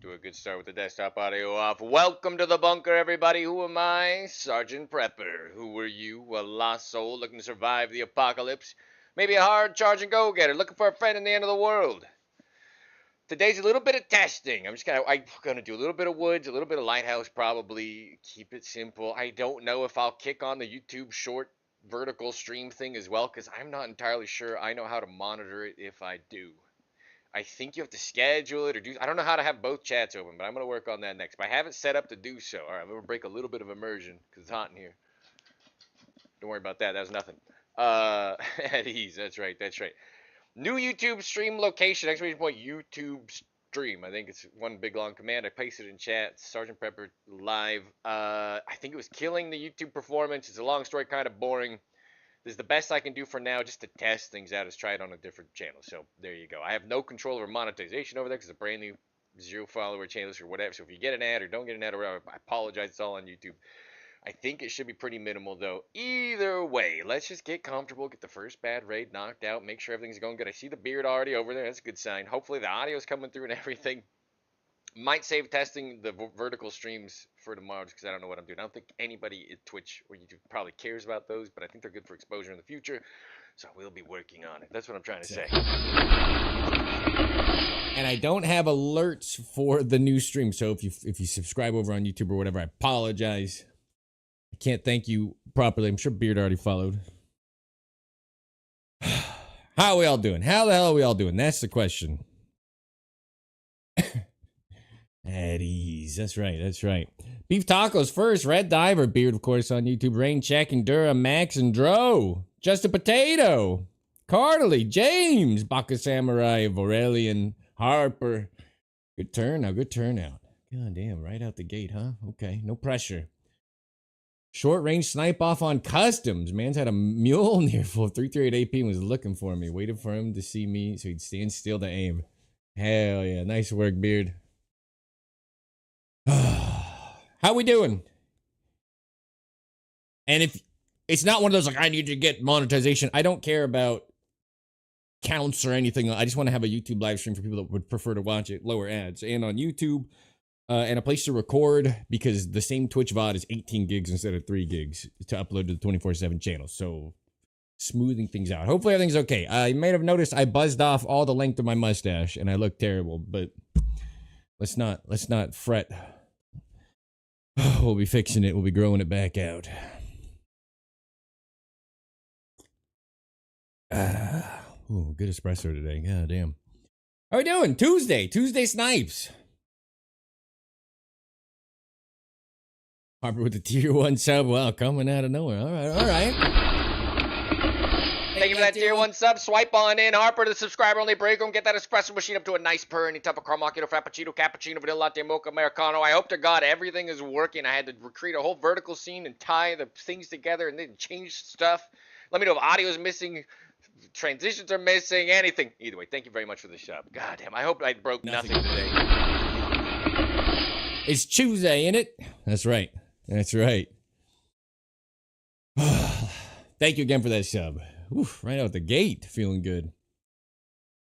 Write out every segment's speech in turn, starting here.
To a good start with the desktop audio off. Welcome to the bunker, everybody. Who am I? Sergeant Prepper. Who were you? A lost soul looking to survive the apocalypse? Maybe a hard-charging go-getter looking for a friend in the end of the world? Today's a little bit of testing. I'm gonna do a little bit of woods, a little bit of lighthouse, probably. Keep it simple. I don't know if I'll kick on the YouTube short vertical stream thing as well, because I'm not entirely sure I know how to monitor it if I do. I think you have to schedule it or do. I don't know how to have both chats open, but I'm going to work on that next. But I have it set up to do so. All right, I'm going to break a little bit of immersion because it's hot in here. Don't worry about that. That was nothing. At ease. That's right. That's right. New YouTube stream location. Exclamation point YouTube stream. I think it's one big long command. I pasted it in chat. Sergeant Prepper live. I think it was killing the YouTube performance. It's a long story, kind of boring. This is the best I can do for now, just to test things out, is try it on a different channel. So there you go. I have no control over monetization over there because it's a brand new 0 follower channel or whatever. So if you get an ad or don't get an ad or whatever, I apologize. It's all on YouTube. I think it should be pretty minimal though. Either way, let's just get comfortable, get the first bad raid knocked out, make sure everything's going good. I see the beard already over there. That's a good sign. Hopefully the audio's coming through and everything. Might save testing the vertical streams for tomorrow just because I don't know what I'm doing. I don't think anybody at Twitch or YouTube probably cares about those, but I think they're good for exposure in the future. So we'll be working on it. That's what I'm trying to say. And I don't have alerts for the new stream. So if you subscribe over on YouTube or whatever, I apologize. I can't thank you properly. I'm sure Beard already followed. How are we all doing? How the hell are we all doing? That's the question. At ease. That's right. That's right. Beef tacos first. Red Diver. Beard, of course, on YouTube. Rain Check, Endura, Max, and Dro. Just a Potato. Cardley. James. Baka Samurai. Aurelian. Harper. Good turnout. Good turnout. God damn. Right out the gate, huh? Okay. No pressure. Short range snipe off on customs. Man's had a mule near full 338 AP and was looking for me. Waited for him to see me so he'd stand still to aim. Hell yeah. Nice work, Beard. How we doing? And if it's not one of those like I need to get monetization, I don't care about counts or anything. I just want to have a YouTube live stream for people that would prefer to watch it, lower ads, and on YouTube, and a place to record because the same Twitch VOD is 18 gigs instead of 3 gigs to upload to the 24/7 channel. So smoothing things out. Hopefully everything's okay. You may have noticed I buzzed off all the length of my mustache and I look terrible, but let's not fret. We'll be fixing it. We'll be growing it back out. Ooh, good espresso today. God damn. How we doing? Tuesday Snipes. Harper with the tier 1 sub. Wow, coming out of nowhere. All right. Thank you for that tier 1 sub. Swipe on in. Harper to the subscriber only break room. Get that espresso machine up to a nice purr. Any type of caramel macchiato, frappuccino, cappuccino, vanilla latte, mocha, americano. I hope to God everything is working. I had to recreate a whole vertical scene and tie the things together and then change stuff. Let me know if audio is missing, transitions are missing, anything. Either way, thank you very much for the sub. God damn, I hope I broke nothing today. It's Tuesday, ain't it? That's right. That's right. Thank you again for that sub. Oof, right out the gate, feeling good.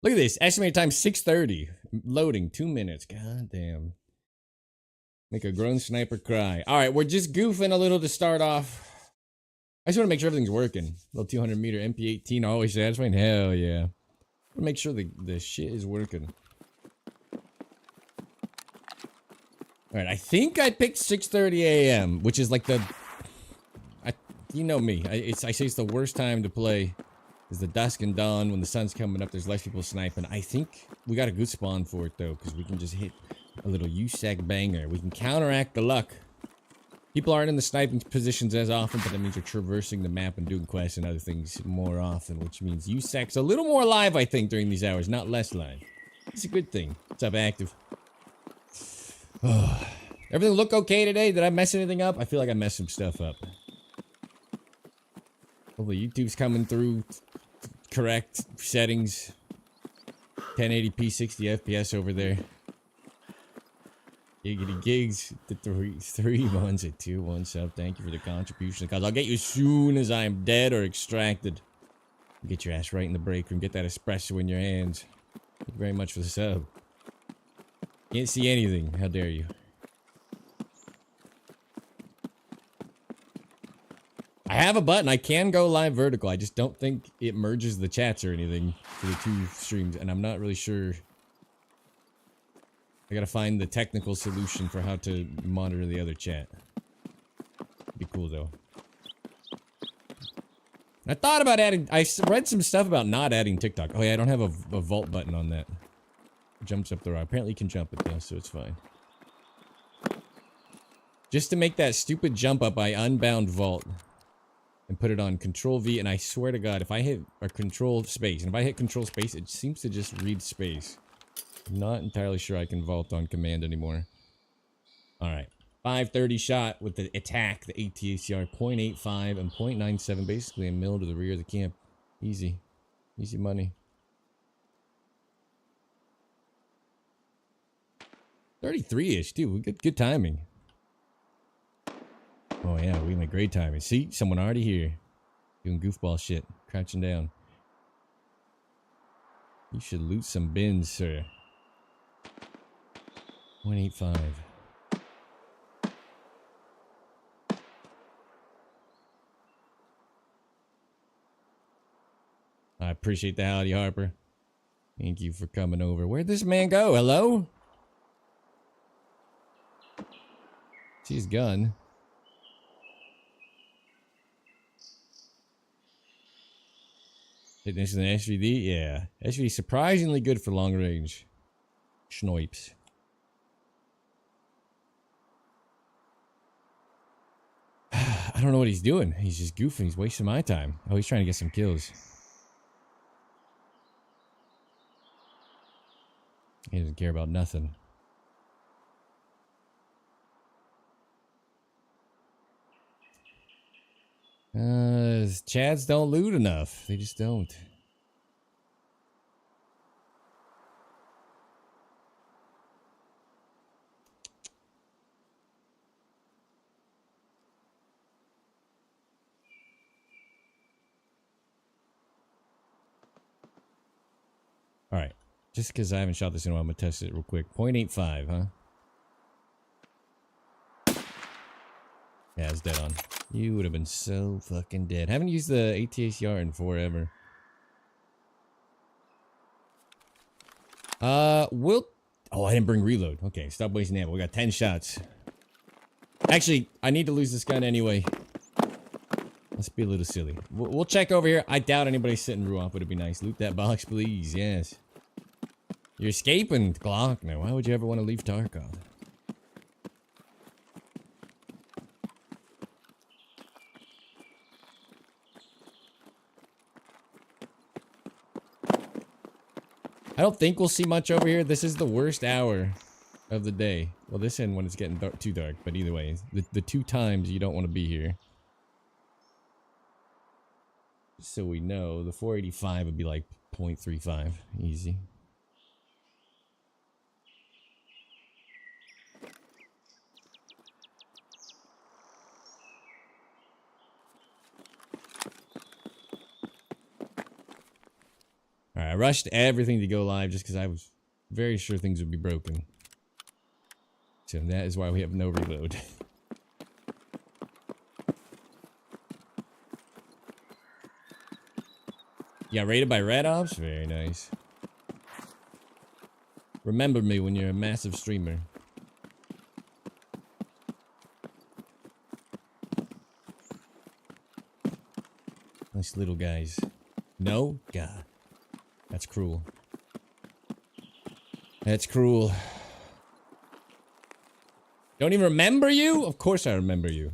Look at this. Estimated time 6:30. Loading 2 minutes. God damn. Make a grown sniper cry. All right, we're just goofing a little to start off. I just want to make sure everything's working. Little 200 meter MP18 always satisfying. Hell yeah. I want to make sure the shit is working. All right, I think I picked 6:30 a.m., which is like the... You know me. I say it's the worst time to play. Is the dusk and dawn when the sun's coming up. There's less people sniping. I think we got a good spawn for it though, because we can just hit a little USAC banger. We can counteract the luck. People aren't in the sniping positions as often, but that means you're traversing the map and doing quests and other things more often, which means USAC's a little more live, I think, during these hours, not less live. It's a good thing. What's up, Active? Oh. Everything look okay today? Did I mess anything up? I feel like I messed some stuff up. Hopefully YouTube's coming through correct settings. 1080p 60 FPS over there. Giggity gigs. The three months at 2-1 sub. Thank you for the contribution. Cause I'll get you as soon as I'm dead or extracted. Get your ass right in the break room. Get that espresso in your hands. Thank you very much for the sub. Can't see anything. How dare you? I have a button. I can go live vertical. I just don't think it merges the chats or anything for the two streams, and I'm not really sure. I gotta find the technical solution for how to monitor the other chat. Be cool though. I thought about adding. I read some stuff about not adding TikTok. Oh yeah, I don't have a vault button on that. Jumps up the rock. Apparently you can jump it though, so it's fine. Just to make that stupid jump up, I unbound vault and put it on Control V, and I swear to God, if I hit a Control Space, and if I hit Control Space, it seems to just read space. I'm not entirely sure I can vault on command anymore. Alright. 530 shot with the attack, the ATACR, 0.85 and 0.97, basically a mil to the rear of the camp. Easy. Easy money. 33-ish, too. We got good timing. Oh yeah, we made great timing. See, someone already here. Doing goofball shit. Crouching down. You should loot some bins, sir. 0.85. I appreciate the howdy, Harper. Thank you for coming over. Where'd this man go? Hello? See his gun. This is an SVD? Yeah. SVD surprisingly good for long range. Snipes. I don't know what he's doing. He's just goofing. He's wasting my time. Oh, he's trying to get some kills. He doesn't care about nothing. Chads don't loot enough. They just don't. Alright. Just because I haven't shot this in a while, I'm going to test it real quick. 0.85, huh? Yeah, it's dead on. You would have been so fucking dead. Haven't used the ATACR in forever. We'll... Oh, I didn't bring reload. Okay, stop wasting ammo. We got 10 shots. Actually, I need to lose this gun anyway. Let's be a little silly. We'll check over here. I doubt anybody's sitting Ruoff, but it'd be nice. Loot that box, please. Yes. You're escaping Glock now. Why would you ever want to leave Tarkov? I don't think we'll see much over here. This is the worst hour of the day. Well, this end when it's getting too dark, but either way, the two times you don't want to be here. So we know the 485 would be like 0.35. Easy. Alright, I rushed everything to go live just because I was very sure things would be broken. So that is why we have no reload. Yeah, rated by Red Ops? Very nice. Remember me when you're a massive streamer. Nice little guys. No? God. That's cruel. That's cruel. Don't even remember you? Of course I remember you.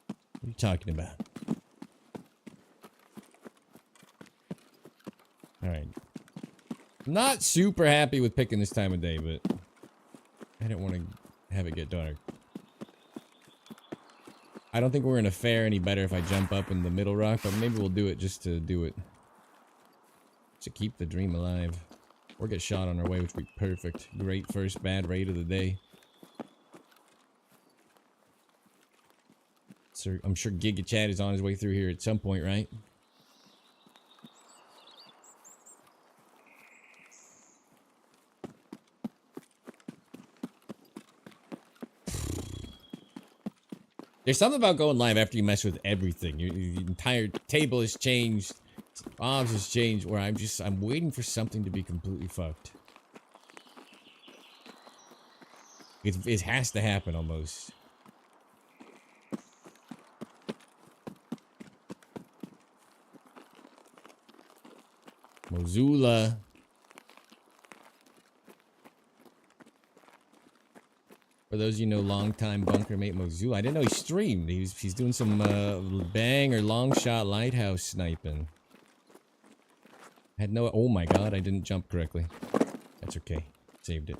What are you talking about? Alright. I'm not super happy with picking this time of day, but I didn't want to have it get dark. I don't think we're gonna fare any better if I jump up in the middle rock, but maybe we'll do it just to do it. To keep the dream alive. Or get shot on our way, which would be perfect. Great first bad raid of the day. So I'm sure Giga Chad is on his way through here at some point, right? There's something about going live after you mess with everything. Your entire table has changed. Mobs has changed. Where I'm waiting for something to be completely fucked. It has to happen almost. Mozula. For those of you know, long-time bunker mate Mozula. I didn't know he streamed. He's doing some bang or long shot lighthouse sniping. Had no. Oh my god! I didn't jump correctly. That's okay. Saved it.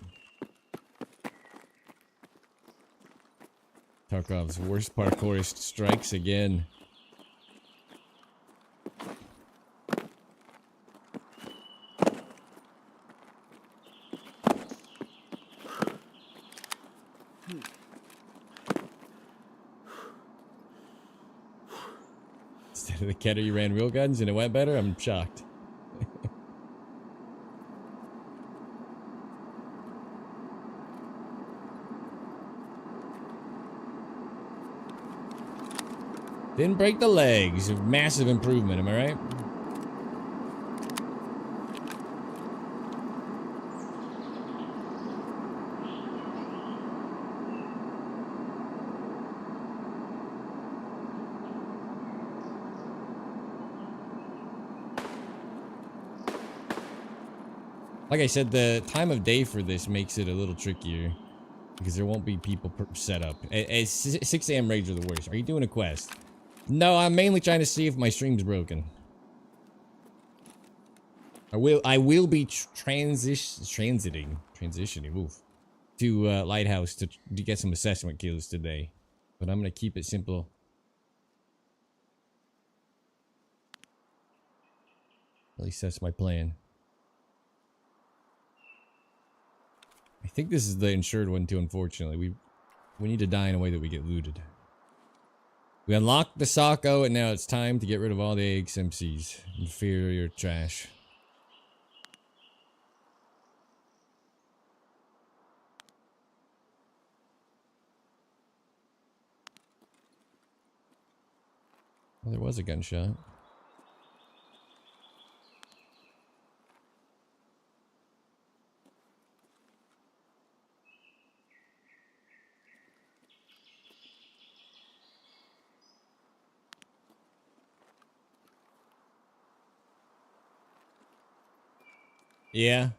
Tarkov's worst parkourist strikes again. Instead of the Keter, you ran real guns and it went better? I'm shocked. Didn't break the legs. Massive improvement, am I right? Like I said, the time of day for this makes it a little trickier. Because there won't be people set up. At 6 a.m. raids are the worst. Are you doing a quest? No, I'm mainly trying to see if my stream's broken. I will be transitioning oof, to Lighthouse to get some assessment kills today. But I'm gonna keep it simple. At least that's my plan. I think this is the insured one too, unfortunately. We need to die in a way that we get looted. We unlocked the Socko, and now it's time to get rid of all the AXMCs. Inferior trash. Well, there was a gunshot. Yeah.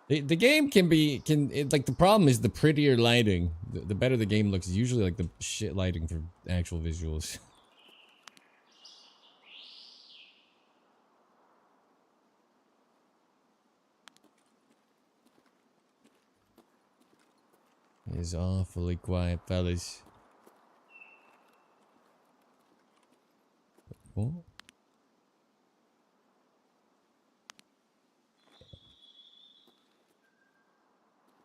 The game like the problem is the prettier lighting. The better the game looks. Usually like the shit lighting for actual visuals. It's awfully quiet, fellas. Oh.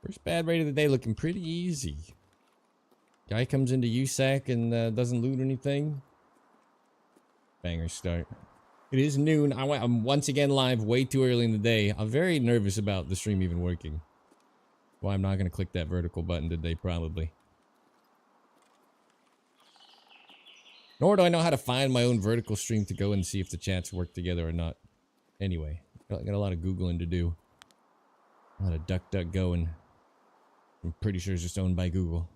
First bad raid of the day looking pretty easy. Guy comes into USAC and doesn't loot anything. Banger start. It is noon. I'm once again live way too early in the day. I'm very nervous about the stream even working. Well, I'm not going to click that vertical button today, probably. Nor do I know how to find my own vertical stream to go and see if the chats work together or not. Anyway, got a lot of Googling to do. A lot of DuckDuckGo, and I'm pretty sure it's just owned by Google.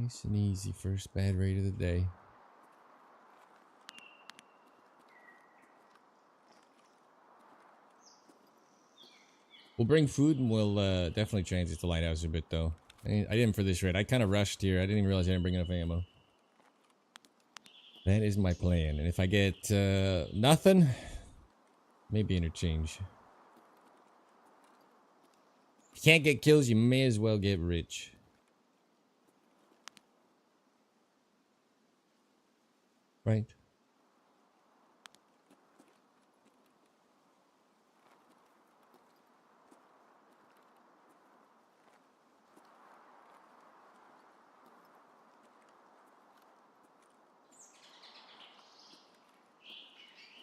Nice and easy, first bad raid of the day. We'll bring food and we'll definitely transit to Lighthouse a bit though. I didn't for this raid. I kind of rushed here. I didn't even realize I didn't bring enough ammo. That is my plan. And if I get nothing, maybe interchange. If you can't get kills, you may as well get rich. Right?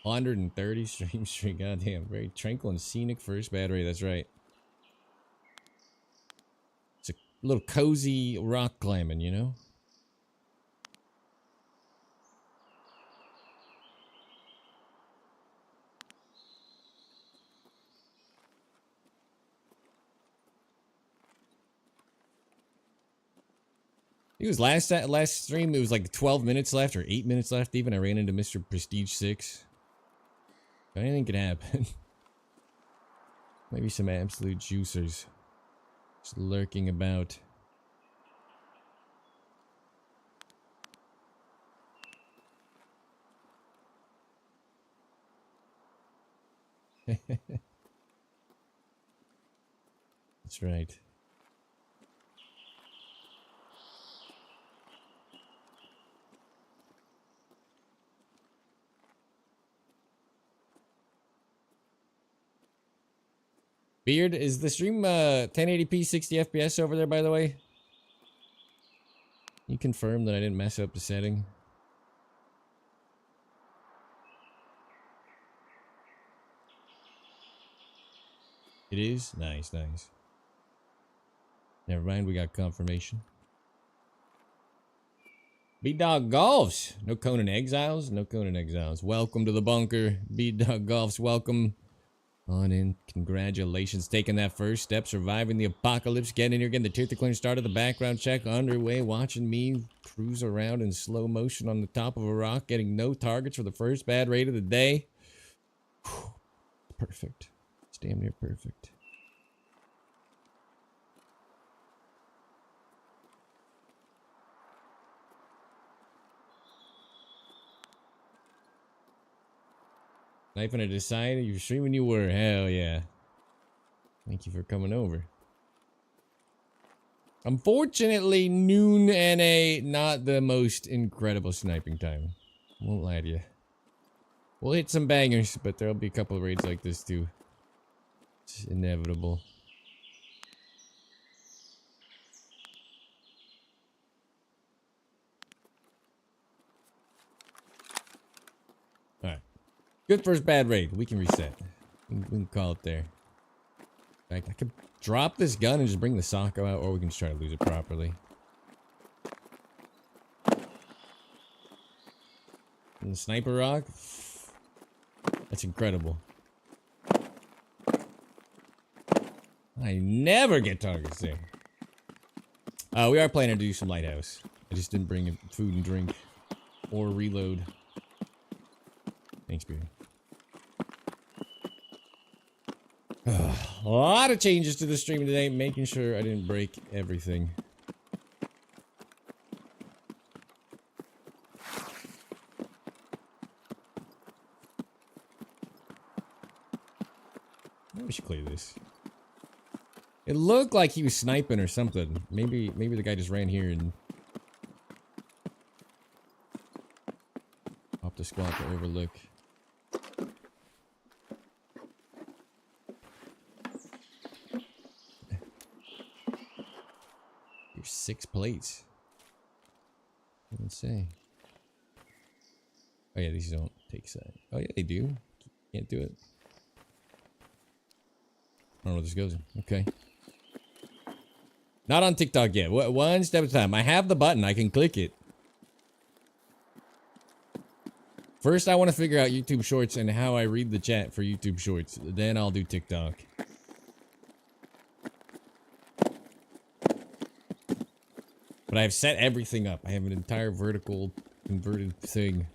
130 stream streak. Goddamn. Very tranquil and scenic first bad rate. That's right. It's a little cozy rock climbing, you know? It was last stream. It was like 12 minutes left or 8 minutes left. Even I ran into Mr. Prestige 6. But anything could happen. Maybe some absolute juicers just lurking about. That's right. Beard, is the stream 1080p 60 FPS over there, by the way? You confirm that I didn't mess up the setting? It is? Nice, nice. Never mind, we got confirmation. B-Dog Golfs. No Conan Exiles? No Conan Exiles. Welcome to the bunker. B-Dog Golfs, welcome on in. Congratulations. Taking that first step, surviving the apocalypse, getting in here, getting the tier 3 clearance started, the background check underway, watching me cruise around in slow motion on the top of a rock, getting no targets for the first bad raid of the day. Whew. Perfect. It's damn near perfect. Sniping a decider, you're streaming you were. Hell yeah. Thank you for coming over. Unfortunately, noon NA, not the most incredible sniping time. Won't lie to you. We'll hit some bangers, but there'll be a couple of raids like this too. It's inevitable. Alright. Good first bad raid. We can reset. We can call it there. In fact, I could drop this gun and just bring the Socko out, or we can just try to lose it properly. And the sniper rock? That's incredible. I never get targets there. We are planning to do some lighthouse. I just didn't bring food and drink or reload. Thanks, Beard. A lot of changes to the stream today, making sure I didn't break everything. We should clear this. It looked like he was sniping or something. Maybe the guy just ran here and popped a squad to overlook. Here's 6 plates. Let's see. Oh yeah, these don't take side. Oh yeah, they do. Can't do it. I don't know where this goes. Okay. Not on TikTok yet. One step at a time. I have the button. I can click it. First, I want to figure out YouTube Shorts and how I read the chat for YouTube Shorts. Then I'll do TikTok. But I've set everything up. I have an entire vertical converted thing.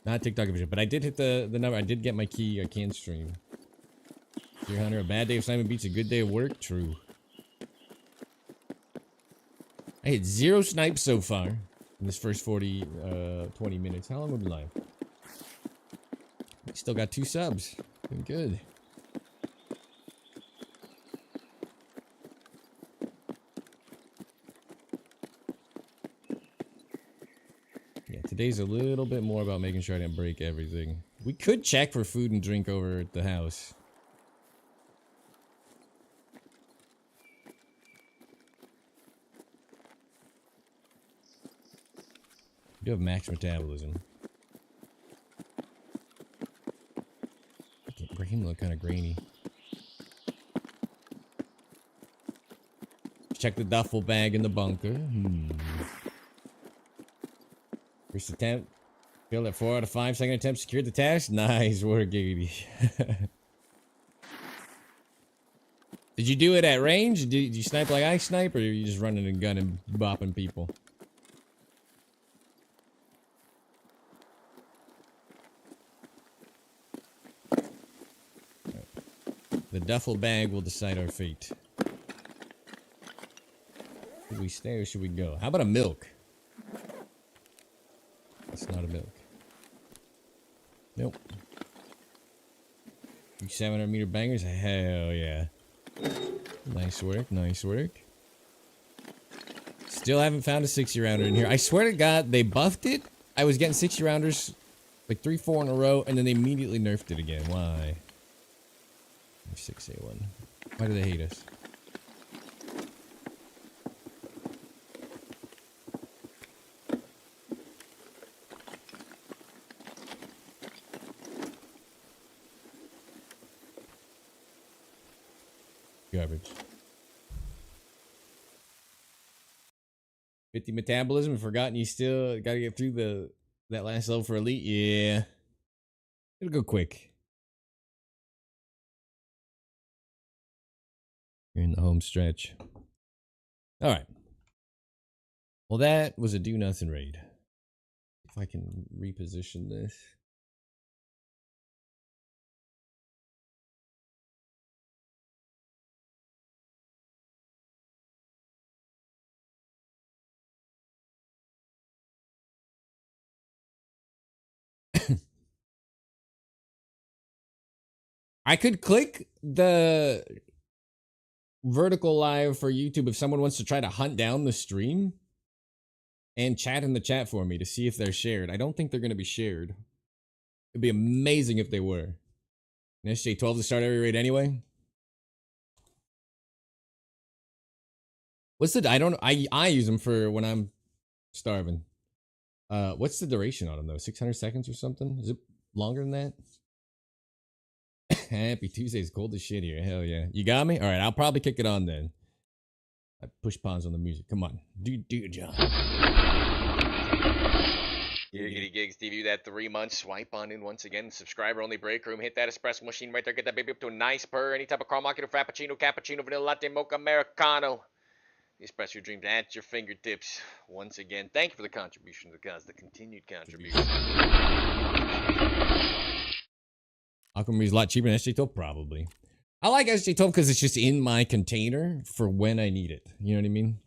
Not TikTok vision, but I did hit the number. I did get my key. I can stream. Dear Hunter, a bad day of sniping beats a good day of work. True. I hit 0 snipes so far in this first 20 minutes. How long have we been live? I still got 2 subs. Doing good. Yeah, today's a little bit more about making sure I didn't break everything. We could check for food and drink over at the house. You have max metabolism. The brain look kind of grainy. Check the duffel bag in the bunker. First attempt. Failed at 4 out of 5. Second attempt. Secured the task. Nice work, Giggity. Did you do it at range? Did you snipe like I snipe, or are you just running a gun and bopping people? The duffel bag will decide our fate. Should we stay or should we go? How about a milk? That's not a milk. Nope. You 700-meter bangers? Hell yeah. Nice work, nice work. Still haven't found a 60-rounder in here. I swear to God, they buffed it. I was getting 60-rounders like 3-4 in a row, and then they immediately nerfed it again. Why? 6A1. Why do they hate us? Garbage. 50 metabolism. I've forgotten you still gotta get through that last level for elite. Yeah. It'll go quick. You're in the home stretch. Alright. Well, that was a do nothing raid. If I can reposition this. I could click the vertical live for YouTube if someone wants to try to hunt down the stream and chat in the chat for me to see if they're shared. I don't think they're going to be shared. It'd be amazing if they were. And SJ12 to start every raid anyway. What's the, I use them for when I'm starving. What's the duration on them though? 600 seconds or something? Is it longer than that? Happy Tuesday's cold as shit here. Hell yeah. You got me? Alright, I'll probably kick it on then. I push pawns on the music. Come on. Do your job. Giggity Gigs TV, that 3 months. Swipe on in once again. Subscriber only break room. Hit that espresso machine right there. Get that baby up to a nice purr. Any type of caramel macchiato, frappuccino, cappuccino, vanilla latte, mocha, americano. Express your dreams at your fingertips. Once again, thank you for the contribution, because the continued contribution. Aquamarine is a lot cheaper than SG12? Probably. I like SG12 because it's just in my container for when I need it. You know what I mean?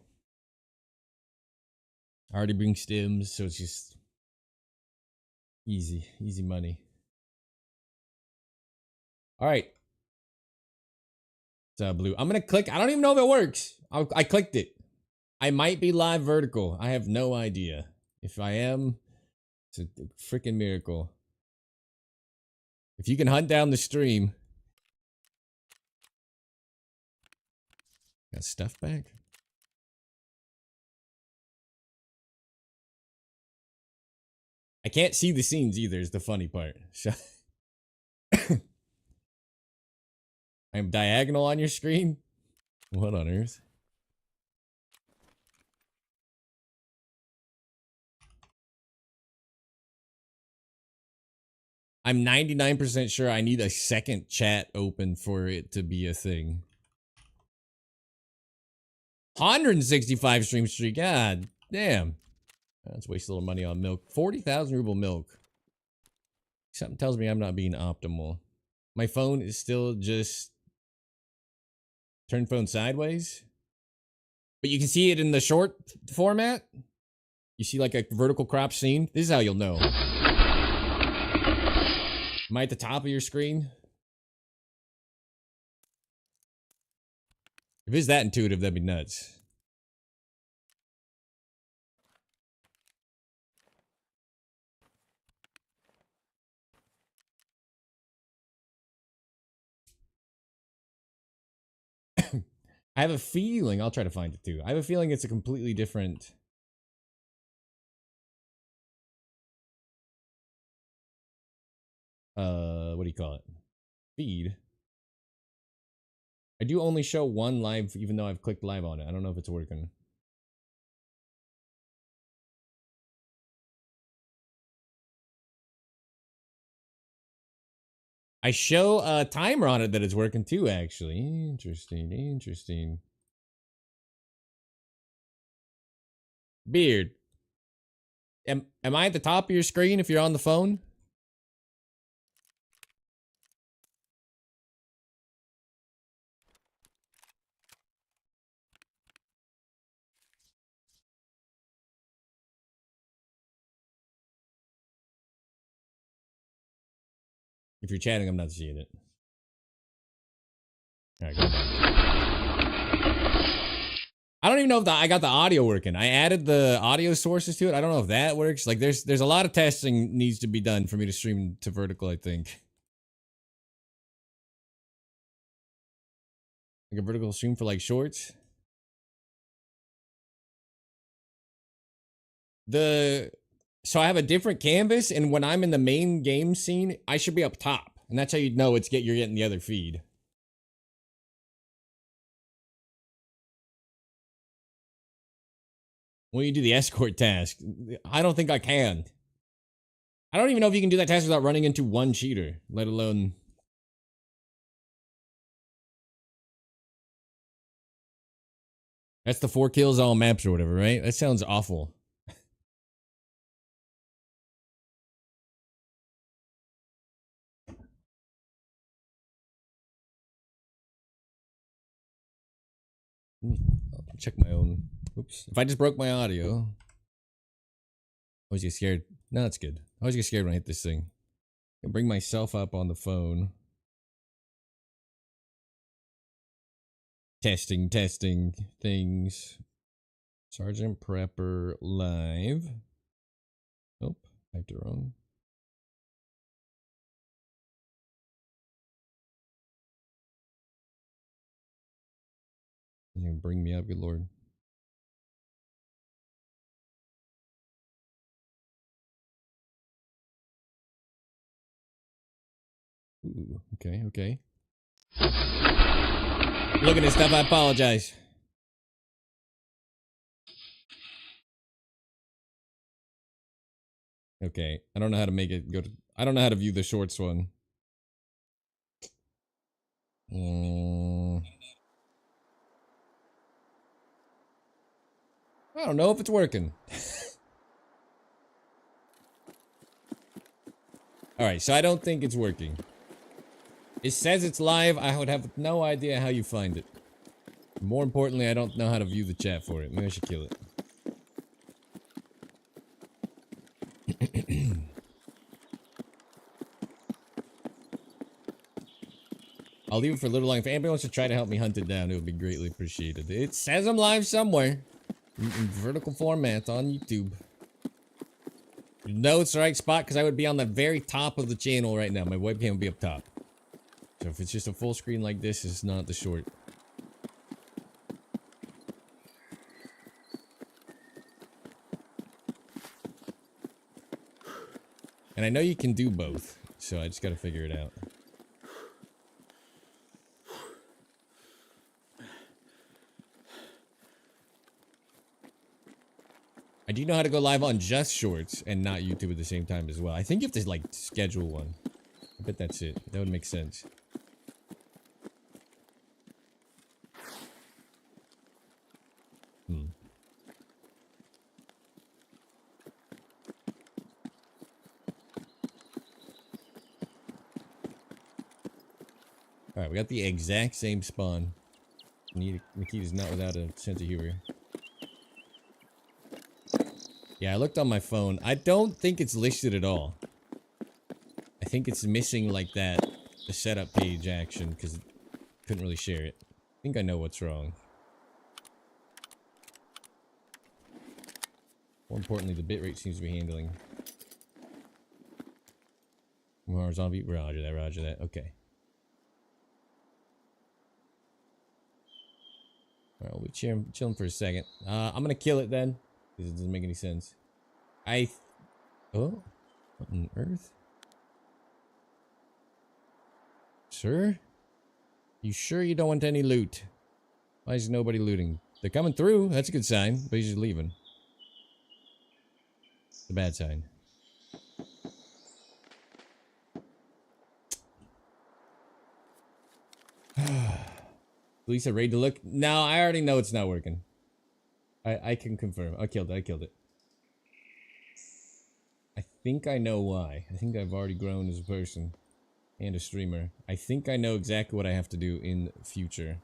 I already bring stims, so it's just easy money. All right. It's blue. I'm going to click. I don't even know if it works. I clicked it. I might be live vertical. I have no idea. If I am, it's a freaking miracle. If you can hunt down the stream. Got stuff back? I can't see the scenes either is the funny part. So I'm diagonal on your screen? What on earth? I'm 99% sure I need a second chat open for it to be a thing. 165 stream streak. God damn. Let's waste a little money on milk. 40,000 ruble milk. Something tells me I'm not being optimal. My phone is still just turn phone sideways. But you can see it in the short format. You see like a vertical crop scene. This is how you'll know. Am I at the top of your screen? If it's that intuitive, that'd be nuts. I have a feeling, I'll try to find it too. I have a feeling it's a completely different what do you call it? Feed. I do only show one live, even though I've clicked live on it. I don't know if it's working. I show a timer on it that it's working too, actually. Interesting, interesting. Beard. Am I at the top of your screen if you're on the phone? If you're chatting, I'm not seeing it. Alright, go back. I don't even know if I got the audio working. I added the audio sources to it. I don't know if that works. Like, there's a lot of testing needs to be done for me to stream to vertical, I think. Like a vertical stream for, like, shorts. So I have a different canvas, and when I'm in the main game scene, I should be up top. And that's how you'd know you're getting the other feed. When you do the escort task, I don't think I can. I don't even know if you can do that task without running into one cheater, let alone... That's the 4 kills all maps or whatever, right? That sounds awful. I'll check my own. Oops. If I just broke my audio. I always get scared. No, that's good. I always get scared when I hit this thing. I can bring myself up on the phone. Testing things. Sergeant Prepper live. Oh, typed it wrong. You can bring me up, good lord. Ooh, okay. Looking at stuff, I apologize. Okay, I don't know how to make it go to... I don't know how to view the shorts one. I don't know if it's working. Alright, so I don't think it's working. It says it's live. I would have no idea how you find it. More importantly, I don't know how to view the chat for it. Maybe I should kill it. I'll leave it for a little long. If anybody wants to try to help me hunt it down, it would be greatly appreciated. It says I'm live somewhere. In vertical format on YouTube. You know it's the right spot because I would be on the very top of the channel right now. My webcam would be up top. So if it's just a full screen like this, it's not the short. And I know you can do both, so I just gotta figure it out. I do know how to go live on just shorts and not YouTube at the same time as well. I think you have to, like, schedule one. I bet that's it. That would make sense. Alright, we got the exact same spawn. Nikita's not without a sense of humor. Yeah, I looked on my phone. I don't think it's listed at all. I think it's missing, like, the setup page action, because it couldn't really share it. I think I know what's wrong. More importantly, the bitrate seems to be handling. Horizontal beat, roger that, okay. Alright, we'll be chilling for a second. I'm gonna kill it then, because it doesn't make any sense. Oh? What on earth? Sir? You sure you don't want any loot? Why is nobody looting? They're coming through. That's a good sign. But he's just leaving. It's a bad sign. Lisa, ready to look? No, I already know it's not working. I can confirm. I killed it. I think I know why. I think I've already grown as a person and a streamer. I think I know exactly what I have to do in the future.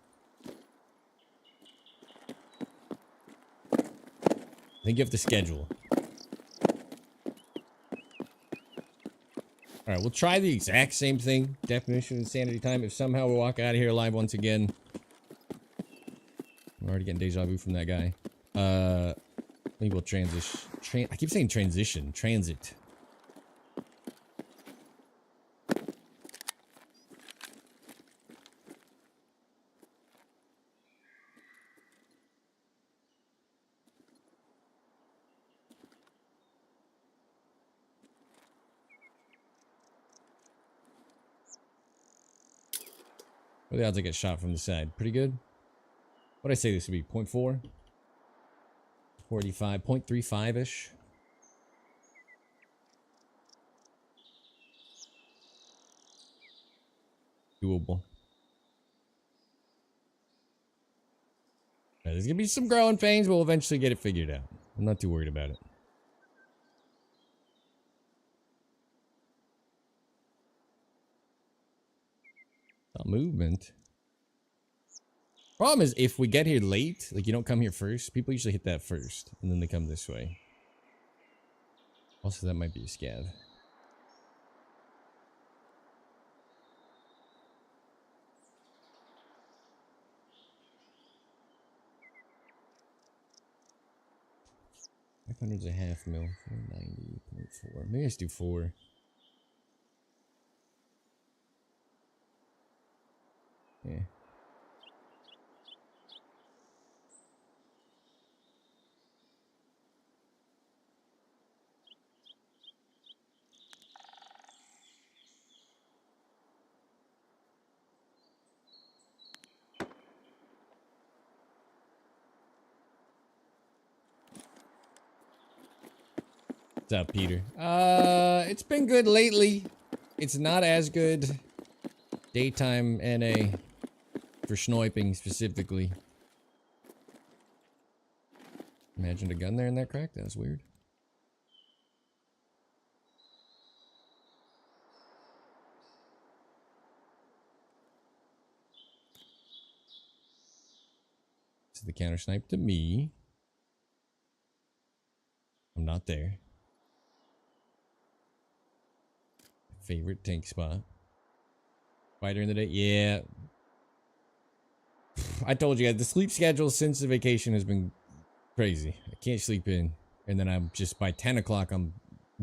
I think you have to schedule. Alright, we'll try the exact same thing. Definition of insanity time. If somehow we walk out of here alive once again. I'm already getting deja vu from that guy. Maybe we'll transition. I keep saying transition. Transit. What are the odds I get shot from the side? Pretty good. What did I say this would be? 0.4? 45, 0.35-ish. Doable. There's gonna be some growing pains, but we'll eventually get it figured out. I'm not too worried about it. Movement. Problem is, if we get here late, like you don't come here first, people usually hit that first, and then they come this way. Also, that might be a scav. $500's a half mil. 490.4. Maybe I just do 4. Yeah. What's up, Peter? It's been good lately. It's not as good. Daytime NA for sniping specifically. Imagine a gun there in that crack. That was weird. This is the counter snipe to me. I'm not there. Favorite tank spot. Fighter in the day? Yeah. I told you guys, the sleep schedule since the vacation has been crazy. I can't sleep in. And then I'm just, by 10 o'clock, I'm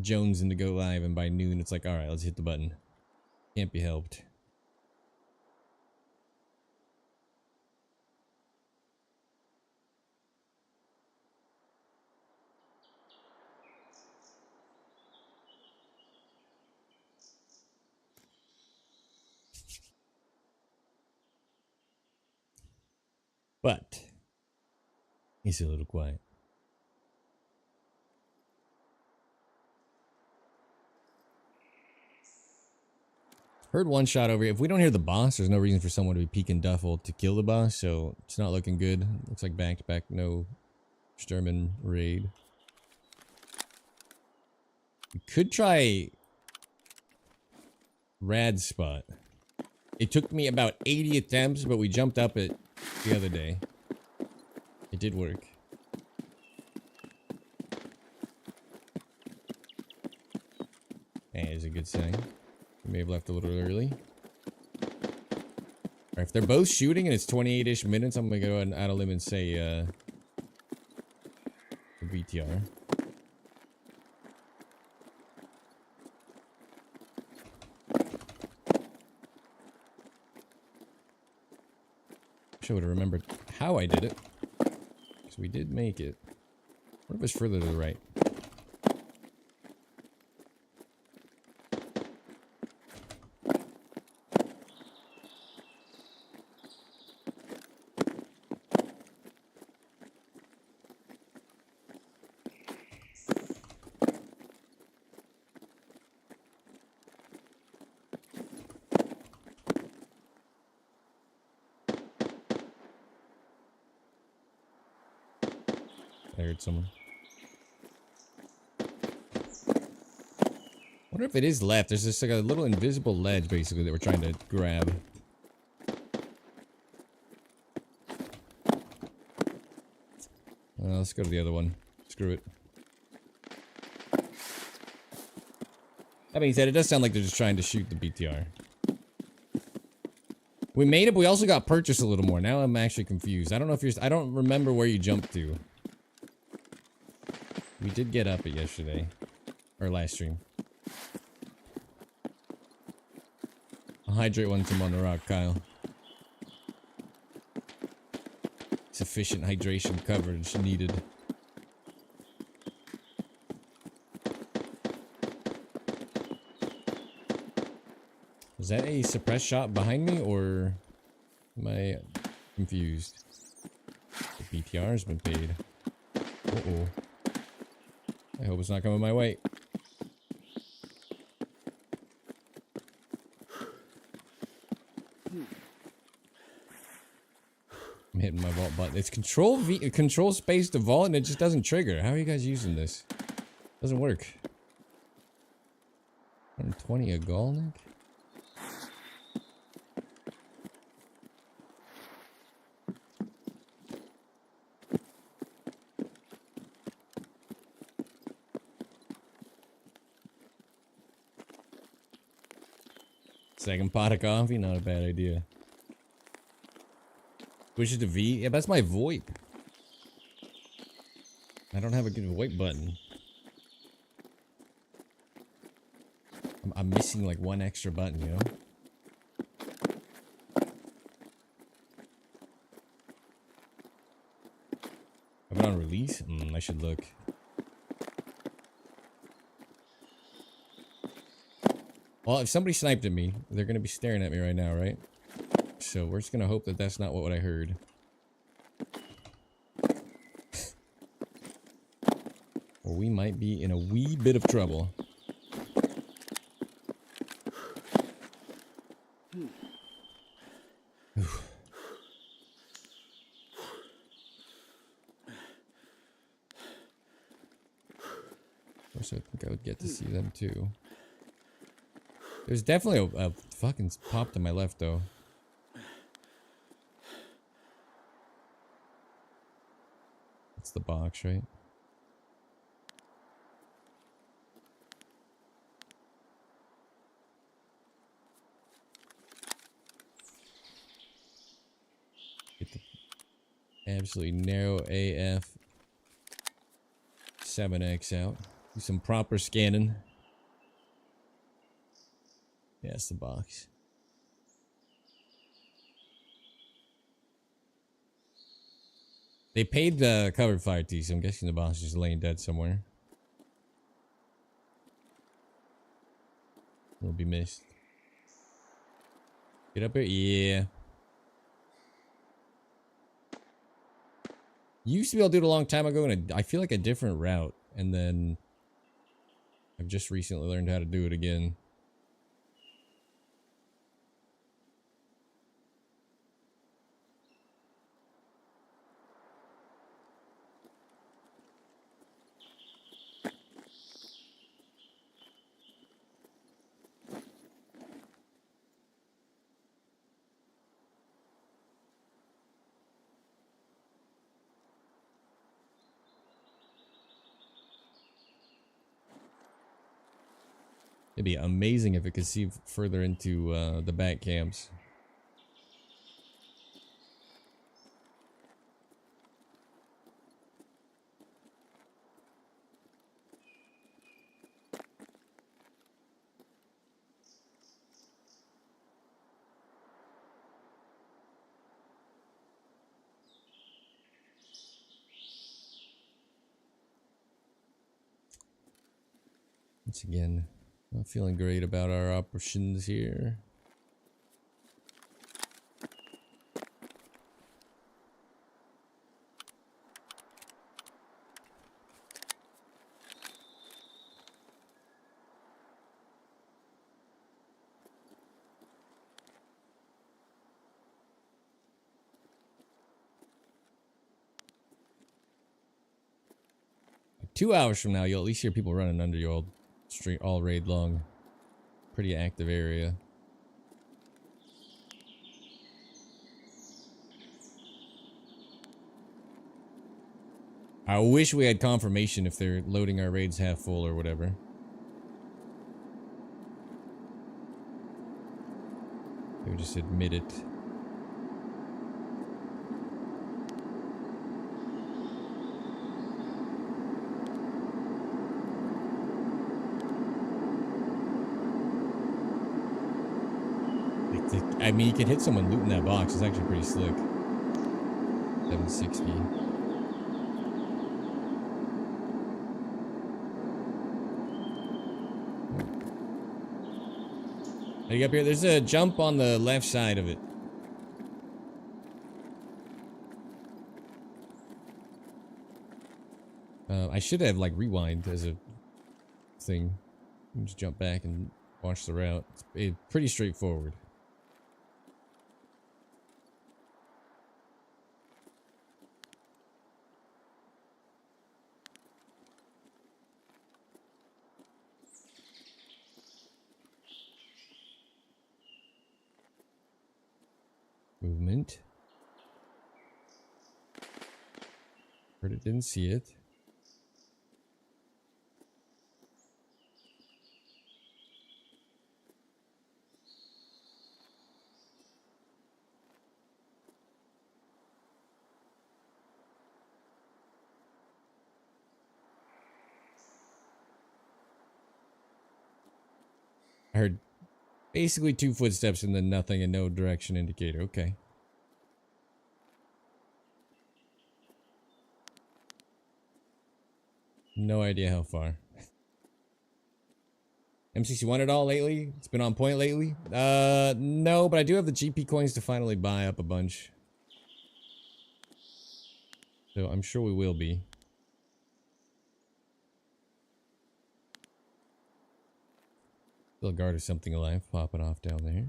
jonesing to go live. And by noon, it's like, alright, let's hit the button. Can't be helped. But he's a little quiet. Heard one shot over here. If we don't hear the boss, there's no reason for someone to be peeking duffel to kill the boss, so it's not looking good. Looks like back-to-back no Sturman raid. We could try Rad Spot. It took me about 80 attempts, but we jumped up it the other day. It did work. That is a good sign. We may have left a little early. Alright, if they're both shooting and it's 28-ish minutes, I'm gonna go ahead and out of limb and say VTR. Wish I would have remembered how I did it. Because we did make it. What if it's further to the right? heard someone. Wonder if it is left. There's just like a little invisible ledge, basically, that we're trying to grab. Let's go to the other one. Screw it. That being said, it does sound like they're just trying to shoot the BTR. We made it, but we also got purchased a little more. Now I'm actually confused. I don't know if you're... I don't remember where you jumped to. We did get up it yesterday. Or last stream. I'll hydrate once I'm on the rock, Kyle. Sufficient hydration coverage needed. Is that a suppressed shot behind me, or am I confused? The BTR has been paid. Uh-oh. I hope it's not coming my way. I'm hitting my vault button. It's control space to vault, and it just doesn't trigger. How are you guys using this? Doesn't work. 120 a Golnick? Second pot of coffee, not a bad idea. Push it to V? Yeah, that's my VoIP. I don't have a good VoIP button. I'm missing like one extra button, you know? Have it on release? I should look. Well, if somebody sniped at me, they're gonna be staring at me right now, right? So we're just gonna hope that that's not what I heard. Or we might be in a wee bit of trouble. Of course, I think I would get to see them too. There's definitely a fucking pop to my left, though. It's the box, right? Get the absolutely narrow AF 7X out. Do some proper scanning. Yeah, it's the box. They paid the covered fire T, so I'm guessing the box is just laying dead somewhere. Will be missed. Get up here? Yeah. You used to be able to do it a long time ago, and I feel like a different route. And then I've just recently learned how to do it again. It'd be amazing if it could see further into the back camps. Once again, not feeling great about our operations here. 2 hours from now, you'll at least hear people running under your old street all raid long. Pretty active area. I wish we had confirmation if they're loading our raids half full or whatever. They would just admit it. I mean, you can hit someone looting that box. It's actually pretty slick. 760. How do you get up here? There's a jump on the left side of it. I should have like rewind as a thing. Just jump back and watch the route. It's pretty straightforward. Movement. Heard it, didn't see it. I heard basically 2 footsteps and then nothing and no direction indicator. Okay. No idea how far. MCC1 at all lately? It's been on point lately? No, but I do have the GP coins to finally buy up a bunch. So I'm sure we will be. Still a guard or something alive popping off down there.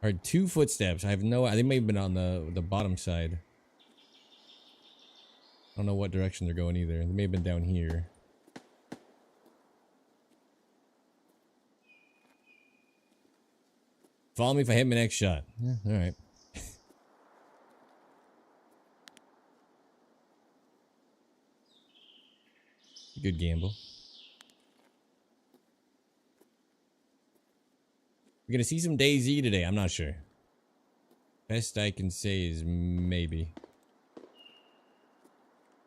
I heard 2 footsteps. I have no. They may have been on the bottom side. I don't know what direction they're going either. They may have been down here. Follow me if I hit my next shot. Yeah, alright. Good gamble. We're gonna see some DayZ today. I'm not sure. Best I can say is maybe.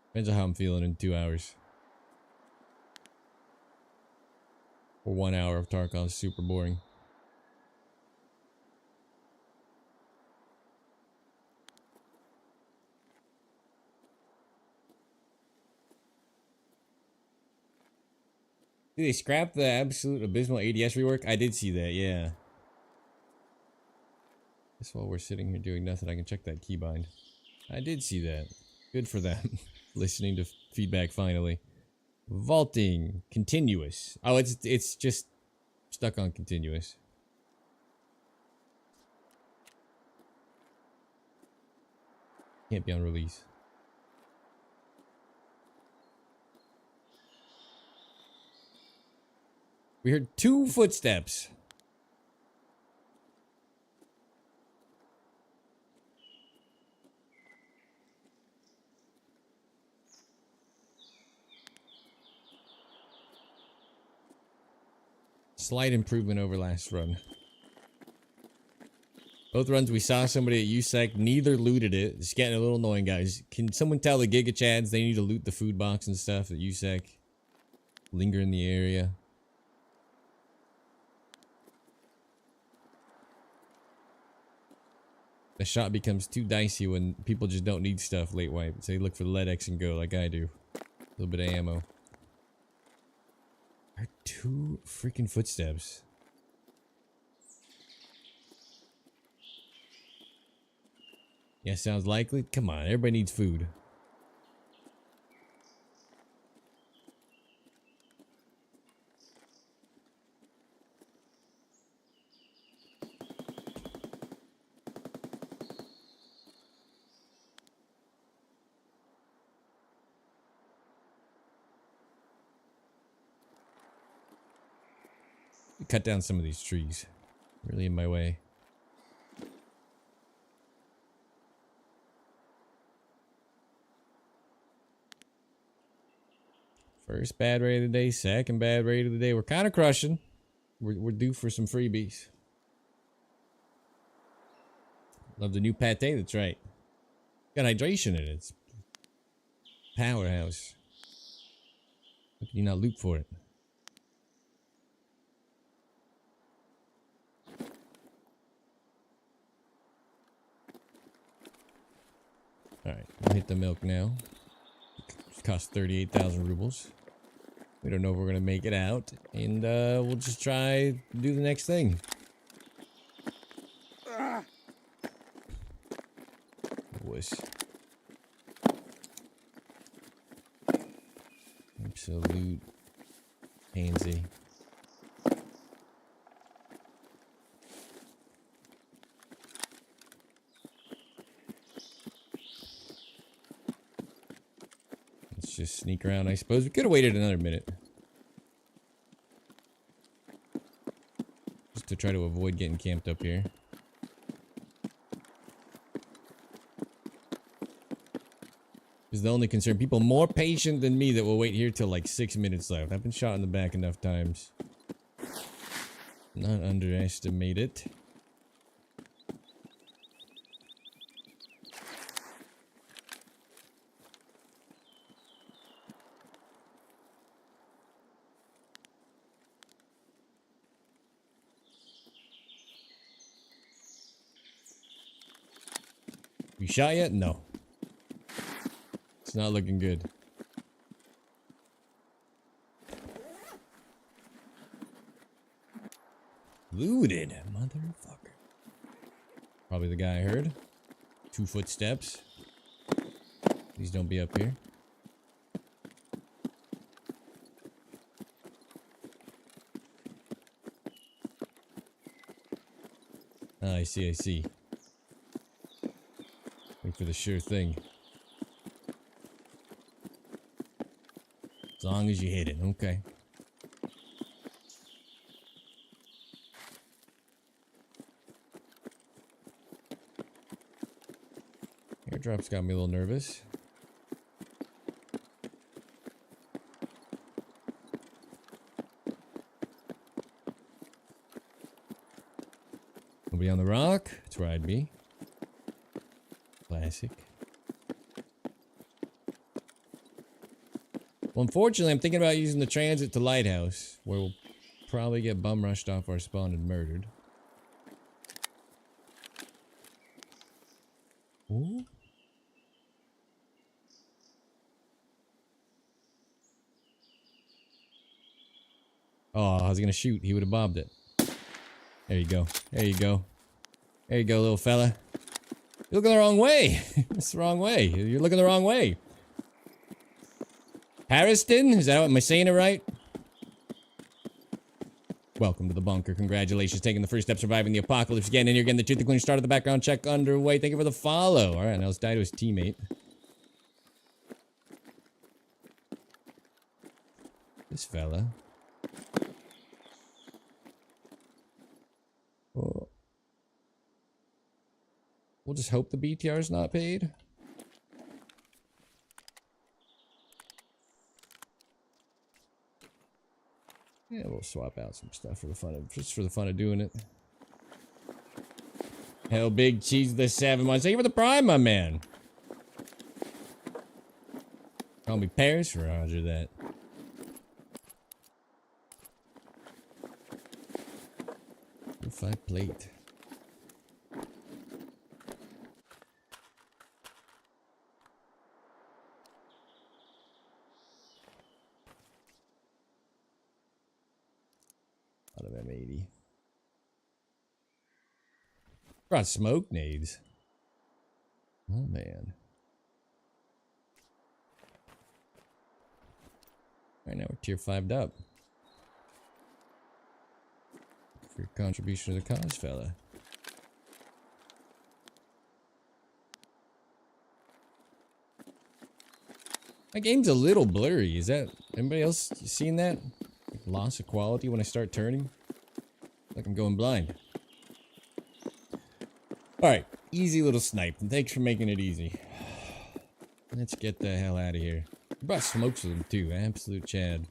Depends on how I'm feeling in 2 hours. Or 1 hour of Tarkov is super boring. Did they scrap the absolute abysmal ADS rework? I did see that, yeah. Guess while we're sitting here doing nothing, I can check that keybind. I did see that. Good for them. Listening to feedback finally. Vaulting. Continuous. Oh, it's just stuck on continuous. Can't be on release. We heard 2 footsteps. Slight improvement over last run. Both runs we saw somebody at USEC, neither looted it. It's getting a little annoying, guys. Can someone tell the Giga Chads they need to loot the food box and stuff at USEC? Linger in the area. The shot becomes too dicey when people just don't need stuff late wipe. So they look for the lead X and go like I do. A little bit of ammo. Are 2 freaking footsteps. Yeah, sounds likely. Come on, everybody needs food. Cut down some of these trees. Really in my way. First bad raid of the day, second bad raid of the day. We're kind of crushing. We're due for some freebies. Love the new pate, that's right. Got hydration in it. It's powerhouse. How can you not loot for it? Alright, we'll hit the milk now. It costs 38,000 rubles. We don't know if we're gonna make it out. And we'll just try to do the next thing. Wuss. Absolute pansy. Let's just sneak around, I suppose. We could have waited another minute. Just to try to avoid getting camped up here. Is the only concern. People more patient than me that will wait here till like 6 minutes left. I've been shot in the back enough times. Not underestimate it. You shot yet? No. It's not looking good. Looted, motherfucker. Probably the guy I heard. 2 footsteps. Please don't be up here. Ah, I see, I see. Wait for the sure thing. As long as you hit it, okay. Airdrop's got me a little nervous. Nobody on the rock? That's where I'd be. Classic. Well, unfortunately, I'm thinking about using the transit to Lighthouse, where we'll probably get bum rushed off our spawn and murdered. Ooh. Oh, I was gonna shoot. He would have bobbed it. There you go. There you go. There you go, little fella. You're looking the wrong way. It's the wrong way. You're looking the wrong way. Harriston? Is that what, am I saying it right? Welcome to the bunker. Congratulations, taking the first step, surviving the apocalypse. Getting in here, getting the tooth cleaner started, the background check underway. Thank you for the follow. Alright, now let's die to his teammate. This fella. Oh. We'll just hope the BTR's not paid. Yeah, we'll swap out some stuff for the fun of, just for the fun of doing it. Hell, Big Cheese the 7 months. Thank you for the prime, my man. Call me Paris, Roger that. If I plate. Out of M80. Brought smoke nades. Oh man. Right now we're tier 5'd up. For your contribution to the cause, fella. My game's a little blurry. Is that anybody else seen that? Loss of quality when I start turning? Like I'm going blind. Alright, easy little snipe. And thanks for making it easy. Let's get the hell out of here. He brought smokes with him too. Absolute Chad.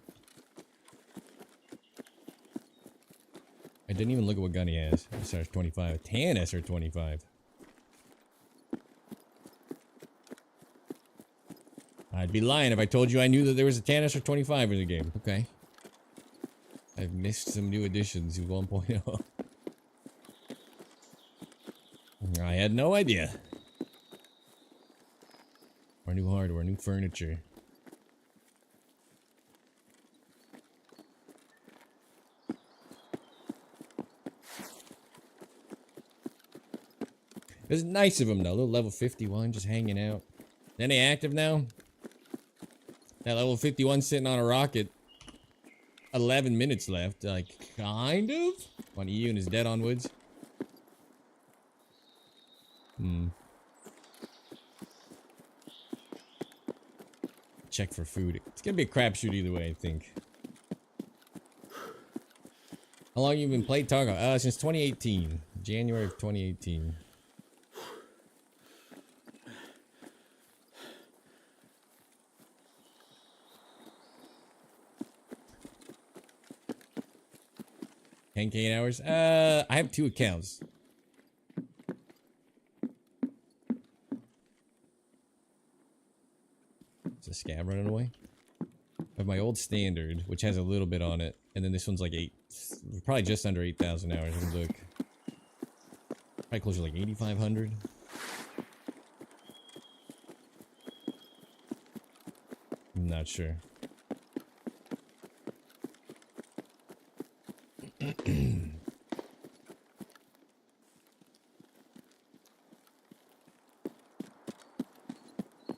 I didn't even look at what gun he has. SR-25. A tan SR-25. I'd be lying if I told you I knew that there was a tan SR-25 in the game. Okay. I've missed some new additions with 1.0. I had no idea. Our new hardware, new furniture. It was nice of him though, a little level 51 just hanging out. Any active now? That level 51 sitting on a rocket. 11 minutes left, like, kind of? On EU and is dead on woods. Check for food. It's gonna be a crapshoot either way, I think. How long you been playing Tarkov? Since 2018. January of 2018. $10K hours? I have 2 accounts. Is a scab running away? I have my old standard, which has a little bit on it, and then this one's like probably just under 8,000 hours. Let me look. Probably closer to like 8,500. I'm not sure.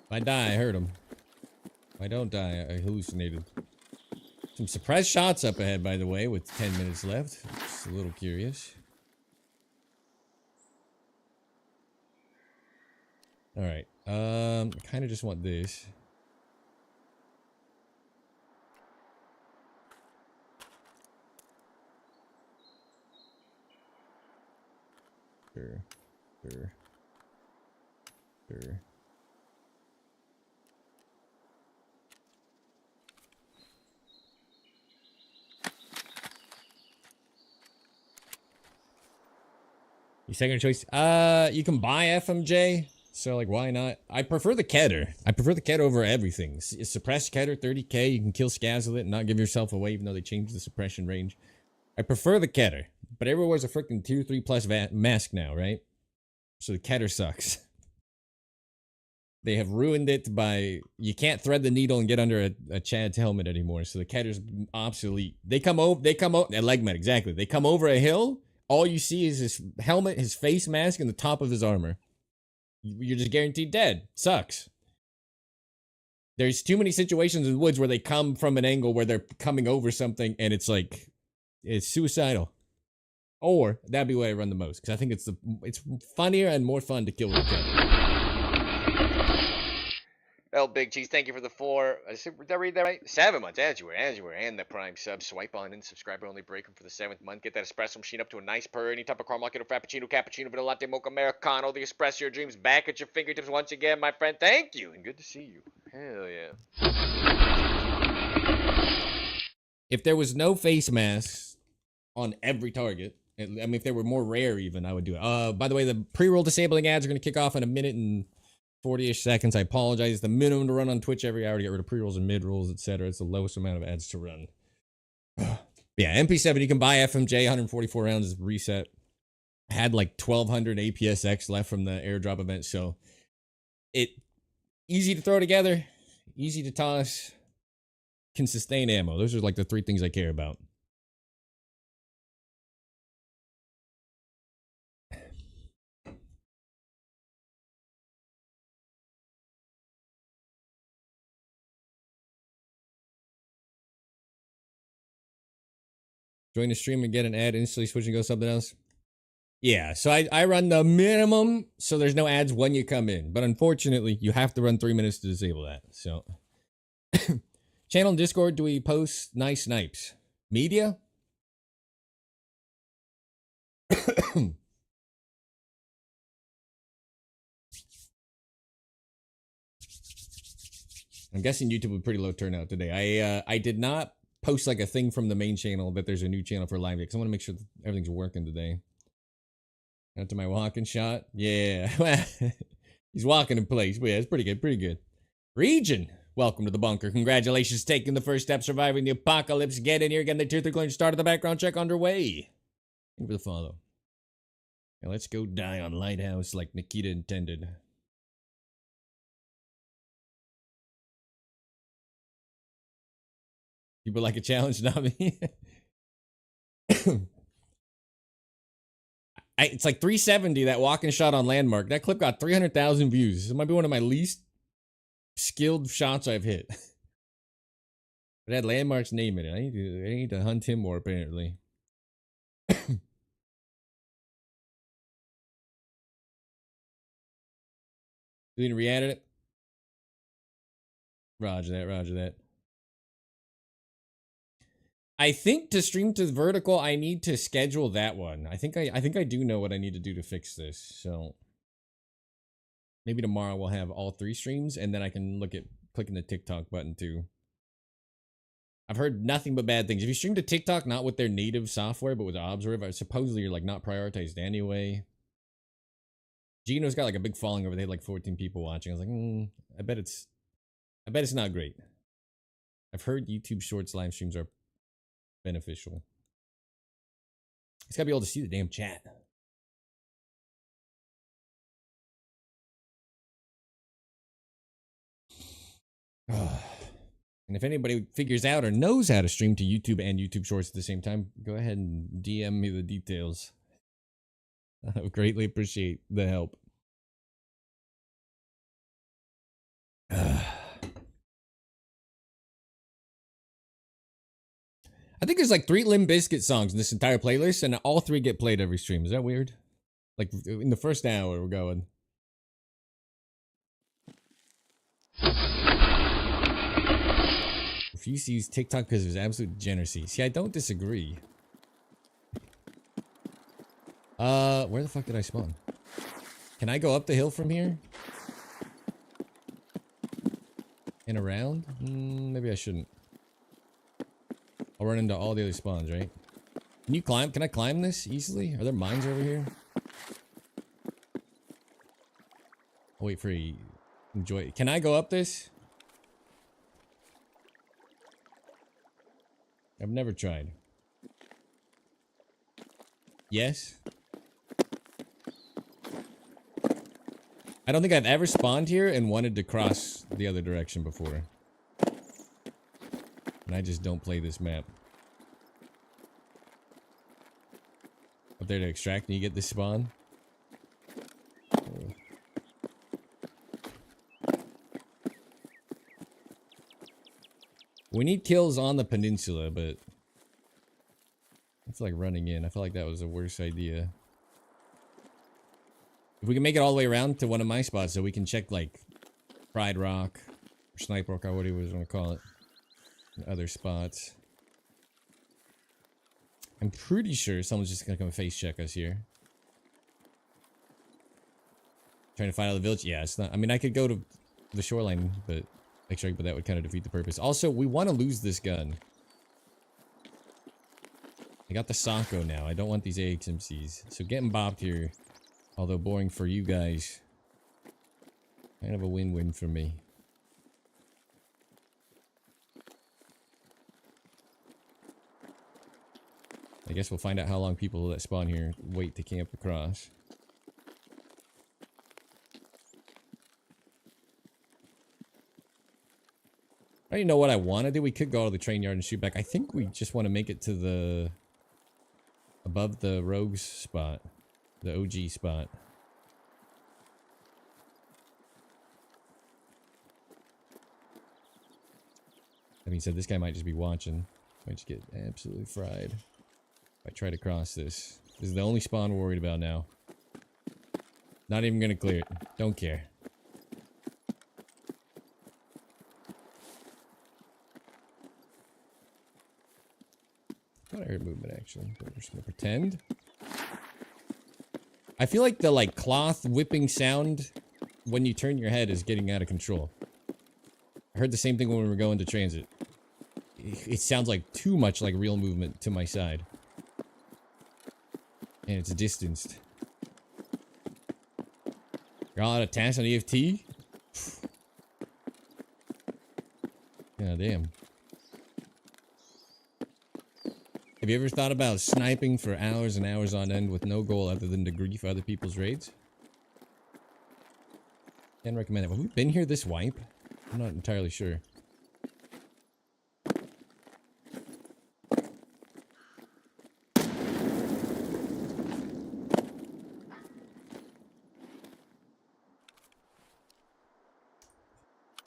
If I die, I hurt him. If I don't die, I hallucinated. Some suppressed shots up ahead, by the way, with 10 minutes left. Just a little curious. Alright, I kind of just want this. Sure. Your second choice? You can buy FMJ. So, like, why not? I prefer the Keter. I prefer the Keter over everything. Suppressed Keter, 30k. You can kill scavs with it and not give yourself away, even though they changed the suppression range. I prefer the Keter. But everyone wears a freaking tier 3 plus mask now, right? So the Keter sucks. They have ruined it by... You can't thread the needle and get under a Chad's helmet anymore. So the Keter's obsolete. They come over... Legmet, exactly. They come over a hill. All you see is his helmet, his face mask, and the top of his armor. You're just guaranteed dead. Sucks. There's too many situations in the woods where they come from an angle where they're coming over something and it's like... It's suicidal. Or, that'd be where I run the most. Because I think it's funnier and more fun to kill with a Keter. Well, Big Cheese, thank you for the 4. Did I read that right? 7 months, as you were, and the Prime sub. Swipe on in, subscriber only, break them for the 7th month. Get that espresso machine up to a nice purr. Any type of caramel, macchiato, frappuccino, cappuccino, vanilla latte, mocha, americano. The espresso of your dreams back at your fingertips once again, my friend. Thank you, and good to see you. Hell yeah. If there was no face masks on every target, I mean, if they were more rare even, I would do it. By the way, the pre-roll disabling ads are going to kick off in a minute and 40-ish seconds. I apologize. It's the minimum to run on Twitch every hour to get rid of pre-rolls and mid-rolls, etc. It's the lowest amount of ads to run. Yeah, MP7, you can buy FMJ, 144 rounds is reset. Had like 1,200 APSX left from the airdrop event, so easy to throw together, easy to toss, can sustain ammo. Those are like the 3 things I care about. Join the stream and get an ad, instantly switch and go something else. Yeah, so I run the minimum, so there's no ads when you come in. But unfortunately, you have to run 3 minutes to disable that. So, channel and Discord, do we post nice snipes? Media? I'm guessing YouTube was pretty low turnout today. I did not post like a thing from the main channel that there's a new channel for live because I want to make sure that everything's working today. Out to my walking shot. Yeah. He's walking in place. But yeah, it's pretty good. Pretty good. Region. Welcome to the bunker. Congratulations taking the first step, surviving the apocalypse. Get in here, getting the tier 3 clearance started, the background check underway. Thank you for the follow. Now let's go die on Lighthouse like Nikita intended. People like a challenge, not me. It's like 370, that walking shot on Landmark. That clip got 300,000 views. It might be one of my least skilled shots I've hit. But it had Landmark's name in it. I need to hunt him more, apparently. You need to re-edit it? Roger that, roger that. I think to stream to vertical, I need to schedule that one. I think I do know what I need to do to fix this. So maybe tomorrow we'll have all 3 streams, and then I can look at clicking the TikTok button too. I've heard nothing but bad things. If you stream to TikTok, not with their native software, but with Observe, supposedly you're like not prioritized anyway. Gino's got like a big following over there, like 14 people watching. I was like, I bet it's not great. I've heard YouTube Shorts live streams are beneficial. It's gotta be able to see the damn chat. And if anybody figures out or knows how to stream to YouTube and YouTube Shorts at the same time, go ahead and DM me the details. I would greatly appreciate the help. I think there's like 3 Limp Bizkit songs in this entire playlist, and all 3 get played every stream. Is that weird? Like in the first hour, we're going. Refuse to use TikTok because there's absolute degeneracy. See, I don't disagree. Where the fuck did I spawn? Can I go up the hill from here? And around? Maybe I shouldn't. I'll run into all the other spawns, right? Can you climb? Can I climb this easily? Are there mines over here? I'll wait for you. Enjoy it. Can I go up this? I've never tried. Yes? I don't think I've ever spawned here and wanted to cross the other direction before. And I just don't play this map. Up there to extract and you get this spawn? Oh. We need kills on the peninsula, but I feel like running in. I feel like that was a worse idea. If we can make it all the way around to one of my spots so we can check like Pride Rock or Snipe Rock or whatever you want to call it. And other spots. I'm pretty sure someone's just gonna come face check us here. Trying to find out the village? Yeah, it's not. I mean, I could go to the shoreline, but that would kind of defeat the purpose. Also, we want to lose this gun. I got the Sako now. I don't want these AXMCs. So getting bopped here, although boring for you guys, kind of a win-win for me. I guess we'll find out how long people that spawn here wait to camp across. I don't even know what I want to do. We could go to the train yard and shoot back. I think we just want to make it to the... above the rogues spot. The OG spot. That being said, this guy might just be watching. Might just get absolutely fried. If I try to cross this. This is the only spawn we're worried about now. Not even gonna clear it. Don't care. I thought I heard movement actually, but we're just gonna pretend. I feel like the like cloth whipping sound when you turn your head is getting out of control. I heard the same thing when we were going to transit. It sounds like too much like real movement to my side. And it's distanced. Got a lot of tasks on EFT? God damn. Have you ever thought about sniping for hours and hours on end with no goal other than to grief other people's raids? Can't recommend it. Have we been here this wipe? I'm not entirely sure.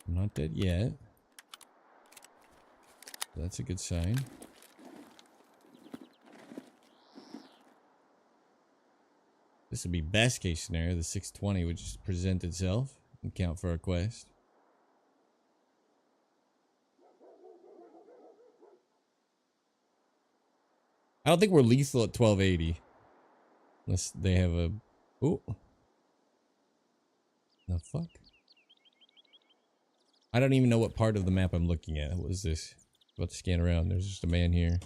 I'm not dead yet. That's a good sign. This would be best case scenario. The 620 would just present itself and count for our quest. I don't think we're lethal at 1280. Unless they have a... Oh. The fuck? I don't even know what part of the map I'm looking at. What is this? About to scan around. There's just a man here.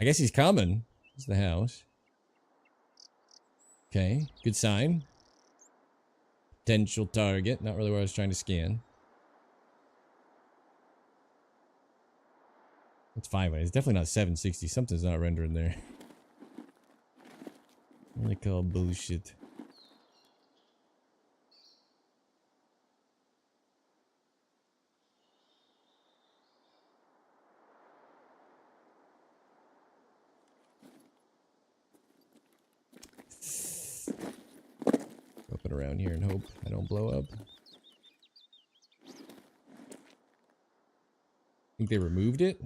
I guess he's coming. It's the house. Okay, good sign. Potential target. Not really where I was trying to scan. It's 5. It's definitely not 760. Something's not rendering there. Really call bullshit. Up and around here and hope I don't blow up. Think they removed it?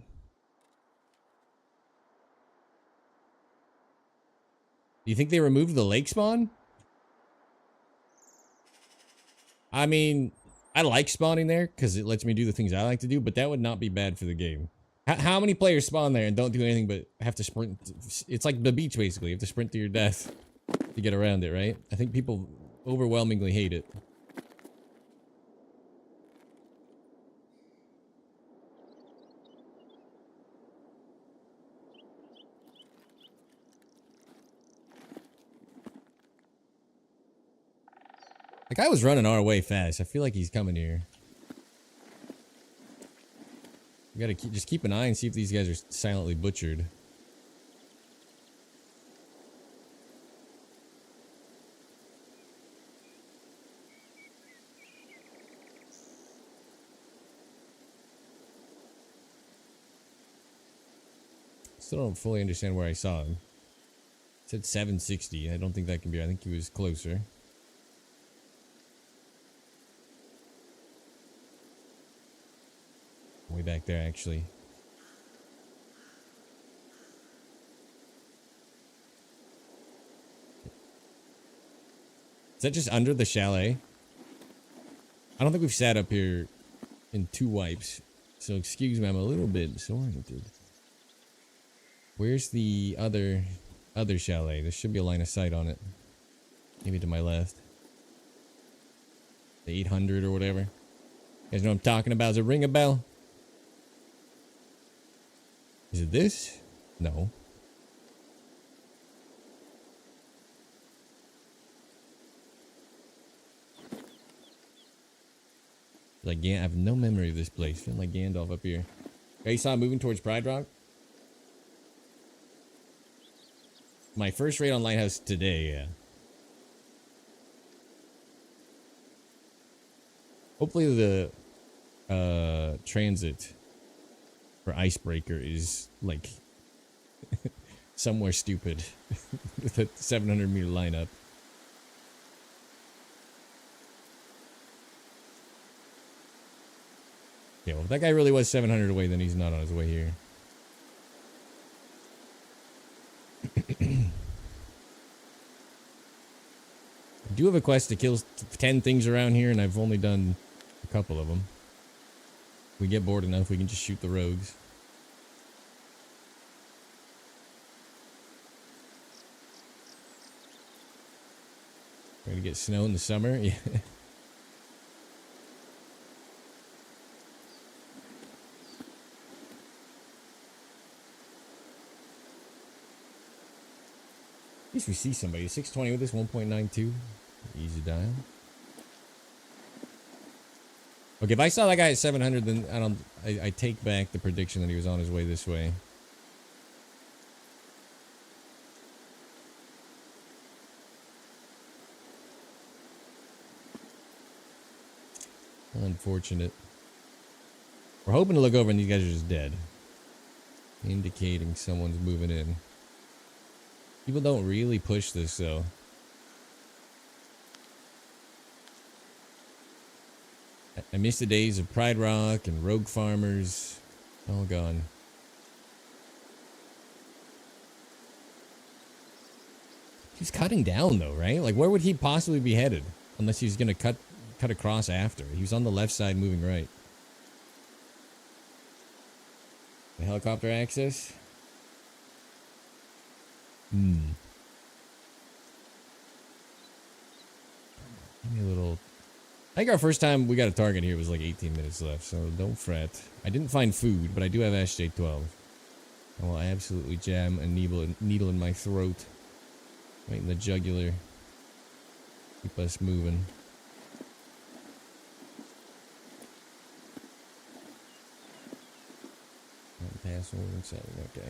Do you think they removed the lake spawn? I mean, I like spawning there because it lets me do the things I like to do, but that would not be bad for the game. How many players spawn there and don't do anything but have to sprint? It's like the beach, basically. You have to sprint to your death to get around it, right? I think people overwhelmingly hate it. The guy was running our way fast. I feel like he's coming here. We gotta just keep an eye and see if these guys are silently butchered. Still don't fully understand where I saw him. It said 760. I don't think that can be. I think he was closer. Way back there, actually. Is that just under the chalet? I don't think we've sat up here in 2 wipes. So excuse me, I'm a little bit disoriented. Where's the other chalet? There should be a line of sight on it. Maybe to my left. The 800 or whatever. You guys know what I'm talking about? Does it ring a bell? Is it this? No. Like, I have no memory of this place. Feeling like Gandalf up here. Okay, you saw him moving towards Pride Rock? My first raid on Lighthouse today, yeah. Hopefully the transit for Icebreaker is like somewhere stupid with a 700-meter lineup. Yeah, well, if that guy really was 700 away, then he's not on his way here. I do have a quest to kill 10 things around here, and I've only done a couple of them. If we get bored enough, we can just shoot the rogues. Trying to get snow in the summer. Yeah. At least we see somebody. 620 with this 1.92. Easy dial. Okay, if I saw that guy at 700, then I take back the prediction that he was on his way this way. Unfortunate. We're hoping to look over and these guys are just dead. Indicating someone's moving in. People don't really push this though. I miss the days of Pride Rock and Rogue Farmers. All gone. He's cutting down though, right? Like where would he possibly be headed? Unless he's gonna cut across after. He was on the left side moving right. The helicopter access? Give me a little... I think our first time we got a target here was like 18 minutes left, so don't fret. I didn't find food, but I do have SJ12. I will absolutely jam a needle in my throat. Right in the jugular. Keep us moving. Pass over inside. Okay.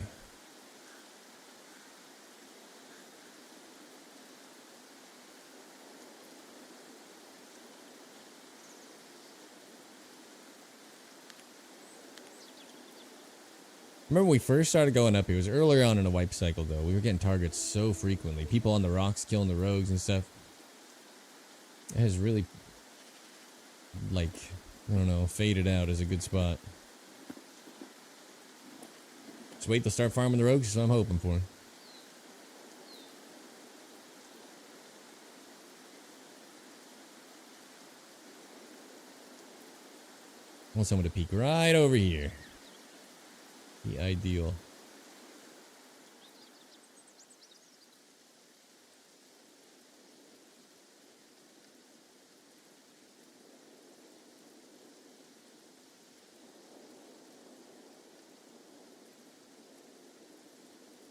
Remember when we first started going up here? It was earlier on in the wipe cycle, though. We were getting targets so frequently. People on the rocks killing the rogues and stuff. It has really, like, I don't know, faded out as a good spot. Just wait to start farming the rogues, is what I'm hoping for. I want someone to peek right over here. The ideal.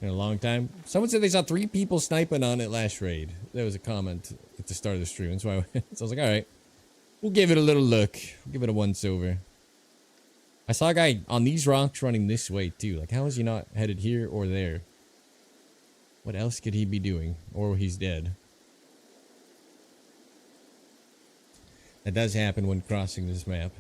In a long time. Someone said they saw 3 people sniping on it last raid. That was a comment at the start of the stream. That's why so I was like, alright. We'll give it a little look. We'll give it a once over. I saw a guy on these rocks running this way too. Like, how is he not headed here or there? What else could he be doing? Or he's dead. That does happen when crossing this map.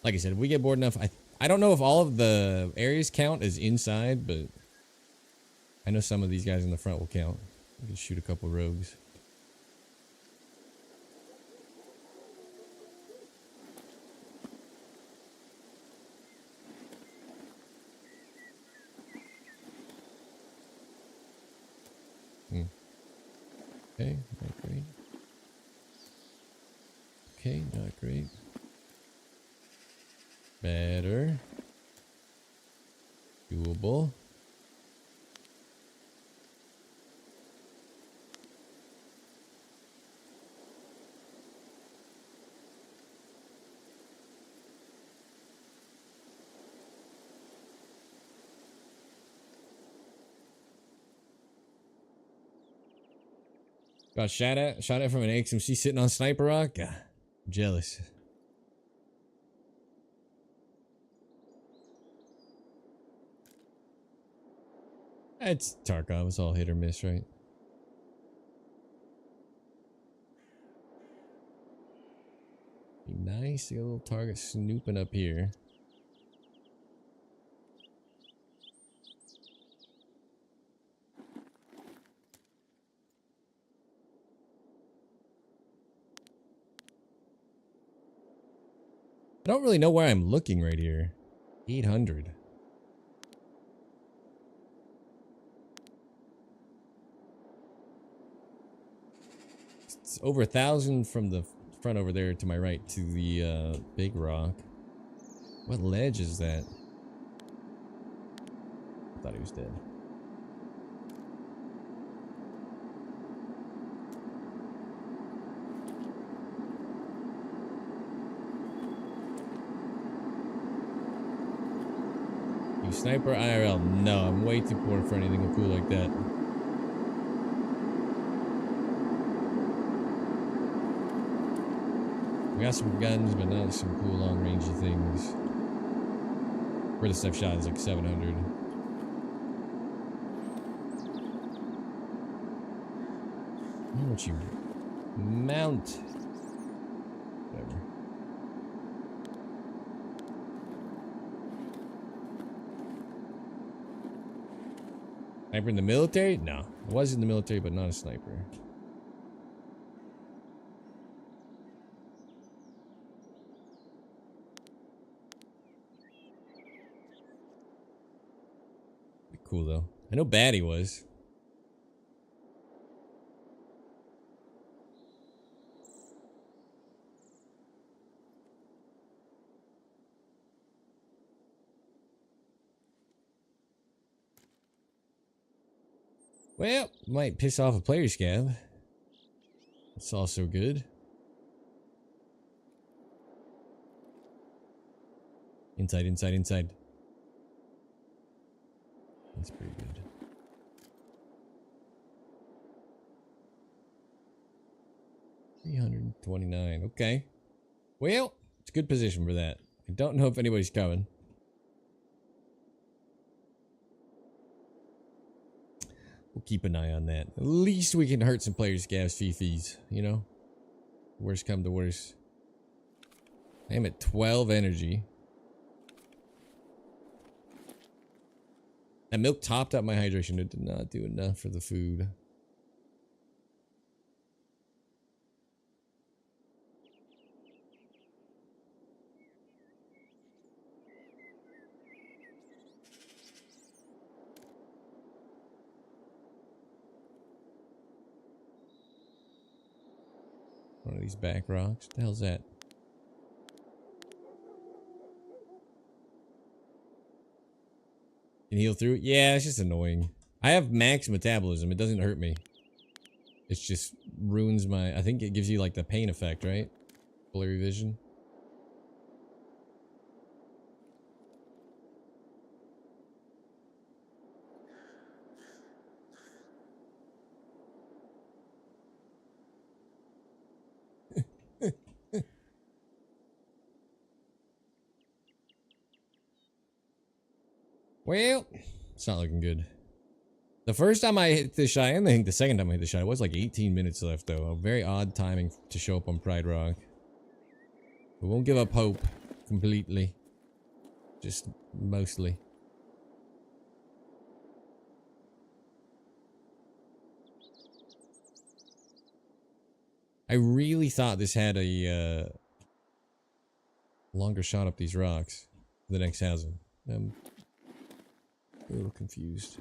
Like I said, if we get bored enough, I don't know if all of the areas count as inside, but I know some of these guys in the front will count. We can shoot a couple rogues. Okay, not great. Okay, not great. Better. Doable. Got shot at from an XMC sitting on Sniper Rock. I'm jealous. It's Tarkov. It's all hit or miss, right? Be nice to get a little target snooping up here. I don't really know where I'm looking right here. 800. It's over 1,000 from the front over there to my right to the big rock. What ledge is that? thought he was dead. You sniper IRL? No, I'm way too poor for anything cool like that. We got some guns, but not some cool long-rangey things. Furthest I've shot is like 700. Why don't you mount? Whatever. Sniper in the military? No. I was in the military, but not a sniper. Pretty cool, though. I know bad he was. Well, might piss off a player scav. That's also good. Inside, inside, inside. That's pretty good. $329. Okay. Well, it's a good position for that. I don't know if anybody's coming. We'll keep an eye on that. At least we can hurt some players' scavs fifis, you know? Worst come to worst. I am at 12 energy. That milk topped up my hydration. It did not do enough for the food. One of these back rocks. What the hell's that? Can heal through it? Yeah, it's just annoying. I have max metabolism. It doesn't hurt me. It just ruins my... I think it gives you like the pain effect, right? Blurry vision. Well, it's not looking good. The first time I hit the shot, and I think the second time I hit the shot, it was like 18 minutes left though. A very odd timing to show up on Pride Rock. We won't give up hope completely. Just mostly. I really thought this had a longer shot up these rocks. The next housing. I'm a little confused.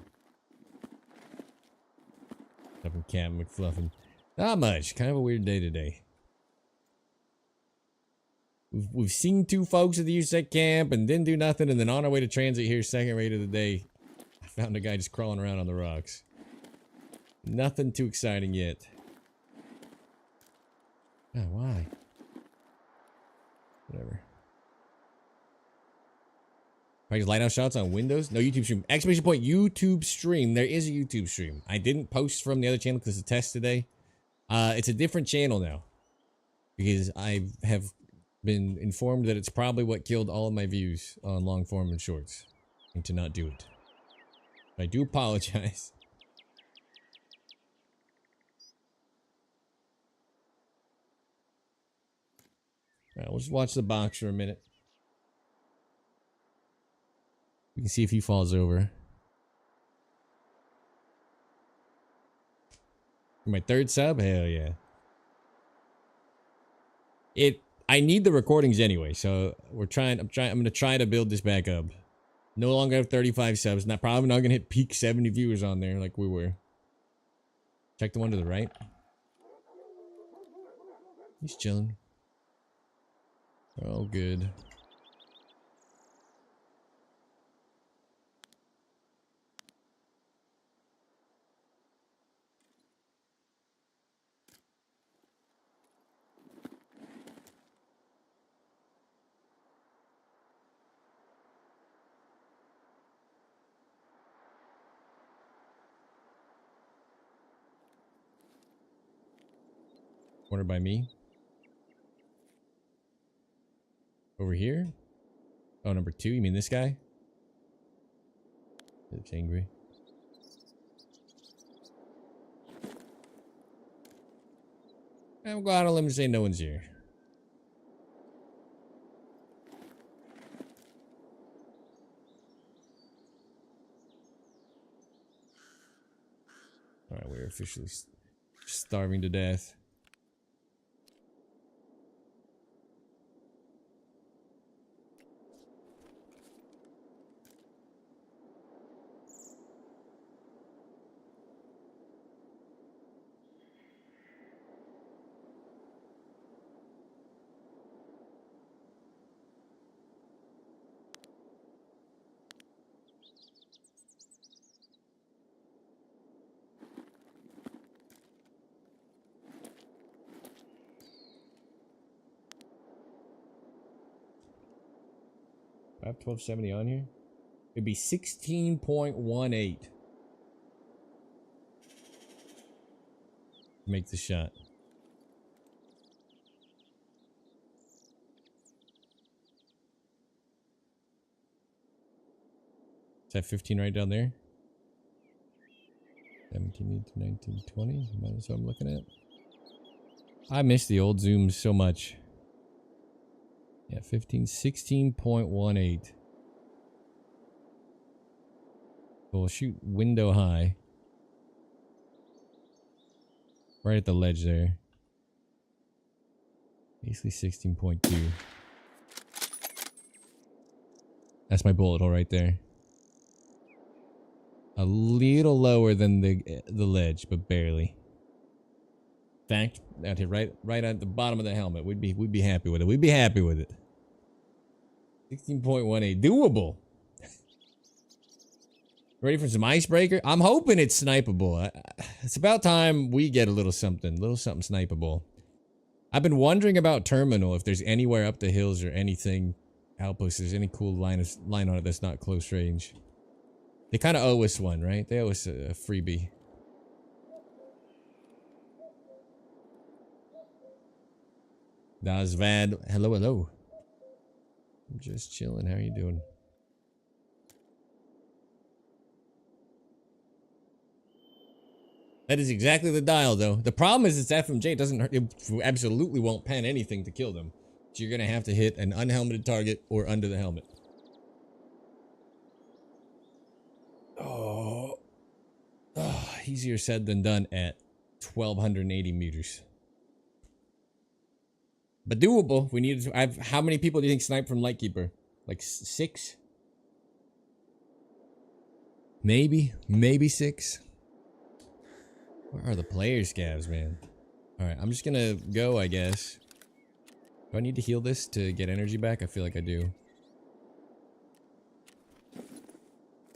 Up in Camp McFluffin. Not much. Kind of a weird day today. We've seen two folks at the USEC camp and didn't do nothing, and then on our way to transit here, second rate of the day, I found a guy just crawling around on the rocks. Nothing too exciting yet. Oh, why? Whatever. Practice lighthouse shots on Windows? No YouTube stream. Exclamation point YouTube stream. There is a YouTube stream. I didn't post from the other channel because it's a test today. It's a different channel now. Because I have been informed that it's probably what killed all of my views on long form and shorts. And to not do it. I do apologize. Alright, we'll just watch the box for a minute. We can see if he falls over. My third sub? Hell yeah. I need the recordings anyway, so I'm gonna try to build this back up. No longer have 35 subs. Probably not gonna hit peak 70 viewers on there like we were. Check the one to the right. He's chilling. Oh, good. Cornered by me. Over here? Oh, number 2. You mean this guy? He looks angry. I'm going out on a limb and say no one's here. Alright, we're officially starving to death. I have 1270 on here. It'd be 16.18. Make the shot. Is that 15 right down there? 17 to 19, 20. That's what I'm looking at. I miss the old zooms so much. Yeah, 15, 16.18. We'll shoot window high. Right at the ledge there. Basically 16.2. That's my bullet hole right there. A little lower than the ledge, but barely. In fact, out here, right at the bottom of the helmet, we'd be happy with it. We'd be happy with it. 16.18, doable. Ready for some icebreaker? I'm hoping it's snipeable. It's about time we get a little something snipeable. I've been wondering about Terminal, if there's anywhere up the hills or anything outposts, there's any cool line on it that's not close range. They kind of owe us one, right? They owe us a freebie. Dasvad, hello, hello. I'm just chilling. How are you doing? That is exactly the dial, though. The problem is it's FMJ. It doesn't hurt. It absolutely won't pen anything to kill them. So you're gonna have to hit an unhelmeted target or under the helmet. Oh, easier said than done at 1,280 meters. But doable. We need to. How many people do you think snipe from Lightkeeper? Like 6? Maybe 6. Where are the player scavs, man? Alright, I'm just gonna go, I guess. Do I need to heal this to get energy back? I feel like I do.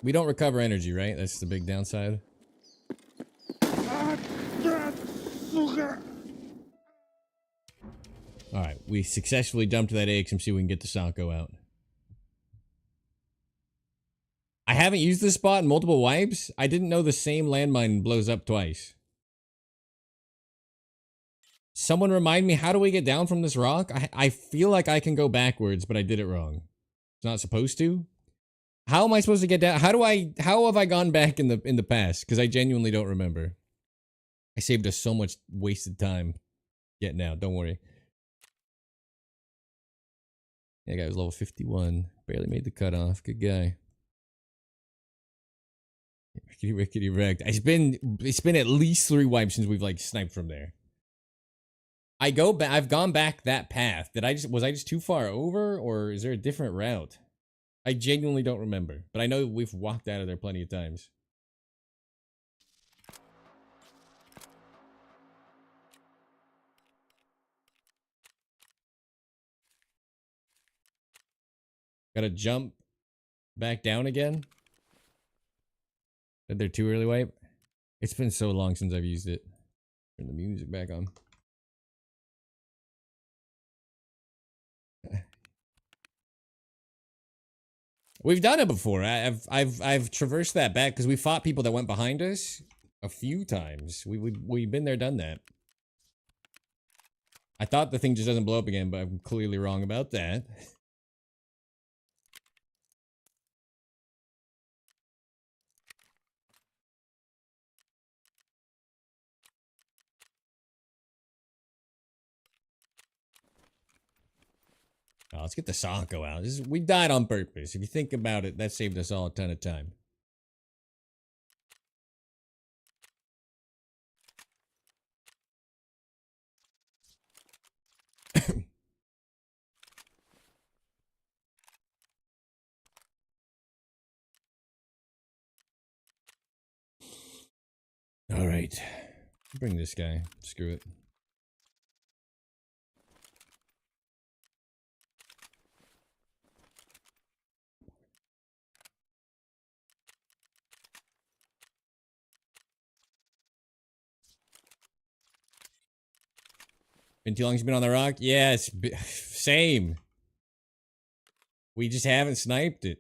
We don't recover energy, right? That's the big downside. Alright, we successfully dumped that AXMC. We can get the Sako out. I haven't used this spot in multiple wipes. I didn't know the same landmine blows up twice. Someone remind me, how do we get down from this rock? I feel like I can go backwards, but I did it wrong. It's not supposed to. How am I supposed to get down? How have I gone back in the past? Because I genuinely don't remember. I saved us so much wasted time getting out. Don't worry. Yeah, guy was level 51. Barely made the cutoff. Good guy. Rickety wrecked. It's been at least 3 wipes since we've like sniped from there. I've gone back that path. Was I just too far over, or is there a different route? I genuinely don't remember, but I know we've walked out of there plenty of times. Gotta jump back down again. Did there too early wipe? It's been so long since I've used it. Turn the music back on. We've done it before. I've traversed that back because we fought people that went behind us a few times. We've been there, done that. I thought the thing just doesn't blow up again, but I'm clearly wrong about that. Oh, let's get the Socko out. We died on purpose. If you think about it, that saved us all a ton of time. All right. Bring this guy. Screw it. Been too long since you've been on the rock? Yes. Same. We just haven't sniped it.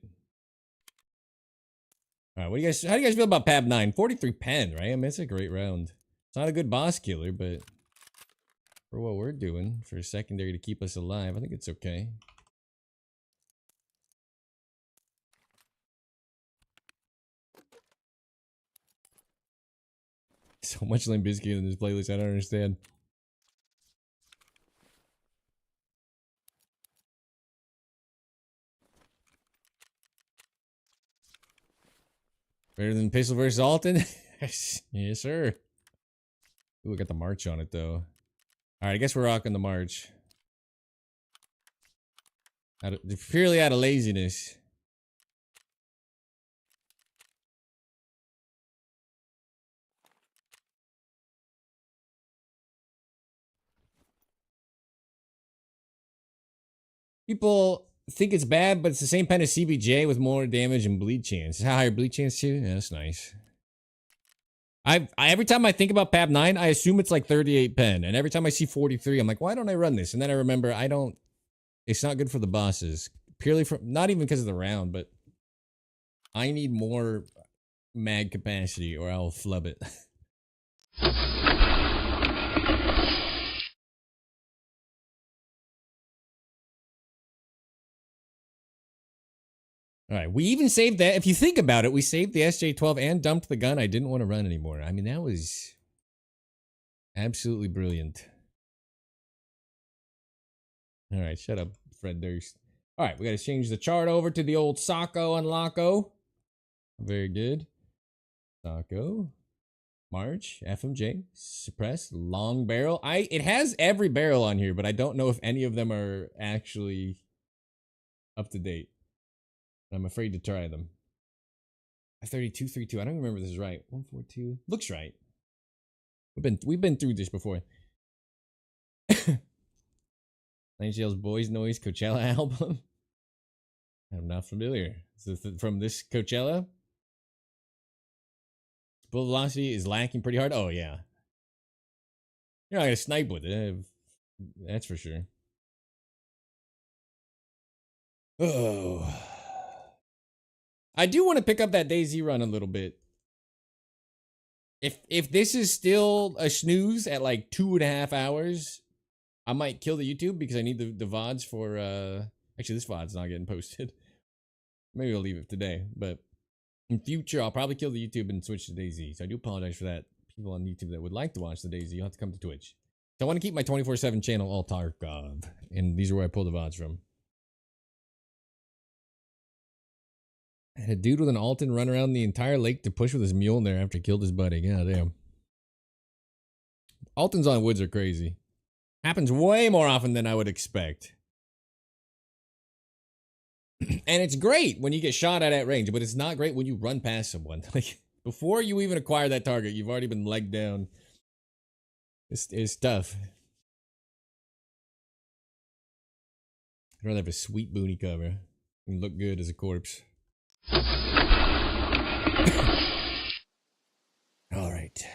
All right, how do you guys feel about Pab 9? 43 pen, right? I mean, it's a great round. It's not a good boss killer, but for what we're doing, for a secondary to keep us alive, I think it's okay. So much Limp Bizkit in this playlist, I don't understand. Better than Pistol vs. Alton? Yes, sir. Ooh, we got the March on it, though. Alright, I guess we're rocking the March. Purely out of laziness. People think it's bad, but it's the same pen as CBJ with more damage and bleed chance. Is that higher bleed chance too? Yeah, that's nice. Every time I think about Pab 9, I assume it's like 38 pen. And every time I see 43, I'm like, why don't I run this? And then I remember it's not good for the bosses. Purely from, not even because of the round, but I need more mag capacity or I'll flub it. Alright, we even saved that. If you think about it, we saved the SJ12 and dumped the gun I didn't want to run anymore. I mean, that was absolutely brilliant. Alright, shut up, Fred Durst. Alright, we gotta change the chart over to the old Socko and Loco. Very good. Socko. March, FMJ, suppress, long barrel. It has every barrel on here, but I don't know if any of them are actually up to date. I'm afraid to try them. 3232. I don't remember this is right. 142. Looks right. We've been through this before. Langell's Boys Noise Coachella album. I'm not familiar. Is this from this Coachella? Bullet velocity is lacking pretty hard. Oh yeah. You're not gonna snipe with it. That's for sure. Oh. I do want to pick up that DayZ run a little bit. If this is still a snooze at like 2.5 hours, I might kill the YouTube because I need the VODs for actually this VOD's not getting posted. Maybe I'll leave it today, but in future I'll probably kill the YouTube and switch to DayZ. So I do apologize for that. People on YouTube that would like to watch the DayZ, you'll have to come to Twitch. So I want to keep my 24/7 channel all Tarkov, and these are where I pull the VODs from. I had a dude with an Alton run around the entire lake to push with his mule in there after he killed his buddy. God damn. Altons on woods are crazy. Happens way more often than I would expect. And it's great when you get shot at range, but it's not great when you run past someone. Like, before you even acquire that target, you've already been legged down. It's tough. I'd rather have a sweet booty cover and look good as a corpse. All right.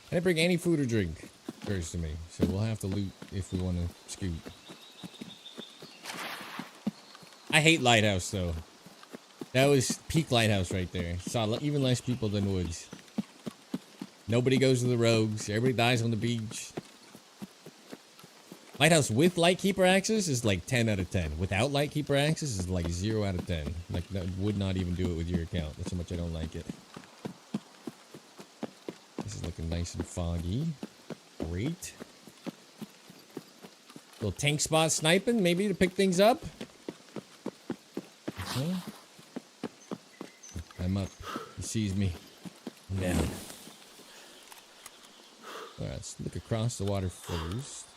I didn't bring any food or drink first to me, so we'll have to loot if we want to scoot. I hate Lighthouse though. That was peak lighthouse right there. Saw even less people than woods. Nobody goes to the rogues. Everybody dies on the beach. Lighthouse with lightkeeper access is like 10 out of 10. Without lightkeeper access is like 0 out of 10. Like, that would not even do it with your account. That's how much I don't like it. This is looking nice and foggy. Great. Little tank spot sniping, maybe to pick things up. Okay. I'm up. He sees me. I'm down. Alright, let's look across the water first.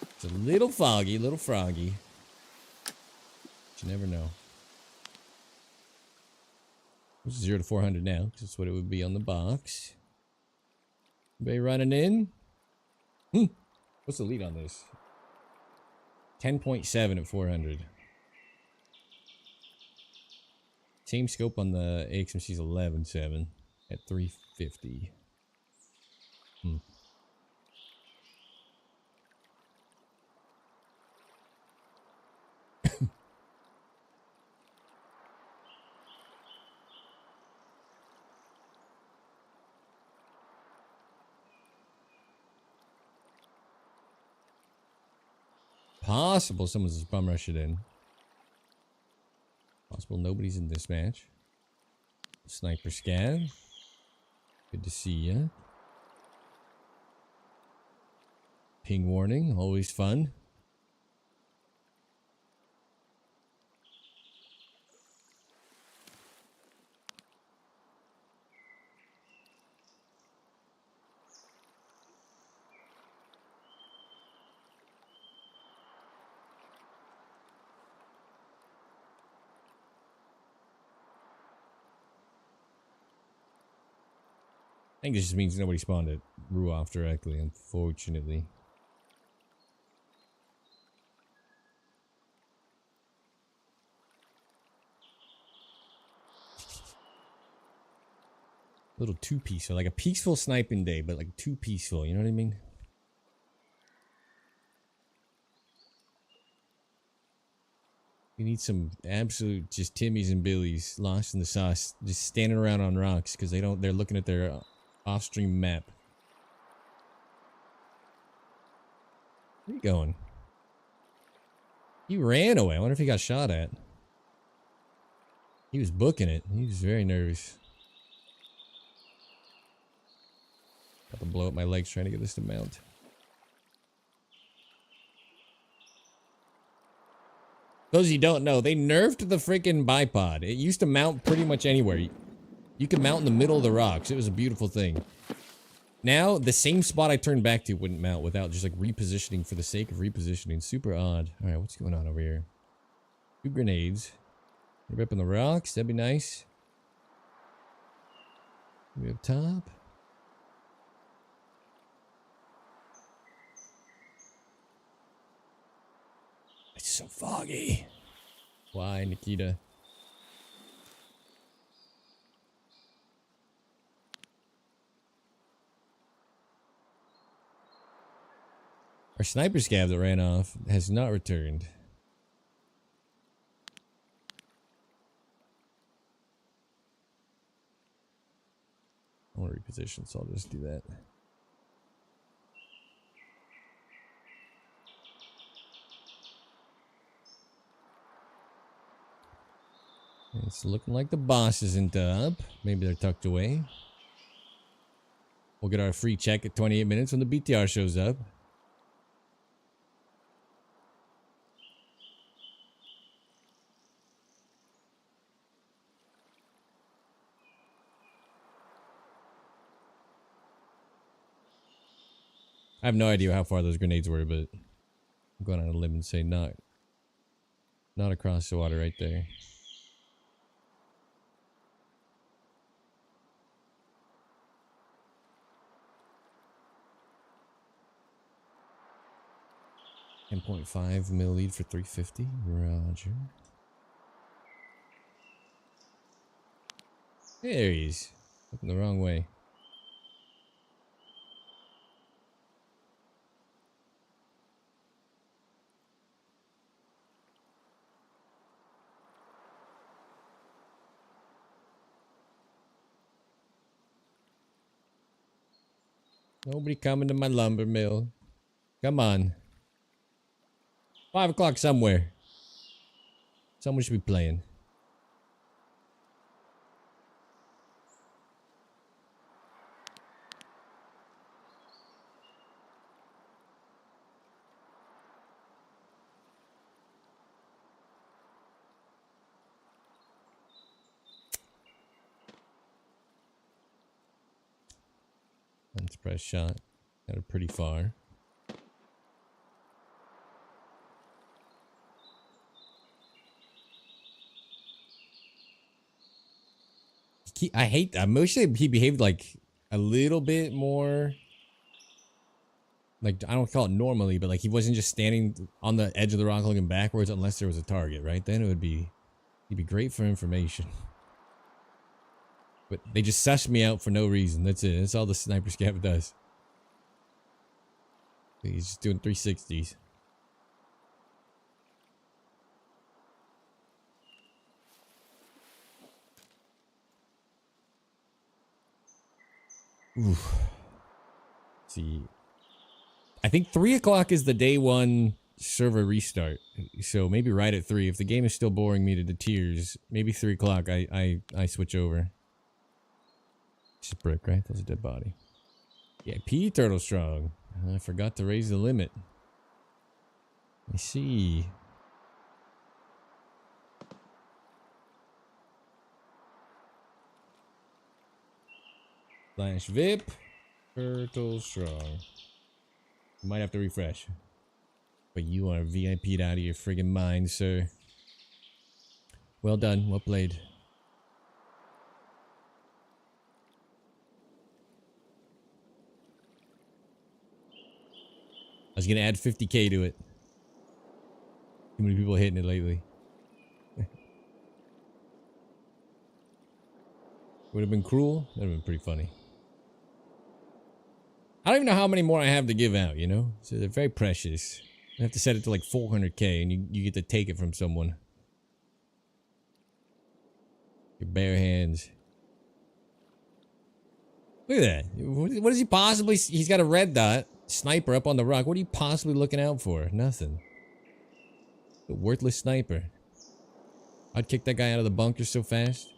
It's a little foggy, little froggy. But you never know. It's 0 to 400 now, because that's what it would be on the box. Anybody running in? What's the lead on this? 10.7 at 400. Same scope on the AXMC's 11.7 at 350. Possible someone's just bum rush it in. Possible nobody's in this match. Sniper scan. Good to see ya. Ping warning, always fun. I think this just means nobody spawned at Ruoff directly, unfortunately. A little too peaceful, like a peaceful sniping day, but like too peaceful, you know what I mean? You need some absolute just Timmies and Billies lost in the sauce, just standing around on rocks because they're looking at their off-stream map. Where are you going? He ran away. I wonder if he got shot at. He was booking it. He was very nervous. Got to blow up my legs trying to get this to mount. Those of you don't know, they nerfed the freaking bipod. It used to mount pretty much anywhere. You could mount in the middle of the rocks. It was a beautiful thing. Now, the same spot I turned back to wouldn't mount without just like repositioning for the sake of repositioning. Super odd. Alright, what's going on over here? 2 grenades. Ripping the rocks. That'd be nice. Maybe up top. It's so foggy. Why, Nikita? Our sniper scab that ran off has not returned. I want to reposition, so I'll just do that. It's looking like the boss isn't up. Maybe they're tucked away. We'll get our free check at 28 minutes when the BTR shows up. I have no idea how far those grenades were, but I'm going on a limb and say not across the water right there. $10.5 mil lead for 350. Roger. There he is. Looking the wrong way. Nobody coming to my lumber mill. Come on. 5 o'clock somewhere. Someone should be playing. Unspressed shot. Got it pretty far. I hate that. Mostly he behaved like a little bit more. Like, I don't call it normally, but like he wasn't just standing on the edge of the rock looking backwards unless there was a target, right? Then it would be, he'd be great for information. But they just sussed me out for no reason. That's it. That's all the sniper scav does. He's just doing 360s. Oof. See, I think 3 o'clock is the day 1 server restart. So maybe right at 3. If the game is still boring me to the tears, maybe 3 o'clock I switch over. It's just brick, right? That's a dead body. Yeah, P turtle strong. I forgot to raise the limit. I see. Flash VIP. Turtle strong. Might have to refresh. But you are VIP'd out of your friggin' mind, sir. Well done. Well played. I was gonna add 50k to it. Too many people hitting it lately. Would have been cruel. That would have been pretty funny. I don't even know how many more I have to give out, you know? So they're very precious. I have to set it to like 400k and you get to take it from someone. Your bare hands. Look at that. What is he possibly... He's got a red dot. Sniper up on the rock. What are you possibly looking out for? Nothing. A worthless sniper. I'd kick that guy out of the bunker so fast.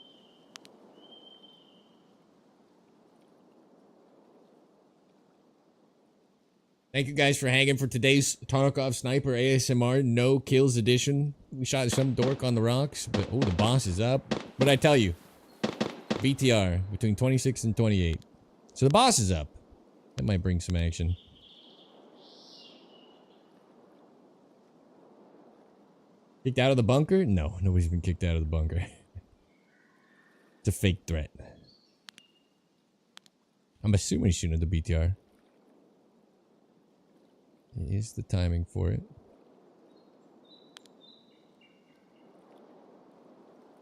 Thank you guys for hanging for today's Tarkov Sniper ASMR No Kills edition. We shot some dork on the rocks, but oh, the boss is up. What'd I tell you? BTR between 26 and 28. So the boss is up. That might bring some action. Kicked out of the bunker? No, nobody's been kicked out of the bunker. It's a fake threat. I'm assuming he's shooting at the BTR. Is the timing for it.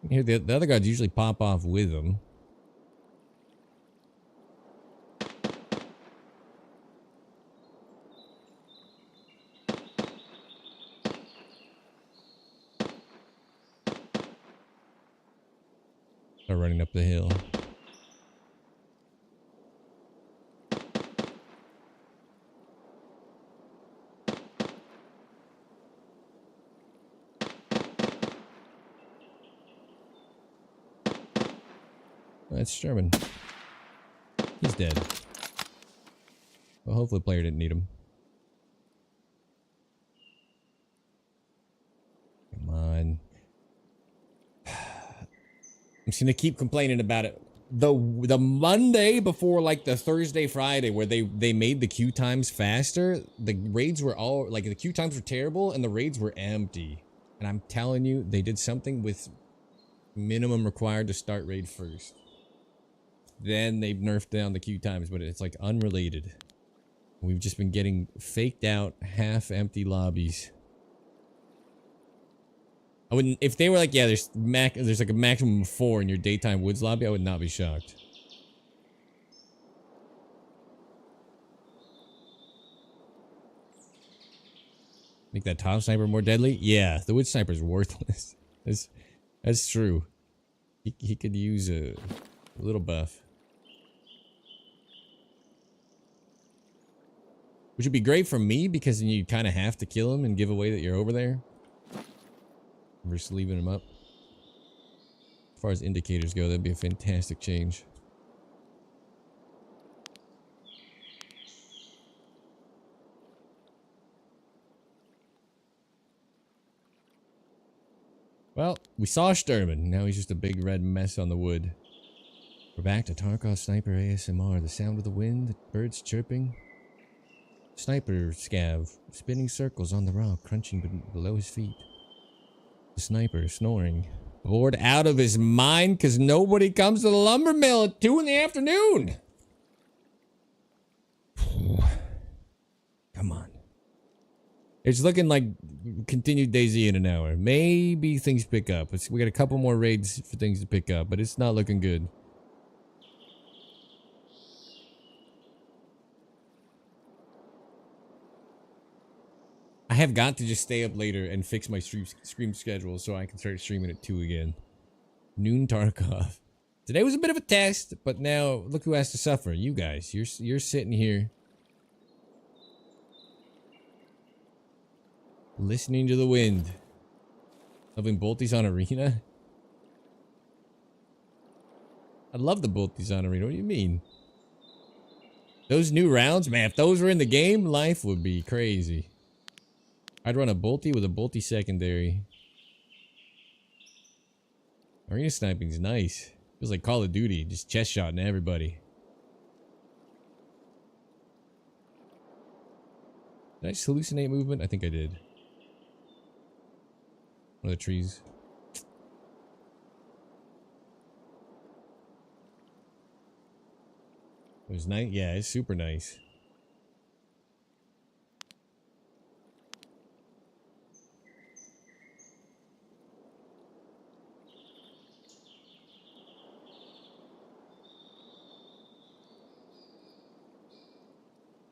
Here, the other guys usually pop off with them. They're running up the hill. That's Sherman. He's dead. Well, hopefully the player didn't need him. Come on. I'm just gonna keep complaining about it. The Monday before, like the Thursday, Friday, where they made the queue times faster, the raids were all like the queue times were terrible and the raids were empty. And I'm telling you, they did something with minimum required to start raid first. Then they nerfed down the queue times, but it's like unrelated. We've just been getting faked out, half-empty lobbies. I wouldn't, if they were like, yeah, there's like a maximum of 4 in your daytime woods lobby, I would not be shocked. Make that top sniper more deadly? Yeah, the wood sniper's worthless. That's true. He could use a little buff. Which would be great for me because then you kind of have to kill him and give away that you're over there. Versus leaving him up. As far as indicators go, that'd be a fantastic change. Well, we saw Sturman. Now he's just a big red mess on the wood. We're back to Tarkov Sniper ASMR. The sound of the wind, the birds chirping. Sniper scav, spinning circles on the rock, crunching below his feet. The sniper snoring. Bored out of his mind because nobody comes to the lumber mill at 2 in the afternoon. Come on. It's looking like continued DayZ in an hour. Maybe things pick up. We got a couple more raids for things to pick up, but it's not looking good. I have got to just stay up later and fix my stream schedule so I can start streaming at 2 again. Noon Tarkov. Today was a bit of a test, but now look who has to suffer. You guys. You're sitting here listening to the wind. Loving Bolties on Arena? I love the Bolties on Arena. What do you mean? Those new rounds? Man, if those were in the game, life would be crazy. I'd run a Bolty with a Bolty secondary. Arena sniping's nice. Feels like Call of Duty, just chest shotting everybody. Did I just hallucinate movement? I think I did. One of the trees. It was nice. Yeah, it's super nice.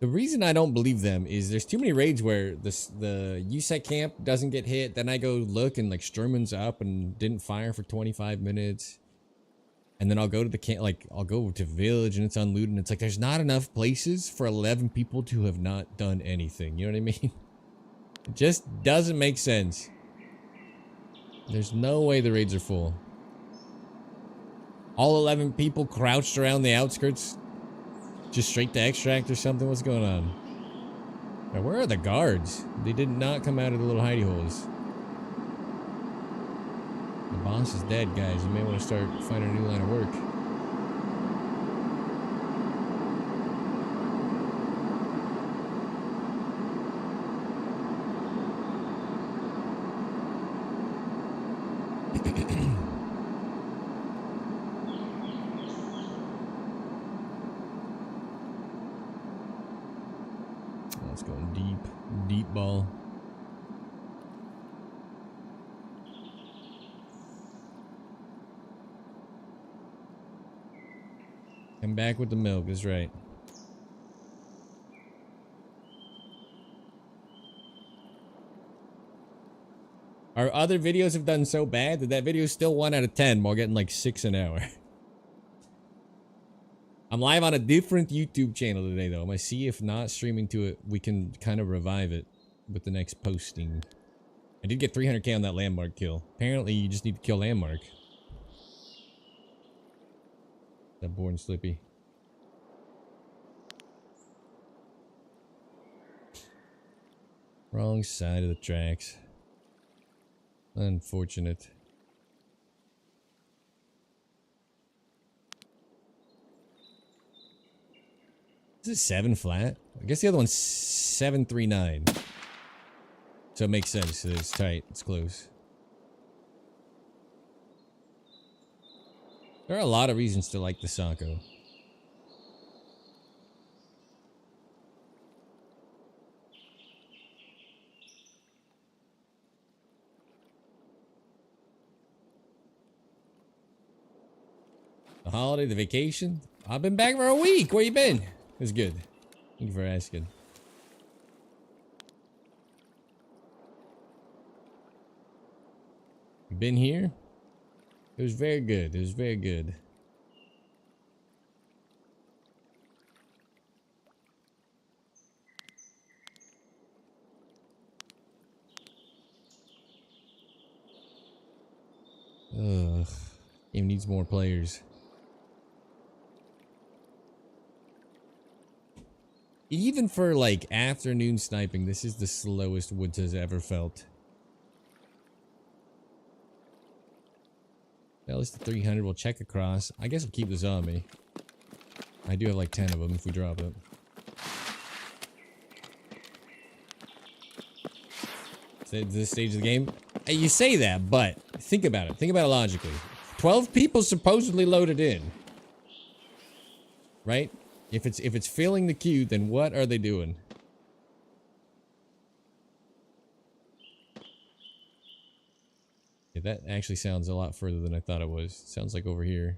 The reason I don't believe them is there's too many raids where the USEC camp doesn't get hit. Then I go look and like Sturman's up and didn't fire for 25 minutes. And then I'll go to the camp, like I'll go to village and it's unlooted. And it's like there's not enough places for 11 people to have not done anything. You know what I mean? It just doesn't make sense. There's no way the raids are full. All 11 people crouched around the outskirts. Just straight to extract or something? What's going on? Now, where are the guards? They did not come out of the little hidey holes. The boss is dead, guys. You may want to start finding a new line of work. It's going deep, deep ball. Come back with the milk, that's right. Our other videos have done so bad that video is still 1 out of 10 while getting like 6 an hour. I'm live on a different YouTube channel today though. I'm gonna see if not streaming to it, we can kind of revive it with the next posting. I did get 300k on that landmark kill. Apparently you just need to kill landmark. That born Slippy. Wrong side of the tracks. Unfortunate. Is it 7 flat? I guess the other one's 739. So it makes sense. It's tight. It's close. There are a lot of reasons to like the Sako. The holiday, the vacation. I've been back for a week. Where you been? It was good. Thank you for asking. You been here? It was very good. It was very good. Ugh. Game needs more players. Even for like afternoon sniping, this is the slowest Woods has ever felt. At least the 300 will check across. I guess I'll keep this on me. I do have like 10 of them if we drop it. This stage of the game, you say that, but think about it. Think about it logically. 12 people supposedly loaded in, right? If it's filling the queue, then what are they doing? Yeah, that actually sounds a lot further than I thought it was. It sounds like over here.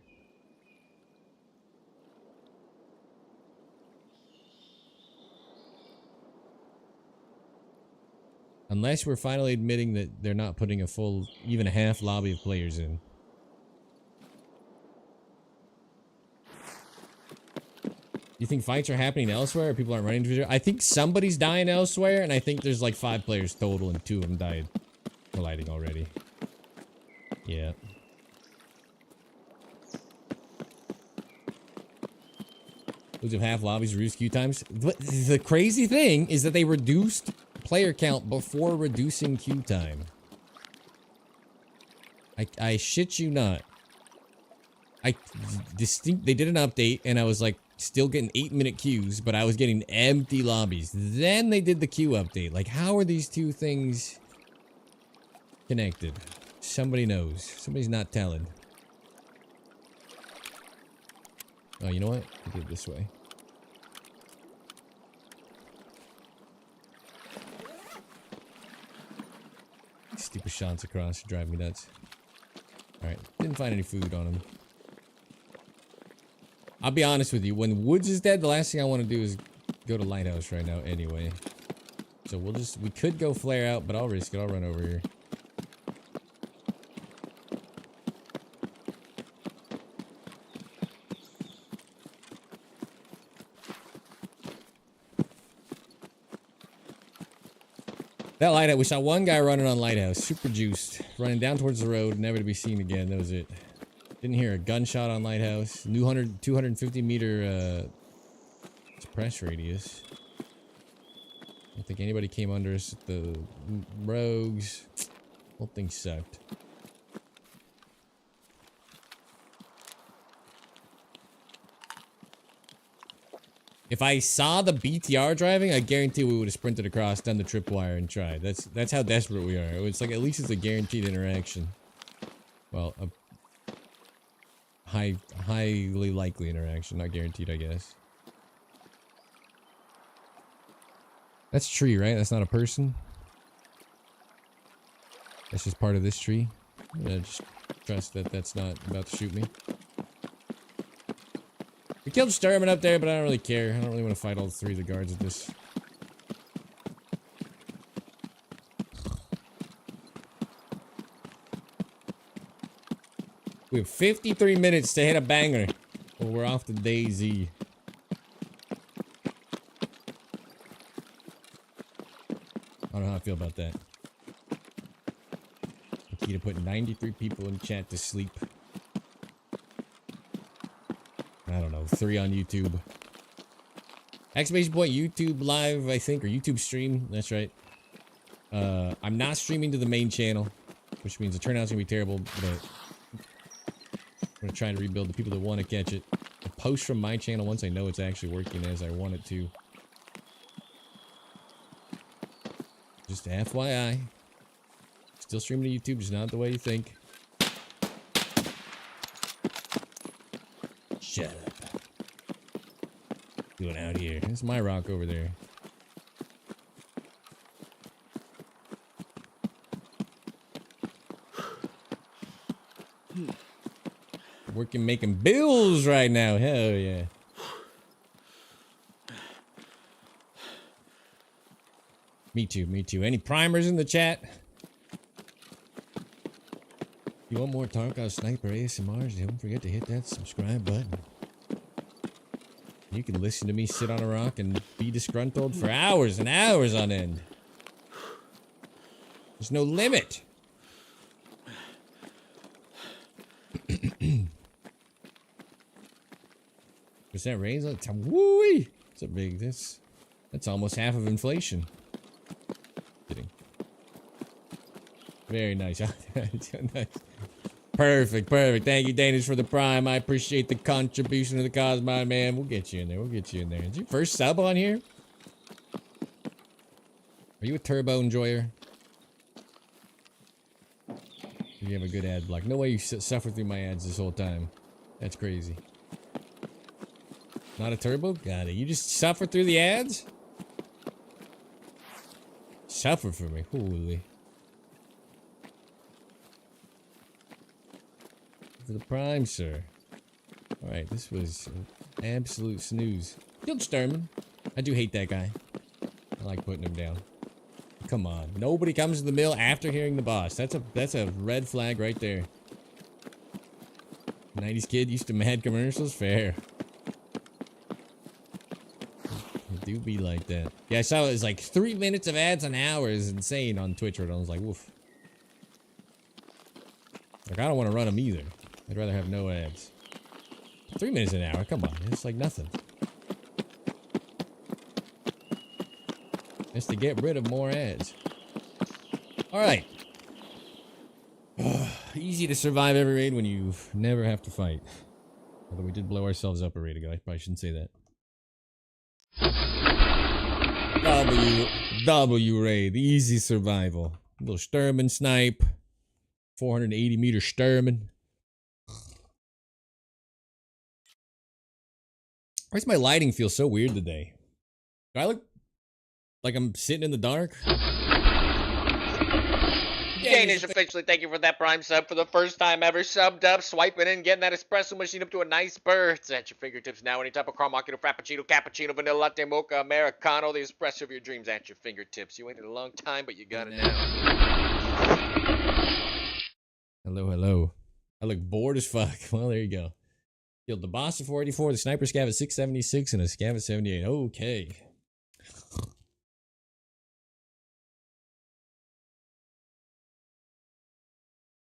Unless we're finally admitting that they're not putting a full, even a half lobby of players in. You think fights are happening elsewhere or people aren't running to each other? I think somebody's dying elsewhere, and I think there's like 5 players total and 2 of them died colliding already. Yeah. Those have half lobbies, reduced queue times. The crazy thing is that they reduced player count before reducing queue time. I shit you not. They did an update and I was like still getting 8-minute queues, but I was getting empty lobbies. Then they did the queue update. Like, how are these two things connected? Somebody knows. Somebody's not telling. Oh, you know what? I did it this way. Stupid shots across drive me nuts. Alright, didn't find any food on him. I'll be honest with you, when Woods is dead, the last thing I want to do is go to Lighthouse right now anyway. So we could go flare out, but I'll risk it. I'll run over here. That Lighthouse, we saw one guy running on Lighthouse, super juiced, running down towards the road, never to be seen again. That was it. Didn't hear a gunshot on Lighthouse. New 250 meter suppress radius. I don't think anybody came under us. The rogues. Whole thing sucked. If I saw the BTR driving, I guarantee we would have sprinted across, done the tripwire, and tried. That's how desperate we are. It's like at least it's a guaranteed interaction. Well, a highly likely interaction, not guaranteed, I guess. That's a tree, right? That's not a person. That's just part of this tree. Yeah, just trust that that's not about to shoot me. We killed Sturman up there, but I don't really care. I don't really want to fight all 3 of the guards at this. We have 53 minutes to hit a banger. Well, we're off to Daisy. I don't know how I feel about that. Nikita put 93 people in chat to sleep. I don't know, 3 on YouTube. Exclamation point YouTube live, I think, or YouTube stream. That's right. I'm not streaming to the main channel, which means the turnout's gonna be terrible, but I'm gonna try to rebuild the people that want to catch it. I'll post from my channel once I know it's actually working as I want it to. Just FYI. Still streaming to YouTube, just not the way you think. Shut up. Doing out here. It's my rock over there. Working, making bills right now. Hell yeah. Me too, me too. Any primers in the chat? You want more Tarkov Sniper ASMRs? Don't forget to hit that subscribe button. You can listen to me sit on a rock and be disgruntled for hours and hours on end. There's no limit. 6% raise. Woo-wee! That's a big, that's almost half of inflation. Kidding. Very nice. Nice. Perfect. Thank you, Danish, for the prime. I appreciate the contribution to the cause, my man. We'll get you in there. Is your first sub on here? Are you a turbo enjoyer? You have a good ad block. No way you suffer through my ads this whole time. That's crazy. Not a turbo? Got it. You just suffer through the ads? Suffer for me. Holy. For the prime, sir. Alright, this was an absolute snooze. Killed Sturman. I do hate that guy. I like putting him down. Come on. Nobody comes to the mill after hearing the boss. That's a red flag right there. 90s kid used to mad commercials? Fair. It do be like that. Yeah, I saw it was like 3 minutes of ads an hour is insane on Twitch. And I was like, woof. Like, I don't want to run them either. I'd rather have no ads. 3 minutes an hour? Come on. It's like nothing. Just to get rid of more ads. Alright. Easy to survive every raid when you never have to fight. Although we did blow ourselves up a raid ago. I probably shouldn't say that. W raid. Easy survival. A little Sturman snipe. 480 meter Sturman. Why does my lighting feel so weird today? Do I look like I'm sitting in the dark? Danish officially, thank you for that prime sub for the first time ever. Subbed up, swiping in, getting that espresso machine up to a nice burr. It's at your fingertips now. Any type of caramel macchiato, frappuccino, cappuccino, vanilla latte, mocha, americano, the espresso of your dreams at your fingertips. You waited a long time, but you got it now. Hello. I look bored as fuck. Well, there you go. Killed the boss at 484, the sniper scav at 676, and a scav at 78. Okay.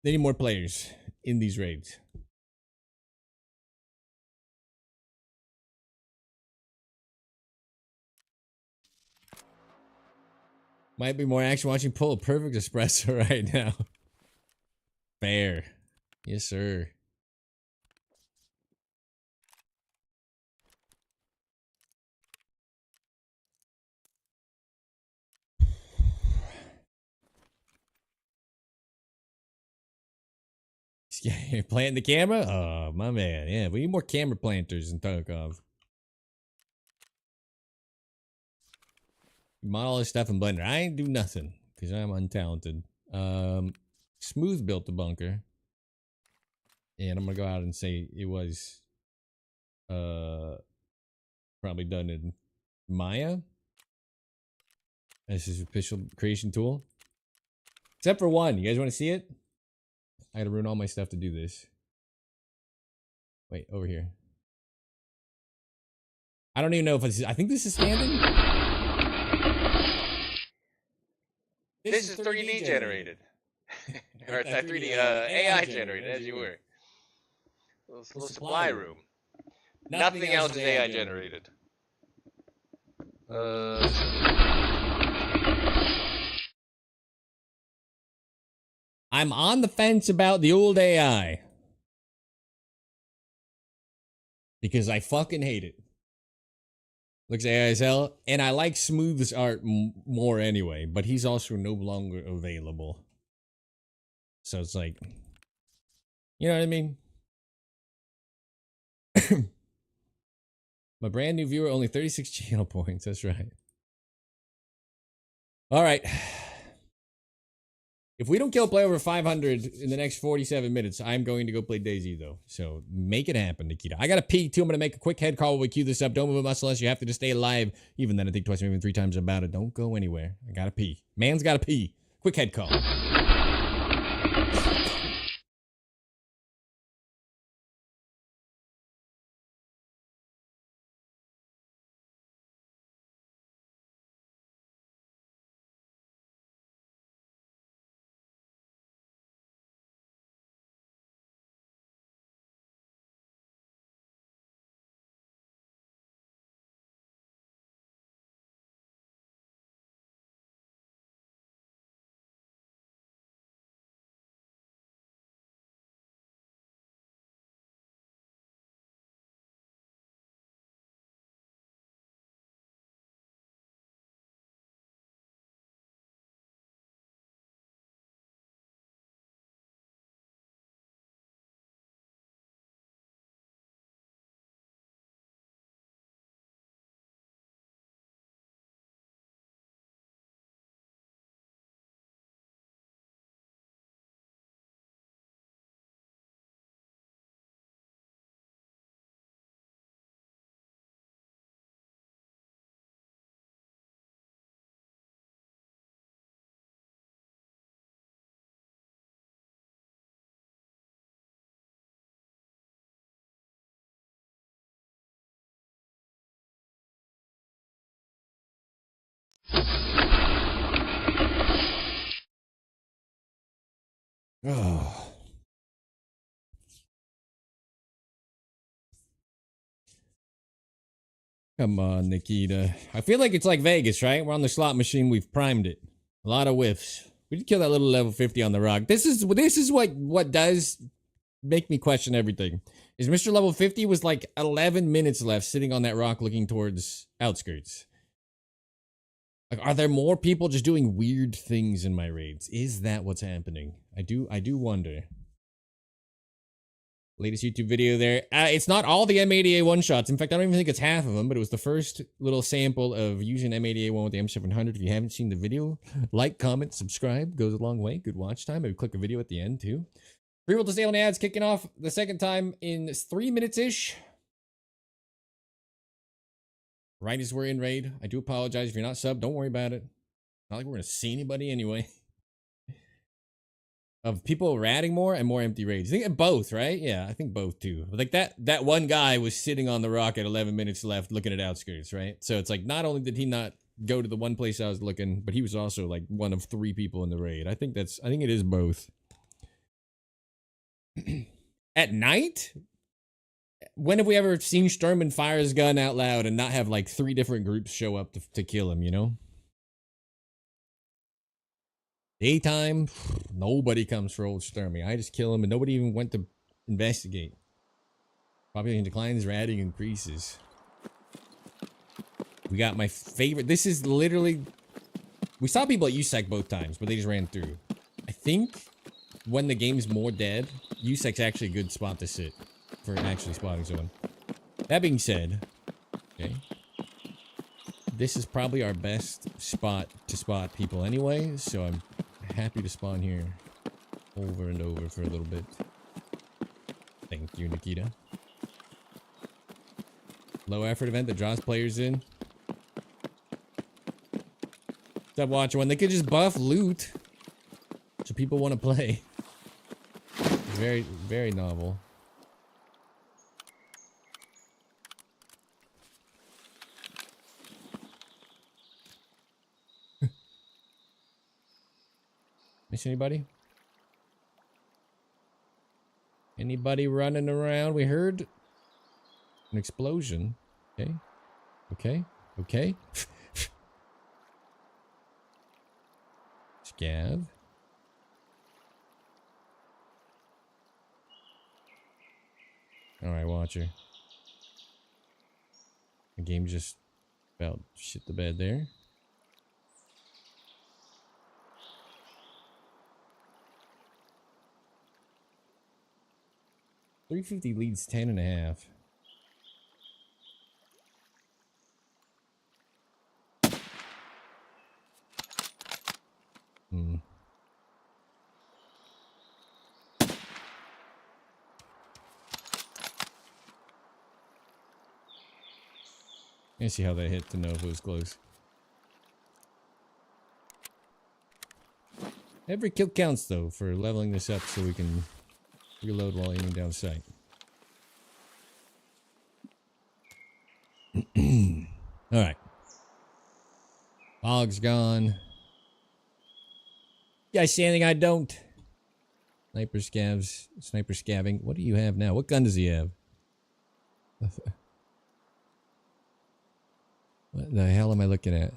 They need more players in these raids. Might be more action watching pull a perfect espresso right now. Fair. Yes, sir. Yeah, planting the camera? Oh, my man. Yeah, we need more camera planters in Tarkov. Model all this stuff in Blender. I ain't do nothing because I'm untalented. Smooth built the bunker. And I'm gonna go out and say it was probably done in Maya as his official creation tool. Except for one. You guys want to see it? I gotta ruin all my stuff to do this. Wait, over here. I don't even know if it's... I think this is standing. This is 3D generated. Or 3D AI generated, as you were. Little supply room. Nothing else is AI generated. I'm on the fence about the old AI. Because I fucking hate it. Looks AI as hell. And I like Smooth's art more anyway. But he's also no longer available. So it's like... You know what I mean? My brand new viewer, only 36 channel points. That's right. Alright. If we don't kill play over 500 in the next 47 minutes, I'm going to go play DayZ, though. So, make it happen, Nikita. I got to pee, too. I'm going to make a quick head call while we cue this up. Don't move a muscle unless you have to just stay alive. Even then, I think twice, maybe 3 times about it. Don't go anywhere. I got to pee. Man's got to pee. Quick head call. Oh. Come on, Nikita. I feel like it's like Vegas, right? We're on the slot machine. We've primed it. A lot of whiffs. We did kill that little level 50 on the rock. This is what does make me question everything. Is Mr. Level 50 was like 11 minutes left sitting on that rock looking towards outskirts. Like, are there more people just doing weird things in my raids? Is that what's happening? I do wonder. Latest YouTube video there. It's not all the M80A one-shots. In fact, I don't even think it's half of them, but it was the first little sample of using M80A1 with the M700. If you haven't seen the video, like, comment, subscribe. Goes a long way. Good watch time. Maybe click a video at the end, too. Pre-roll to stay on the ads kicking off the second time in 3 minutes-ish. Right as we're in raid. I do apologize. If you're not subbed, don't worry about it. Not like we're going to see anybody anyway. Of people ratting more and more empty raids. I think both, right? Yeah, I think both too. Like that one guy was sitting on the rock at 11 minutes left looking at outskirts, right? So it's like not only did he not go to the one place I was looking, but he was also like one of 3 people in the raid. I think it is both. At night? When have we ever seen Sturman fire his gun out loud and not have like 3 different groups show up to kill him, you know? Daytime, nobody comes for old Sturmy. I just kill him and nobody even went to investigate. Population declines, ratting increases. We got my favorite. This is literally... We saw people at USEC both times, but they just ran through. I think when the game's more dead, USEC's actually a good spot to sit for actually spotting someone. That being said, okay, this is probably our best spot to spot people anyway, so I'm happy to spawn here over and over for a little bit. Thank you, Nikita. Low effort event that draws players in. Stop watching when they could just buff loot so people want to play. Very, very novel. Miss anybody? Anybody running around? We heard an explosion. Okay. Okay. Okay. Scav. Alright, watcher. The game just about shit the bed there. .350 leads 10.5. Let's see how that hit to know if it was close. Every kill counts though for leveling this up so we can reload while aiming down sight. Alright. Fog's gone. You guys see anything I don't? Sniper scavs. Sniper scabbing. What do you have now? What gun does he have? What the hell am I looking at?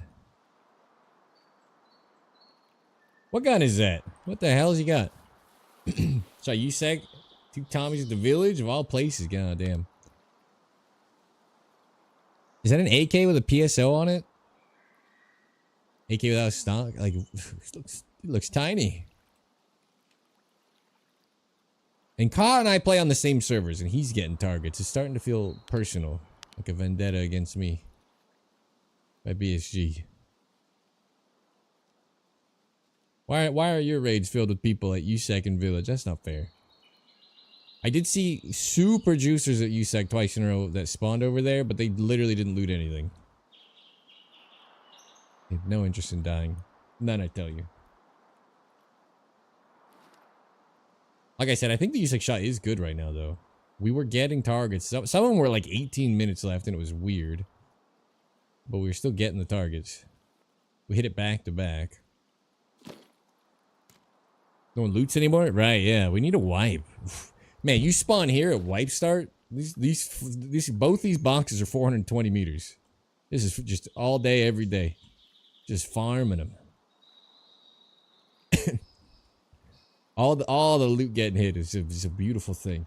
What gun is that? What the hell has he got? So you said 2 Tommies at the village of all places. God damn. Is that an AK with a PSO on it? AK without stock? Like, it looks tiny. And Ka and I play on the same servers, and he's getting targets. It's starting to feel personal, like a vendetta against me by BSG. Why are your raids filled with people at USEC and Village? That's not fair. I did see super juicers at USEC twice in a row that spawned over there, but they literally didn't loot anything. They have no interest in dying. None, I tell you. Like I said, I think the USEC shot is good right now, though. We were getting targets. Some of them were like 18 minutes left, and it was weird. But we were still getting the targets. We hit it back to back. No one loots anymore? Right, yeah. We need a wipe. Man, you spawn here at wipe start. Both these boxes are 420 meters. This is just all day, every day. Just farming them. all the loot getting hit is a beautiful thing.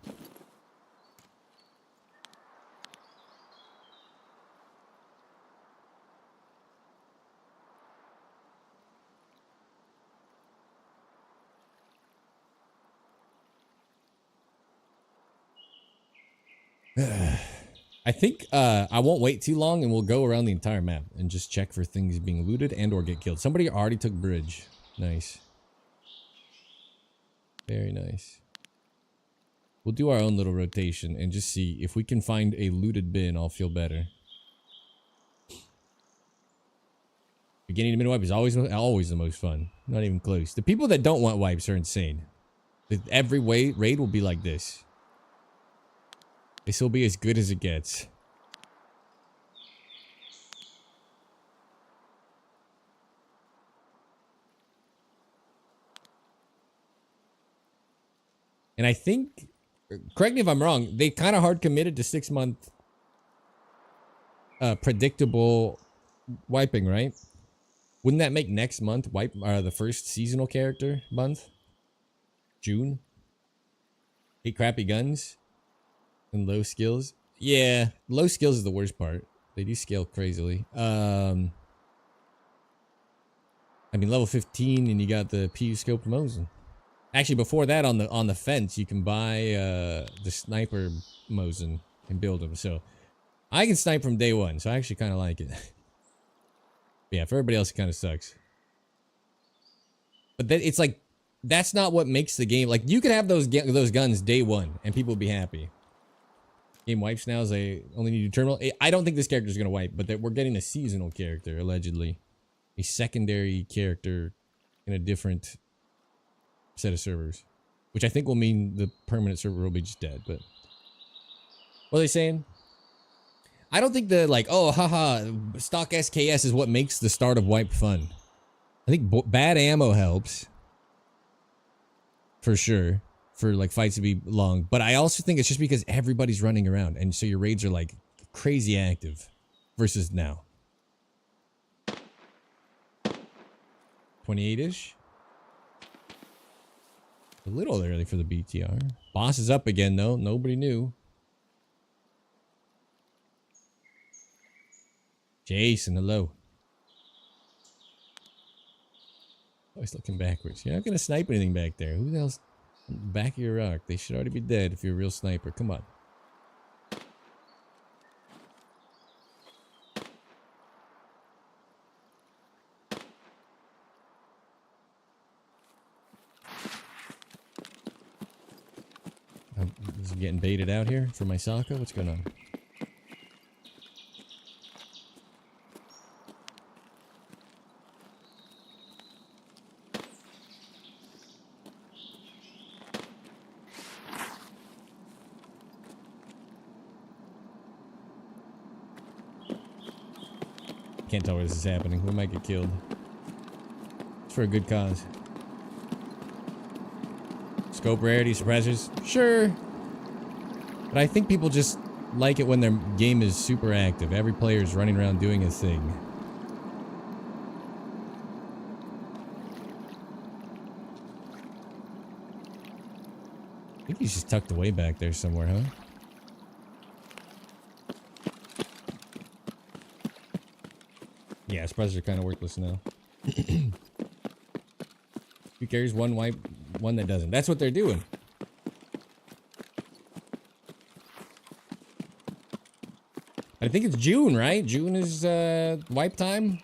I think I won't wait too long and we'll go around the entire map and just check for things being looted and or get killed. Somebody already took bridge. Nice. Very nice. We'll do our own little rotation and just see if we can find a looted bin. I'll feel better. Beginning to mid wipe is always the most fun. Not even close. The people that don't want wipes are insane. Every raid will be like this. This will be as good as it gets. And I think, correct me if I'm wrong, they kind of hard committed to 6-month predictable wiping, right? Wouldn't that make next month wipe the first seasonal character month? June? 8 crappy guns? And low skills? Yeah, low skills is the worst part. They do scale crazily. I mean, level 15 and you got the PU scope Mosin. Actually, before that, on the fence, you can buy the sniper Mosin and build them. So I can snipe from day one, so I actually kind of like it. Yeah, for everybody else, it kind of sucks. But it's like, that's not what makes the game. Like, you could have those guns day one, and people will be happy. Game wipes now, as they only need to terminal. I don't think this character is going to wipe, but we're getting a seasonal character, allegedly. A secondary character in a different set of servers. Which I think will mean the permanent server will be just dead, but... What are they saying? I don't think the, like, oh, haha, stock SKS is what makes the start of wipe fun. I think bad ammo helps. For sure. For, like, fights to be long. But I also think it's just because everybody's running around. And so your raids are, like, crazy active. Versus now. 28-ish? A little early for the BTR. Boss is up again, though. Nobody knew. Jason, hello. Always looking backwards. You're not going to snipe anything back there. Who the hell's back of your rock? They should already be dead if you're a real sniper. Come on. Is he getting baited out here for my Saka? What's going on? Can't tell where this is happening. We might get killed. It's for a good cause. Scope rarity, suppressors? Sure. But I think people just like it when their game is super active. Every player is running around doing a thing. I think he's just tucked away back there somewhere, huh? Yeah, suppressors are kind of worthless now. Who cares? One wipe, one that doesn't. That's what they're doing. I think it's June, right? June is wipe time,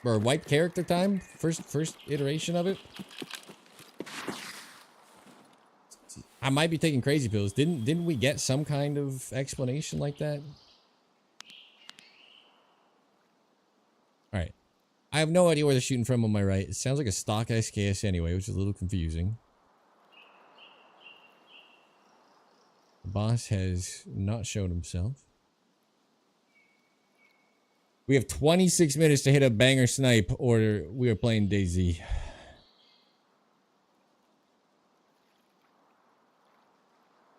or wipe character time. First iteration of it. I might be taking crazy pills. Didn't we get some kind of explanation like that? All right. I have no idea where they're shooting from on my right. It sounds like a stock SKS anyway, which is a little confusing. The boss has not shown himself. We have 26 minutes to hit a banger snipe, or we are playing DayZ.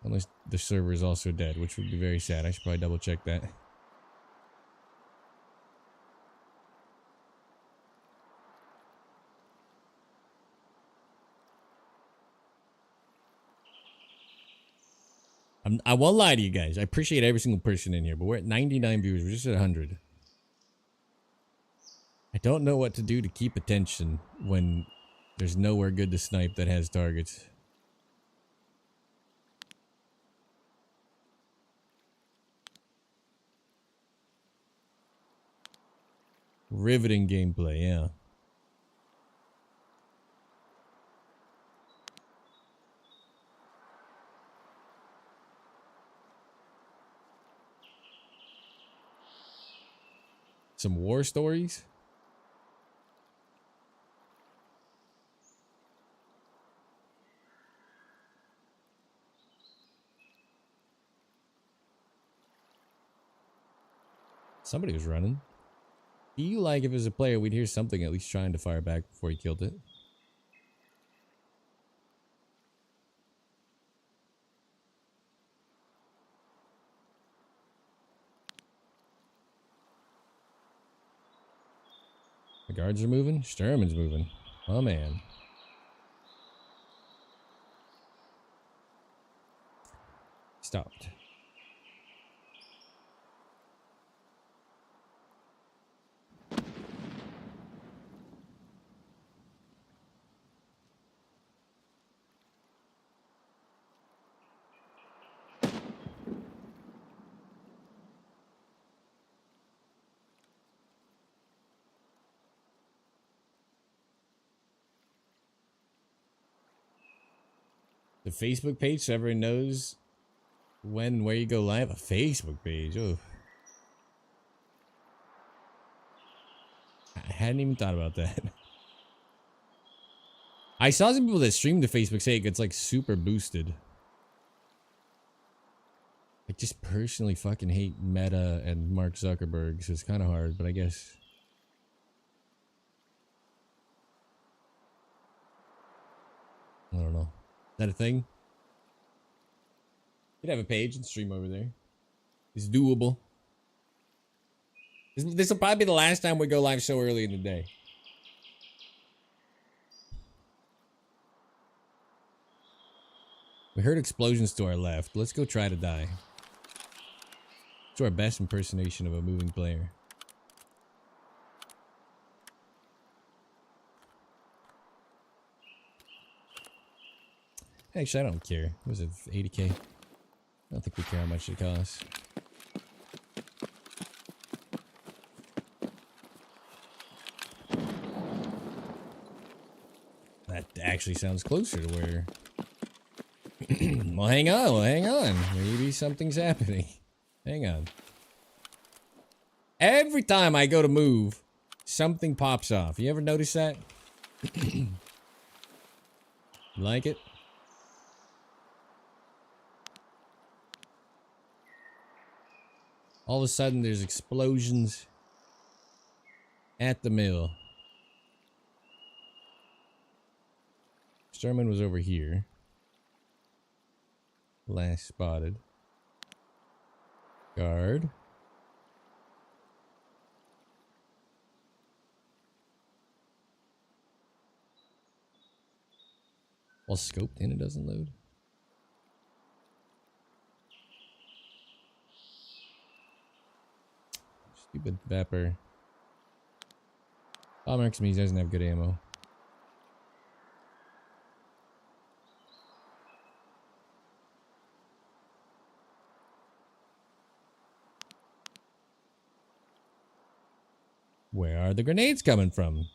Unless the server is also dead, which would be very sad. I should probably double check that. I won't lie to you guys. I appreciate every single person in here, but we're at 99 viewers. We're just at 100. I don't know what to do to keep attention when there's nowhere good to snipe that has targets. Riveting gameplay, yeah. Some war stories? Somebody was running. Do you like if as a player we'd hear something at least trying to fire back before he killed it? The guards are moving? Sturman's moving. Oh man. Stopped. The Facebook page so everyone knows when and where you go live? A Facebook page. Oh. I hadn't even thought about that. I saw some people that stream to Facebook say it gets like super boosted. I just personally fucking hate Meta and Mark Zuckerberg, so it's kind of hard, but I guess. I don't know. Is that a thing? You'd have a page and stream over there. It's doable. This will probably be the last time we go live so early in the day. We heard explosions to our left. Let's go try to die. It's our best impersonation of a moving player. Actually, I don't care. What was it, 80K? I don't think we care how much it costs. That actually sounds closer to where... Well, hang on. Maybe something's happening. Hang on. Every time I go to move, something pops off. You ever notice that? You like it? All of a sudden, there's explosions at the mill. Sturman was over here. Last spotted. Guard. All scoped in, it doesn't load. Stupid Vapor. Bomber means doesn't have good ammo. Where are the grenades coming from?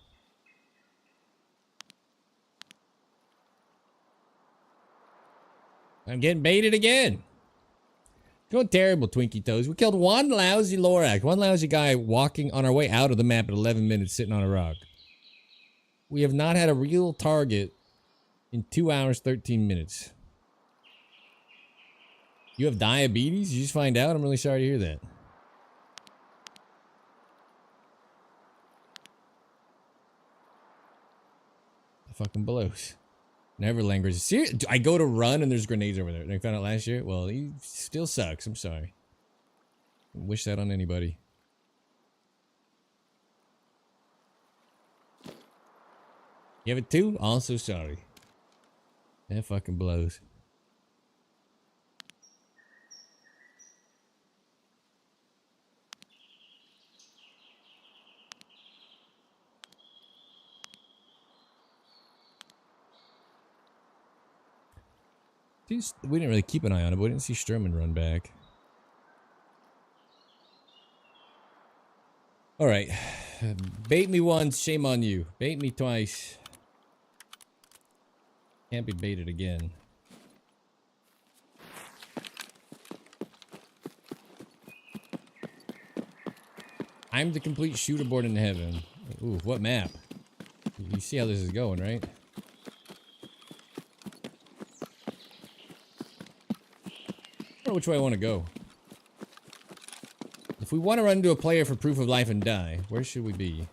I'm getting baited again. Going terrible, Twinkie Toes. We killed one lousy Lorax. One lousy guy walking on our way out of the map at 11 minutes sitting on a rock. We have not had a real target in 2 hours, 13 minutes. You have diabetes? You just find out? I'm really sorry to hear that. That fucking blows. Never lingers. Seriously, I go to run and there's grenades over there. They found out last year. Well, he still sucks. I'm sorry. Wish that on anybody. You have it too? Also sorry. That fucking blows. We didn't really keep an eye on it, but we didn't see Sturman run back. Alright. Bait me once, shame on you. Bait me twice. Can't be baited again. I'm the complete shooter board in heaven. Ooh, what map? You see how this is going, right? I don't know which way I want to go. If we want to run into a player for proof of life and die, where should we be?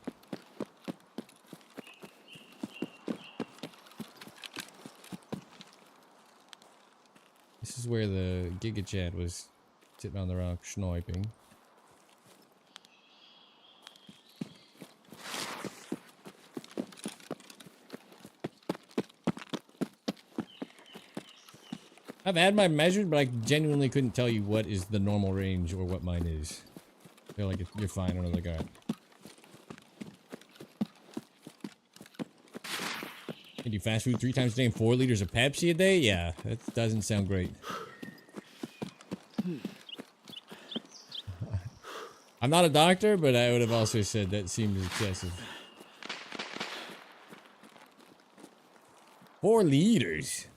This is where the Giga Chad was sitting on the rock sniping. I've had my measured, but I genuinely couldn't tell you what is the normal range or what mine is. They're like, you're fine. I'm like, alright. Can you fast food 3 times a day and 4 liters of Pepsi a day? Yeah, that doesn't sound great. I'm not a doctor, but I would have also said that seems excessive. 4 liters?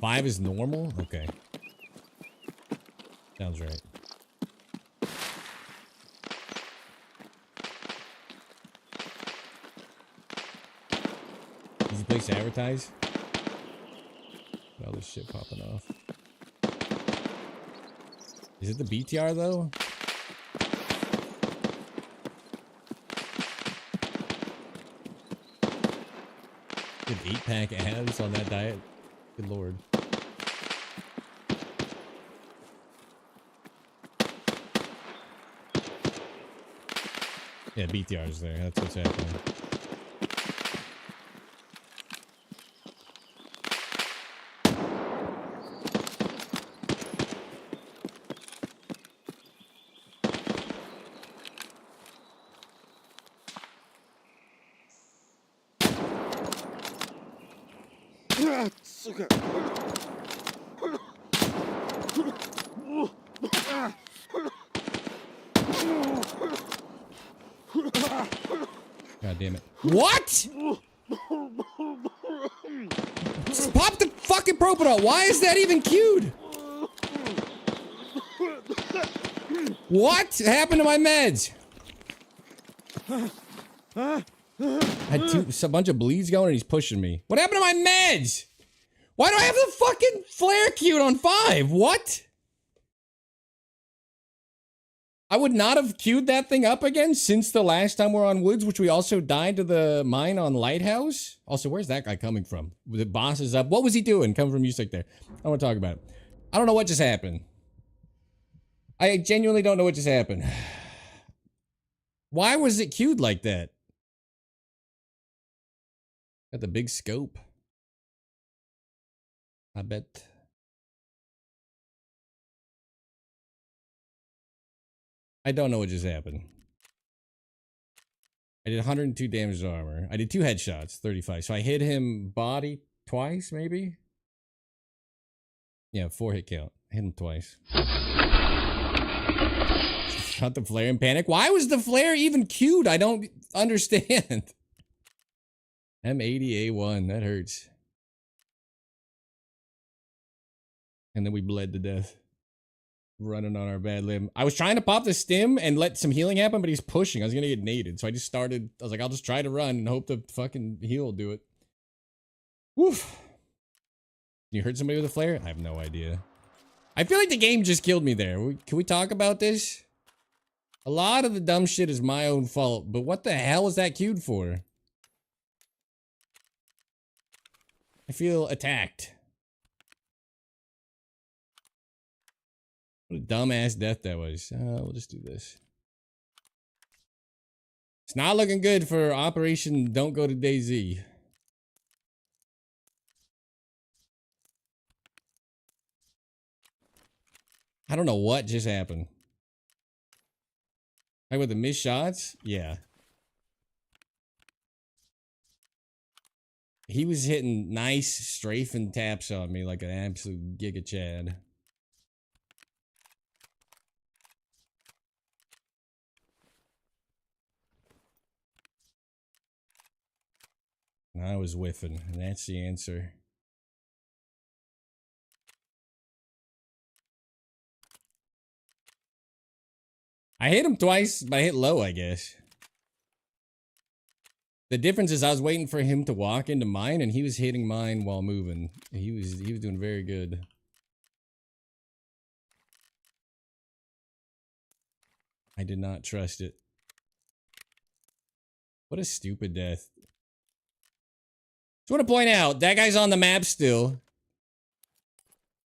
5 is normal? Okay. Sounds right. Easy place to advertise? All this shit popping off. Is it the BTR though? Good 8-pack abs on that diet? Good lord. Yeah, BTR's there. That's what's happening. God damn it. What? Just pop the fucking propanol. Why is that even queued? What happened to my meds? I had a bunch of bleeds going and he's pushing me. What happened to my meds? Why do I have the fucking flare queued on 5? What? I would not have queued that thing up again since the last time we're on Woods, which we also died to the mine on Lighthouse. Also, where's that guy coming from? The boss is up. What was he doing? Coming from music there. I want to talk about it. I don't know what just happened. I genuinely don't know what just happened. Why was it queued like that? Got the big scope. I bet. I don't know what just happened. I did 102 damage to armor. I did 2 headshots, 35. So I hit him body twice, maybe? Yeah, 4 hit count. I hit him twice. Shot the flare in panic. Why was the flare even queued? I don't understand. M80A1. That hurts. And then we bled to death. Running on our bad limb. I was trying to pop the stim and let some healing happen, but he's pushing. I was gonna get naded. So I just started. I was like, I'll just try to run and hope the fucking heal will do it. Woof. You hurt somebody with a flare? I have no idea. I feel like the game just killed me there. Can we talk about this? A lot of the dumb shit is my own fault, but what the hell is that queued for? I feel attacked. What a dumbass death that was. We'll just do this. It's not looking good for Operation Don't Go to DayZ. I don't know what just happened. Like with the missed shots? Yeah. He was hitting nice strafing taps on me like an absolute giga chad. I was whiffing, and that's the answer. I hit him twice, but I hit low, I guess. The difference is I was waiting for him to walk into mine, and he was hitting mine while moving. He was doing very good. I did not trust it. What a stupid death. Just want to point out, that guy's on the map still.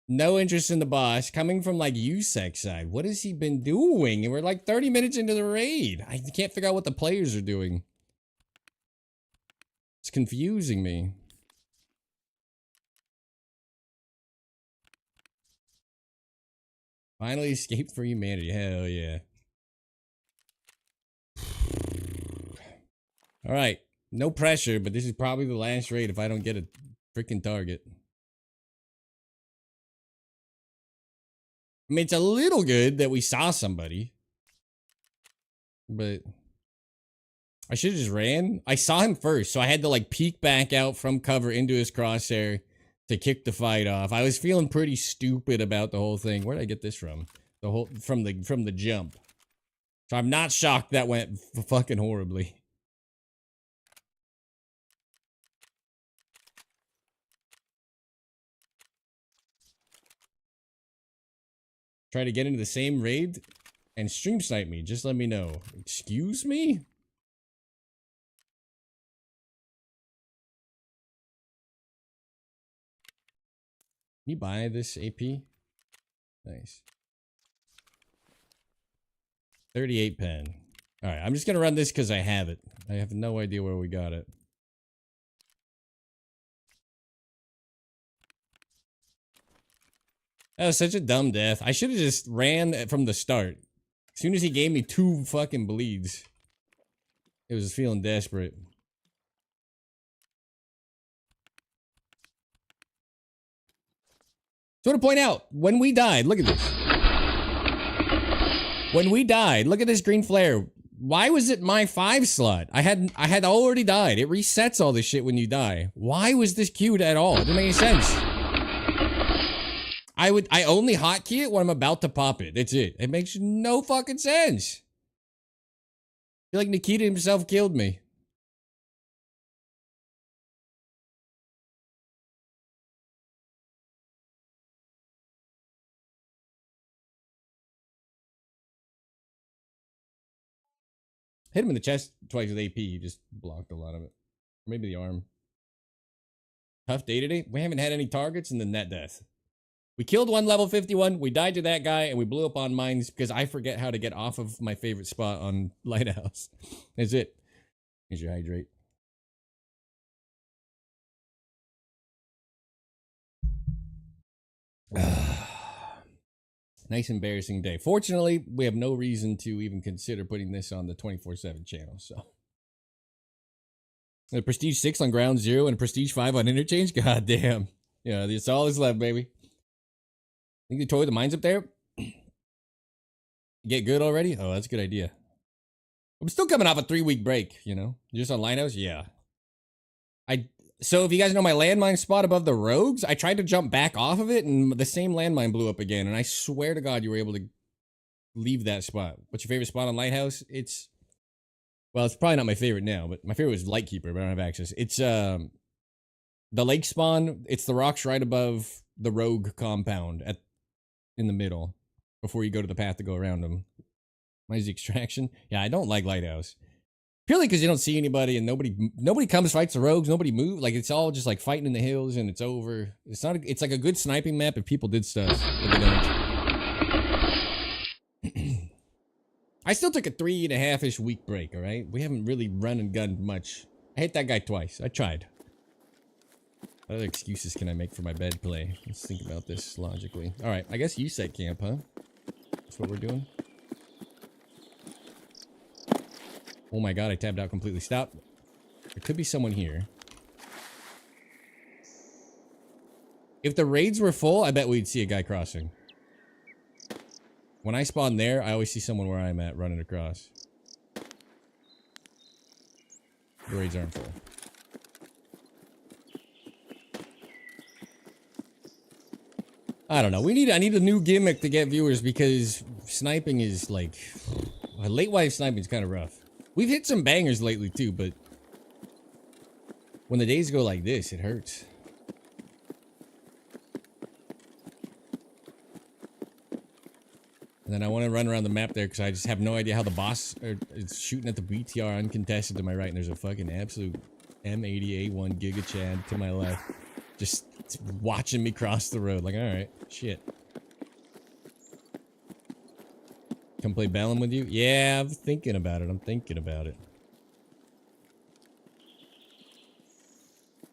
No interest in the boss. Coming from like USEC side. What has he been doing? And we're like 30 minutes into the raid. I can't figure out what the players are doing. It's confusing me. Finally escaped for humanity. Hell yeah. Alright. No pressure, but this is probably the last raid if I don't get a freaking target. I mean, it's a little good that we saw somebody. But I should have just ran. I saw him first, so I had to like peek back out from cover into his crosshair to kick the fight off. I was feeling pretty stupid about the whole thing. Where did I get this from? From the jump. So I'm not shocked that went fucking horribly. Try to get into the same raid and stream snipe me. Just let me know. Excuse me? Can you buy this AP? Nice. 38 pen. Alright, I'm just gonna run this because I have it. I have no idea where we got it. That was such a dumb death. I should have just ran from the start. As soon as he gave me 2 fucking bleeds. It was feeling desperate. So I want to point out, when we died, look at this. When we died, look at this green flare. Why was it my 5 slot? I had already died. It resets all this shit when you die. Why was this queued at all? It didn't make any sense. I only hotkey it when I'm about to pop it. That's it. It makes no fucking sense. I feel like Nikita himself killed me. Hit him in the chest twice with AP. He just blocked a lot of it. Maybe the arm. Tough day today. We haven't had any targets and then that death. We killed one level 51, we died to that guy, and we blew up on mines because I forget how to get off of my favorite spot on Lighthouse. That's it. Here's your hydrate. Nice embarrassing day. Fortunately, we have no reason to even consider putting this on the 24/7 channel, so. A Prestige 6 on Ground Zero and a Prestige 5 on Interchange? God damn. Yeah, that's all that's left, baby. Think they tore the mines up there? Get good already? Oh, that's a good idea. I'm still coming off a 3-week break, you know? Just on Lighthouse? Yeah. So if you guys know my landmine spot above the rogues, I tried to jump back off of it and the same landmine blew up again. And I swear to God you were able to leave that spot. What's your favorite spot on Lighthouse? Well, it's probably not my favorite now, but my favorite was Lightkeeper, but I don't have access. It's the lake spawn. It's the rocks right above the rogue compound in the middle before you go to the path to go around them. Mine's the extraction. Yeah, I don't like Lighthouse. Purely because you don't see anybody and nobody comes, fights the rogues, nobody moves. Like, it's all just like fighting in the hills and it's over. It's not. It's like a good sniping map if people did stuff, but they don't. I still took a 3.5-ish week break. All right, we haven't really run and gunned much. I hit that guy twice. I tried. What other excuses can I make for my bed play? Let's think about this logically. All right, I guess you set camp, huh? That's what we're doing. Oh my god, I tabbed out completely. Stop. There could be someone here. If the raids were full, I bet we'd see a guy crossing. When I spawn there, I always see someone where I'm at running across. The raids aren't full. I don't know. I need a new gimmick to get viewers because sniping is like... late wife sniping is kind of rough. We've hit some bangers lately too, but when the days go like this, it hurts. And then I want to run around the map there because I just have no idea how the boss is shooting at the BTR uncontested to my right, and there's a fucking absolute M80A1 Giga Chad to my left, just watching me cross the road. Like, all right, shit. Come play Bellum with you? Yeah, I'm thinking about it. I'm thinking about it.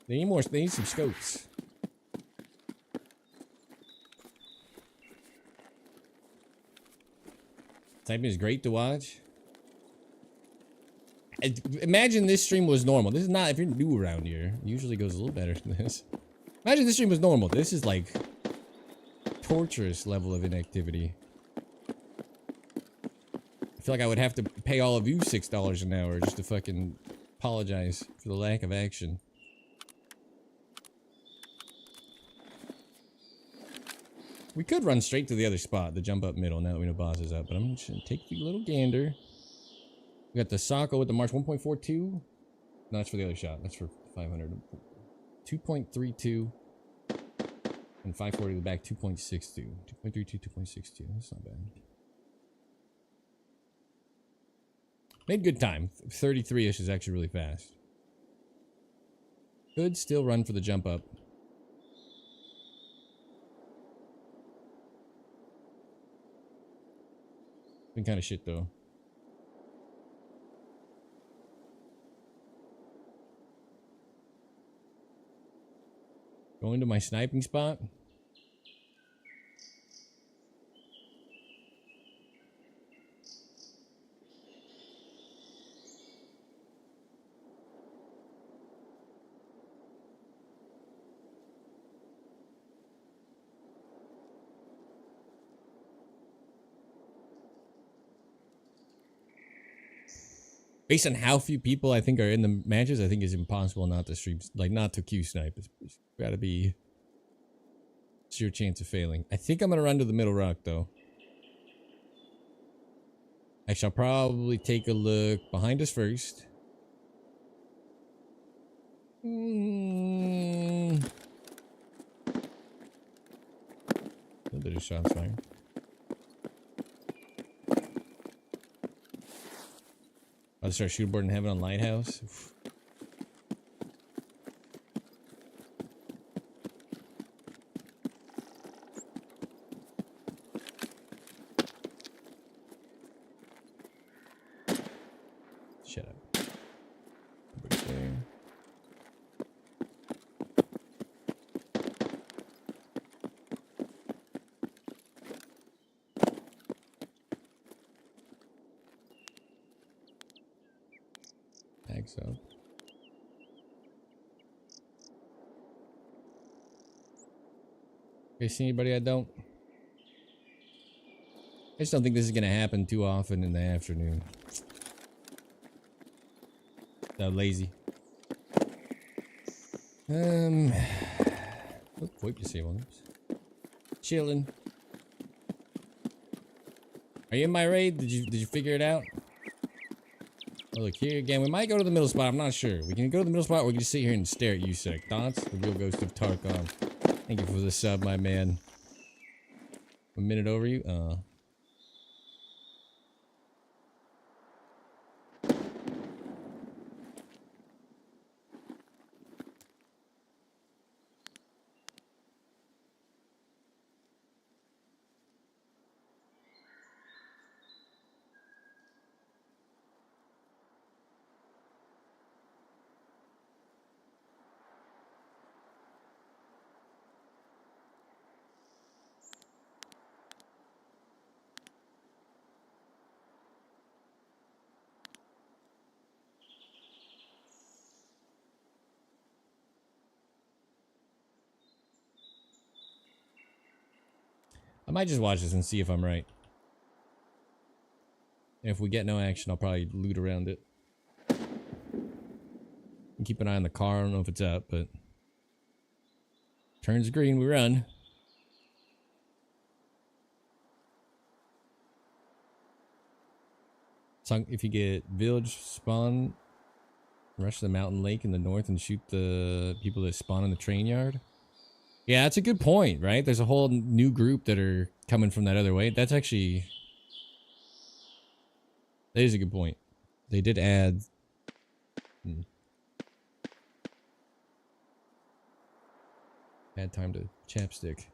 They need more. They need some scopes. Typing is great to watch. Imagine this stream was normal. This is not, if you're new around here, it usually goes a little better than this. Imagine this stream was normal. This is like torturous level of inactivity. I feel like I would have to pay all of you $6 an hour just to fucking apologize for the lack of action. We could run straight to the other spot, the jump up middle, now that we know boss is up, but I'm just gonna take a little gander. We got the Sako with the March 1.42. No, that's for the other shot. That's for 500. 2.32. And 540 to the back, 2.62. 2.32, 2.62. That's not bad. Made good time. 33-ish is actually really fast. Could still run for the jump up. Been kind of shit though. Going to my sniping spot. Based on how few people I think are in the matches, I think it's impossible not to stream, like not to queue snipe. It's gotta be your chance of failing. I think I'm gonna run to the middle rock though. I shall probably take a look behind us first. A little bit of shots fired. I'll start shooting board in heaven on Lighthouse. Oof. Shut up. Nobody's there. So, you see anybody I don't? I just don't think this is gonna happen too often in the afternoon. So lazy. Wait to see one. Chilling. Are you in my raid? Did you figure it out? Oh, look here again. We might go to the middle spot. I'm not sure. We can go to the middle spot, or we can just sit here and stare at you, Sec. Thoughts? The real ghost of Tarkov. Thank you for the sub, my man. A minute over you? I might just watch this and see if I'm right. And if we get no action, I'll probably loot around it. And keep an eye on the car. I don't know if it's up, but... Turns green, we run. So if you get village spawn, rush the mountain lake in the north and shoot the people that spawn in the train yard. Yeah, that's a good point, right? There's a whole new group that are coming from that other way. That's actually... That is a good point. They did add... Add time to chapstick.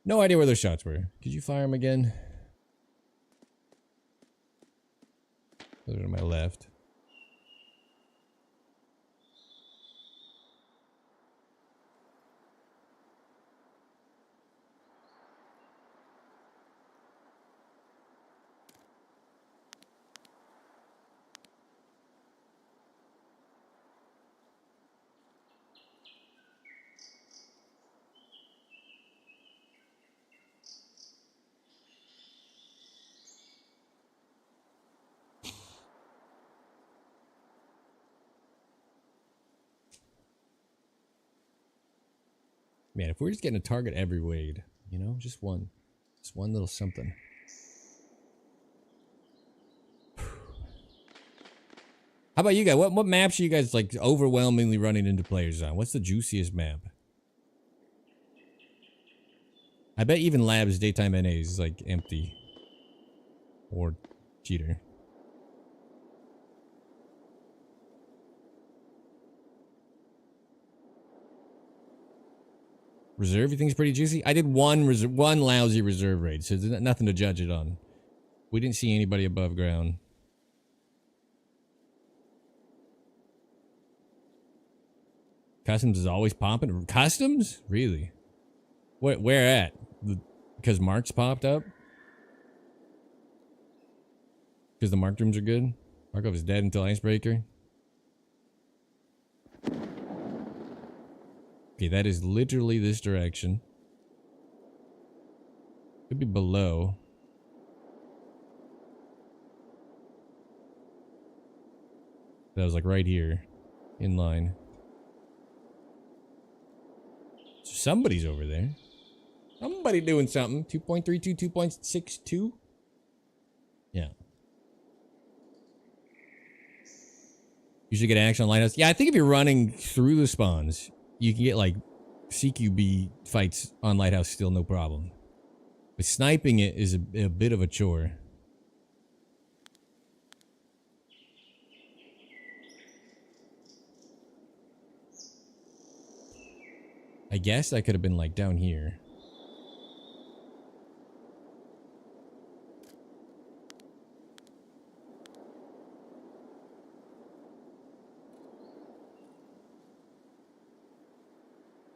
No idea where those shots were. Could you fire them again? Those are to my left. Man, if we're just getting a target every raid, you know, just one little something. How about you guys? What maps are you guys like overwhelmingly running into players on? What's the juiciest map? I bet even Labs daytime NAs is like empty. Or cheater. Reserve, you think is pretty juicy? I did one lousy reserve raid, so there's nothing to judge it on. We didn't see anybody above ground. Customs is always popping. Customs? Really? Where at? Because Marks popped up? Because the marked rooms are good? Tarkov is dead until Icebreaker? Okay, that is literally this direction. Could be below. That was like right here. In line. So somebody's over there. Somebody doing something. 2.32, 2.62. Yeah. You should get action on Lighthouse. Yeah, I think if you're running through the spawns, you can get like CQB fights on Lighthouse still no problem. But sniping it is a bit of a chore. I guess I could have been like down here.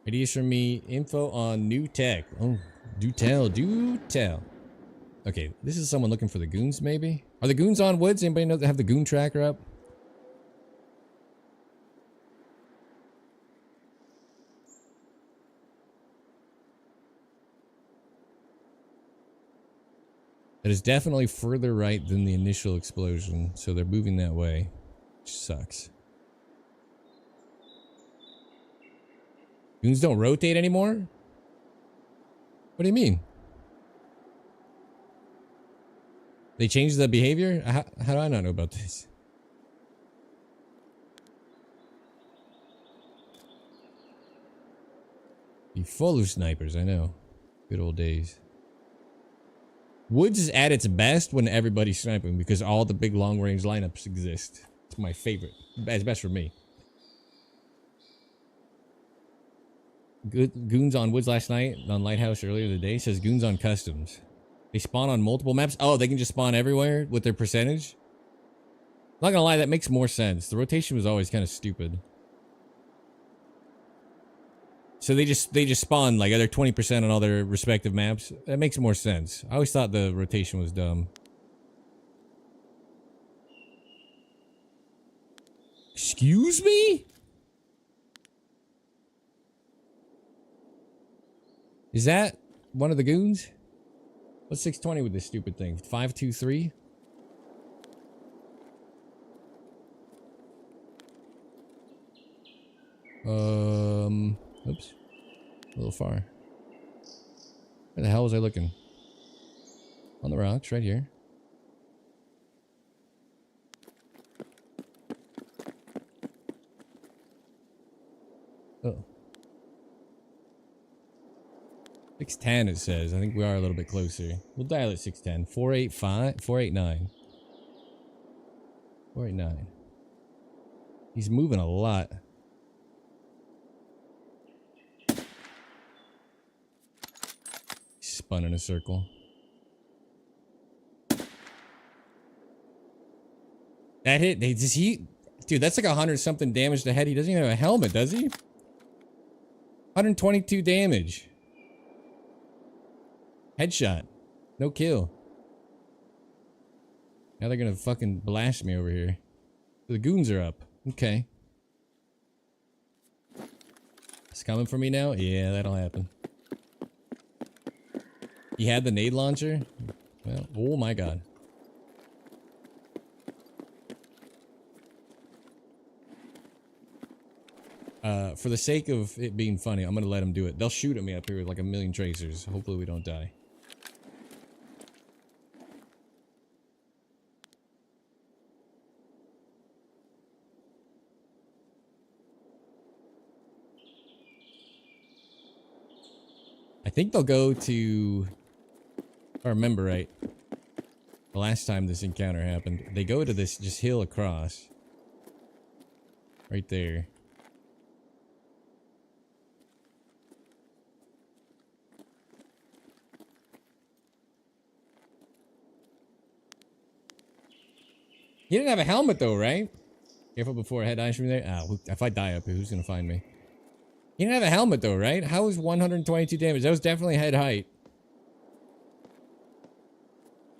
Ideas from me. Info on new tech. Oh, do tell, do tell. Okay, this is someone looking for the goons, maybe? Are the goons on woods? Anybody know that have the goon tracker up? That is definitely further right than the initial explosion, so they're moving that way. Which sucks. Goons don't rotate anymore? What do you mean? They changed the behavior? How do I not know about this? Be full of snipers, I know. Good old days. Woods is at its best when everybody's sniping because all the big long range lineups exist. It's my favorite. It's best for me. Good goons on Woods last night on Lighthouse earlier today says goons on customs. They spawn on multiple maps. Oh, they can just spawn everywhere with their percentage. Not gonna lie, that makes more sense. The rotation was always kind of stupid. So they just spawn like other 20% on all their respective maps. That makes more sense. I always thought the rotation was dumb. Excuse me? Is that one of the goons? What's 620 with this stupid thing? 523? Oops. A little far. Where the hell was I looking? On the rocks, right here. Oh. 610 it says. I think we are a little bit closer. We'll dial it 610. 485? 489. 489. He's moving a lot. He spun in a circle. That hit, does he, dude, that's like 100 something damage to head. He doesn't even have a helmet, does he? 122 damage. Headshot. No kill. Now they're gonna fucking blast me over here. The goons are up. Okay. It's coming for me now? Yeah, that'll happen. He had the nade launcher? Well, oh my god. For the sake of it being funny, I'm gonna let him do it. They'll shoot at me up here with like a million tracers. Hopefully we don't die. I think they'll go to, if I remember right, the last time this encounter happened, they go to this just hill across. Right there. He didn't have a helmet though, right? Careful before a head dies from there. Ah, if I die up here, who's gonna find me? He didn't have a helmet though, right? How is 122 damage? That was definitely head height.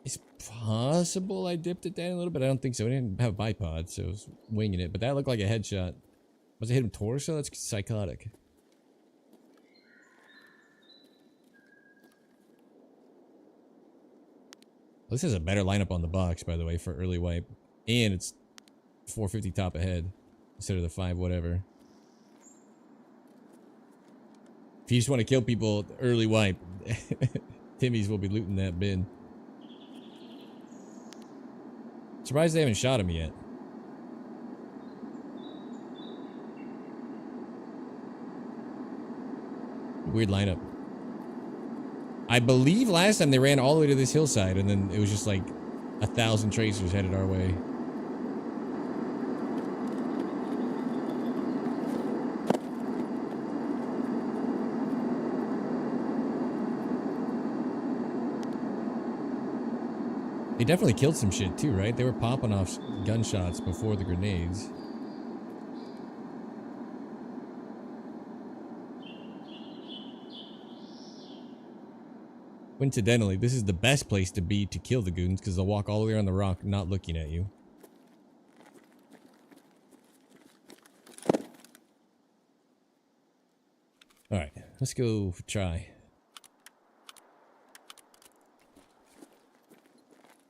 It's possible I dipped it down a little bit. I don't think so. I didn't have a bipod, so I was winging it. But that looked like a headshot. Was it hit him torso? That's psychotic. This is a better lineup on the box, by the way, for early wipe. And it's 450 top ahead instead of the 5 whatever. If you just want to kill people early wipe, Timmy's will be looting that bin. Surprised they haven't shot him yet. Weird lineup. I believe last time they ran all the way to this hillside and then it was just like 1,000 tracers headed our way. They definitely killed some shit too, right? They were popping off gunshots before the grenades. Coincidentally, this is the best place to be to kill the goons because they'll walk all the way around the rock not looking at you. Alright, let's go try.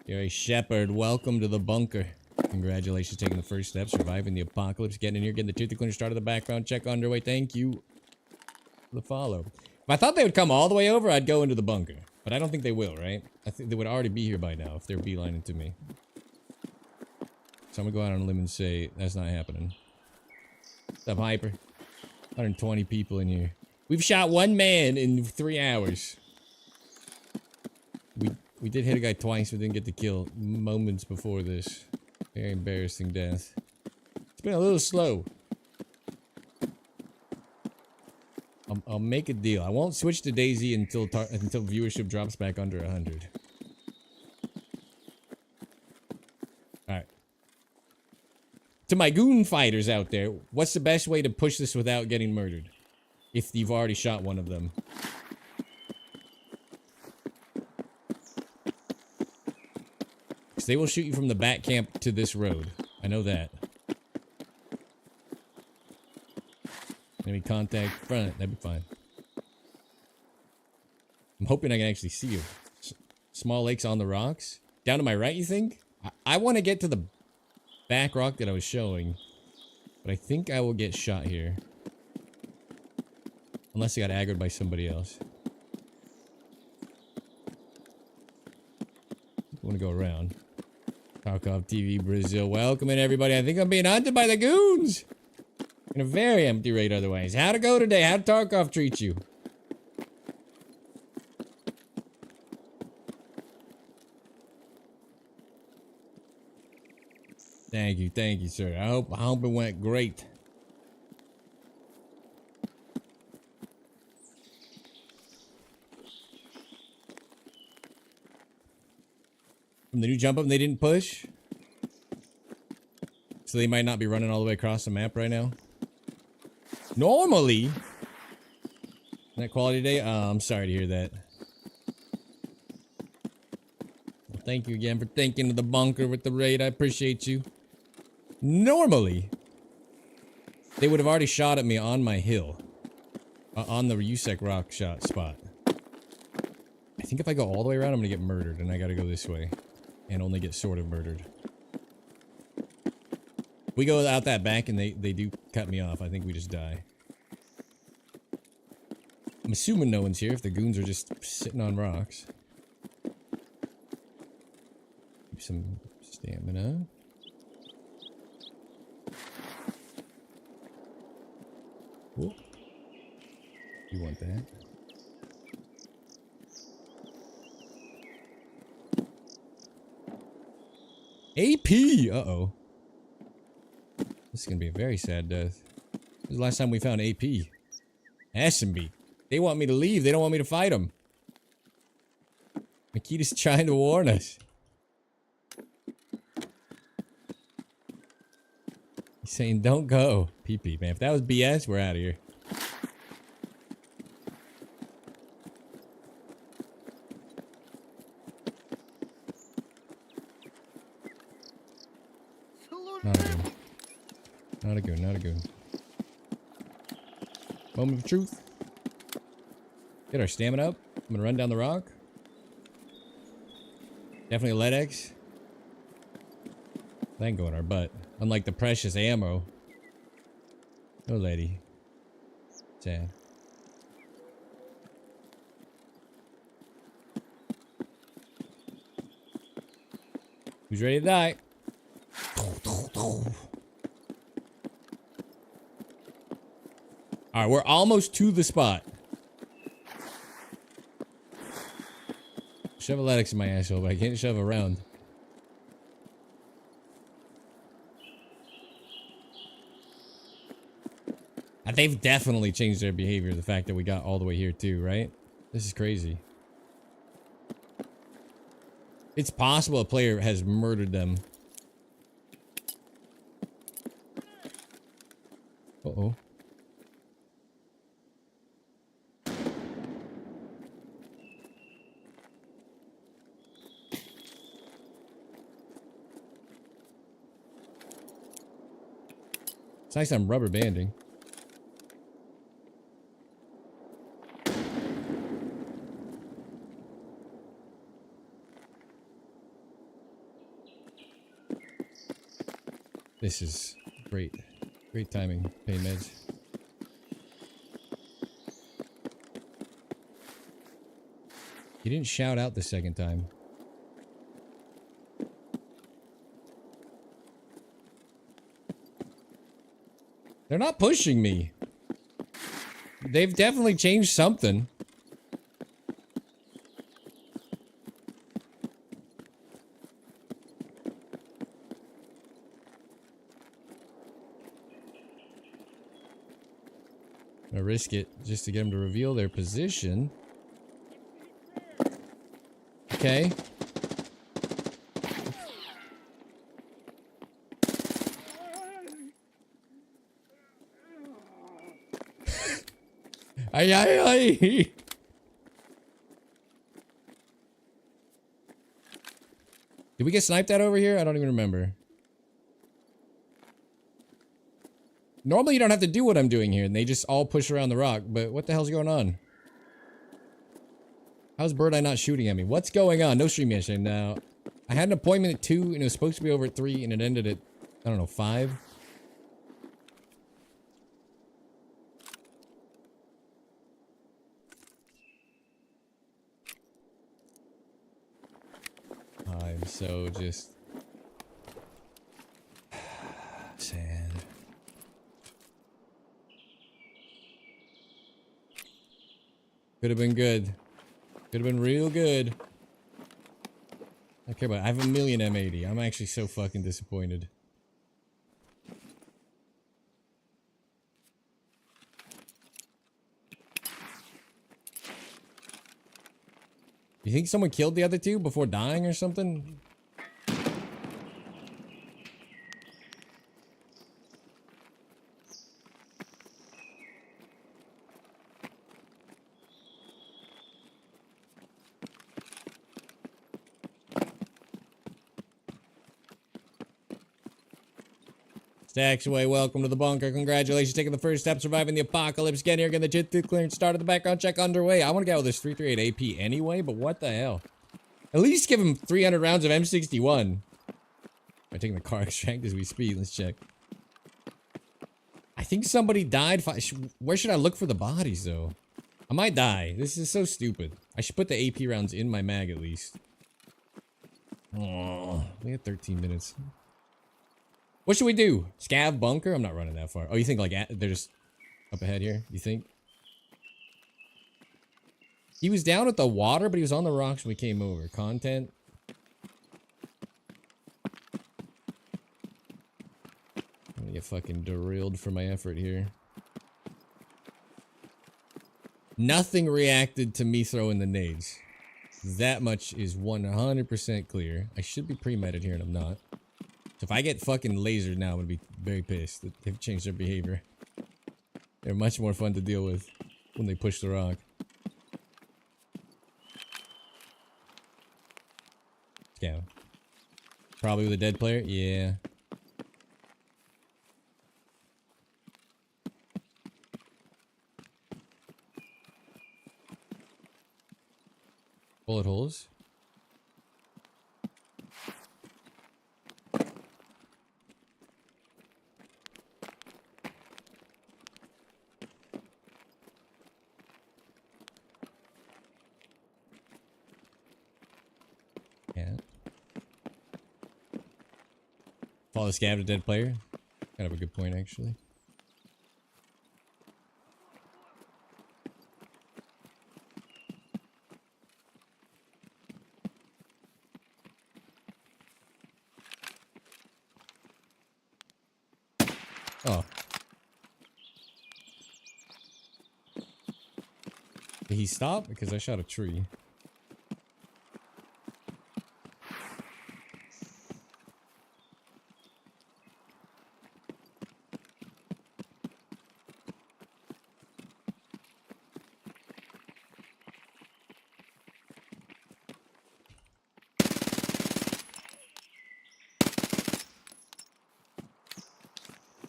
Gary Shepard, welcome to the bunker. Congratulations taking the first step, surviving the apocalypse, getting in here, getting the tooth cleaner started, the background check underway. Thank you for the follow. If I thought they would come all the way over, I'd go into the bunker. But I don't think they will, right? I think they would already be here by now if they're beelining to me. So I'm gonna go out on a limb and say that's not happening. What's up, Hyper? 120 people in here. We've shot 1 man in 3 hours. We did hit a guy twice, but didn't get the kill moments before this. Very embarrassing death. It's been a little slow. I'll make a deal. I won't switch to DayZ until viewership drops back under 100. Alright. To my goon fighters out there, what's the best way to push this without getting murdered? If you've already shot one of them. Because they will shoot you from the back camp to this road. I know that. Maybe contact front. That'd be fine. I'm hoping I can actually see you. Small lakes on the rocks. Down to my right, you think? I want to get to the back rock that I was showing. But I think I will get shot here. Unless I got aggroed by somebody else. I want to go around. Tarkov TV Brazil. Welcoming everybody. I think I'm being hunted by the goons. In a very empty raid otherwise. How'd it go today? How'd Tarkov treat you? Thank you, sir. I hope it went great. From the new jump up, they didn't push. So they might not be running all the way across the map right now. Normally, that quality day. I'm sorry to hear that. Well, thank you again for thinking of the bunker with the raid. I appreciate you. Normally, they would have already shot at me on my hill. On the USEC rock shot spot. I think if I go all the way around, I'm gonna get murdered, and I gotta go this way. And only get sort of murdered. If we go out that back and they do cut me off, I think we just die. I'm assuming no one's here if the goons are just sitting on rocks. Keep some stamina. Cool. You want that? AP! Uh-oh. This is gonna be a very sad death. This is the last time we found AP. Ashenby. They want me to leave. They don't want me to fight them. Makita's trying to warn us. He's saying, don't go. PP, man. If that was BS, we're out of here. Not a goon. Not a goon, not a goon. Moment of truth. Get our stamina up. I'm gonna run down the rock. Definitely a lead X. That can go in our butt. Unlike the precious ammo. No lady. Sad. Who's ready to die? Alright, we're almost to the spot. Shove athletics in my asshole, but I can't shove around. They've definitely changed their behavior, the fact that we got all the way here too, right? This is crazy. It's possible a player has murdered them. Uh-oh. It's nice I'm rubber banding. This is great. Great timing, pain meds. He didn't shout out the second time. They're not pushing me. They've definitely changed something. I risk it just to get them to reveal their position. Okay. Ay, ay, ay. Did we get sniped at over here? I don't even remember. Normally you don't have to do what I'm doing here, and they just all push around the rock, but what the hell's going on? How's Bird Eye not shooting at me? What's going on? No stream yesterday. Now, I had an appointment at 2 and it was supposed to be over at 3 and it ended at, I don't know, 5. I'm so just sad. Could have been good. Could have been real good. Okay, but I have a million M80. I'm actually so fucking disappointed. You think someone killed the other two before dying or something? Stacks away, welcome to the bunker. Congratulations, taking the first step, surviving the apocalypse. Getting here, getting the JIT clearance, started the background check underway. I want to get all this 338 AP anyway, but what the hell? At least give him 300 rounds of M61. I'm taking the car extract as we speed. Let's check. I think somebody died. Where should I look for the bodies, though? I might die. This is so stupid. I should put the AP rounds in my mag at least. Oh, we have 13 minutes. What should we do? Scav bunker? I'm not running that far. Oh, you think like they're just up ahead here? You think? He was down at the water, but he was on the rocks when we came over. Content. I'm gonna get fucking drilled for my effort here. Nothing reacted to me throwing the nades. That much is 100% clear. I should be pre-meted here and I'm not. So if I get fucking lasered now, I'm gonna be very pissed that they've changed their behavior. They're much more fun to deal with when they push the rock. Scout. Probably with a dead player? Yeah. Bullet holes. Yeah. Follow scav to dead player. Kind of a good point, actually. Oh. Did he stop? Because I shot a tree.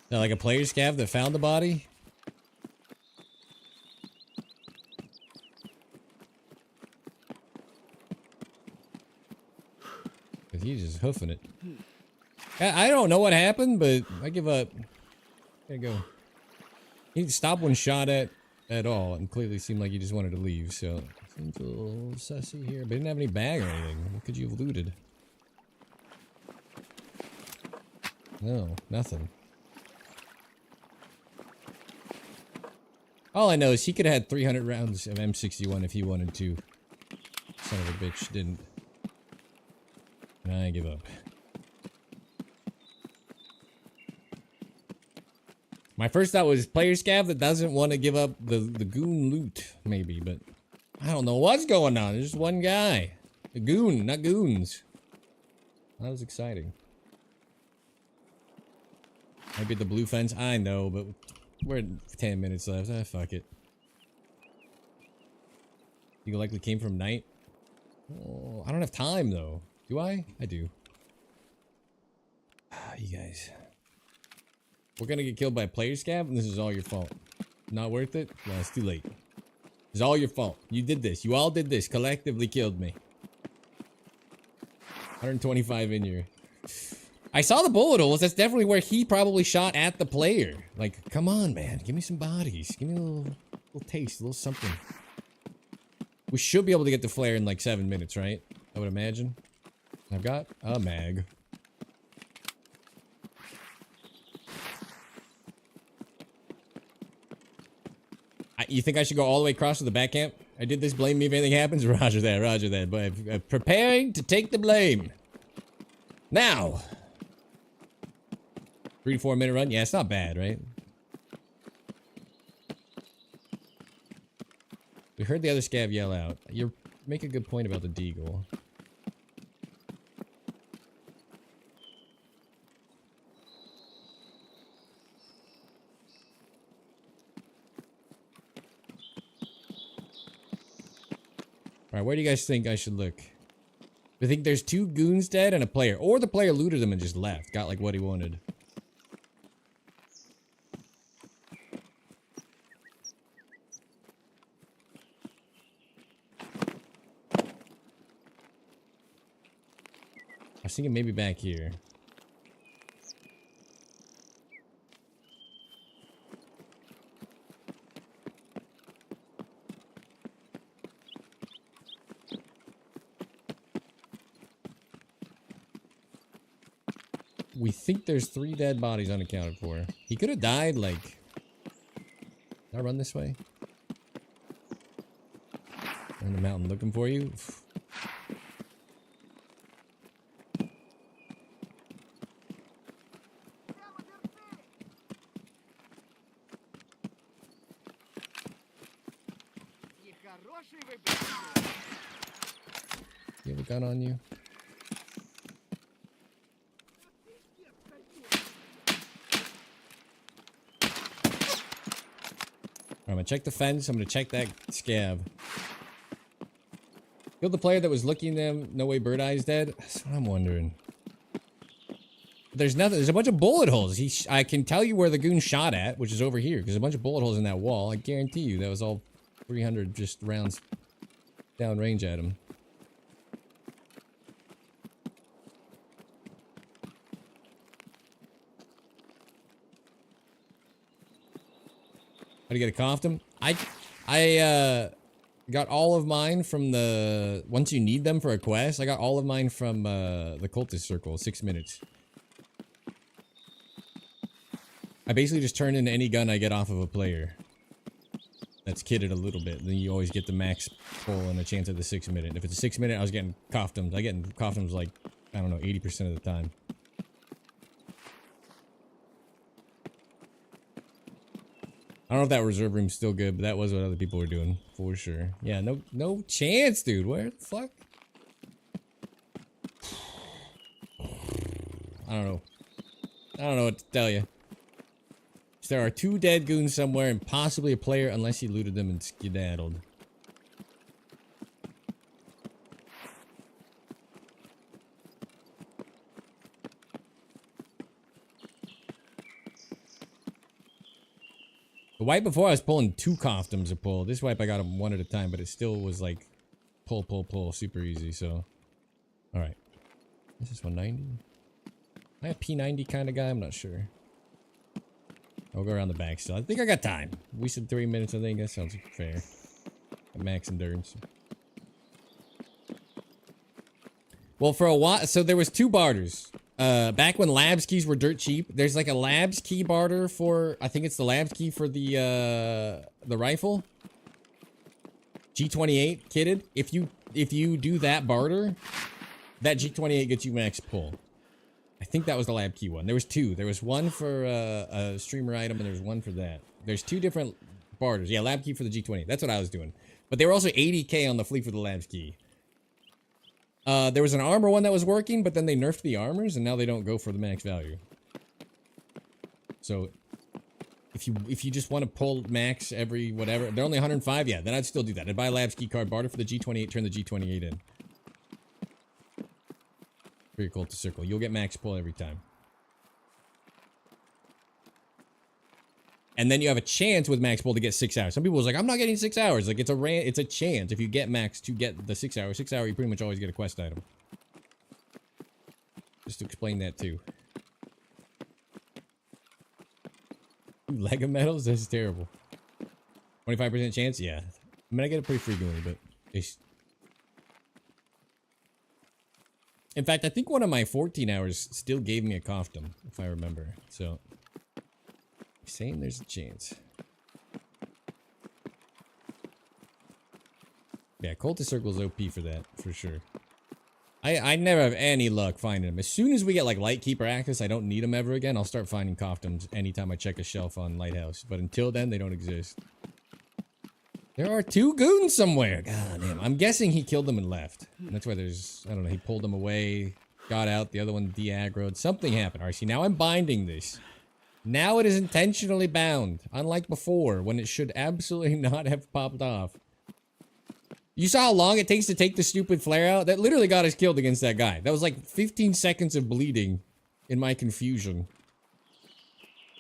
Is that like a player scav that found the body? Cause he's just hoofing it. I don't know what happened, but I give up. There you go. He didn't stop when shot at all, and clearly seemed like he just wanted to leave. So seems a little sussy here, but he didn't have any bag or anything. What could you have looted? No, nothing. All I know is he could have had 300 rounds of M61 if he wanted to. Son of a bitch didn't. And I give up. My first thought was player scav that doesn't want to give up the goon loot, maybe, but I don't know what's going on. There's just one guy. A goon, not goons. That was exciting. Maybe the blue fence, I know, but we're at 10 minutes left. Ah, fuck it. You likely came from night? Oh, I don't have time, though. Do I? I do. You guys. We're gonna get killed by a player scav, and this is all your fault. Not worth it? Well, it's too late. It's all your fault. You did this. You all did this. Collectively killed me. 125 in your... I saw the bullet holes. That's definitely where he probably shot at the player. Like, come on, man. Give me some bodies. Give me a little taste, a little something. We should be able to get the flare in like 7 minutes, right? I would imagine. I've got a mag. You think I should go all the way across to the back camp? I did this. Blame me if anything happens. Roger that. Roger that. But preparing to take the blame. Now. 3 to 4 minute run. Yeah, it's not bad, right? We heard the other scav yell out. You make a good point about the deagle. Alright, where do you guys think I should look? I think there's 2 goons dead and a player. Or the player looted them and just left. Got like what he wanted. I was thinking maybe back here. We think there's 3 dead bodies unaccounted for. He could have died, like... Can I run this way? On the mountain looking for you? You have a gun on you? I'm gonna check the fence. I'm gonna check that scav. Killed the player that was looking them. No way Bird Eye's dead. That's what I'm wondering. There's nothing. There's a bunch of bullet holes. I can tell you where the goon shot at, which is over here. Because there's a bunch of bullet holes in that wall. I guarantee you that was all 300 just rounds down range at him. How to get a Confdom? I got all of mine from the... Once you need them for a quest, I got all of mine from the cultist circle, 6 minutes. I basically just turn into any gun I get off of a player. That's kitted a little bit. Then you always get the max pull and a chance at the 6 minute. If it's a 6 minute, I was getting Confdoms. I get Confdoms like, I don't know, 80% of the time. I don't know if that reserve room's still good, but that was what other people were doing, for sure. Yeah, no chance, dude. Where the fuck? I don't know. I don't know what to tell you. So there are 2 dead goons somewhere and possibly a player unless he looted them and skedaddled. The wipe before I was pulling 2 Confdoms to pull. This wipe I got them 1 at a time, but it still was like pull super easy, so. Alright. This is 190. Am I a P90 kind of guy? I'm not sure. I'll go around the back still. I think I got time. We said 3 minutes, I think. That sounds fair. Got max endurance. Well, for a while, so there was 2 barters. Back when labs keys were dirt cheap, there's like a labs key barter for, I think it's the labs key for the rifle. G28 kitted. If you do that barter, that G28 gets you max pull. I think that was the lab key one. There was 2. There was one for a streamer item and there was one for that. There's 2 different barters. Yeah, lab key for the G28. That's what I was doing. But they were also 80k on the fleet for the labs key. There was an armor one that was working, but then they nerfed the armors, and now they don't go for the max value. So, if you just want to pull max every whatever, they're only 105, yeah, then I'd still do that. I'd buy a labs key card, barter for the G28, turn the G28 in. Pretty cool to circle. You'll get max pull every time. And then you have a chance with max pull to get 6 hours. Some people was like, I'm not getting 6 hours. Like it's a chance if you get max to get the 6 hours. 6 hour, you pretty much always get a quest item. Just to explain that too. Lego medals? That's terrible. 25% chance? Yeah. I mean, I get it pretty frequently, but it's... In fact, I think one of my 14 hours still gave me a costume, if I remember. So, saying there's a chance. Yeah, Cultist Circle's OP for that, for sure. I never have any luck finding them. As soon as we get like Lightkeeper access, I don't need them ever again. I'll start finding costumes anytime I check a shelf on Lighthouse. But until then, they don't exist. There are 2 goons somewhere. God damn. I'm guessing he killed them and left. And that's why there's, I don't know, he pulled them away, got out, the other one de-aggroed. Something happened. Alright, see, now I'm binding this. Now it is intentionally bound. Unlike before, when it should absolutely not have popped off. You saw how long it takes to take the stupid flare out? That literally got us killed against that guy. That was like 15 seconds of bleeding in my confusion.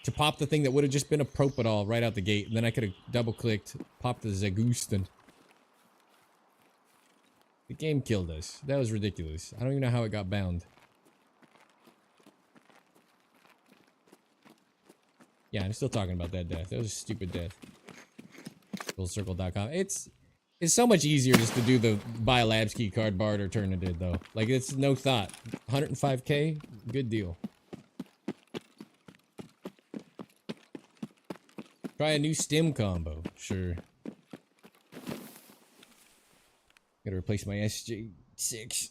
To pop the thing that would have just been a Propidol right out the gate. And then I could have double-clicked, popped the Zagustin. The game killed us. That was ridiculous. I don't even know how it got bound. Yeah, I'm still talking about that death. That was a stupid death. FullCircle.com. It's so much easier just to do the buy a Labs key card barter alternative, though. Like, it's no thought. 105k? Good deal. Try a new stim combo. Sure. Gotta replace my SG6.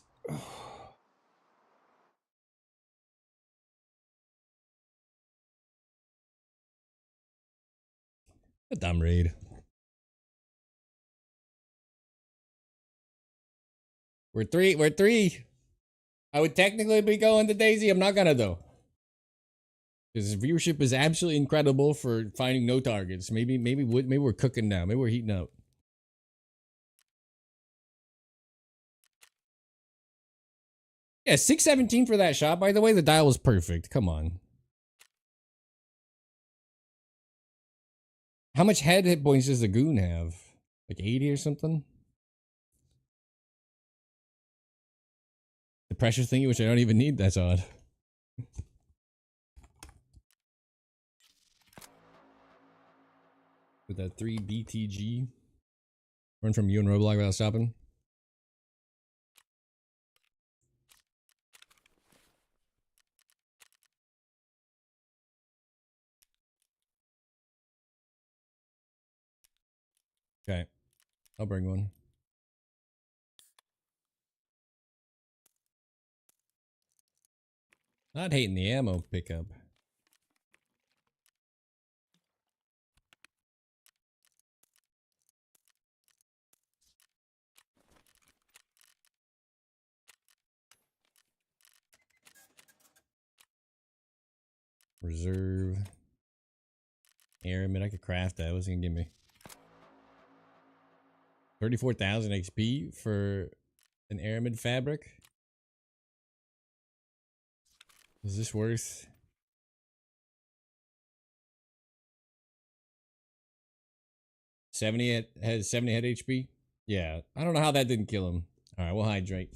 A dumb raid. We're three. I would technically be going to Daisy. I'm not gonna though. Because viewership is absolutely incredible for finding no targets. Maybe we're cooking now. Maybe we're heating up. Yeah, 617 for that shot. By the way, the dial was perfect. Come on. How much head hit points does the goon have? Like 80 or something? The pressure thingy, which I don't even need. That's odd. With that 3 BTG. Run from you and Roblox without stopping. Okay. I'll bring one. Not hating the ammo pickup. Reserve. Aramid, I could craft that. What's it gonna give me? 34,000 XP for an Aramid fabric? Is this worth? 70 has 70 head HP? Yeah. I don't know how that didn't kill him. Alright, we'll hydrate.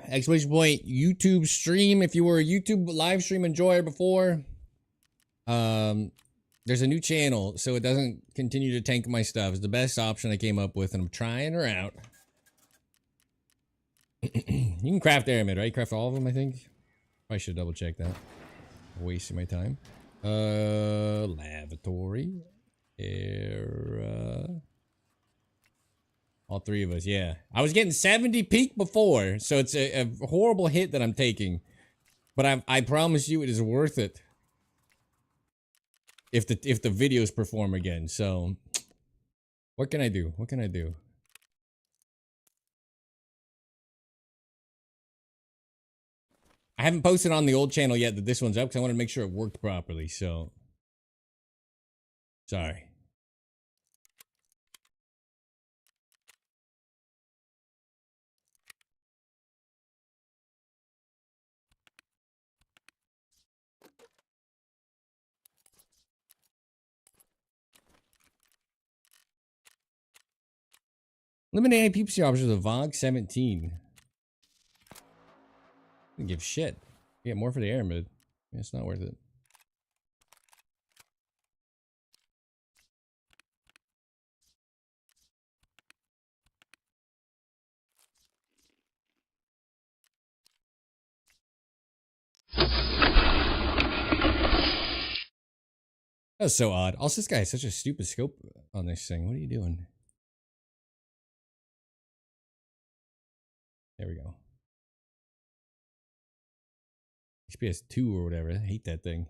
Exclamation point, YouTube stream. If you were a YouTube live stream enjoyer before, there's a new channel, so it doesn't continue to tank my stuff. It's the best option I came up with, and I'm trying her out. You can craft Aramid, right? Craft all of them, I think. I should double check that. Wasting my time. Lavatory. Era. All 3 of us, yeah. I was getting 70 peak before, so it's a horrible hit that I'm taking. But I promise you it is worth it. If the videos perform again, so what can I do? What can I do? I haven't posted on the old channel yet that this one's up because I want to make sure it worked properly, so sorry. Limited PPC options with a VOG 17. Didn't give shit. You get more for the air mid. Yeah, it's not worth it. That was so odd. Also, this guy has such a stupid scope on this thing. What are you doing? There we go. XPS 2 or whatever. I hate that thing.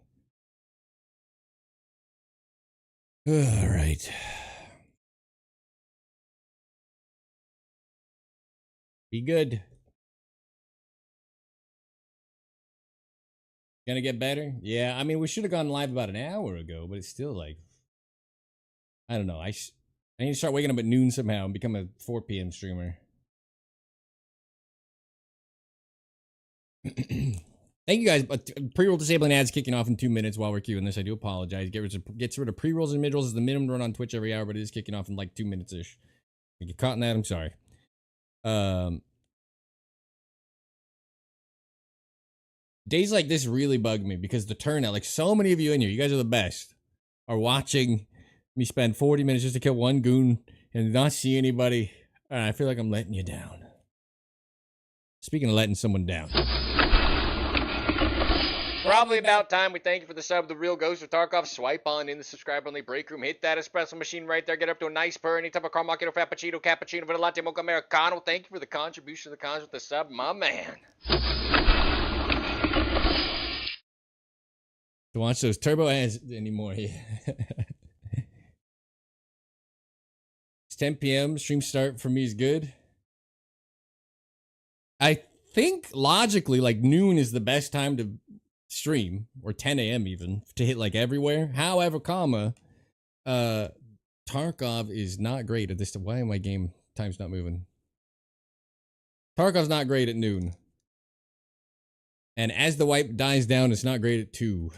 All right. Be good. Gonna get better? Yeah, I mean, we should have gone live about an hour ago, but it's still like, I don't know. I need to start waking up at noon somehow and become a 4 p.m. streamer. Thank you guys. Pre-roll disabling ads kicking off in 2 minutes while we're queuing this. I do apologize. Gets rid of pre-rolls and mid-rolls is the minimum run on Twitch every hour, but it is kicking off in like 2 minutes-ish. If you get caught in that, I'm sorry. Days like this really bug me because the turnout, like so many of you in here, you guys are the best, are watching me spend 40 minutes just to kill one goon and not see anybody. I feel like I'm letting you down. Speaking of letting someone down. Probably about time we thank you for the sub, the real Ghost of Tarkov. Swipe on in the subscriber-only break room. Hit that espresso machine right there. Get up to a nice purr. Any type of caramel, frappuccino, cappuccino, vanilla latte, mocha, americano. Thank you for the contribution to the cause with the sub, my man. To watch those turbo ads anymore. Yeah. It's 10 p.m. Stream start for me is good. I think logically, like noon is the best time to stream, or 10 a.m. even, to hit like everywhere. However, Tarkov is not great at this. Why am my game time's not moving? Tarkov's not great at noon. And as the wipe dies down, it's not great at 2. I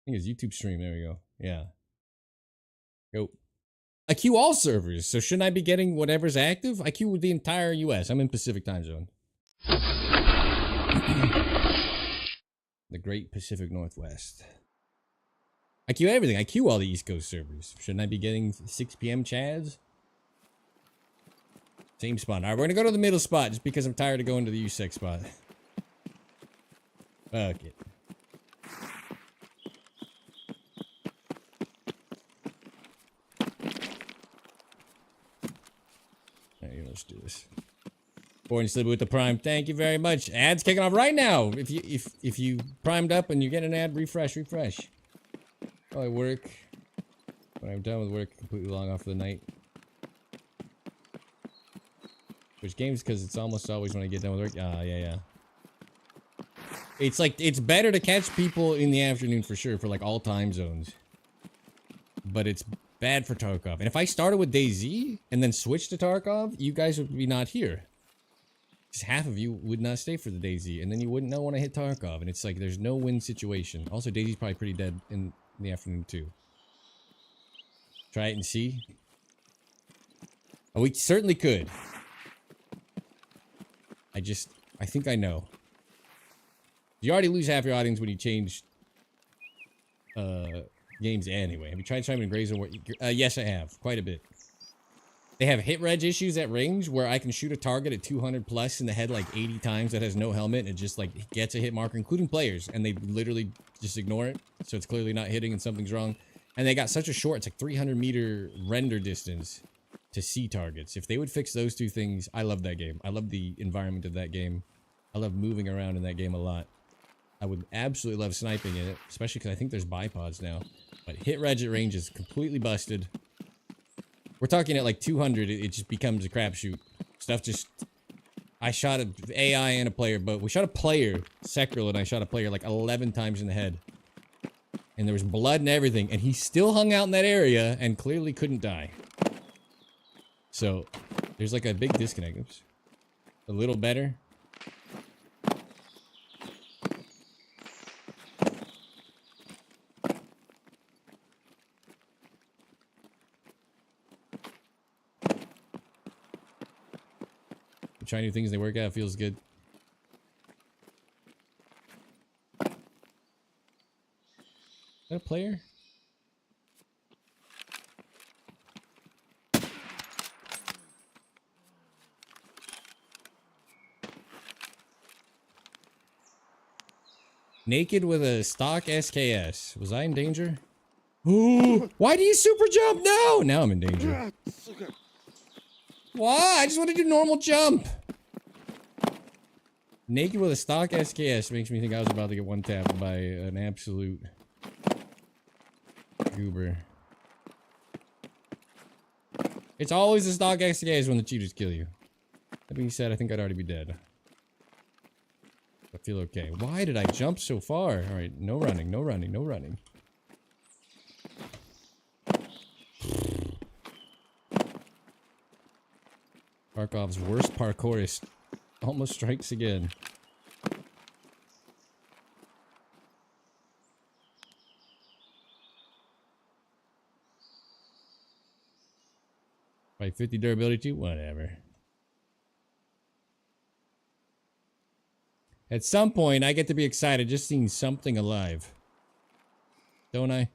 think it's YouTube stream. There we go. Yeah. Go. I queue all servers, so shouldn't I be getting whatever's active? I queue with the entire US. I'm in Pacific time zone. The Great Pacific Northwest. I queue everything. I queue all the East Coast servers. Shouldn't I be getting 6 p.m. chads? Same spot. Alright, we're gonna go to the middle spot just because I'm tired of going to the U6 spot. Fuck it. Alright, let's do this. Born Slip with the Prime. Thank you very much. Ads kicking off right now. If you primed up and you get an ad, refresh. While I work. When I'm done with work, completely log off for the night. Which games? Because it's almost always when I get done with work. Yeah. It's like, it's better to catch people in the afternoon for sure, for like all time zones. But it's bad for Tarkov. And if I started with DayZ and then switched to Tarkov, you guys would be not here. Because half of you would not stay for the DayZ, and then you wouldn't know when I hit Tarkov. And it's like, there's no win situation. Also, DayZ's probably pretty dead in the afternoon too. Try it and see. Oh, we certainly could. I think I know. You already lose half your audience when you change games anyway. Have you tried Simon and Grazer? Yes, I have. Quite a bit. They have hit reg issues at range where I can shoot a target at 200 plus in the head like 80 times that has no helmet and it just like gets a hit marker, including players, and they literally just ignore it. So it's clearly not hitting and something's wrong. And they got such a short, it's like 300 meter render distance to see targets. If they would fix those two things, I love that game. I love the environment of that game. I love moving around in that game a lot. I would absolutely love sniping in it, especially because I think there's bipods now. But hit reg at range is completely busted. We're talking at like 200, it just becomes a crapshoot. Stuff just... I shot an AI and a player, but we shot a player, Secral, and I shot a player like 11 times in the head. And there was blood and everything, and he still hung out in that area and clearly couldn't die. So, there's like a big disconnect. Oops. A little better. You try new things, they work out, feels good. Is that a player? Naked with a stock SKS. Was I in danger? Ooh, why do you super jump? No! Now I'm in danger. Why? I just want to do normal jump. Naked with a stock SKS makes me think I was about to get one tapped by an absolute goober. It's always the stock SKS when the cheaters kill you. That being said, I think I'd already be dead. I feel okay. Why did I jump so far? Alright, no running, no running, no running. Tarkov's worst parkourist almost strikes again. By 50 durability too? Whatever. At some point, I get to be excited just seeing something alive. Don't I?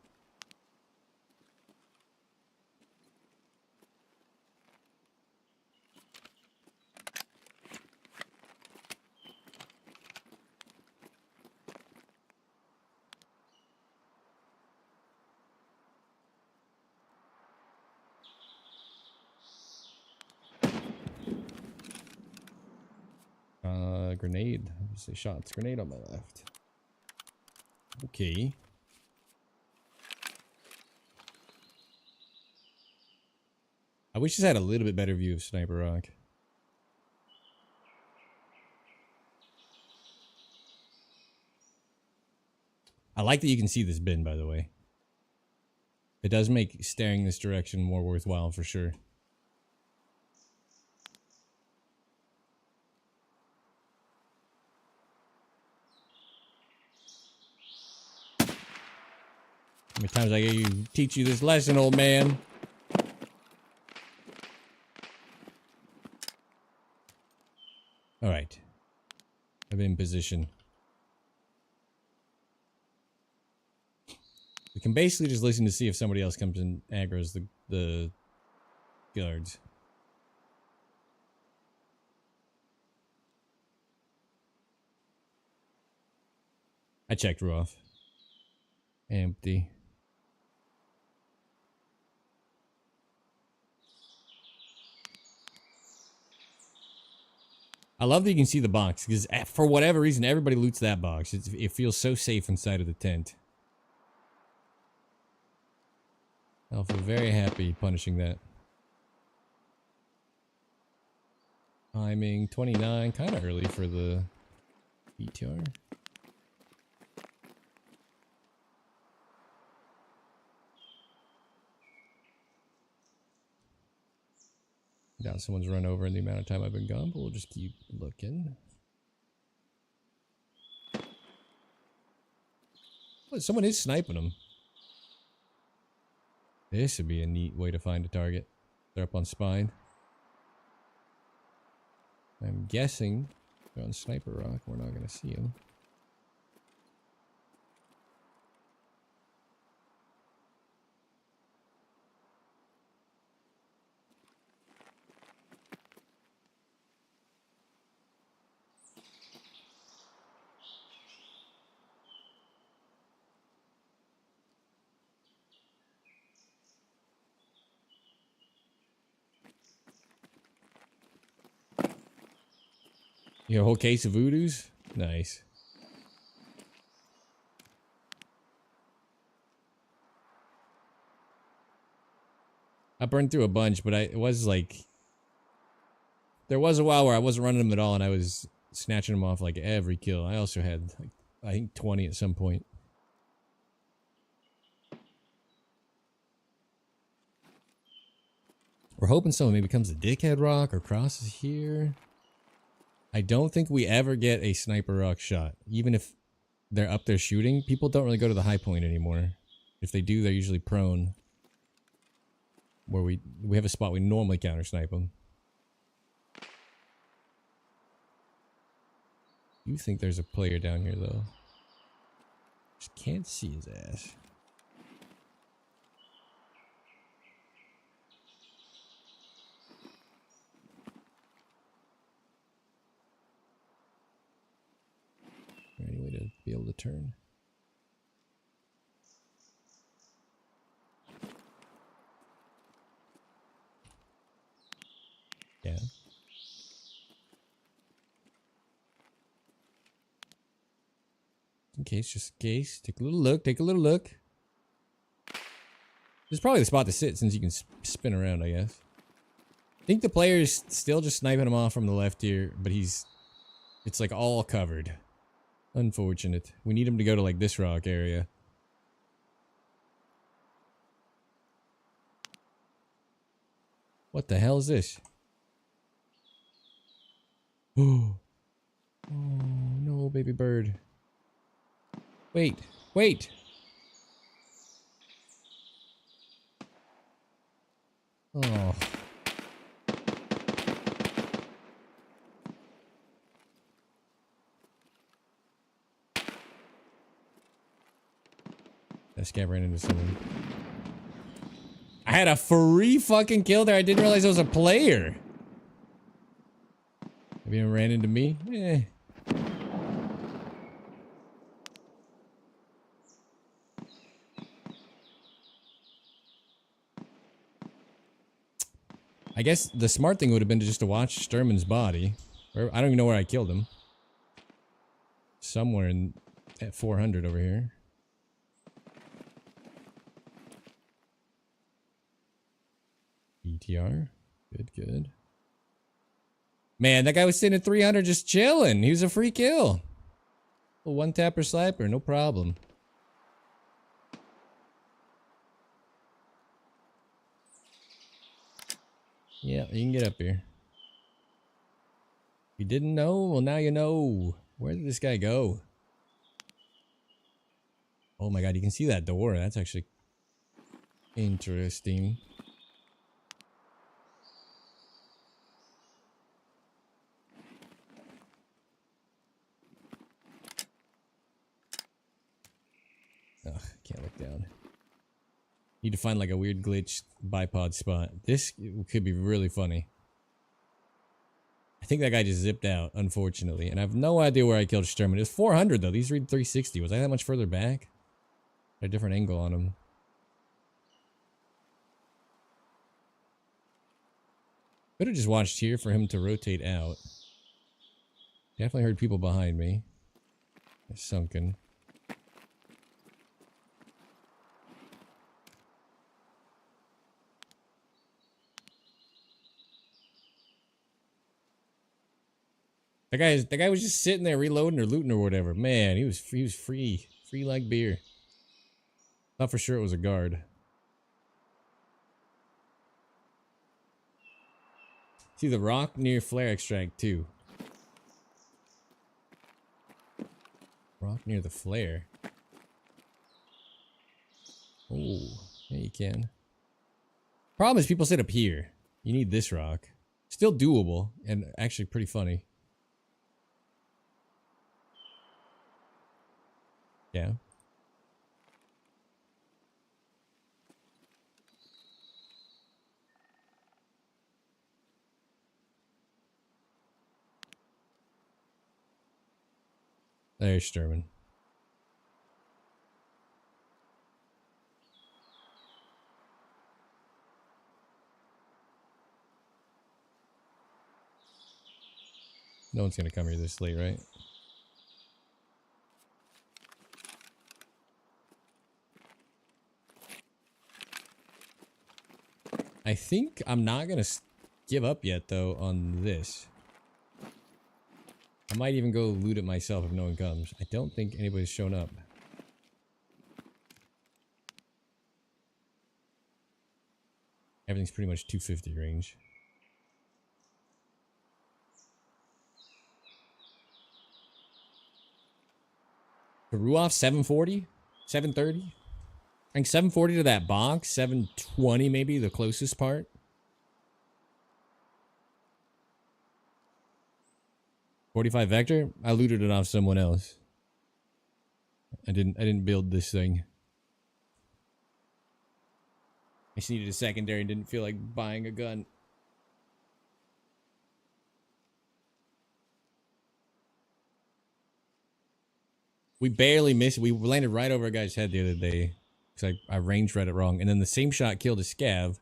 Grenade. Say shots. Grenade on my left. Okay. I wish this had a little bit better view of Sniper Rock. I like that you can see this bin, by the way. It does make staring this direction more worthwhile for sure. How many times I gotta teach you this lesson, old man? Alright. I'm in position. We can basically just listen to see if somebody else comes and aggro's the guards. I checked Roth. Empty. I love that you can see the box, because for whatever reason, everybody loots that box. It feels so safe inside of the tent. I'll feel very happy punishing that. Timing 29, kind of early for the ETR. Now someone's run over in the amount of time I've been gone, but we'll just keep looking. Oh, someone is sniping them. This would be a neat way to find a target. They're up on spine. I'm guessing they're on Sniper Rock. We're not going to see them. You know, a whole case of voodoos? Nice. I burned through a bunch, but it was like... There was a while where I wasn't running them at all, and I was snatching them off like every kill. I also had, like, I think 20 at some point. We're hoping someone maybe comes to Dickhead Rock or crosses here. I don't think we ever get a Sniper Rock shot. Even if they're up there shooting, people don't really go to the high point anymore. If they do, they're usually prone. Where we have a spot we normally counter snipe them. You think there's a player down here, though. Just can't see his ass. Any way to be able to turn? Yeah. In case, just in case. Take a little look. Take a little look. This is probably the spot to sit since you can spin around, I guess. I think the player's still just sniping him off from the left here, but it's like all covered. Unfortunate. We need him to go to like this rock area. What the hell is this? Oh no, baby bird. Wait, wait. Oh. That scab ran into someone. I had a free fucking kill there. I didn't realize it was a player. Maybe it ran into me? Eh. I guess the smart thing would have been to just to watch Sturman's body. I don't even know where I killed him. Somewhere in at 400 over here. ETR. Good, good. Man, that guy was sitting at 300 just chilling. He was a free kill. A one-tapper sniper, no problem. Yeah, you can get up here. You didn't know? Well, now you know. Where did this guy go? Oh my god, you can see that door. That's actually interesting. Ugh, can't look down. Need to find like a weird glitch bipod spot. This could be really funny. I think that guy just zipped out, unfortunately. And I have no idea where I killed Sturman. It was 400 though. These read 360. Was I that much further back? A different angle on him. Could have just watched here for him to rotate out. Definitely heard people behind me. They're sunken. That guy was just sitting there reloading or looting or whatever. Man, he was free like beer. Thought for sure it was a guard. See the rock near flare extract too. Rock near the flare. Oh, yeah, you can. Problem is people sit up here. You need this rock. Still doable and actually pretty funny. Yeah. There's Sturman. No one's gonna come here this late, right? I think I'm not gonna give up yet, though, on this. I might even go loot it myself if no one comes. I don't think anybody's shown up. Everything's pretty much 250 range. The Ruoff 740? 730? I think 740 to that box, 720 maybe, the closest part. 45 vector? I looted it off someone else. I didn't build this thing. I just needed a secondary and didn't feel like buying a gun. We barely missed. We landed right over a guy's head the other day. Because I range read it wrong. And then the same shot killed a scav.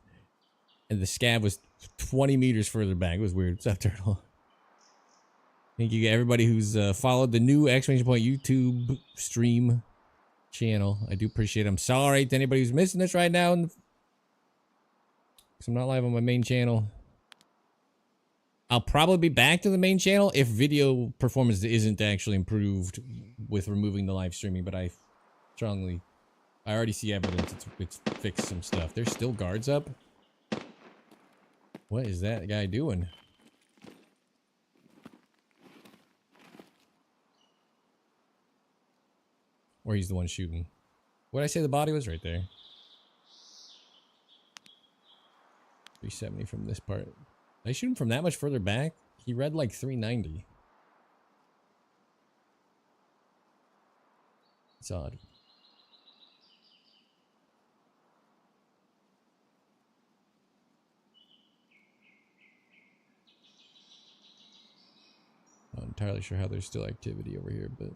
And the scav was 20 meters further back. It was weird. What's up, Turtle? Thank you everybody who's followed the new exclamation point YouTube stream channel. I do appreciate it. I'm sorry to anybody who's missing this right now. Because I'm not live on my main channel. I'll probably be back to the main channel if video performance isn't actually improved with removing the live streaming. But I already see evidence it's fixed some stuff. There's still guards up. What is that guy doing? Or he's the one shooting. What did I say the body was? Right there. 370 from this part. Did I shoot him from that much further back? He read like 390. It's odd. Not entirely sure how there's still activity over here, but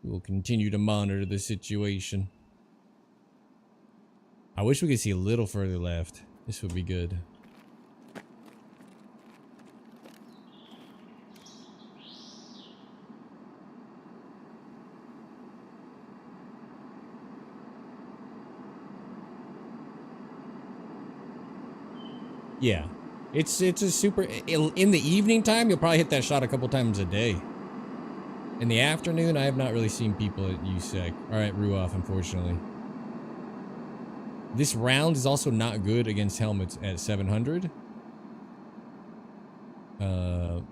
we'll continue to monitor the situation. I wish we could see a little further left. This would be good. Yeah. It's a super... In the evening time, you'll probably hit that shot a couple times a day. In the afternoon, I have not really seen people at USEC. Alright, Ruoff, unfortunately. This round is also not good against helmets at 700. But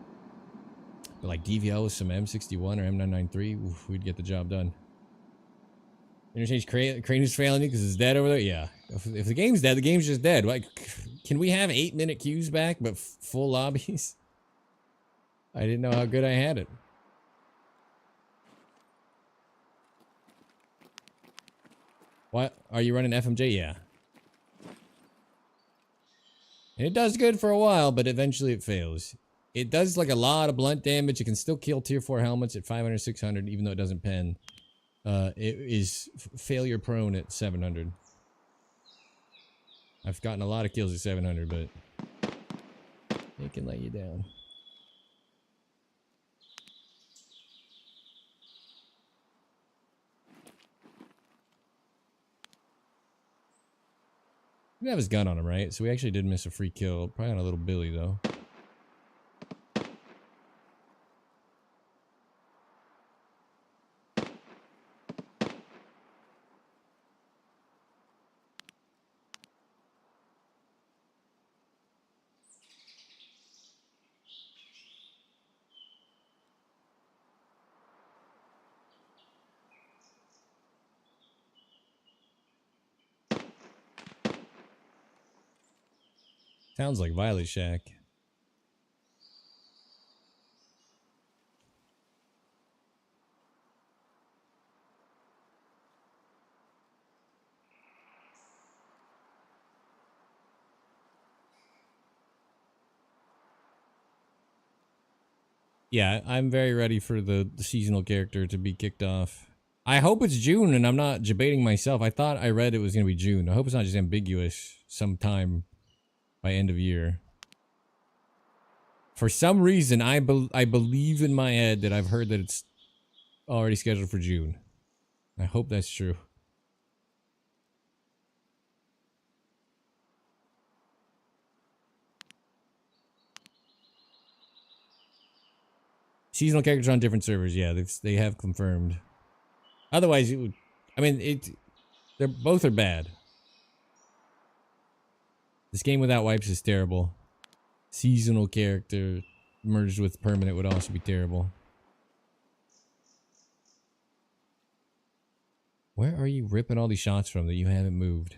like DVL with some M61 or M993, oof, we'd get the job done. Interchange Crane is failing you because it's dead over there? Yeah. If the game's dead, the game's just dead. Like, can we have 8-minute queues back, but full lobbies? I didn't know how good I had it. What? Are you running FMJ? Yeah. And it does good for a while, but eventually it fails. It does like a lot of blunt damage. It can still kill tier 4 helmets at 500, 600, even though it doesn't pen. It is failure prone at 700. I've gotten a lot of kills at 700, but it can let you down. We have his gun on him, right? So we actually did miss a free kill. Probably on a little Billy, though. Sounds like Violet Shack. Yeah, I'm very ready for the seasonal character to be kicked off. I hope it's June and I'm not debating myself. I thought I read it was going to be June. I hope it's not just ambiguous sometime by end of year. For some reason, I believe in my head that I've heard that it's already scheduled for June. I hope that's true. Seasonal characters on different servers, yeah, they have confirmed. Otherwise, it would. I mean, they're both are bad. This game without wipes is terrible. Seasonal character merged with permanent would also be terrible. Where are you ripping all these shots from that you haven't moved?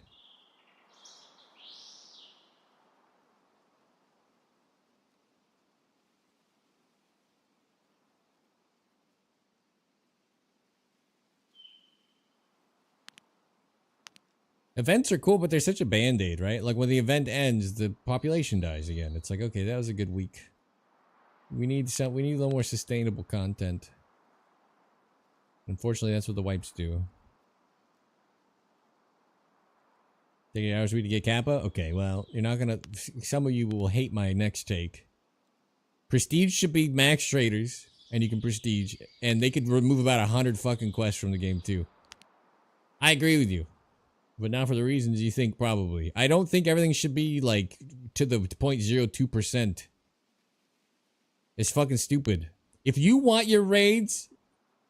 Events are cool, but they're such a band-aid, right? Like when the event ends, the population dies again. It's like, okay, that was a good week. We need a little more sustainable content. Unfortunately, that's what the wipes do. 30 hours a week to get Kappa? Okay, well, you're not gonna... Some of you will hate my next take. Prestige should be max traders, and you can prestige, and they could remove about 100 fucking quests from the game, too. I agree with you. But not for the reasons you think, probably. I don't think everything should be, like, to the 0.02%. It's fucking stupid. If you want your raids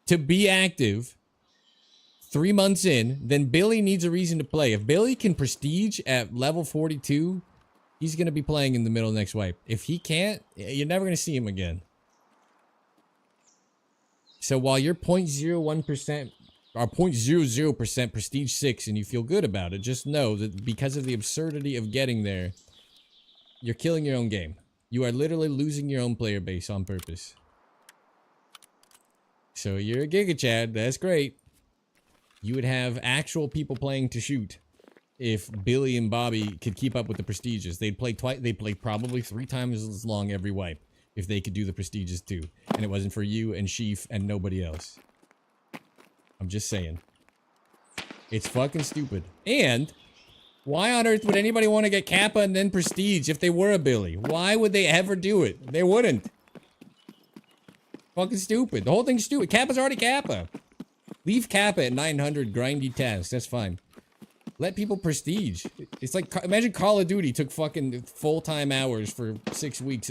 to be active 3 months in, then Billy needs a reason to play. If Billy can prestige at level 42, he's going to be playing in the middle of next wipe. If he can't, you're never going to see him again. So while you're 0.01% or 0.00% prestige 6 and you feel good about it, just know that because of the absurdity of getting there, you're killing your own game. You are literally losing your own player base on purpose. So you're a Giga Chad, that's great. You would have actual people playing to shoot if Billy and Bobby could keep up with the prestiges. They'd play probably 3 times as long every wipe if they could do the prestiges too. And it wasn't for you and Sheaf and nobody else. I'm just saying. It's fucking stupid. And why on earth would anybody want to get Kappa and then prestige if they were a Billy? Why would they ever do it? They wouldn't. Fucking stupid. The whole thing's stupid. Kappa's already Kappa. Leave Kappa at 900 grindy tasks. That's fine. Let people prestige. It's like, imagine Call of Duty took fucking full-time hours for 6 weeks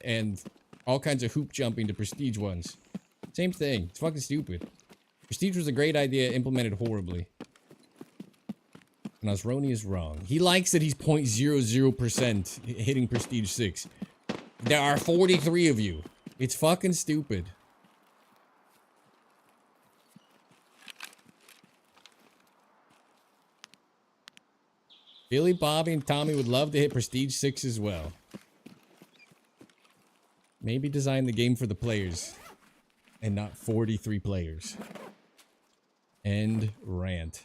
and all kinds of hoop jumping to prestige ones. Same thing. It's fucking stupid. Prestige was a great idea, implemented horribly. And Osroni is wrong. He likes that he's 0.00% hitting prestige 6. There are 43 of you. It's fucking stupid. Billy, Bobby, and Tommy would love to hit prestige 6 as well. Maybe design the game for the players and not 43 players. End rant.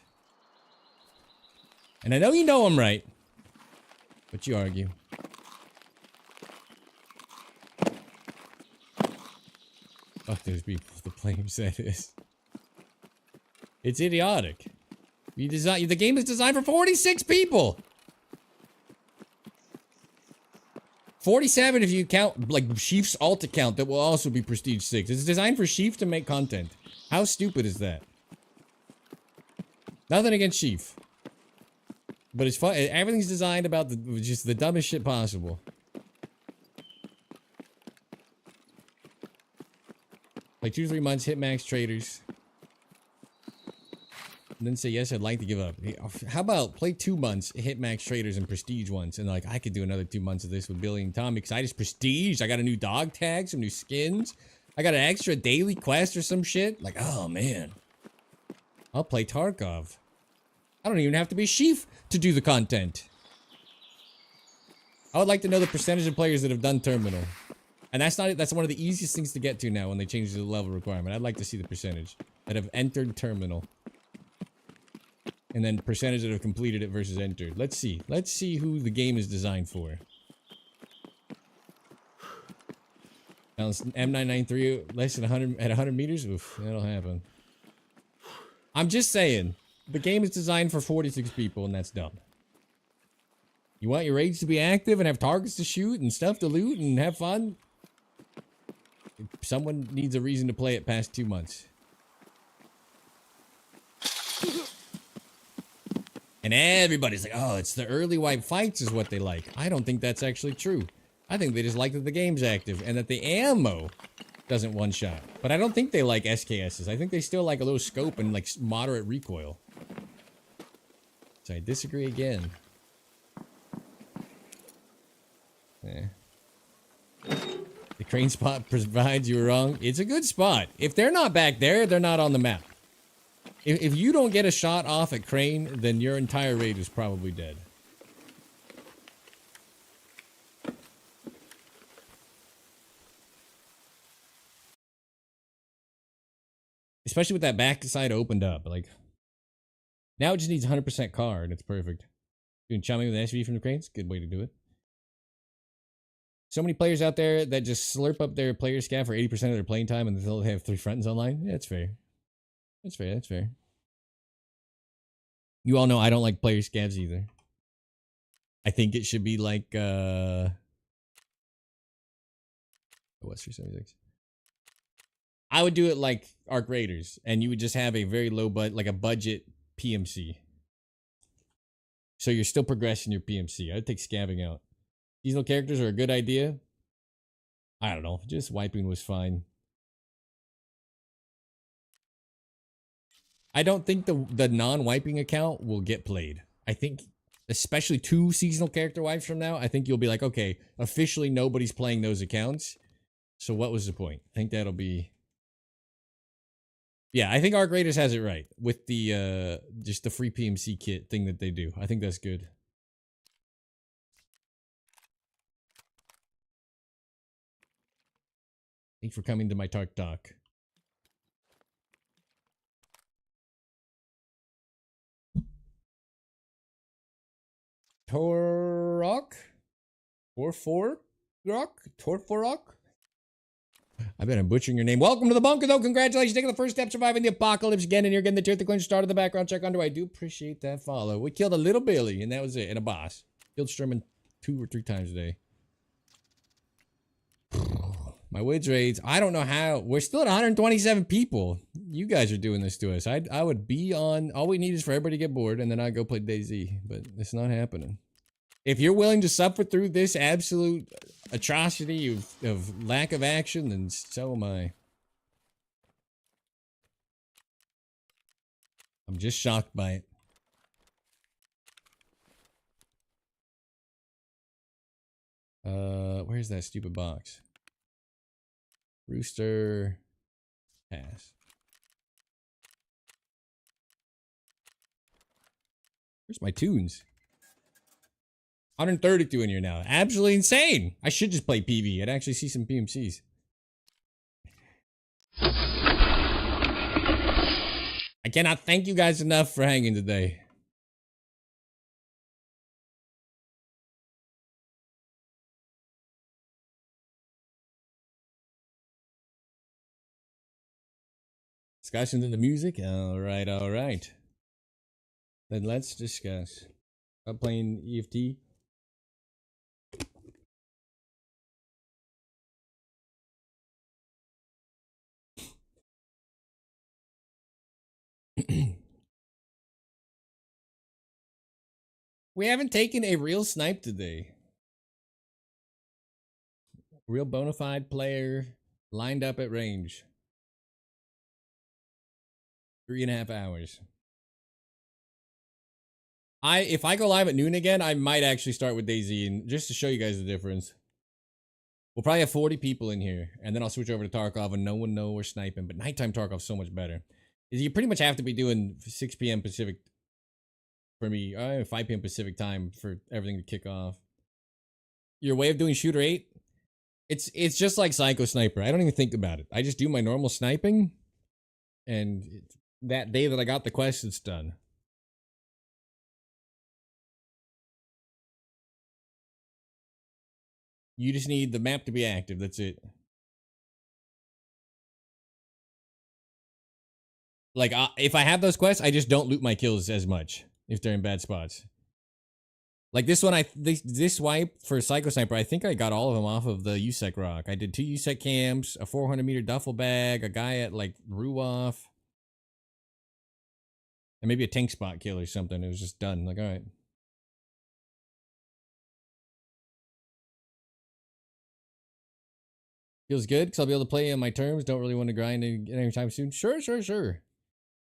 And I know you know I'm right, but you argue. Fuck those people, the players that is. It's idiotic. The game is designed for 46 people. 47 if you count, like, Sheaf's alt account that will also be prestige 6. It's designed for Sheaf to make content. How stupid is that? Nothing against Sheaf. But it's fun. Everything's designed about just the dumbest shit possible. Like 2-3 months, hit max traders. And then say, yes, I'd like to give up. How about play 2 months, hit max traders and prestige ones. And like, I could do another 2 months of this with Billy and Tommy because I just prestige. I got a new dog tag, some new skins. I got an extra daily quest or some shit. Like, oh man. I'll play Tarkov. I don't even have to be Sheaf to do the content. I would like to know the percentage of players that have done Terminal. And that's one of the easiest things to get to now when they change the level requirement. I'd like to see the percentage that have entered Terminal. And then percentage that have completed it versus entered. Let's see. Let's see who the game is designed for. Now, M993 less than 100 at 100 meters? Oof, that'll happen. I'm just saying. The game is designed for 46 people, and that's dumb. You want your raids to be active and have targets to shoot and stuff to loot and have fun? Someone needs a reason to play it past 2 months. And everybody's like, oh, it's the early wipe fights is what they like. I don't think that's actually true. I think they just like that the game's active and that the ammo doesn't one-shot. But I don't think they like SKSs. I think they still like a little scope and like moderate recoil. So I disagree again. Yeah. The crane spot provides you wrong. It's a good spot. If they're not back there, they're not on the map. If you don't get a shot off at crane, then your entire raid is probably dead. Especially with that backside opened up. Like, Now it just needs 100% car, and it's perfect. Doing chumming with SV from the cranes, good way to do it. So many players out there that just slurp up their player scav for 80% of their playing time and they'll have 3 friends online. Yeah, that's fair. That's fair, that's fair. You all know I don't like player scavs either. I think it should be like, what's 376? I would do it like Arc Raiders, and you would just have a very low budget, like a budget PMC. So you're still progressing your PMC. I'd take scabbing out. Seasonal characters are a good idea. I don't know. Just wiping was fine. I don't think the non-wiping account will get played. I think, especially 2 seasonal character wipes from now, I think you'll be like, okay, officially nobody's playing those accounts. So what was the point? I think that'll be... Yeah, I think Arc Raiders has it right with the just the free PMC kit thing that they do. I think that's good. Thanks for coming to my Tark Talk. Torok? Torforok? I bet I'm butchering your name. Welcome to the bunker, though. Congratulations, taking the first step, surviving the apocalypse again, and you're getting the tier 3 clinch start of the background check under. I do appreciate that follow. We killed a little Billy, and that was it, and a boss. Killed Sherman 2 or 3 times a day. My woods raids. I don't know how. We're still at 127 people. You guys are doing this to us. I would be on. All we need is for everybody to get bored, and then I'd go play DayZ. But it's not happening. If you're willing to suffer through this absolute atrocity of lack of action, then so am I. I'm just shocked by it. Where's that stupid box? Rooster. Pass. Where's my tunes? 132 in here now. Absolutely insane. I should just play PV. I'd actually see some PMCs. I cannot thank you guys enough for hanging today. Discussions in the music? Alright, alright. Then let's discuss. I'm playing EFT. We haven't taken a real snipe today. Real bona fide player lined up at range. 3.5 hours. If I go live at noon again, I might actually start with DayZ, and just to show you guys the difference. We'll probably have 40 people in here, and then I'll switch over to Tarkov, and no one know we're sniping. But nighttime Tarkov's so much better. You pretty much have to be doing 6 p.m. Pacific for me, 5 p.m. Pacific time for everything to kick off. Your way of doing Shooter 8? It's just like Psycho Sniper. I don't even think about it. I just do my normal sniping, and that day that I got the quest, it's done. You just need the map to be active. That's it. Like, if I have those quests, I just don't loot my kills as much if they're in bad spots. Like this one, this wipe for Psycho Sniper, I think I got all of them off of the USEC rock. I did 2 USEC camps, a 400-meter duffel bag, a guy at like Ruoff, and maybe a tank spot kill or something. It was just done. Like, all right. Feels good because I'll be able to play on my terms. Don't really want to grind anytime soon. Sure.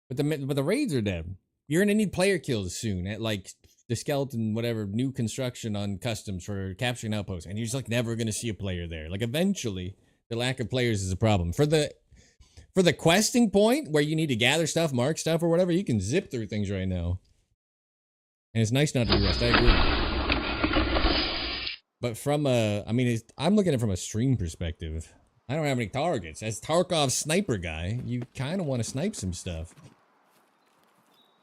But the raids are dead. You're gonna need player kills soon at like the skeleton, whatever, new construction on customs for capturing outposts, and you're just like never gonna see a player there. Like eventually, the lack of players is a problem. For the questing point where you need to gather stuff, mark stuff, or whatever, you can zip through things right now, and it's nice not to be rushed. I agree. But from I'm looking at it from a stream perspective. I don't have any targets. As Tarkov's sniper guy, you kind of want to snipe some stuff.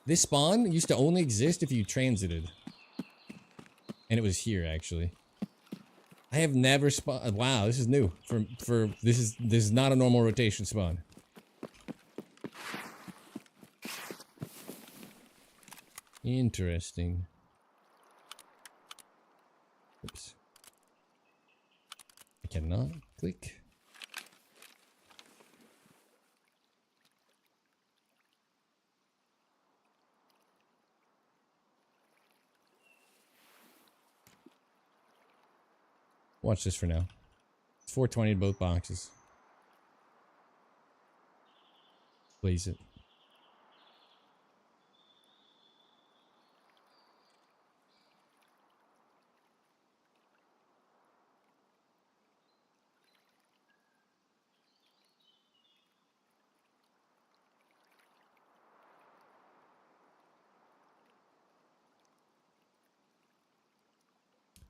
This spawn used to only exist if you transited. And it was here, actually. I have never spawned. Wow, this is new. This is not a normal rotation spawn. Interesting. Oops. I cannot click. Watch this for now. It's 420 in both boxes. Blaze it.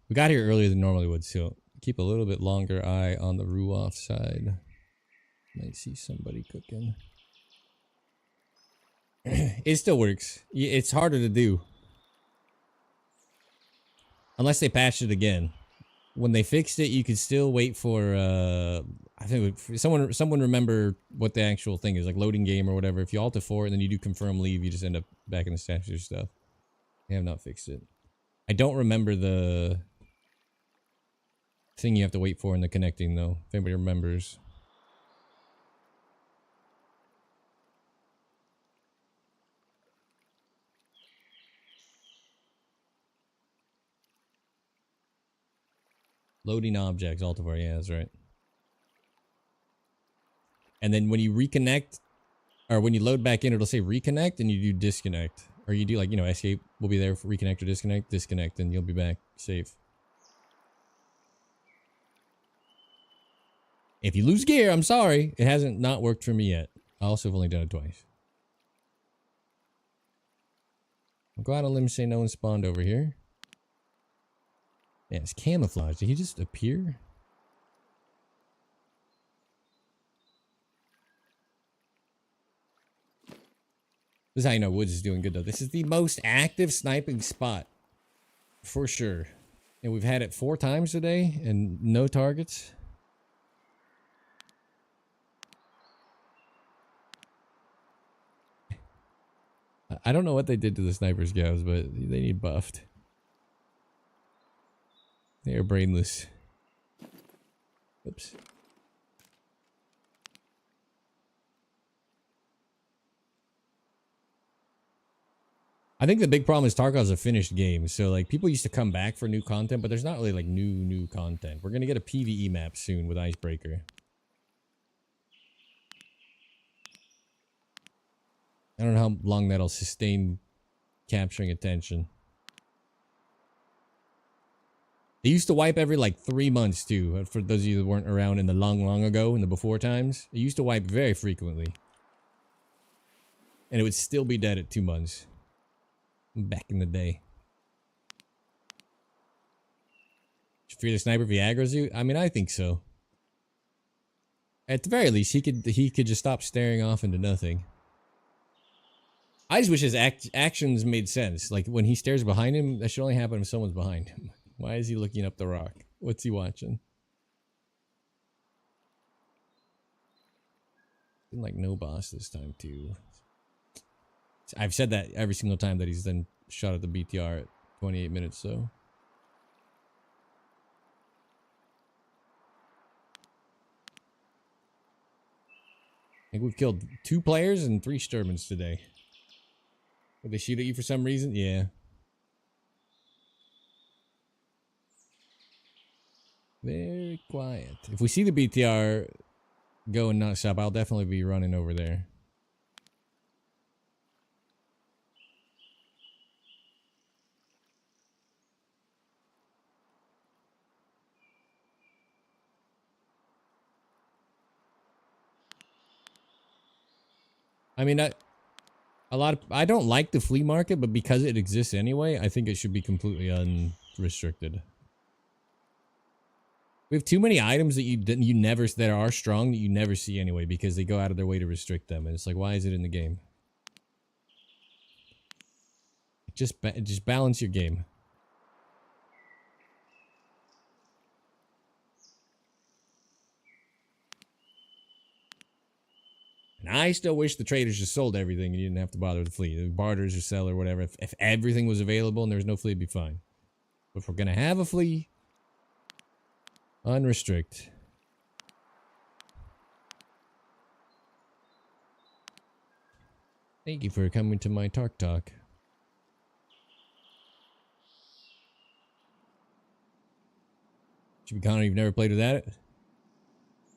We got here earlier than normally would, so keep a little bit longer eye on the Ruoff side. Might see somebody cooking. It still works. It's harder to do. Unless they patched it again. When they fixed it, you could still wait for, I think someone remember what the actual thing is, like loading game or whatever. If you alt F4 and then you do confirm leave, you just end up back in the statue stuff. They have not fixed it. I don't remember the thing you have to wait for in the connecting, though. If anybody remembers. Loading objects, Altivar, yeah, that's right. And then when you reconnect, or when you load back in, it'll say reconnect, and you do disconnect. Or you do, like, you know, escape will be there for reconnect or disconnect, and you'll be back safe. If you lose gear, I'm sorry. It hasn't not worked for me yet. I also have only done it twice. I'll go out on a limb and say no one spawned over here. Yeah, it's camouflage. Did he just appear? This is how you know Woods is doing good, though. This is the most active sniping spot. For sure. And we've had it 4 times today and no targets. I don't know what they did to the sniper scouts, but they need buffed. They are brainless. Oops. I think the big problem is Tarkov's a finished game, so like people used to come back for new content, but there's not really like new content. We're gonna get a PvE map soon with Icebreaker. I don't know how long that'll sustain capturing attention. They used to wipe every like 3 months too. For those of you that weren't around in the long ago, in the before times, it used to wipe very frequently. And it would still be dead at 2 months. Back in the day. You fear the sniper if he aggroes you? I mean, I think so. At the very least, he could just stop staring off into nothing. I just wish his actions made sense. Like when he stares behind him, that should only happen if someone's behind him. Why is he looking up the rock? What's he watching? Been like no boss this time too. I've said that every single time that he's then shot at the BTR at 28 minutes, so. I think we've killed 2 players and 3 Sturmans today. Did they shoot at you for some reason? Yeah. Very quiet. If we see the BTR go and not stop, I'll definitely be running over there. I mean, I don't like the flea market, but because it exists anyway, I think it should be completely unrestricted. We have too many items that you never that are strong that you never see anyway because they go out of their way to restrict them, and it's like, why is it in the game? just balance your game. And I still wish the traders just sold everything and you didn't have to bother with the fleet. The barters or sell or whatever. If everything was available and there was no fleet, it'd be fine. But if we're gonna have a fleet, unrestrict. Thank you for coming to my Tark Talk. Should be Connor, you've never played without it?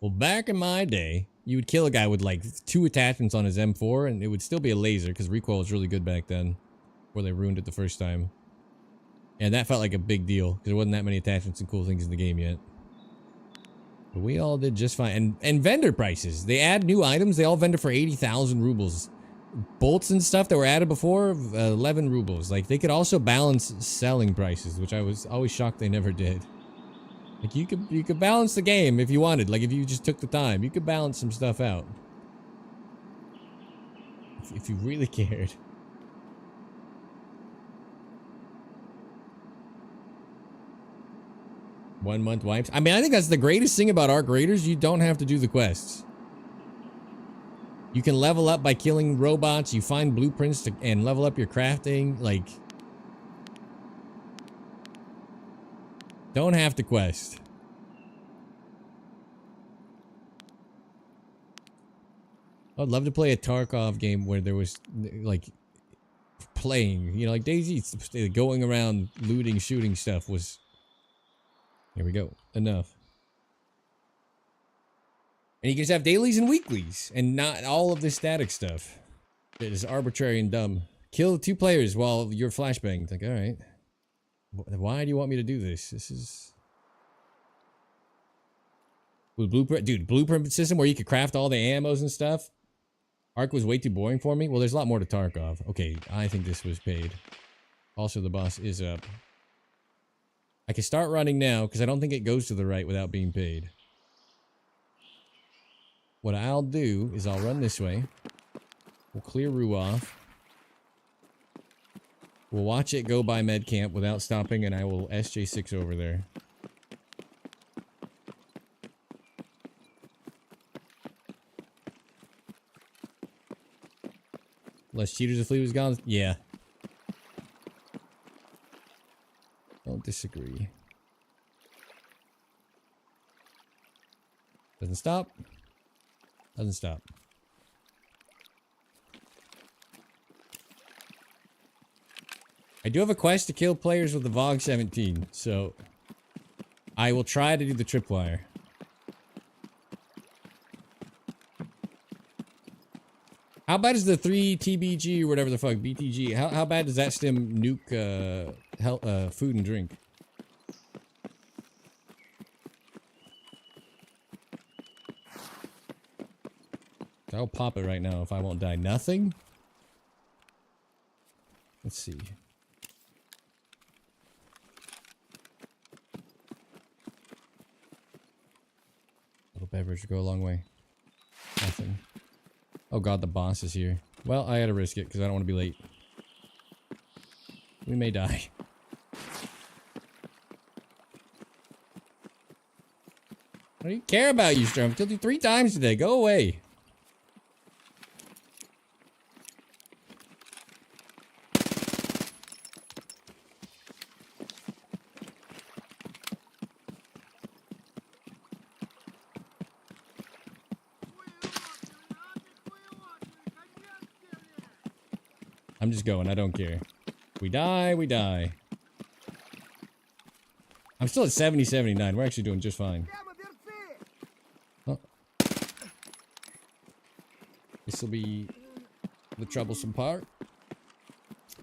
Well, back in my day, you would kill a guy with like 2 attachments on his M4 and it would still be a laser because recoil was really good back then. Before they ruined it the first time. And that felt like a big deal because there wasn't that many attachments and cool things in the game yet. But we all did just fine. And vendor prices. They add new items. They all vendor for 80,000 rubles. Bolts and stuff that were added before, 11 rubles. Like, they could also balance selling prices, which I was always shocked they never did. Like, you could balance the game if you wanted. Like, if you just took the time, you could balance some stuff out. If you really cared. One-month wipes. I mean, I think that's the greatest thing about Arc Raiders. You don't have to do the quests. You can level up by killing robots. You find blueprints and level up your crafting. Like, don't have to quest. I'd love to play a Tarkov game where there was, like, playing. You know, like DayZ, going around looting, shooting stuff was... Here we go. Enough. And you can just have dailies and weeklies and not all of this static stuff. It is arbitrary and dumb. Kill 2 players while you're flashbanging. It's like, alright. Why do you want me to do this? This is... With blueprint, dude, blueprint system where you could craft all the ammos and stuff. Arc was way too boring for me. Well, there's a lot more to Tarkov. Okay, I think this was paid. Also, the boss is up. I can start running now, because I don't think it goes to the right without being paid. What I'll do is I'll run this way. We'll clear Rue off. We'll watch it go by med camp without stopping, and I will SJ6 over there. Less cheaters if fleet was gone? Yeah. Don't disagree. Doesn't stop. Doesn't stop. I do have a quest to kill players with the VOG 17, so I will try to do the tripwire. How bad is the 3 TBG or whatever the fuck, BTG? How bad does that stim nuke food and drink? I'll pop it right now if I won't die. Nothing? Let's see. Little beverage would go a long way. Nothing. Oh god, the boss is here. Well, I gotta risk it because I don't want to be late. We may die. I don't care about you, Storm. I killed you 3 times today. Go away. I'm just going. I don't care. We die, we die. I'm still at 70, 79. We're actually doing just fine. Oh. This will be the troublesome part.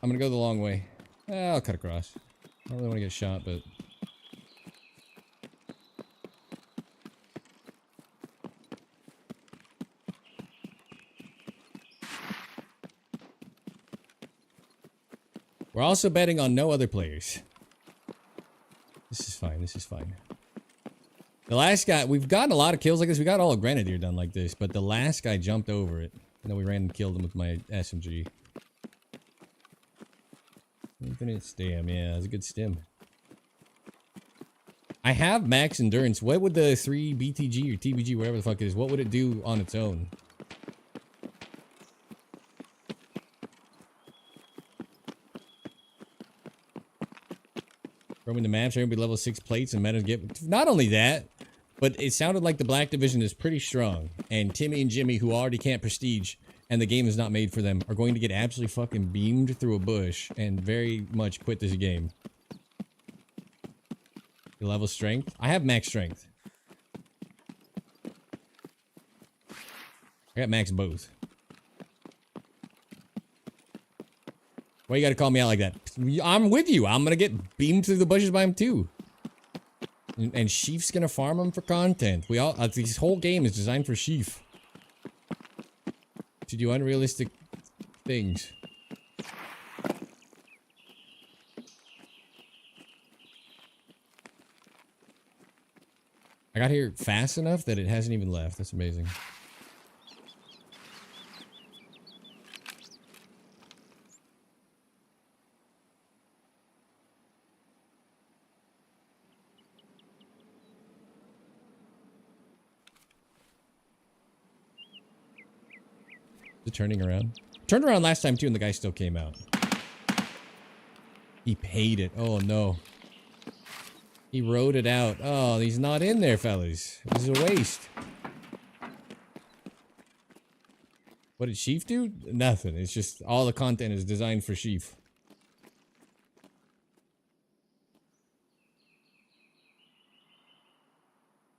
I'm gonna go the long way. I'll cut across. I don't really want to get shot, but... We're also betting on no other players. This is fine, this is fine. The last guy, we've gotten a lot of kills like this. We got all of Grenadier done like this, but the last guy jumped over it. And then we ran and killed him with my SMG. Infinite stem, yeah, it's a good stem. I have max endurance. What would the 3 BTG or TBG, whatever the fuck it is, what would it do on its own? Roaming the maps, are gonna be level 6 plates and meta get. Not only that, but it sounded like the Black Division is pretty strong. And Timmy and Jimmy, who already can't prestige, and the game is not made for them, are going to get absolutely fucking beamed through a bush and very much quit this game. Your level strength? I have max strength. I got max both. Why you gotta call me out like that? I'm with you. I'm gonna get beamed through the bushes by him too. And Sheaf's gonna farm him for content. We all this whole game is designed for Sheaf. To do unrealistic things. I got here fast enough that it hasn't even left. That's amazing. Is it turning around? Turned around last time too and the guy still came out. He paid it. Oh no. He rode it out. Oh, he's not in there, fellas. This is a waste. What did Sheaf do? Nothing. It's just all the content is designed for Sheaf.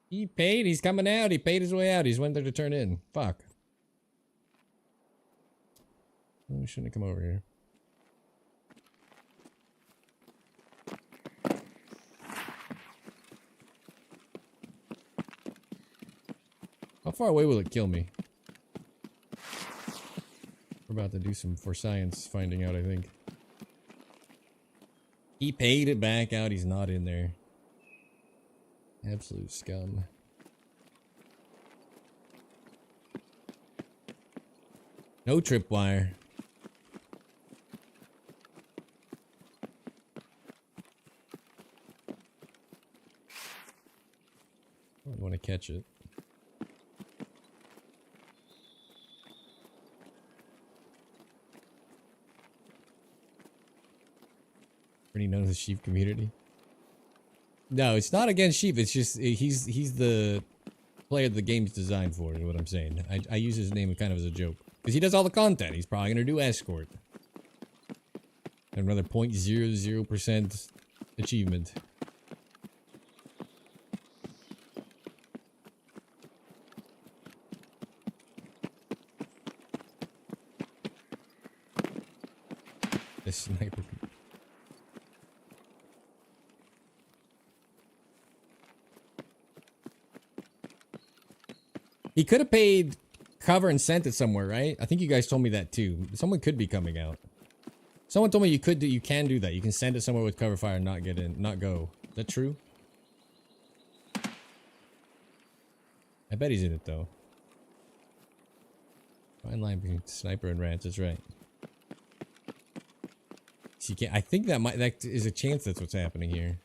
He paid. He's coming out. He paid his way out. He's went there to turn in. Fuck. Oh, we shouldn't have come over here. How far away will it kill me? We're about to do some for science finding out, I think. He paid it back out. He's not in there. Absolute scum. No tripwire. I want to catch it. Pretty known as the sheep community. No, it's not against sheep. It's just he's the player the game's designed for. Is what I'm saying. I use his name kind of as a joke because he does all the content. He's probably gonna do escort. Another 0.00% achievement. The sniper. He could have paid cover and sent it somewhere, right? I think you guys told me that too. Someone could be coming out. Someone told me you can do that. You can send it somewhere with cover fire and not get in, not go. Is that true? I bet he's in it though. Fine line between sniper and rants, that's right. She can't. I think that is a chance that's what's happening here.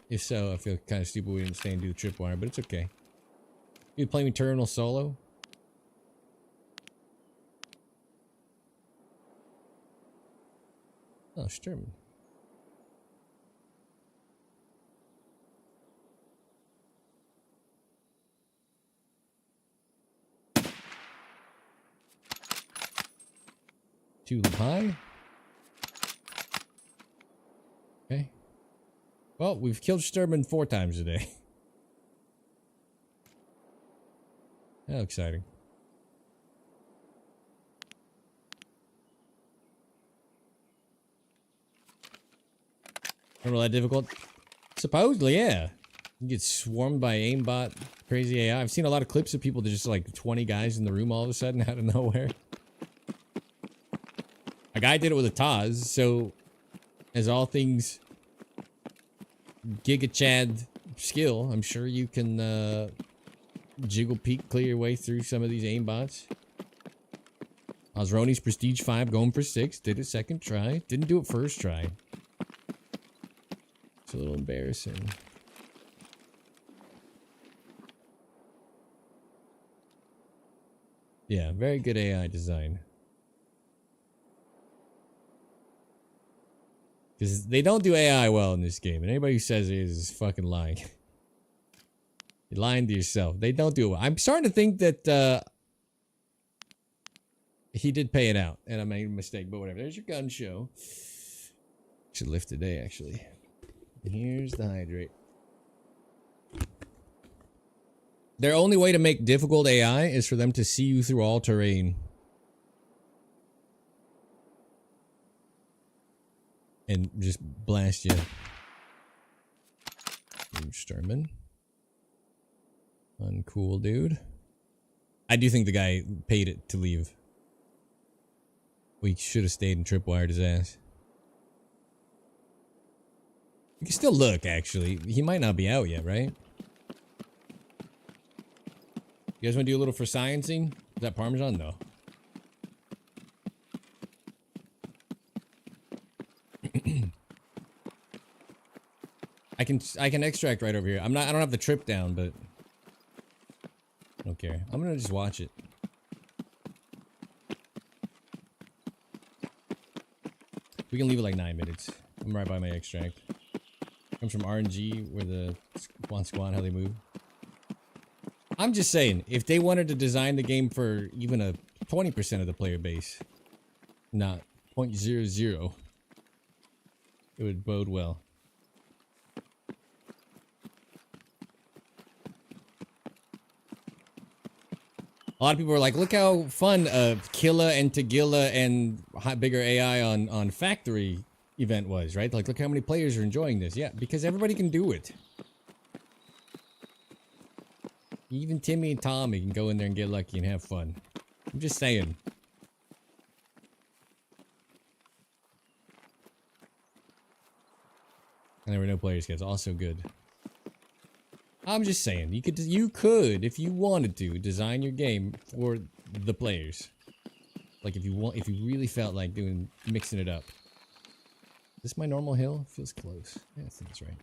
If so, I feel kind of stupid we didn't stay and do the tripwire, but it's okay. You play me terminal solo? Oh, Sturman. Too high? Okay. Well, we've killed Sturman 4 times today. How exciting. Not that difficult? Supposedly, yeah. You get swarmed by aimbot, crazy AI. I've seen a lot of clips of people that just like 20 guys in the room all of a sudden out of nowhere. A guy did it with a Taz, so as all things Giga Chad skill, I'm sure you can jiggle peek clear your way through some of these aimbots. Osroni's Prestige 5 going for 6. Did it second try. Didn't do it first try. It's a little embarrassing. Yeah, very good AI design. Because they don't do AI well in this game. And anybody who says it is fucking lying. You're lying to yourself. They don't do it well. I'm starting to think that he did pay it out. And I made a mistake, but whatever. There's your gun show. Should lift today, actually. And here's the hydrate. Their only way to make difficult AI is for them to see you through all terrain. And just blast you. Sturman. Uncool dude. I do think the guy paid it to leave. We should have stayed and tripwired his ass. You can still look, actually. He might not be out yet, right? You guys want to do a little for sciencing? Is that Parmesan? No. I can extract right over here. I don't have the trip down, but I don't care. I'm gonna just watch it. We can leave it like 9 minutes. I'm right by my extract. Comes from RNG, where the squad, how they move. I'm just saying, if they wanted to design the game for even a 20% of the player base, not 0.00, it would bode well. A lot of people are like, look how fun Killa and Tagilla and bigger AI on Factory event was, right? Like, look how many players are enjoying this. Yeah, because everybody can do it. Even Timmy and Tommy can go in there and get lucky and have fun. I'm just saying. And there were no player skills. Also good. I'm just saying, you could, if you wanted to, design your game for the players. Like if you really felt like mixing it up. Is this my normal hill? Feels close. Yeah, I think that's right.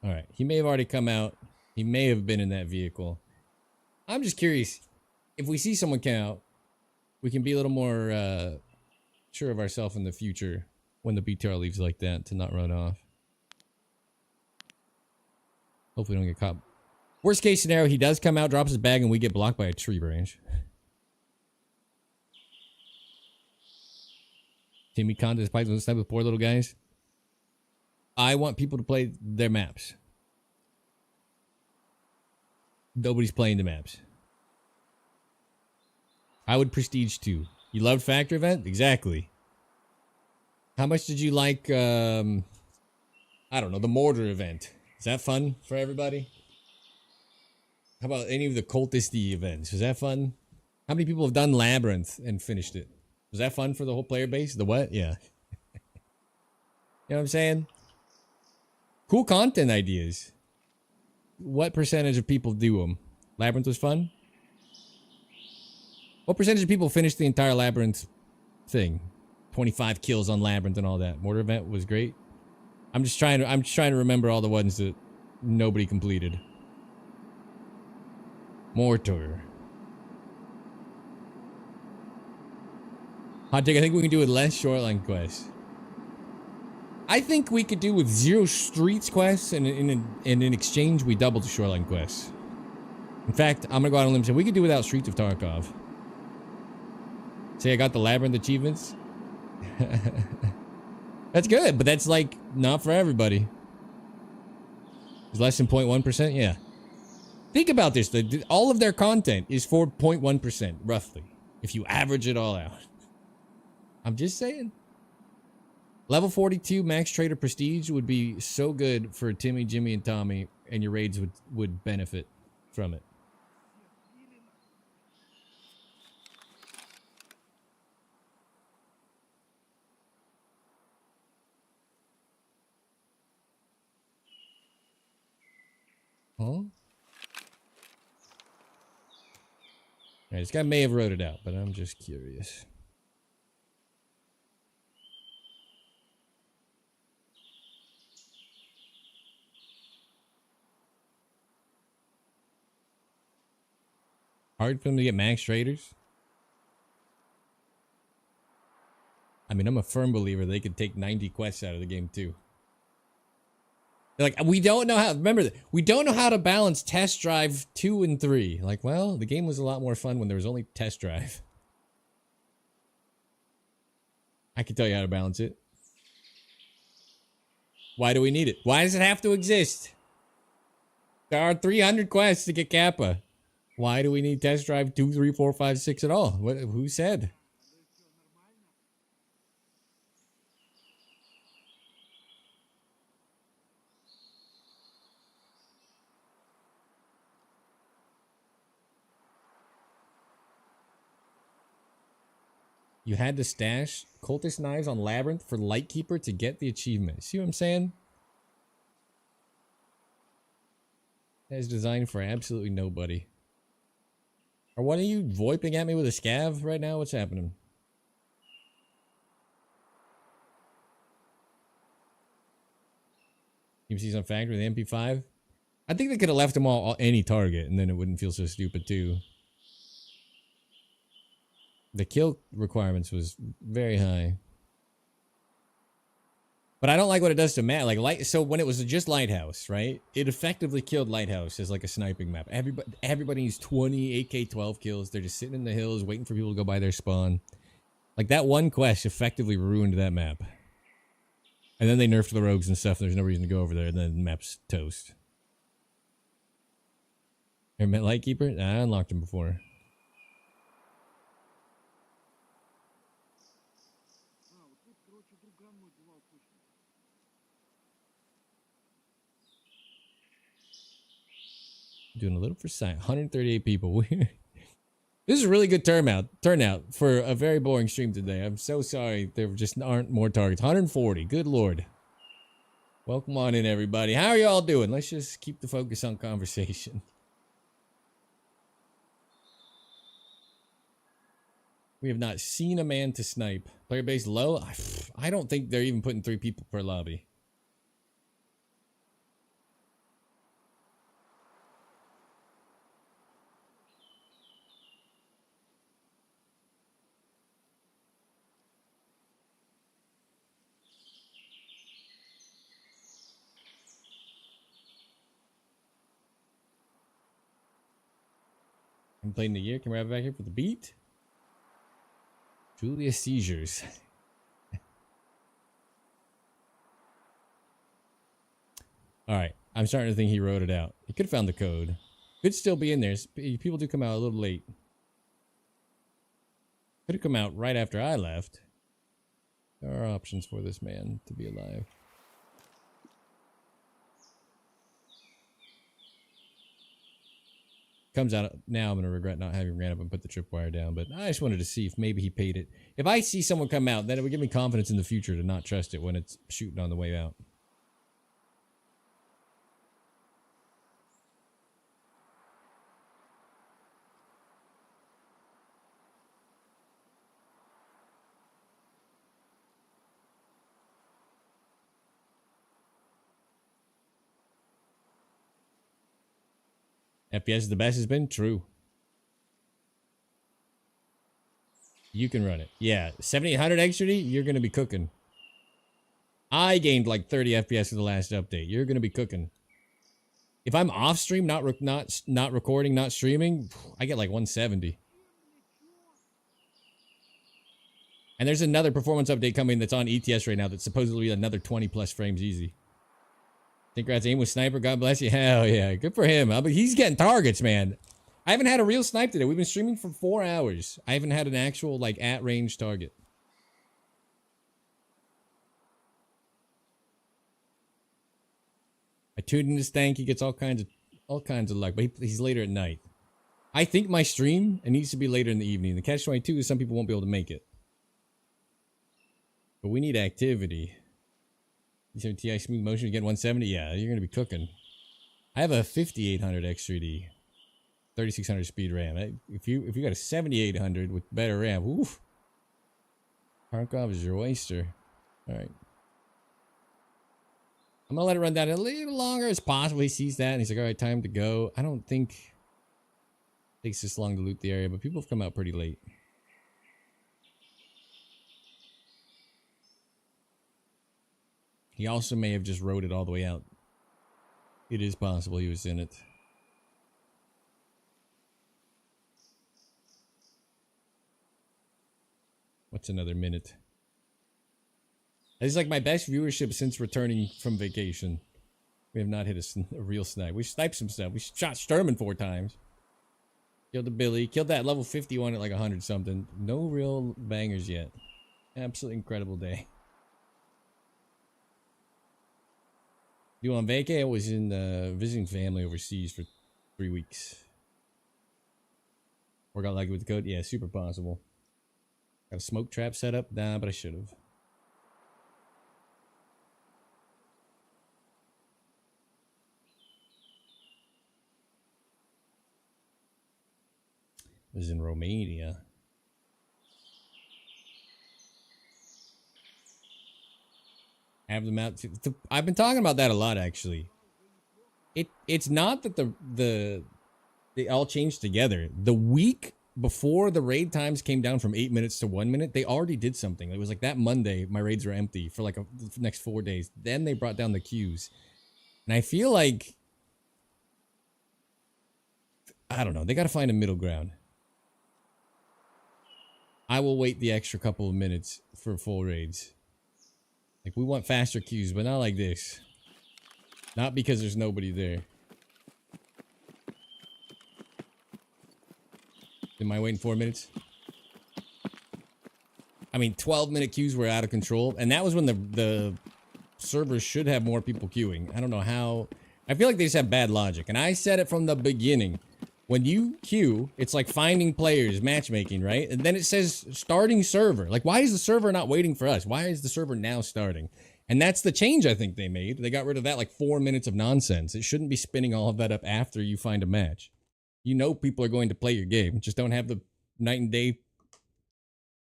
Alright, he may have already come out. He may have been in that vehicle. I'm just curious, if we see someone come out, we can be a little more, sure of ourselves in the future when the BTR leaves like that to not run off. Hopefully we don't get caught. Worst case scenario, he does come out, drops his bag, and we get blocked by a tree branch. Timmy Conda pipes on this type of poor little guys. I want people to play their maps. Nobody's playing the maps. I would Prestige 2. You loved Factor Event? Exactly. How much did you like, I don't know, the Mortar event? Is that fun for everybody? How about any of the cultisty events? Was that fun? How many people have done Labyrinth and finished it? Was that fun for the whole player base? The what? Yeah. You know what I'm saying? Cool content ideas. What percentage of people do them? Labyrinth was fun? What percentage of people finished the entire Labyrinth thing? 25 kills on Labyrinth and all that. Mortar event was great. I'm just trying to remember all the ones that nobody completed. Mortar. Hot take, I think we can do with less shoreline quests. I think we could do with 0 streets quests, and in exchange we double the shoreline quests. In fact, I'm gonna go out on a limb and say we could do without Streets of Tarkov. Say I got the Labyrinth achievements. That's good, but that's like not for everybody. It's less than 0.1%, yeah. Think about this, all of their content is for 0.1%, roughly. If you average it all out. I'm just saying. Level 42 Max Trader Prestige would be so good for Timmy, Jimmy, and Tommy, and your raids would benefit from it. Huh? Alright, this guy may have wrote it out, but I'm just curious. Hard for them to get max traders? I mean, I'm a firm believer they could take 90 quests out of the game, too. They're like, we don't know how, remember, we don't know how to balance test drive 2 and 3. Like, well, the game was a lot more fun when there was only test drive. I can tell you how to balance it. Why do we need it? Why does it have to exist? There are 300 quests to get Kappa. Why do we need test drive 2, 3, 4, 5, 6 at all? What? Who said? You had to stash cultist knives on Labyrinth for Lightkeeper to get the achievement. See what I'm saying? That is designed for absolutely nobody. Or what are you voiping at me with a scav right now? What's happening? You see some factory with the MP5? I think they could have left them all any target and then it wouldn't feel so stupid too. The kill requirements was very high. But I don't like what it does to map. Like so when it was just Lighthouse, right? It effectively killed Lighthouse as like a sniping map. Everybody needs 20 AK-12 kills. They're just sitting in the hills waiting for people to go by their spawn. Like that one quest effectively ruined that map. And then they nerfed the rogues and stuff. There's no reason to go over there. And then the map's toast. Ever met Lightkeeper? Nah, I unlocked him before. Doing a little for sight. 138 people. This is a really good turnout for a very boring stream today. I'm so sorry there just aren't more targets. 140. Good lord. Welcome on in, everybody. How are y'all doing? Let's just keep the focus on conversation. We have not seen a man to snipe. Player base low? I don't think they're even putting 3 people per lobby. I'm playing the year. Can we have it back here for the beat? Julia Seizures. Alright. I'm starting to think he wrote it out. He could have found the code. Could still be in there. People do come out a little late. Could have come out right after I left. There are options for this man to be alive. Comes out now, I'm going to regret not having ran up and put the tripwire down, but I just wanted to see if maybe he paid it. If I see someone come out, then it would give me confidence in the future to not trust it when it's shooting on the way out. FPS is the best has been? True. You can run it. Yeah, 7800 XRD, you're going to be cooking. I gained like 30 FPS for the last update. You're going to be cooking. If I'm off stream, not recording, not streaming, I get like 170. And there's another performance update coming that's on ETS right now that's supposedly another 20 plus frames easy. Congrats, aim with sniper. God bless you. Hell yeah. Good for him. But he's getting targets, man. I haven't had a real snipe today. We've been streaming for 4 hours. I haven't had an actual, like, at-range target. I tuned in his tank. He gets all kinds of luck. But he's later at night. I think my stream, it needs to be later in the evening. The catch-22 is some people won't be able to make it. But we need activity. You said TI smooth motion, you get 170? Yeah, you're going to be cooking. I have a 5800 X3D, 3600 speed RAM. If you got a 7800 with better RAM, oof. Tarkov is your oyster. All right. I'm gonna let it run down a little longer as possible. He sees that and he's like, all right, time to go. I don't think it takes this long to loot the area, but people have come out pretty late. He also may have just rode it all the way out. It is possible he was in it. What's another minute? This is like my best viewership since returning from vacation. We have not hit a real snipe. We sniped some stuff. We shot Sturman 4 times. Killed the Billy. Killed that level 51 at like 100 something. No real bangers yet. Absolutely incredible day. You on vacay? I was in visiting family overseas for 3 weeks. Or got lucky with the code? Yeah, super possible. Got a smoke trap set up? Nah, but I should have. It was in Romania. Have them out. I've been talking about that a lot, actually. It's not that they all changed together. The week before the raid times came down from 8 minutes to 1 minute, they already did something. It was like that Monday, my raids were empty for like the next 4 days. Then they brought down the queues. And I feel like, I don't know, they got to find a middle ground. I will wait the extra couple of minutes for full raids. Like, we want faster queues, but not like this. Not because there's nobody there. Am I waiting 4 minutes? I mean, 12-minute queues were out of control. And that was when the servers should have more people queuing. I don't know how. I feel like they just have bad logic. And I said it from the beginning. When you queue, it's like finding players, matchmaking, right? And then it says starting server. Like, why is the server not waiting for us? Why is the server now starting? And that's the change I think they made. They got rid of that like 4 minutes of nonsense. It shouldn't be spinning all of that up after you find a match. You know people are going to play your game. Just don't have the night and day,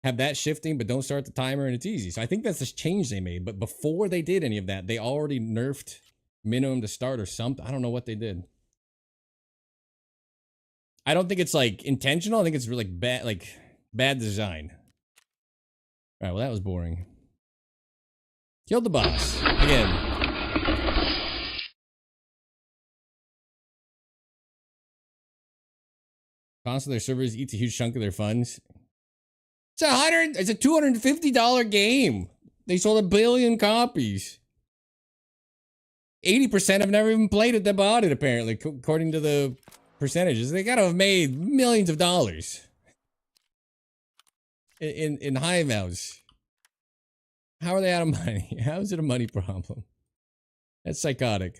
have that shifting, but don't start the timer and it's easy. So I think that's the change they made. But before they did any of that, they already nerfed minimum to start or something. I don't know what they did. I don't think it's like intentional. I think it's really bad design. All right, well, that was boring. Killed the boss again. Cost of their servers eats a huge chunk of their funds. It's a $250 game. They sold 1 billion copies. 80% have never even played it that bought it, apparently, according to the percentages. They gotta have made millions of dollars in high amounts. How are they out of money? How is it a money problem? That's psychotic.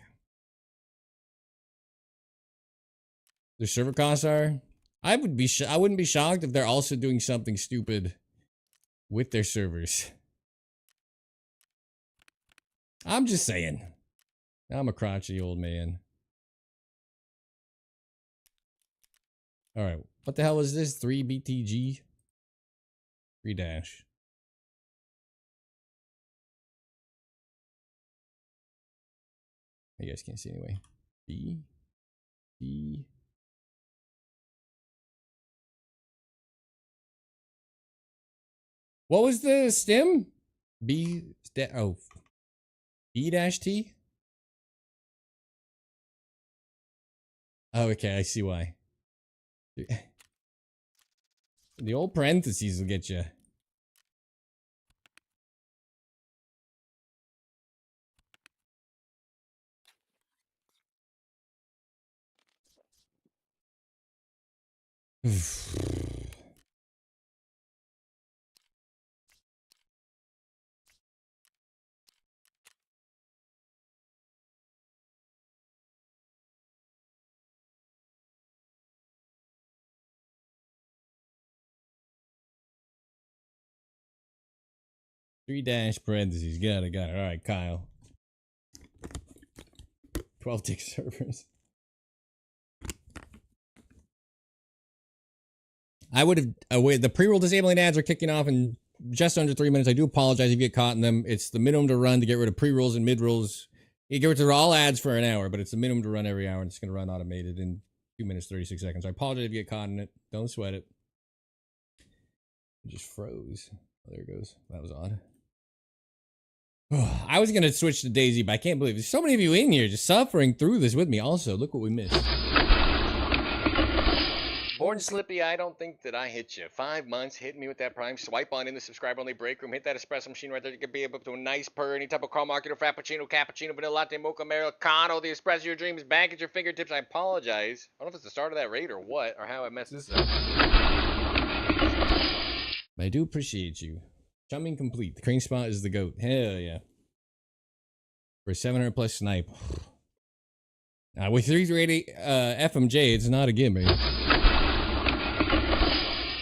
Their server costs are. I wouldn't be shocked if they're also doing something stupid with their servers. I'm just saying. I'm a crotchety old man. All right, what the hell was this? 3 BTG? 3 dash. You guys can't see anyway. B. What was the stem? B dash T? Oh, okay, I see why. The old parentheses will get you. Three dash parentheses. Got it. All right, Kyle. 12 tick servers. I would have the pre-roll disabling ads are kicking off in just under 3 minutes. I do apologize if you get caught in them. It's the minimum to run to get rid of pre-rolls and mid-rolls. You get rid of all ads for an hour, but it's the minimum to run every hour, and it's going to run automated in 2 minutes 36 seconds. I apologize if you get caught in it. Don't sweat it. It just froze. Oh, there it goes. That was odd. I was going to switch to DayZ, but I can't believe there's so many of you in here just suffering through this with me. Also, look what we missed. Born Slippy, I don't think that I hit you. 5 months, hit me with that prime. Swipe on in the subscriber-only break room. Hit that espresso machine right there. You can be able to a nice purr, any type of caramel macchiato, frappuccino, cappuccino, vanilla latte, mocha, americano, the espresso of your dreams, back at your fingertips. I apologize. I don't know if it's the start of that raid or what, or how I messed this up. I do appreciate you. Chumming complete. The crane spot is the GOAT. Hell yeah. For a 700 plus snipe. With 380 FMJ, it's not a gimme.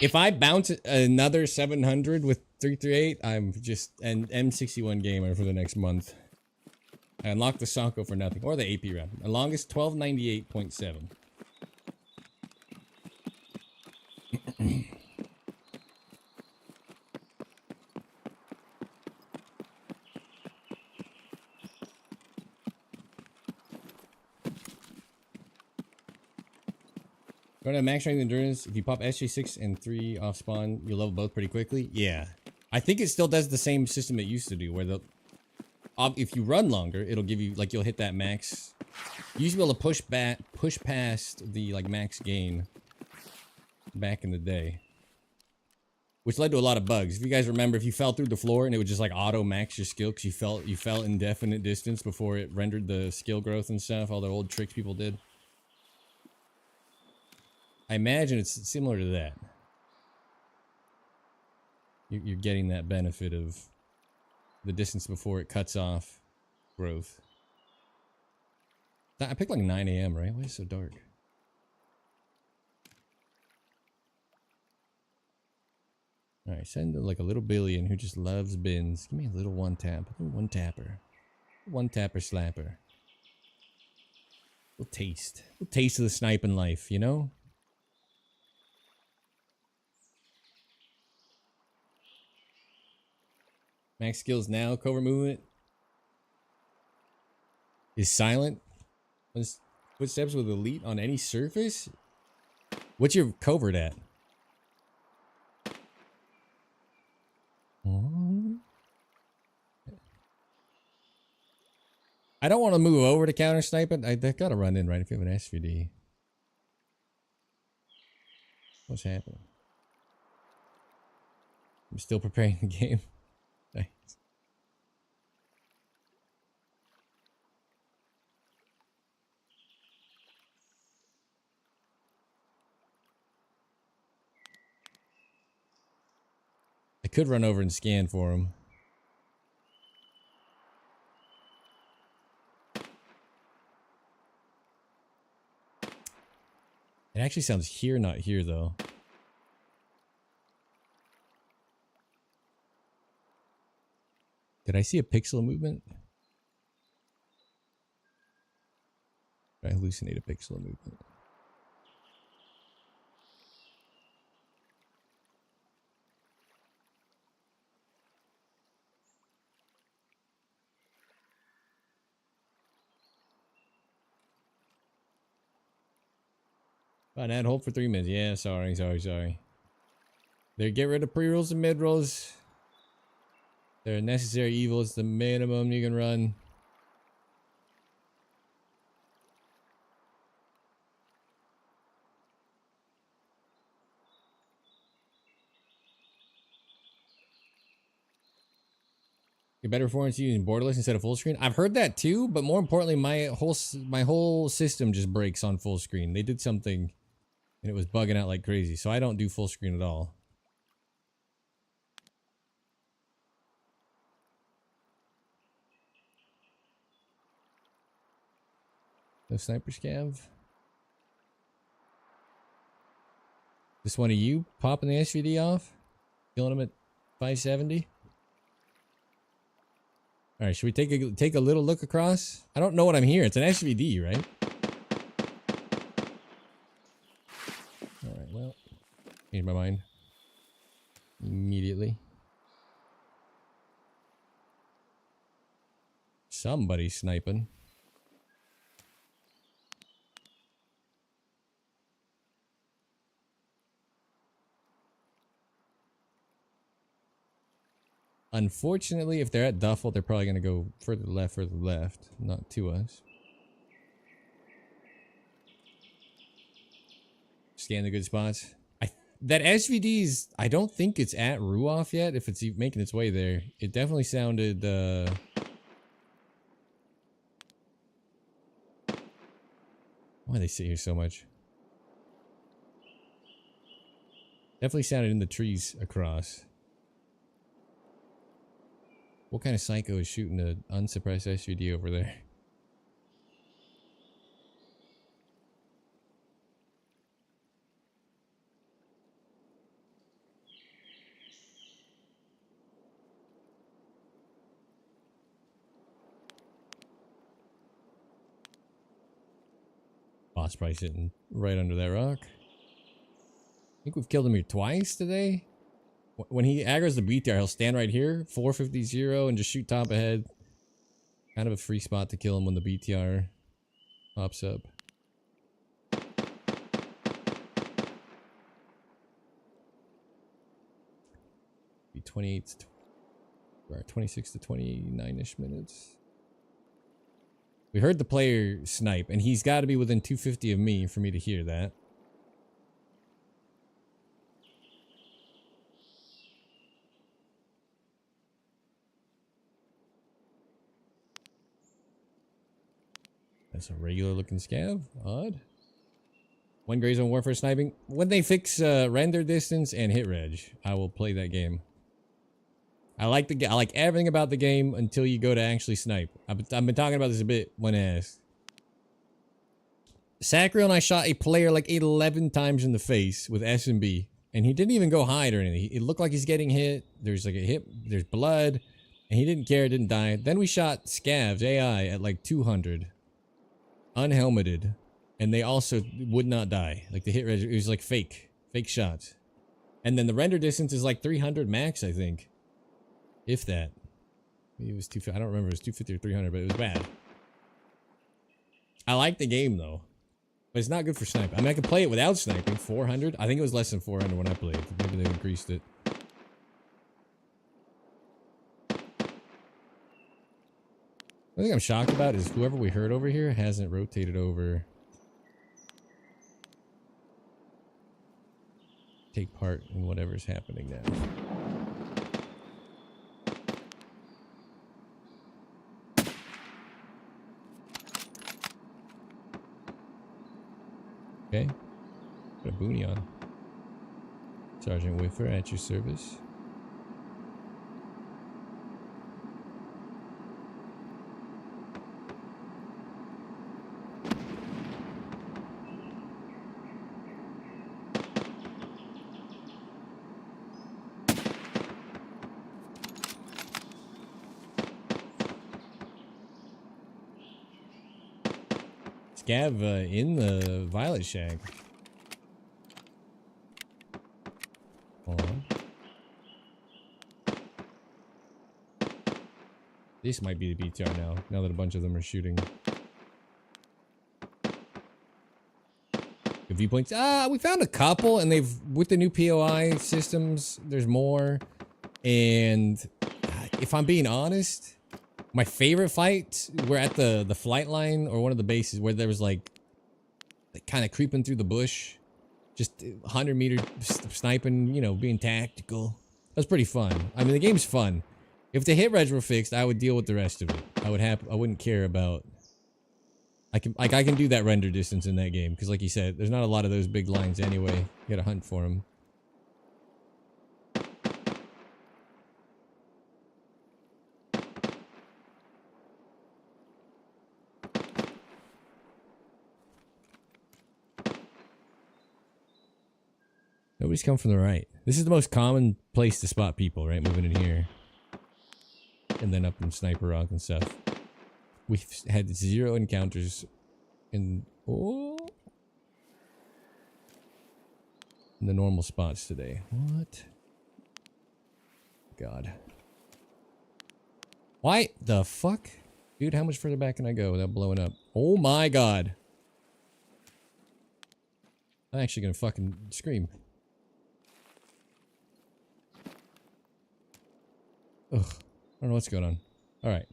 If I bounce another 700 with 338, I'm just an M61 gamer for the next month. I unlocked the Sako for nothing. Or the AP round. The longest 1298.7. Going to max strength endurance. If you pop SG6 and 3 off spawn, you'll level both pretty quickly. Yeah. I think it still does the same system it used to do, where the if you run longer, it'll give you, like, you'll hit that max. You used to be able to push past the, like, max gain back in the day. Which led to a lot of bugs. If you guys remember, if you fell through the floor and it would just, like, auto max your skill because you fell indefinite distance before it rendered the skill growth and stuff, all the old tricks people did. I imagine it's similar to that. You're getting that benefit of the distance before it cuts off growth. I picked like 9 a.m., right? Why is it so dark? Alright, send like a little billion who just loves bins. Give me a little one tap. One tapper. One tapper slapper. A little taste. A little taste of the sniping life, you know? Max skills now, covert movement is silent. Footsteps with elite on any surface? What's your covert at? I don't want to move over to counter snipe it. I gotta run in, right? If you have an SVD. What's happening? I'm still preparing the game. Nice. I could run over and scan for him. It actually sounds here, not here, though. Did I see a pixel movement? Did I hallucinate a pixel movement? Fine, ad hold for 3 minutes. Yeah, sorry. They get rid of pre-rolls and mid-rolls. They're a necessary evil. It's the minimum you can run. Get better performance using borderless instead of full screen. I've heard that too, but more importantly, my whole system just breaks on full screen. They did something, and it was bugging out like crazy. So I don't do full screen at all. No sniper scav. Just one of you popping the SVD off, killing him at 570. All right, should we take a little look across? I don't know what I'm hearing. It's an SVD, right? All right, well, Changed my mind. Immediately. Somebody's sniping. Unfortunately, if they're at Duffel, they're probably going to go further left, not to us. Scan the good spots. That SVD's, I don't think it's at Ruoff yet, if it's making its way there. It definitely sounded, why do they sit here so much? Definitely sounded in the trees across. What kind of psycho is shooting an unsuppressed SVD over there? Boss probably sitting right under that rock. I think we've killed him here twice today. When he aggroes the BTR, he'll stand right here, 450-0, and just shoot top ahead. Kind of a free spot to kill him when the BTR pops up. Be 28 or 26 to 29-ish minutes. We heard the player snipe, and he's got to be within 250 of me for me to hear that. That's a regular looking scav. Odd. One Gray Zone Warfare sniping. When they fix render distance and hit reg, I will play that game. I like everything about the game until you go to actually snipe. I've been talking about this a bit when asked. Sacriel and I shot a player like 11 times in the face with SMB, and he didn't even go hide or anything. It looked like he's getting hit. There's like a hit. There's blood, and he didn't care. Didn't die. Then we shot scavs AI at like 200. Unhelmeted, and they also would not die. Like the hit rate, it was like fake shots. And then the render distance is like 300 max, I think, if that. Maybe it was 250. I don't remember. It was 250 or 300, but it was bad. I like the game though, but it's not good for sniping. I mean, I can play it without sniping. 400. I think it was less than 400 when I played. Maybe they increased it. The thing I'm shocked about is whoever we heard over here hasn't rotated over. Take part in whatever's happening now. Okay. Put a boonie on. Sergeant Whiffer at your service. Scav in the Violet Shack. Hold on. This might be the BTR now that a bunch of them are shooting. The viewpoints. We found a couple, and they've, with the new POI systems, there's more. And if I'm being honest, my favorite fights were at the flight line or one of the bases where there was like kind of creeping through the bush, just 100-meter sniping, you know, being tactical. That was pretty fun. I mean, the game's fun. If the hit reg were fixed, I would deal with the rest of it. I wouldn't care about. I can do that render distance in that game because, like you said, there's not a lot of those big lines anyway. You gotta hunt for them. Nobody's come from the right. This is the most common place to spot people, right? Moving in here. And then up in Sniper Rock and stuff. We've had 0 encounters in... Oh! the normal spots today. What? God. Why the fuck? Dude, how much further back can I go without blowing up? Oh my god. I'm actually gonna fucking scream. Ugh. I don't know what's going on. Alright.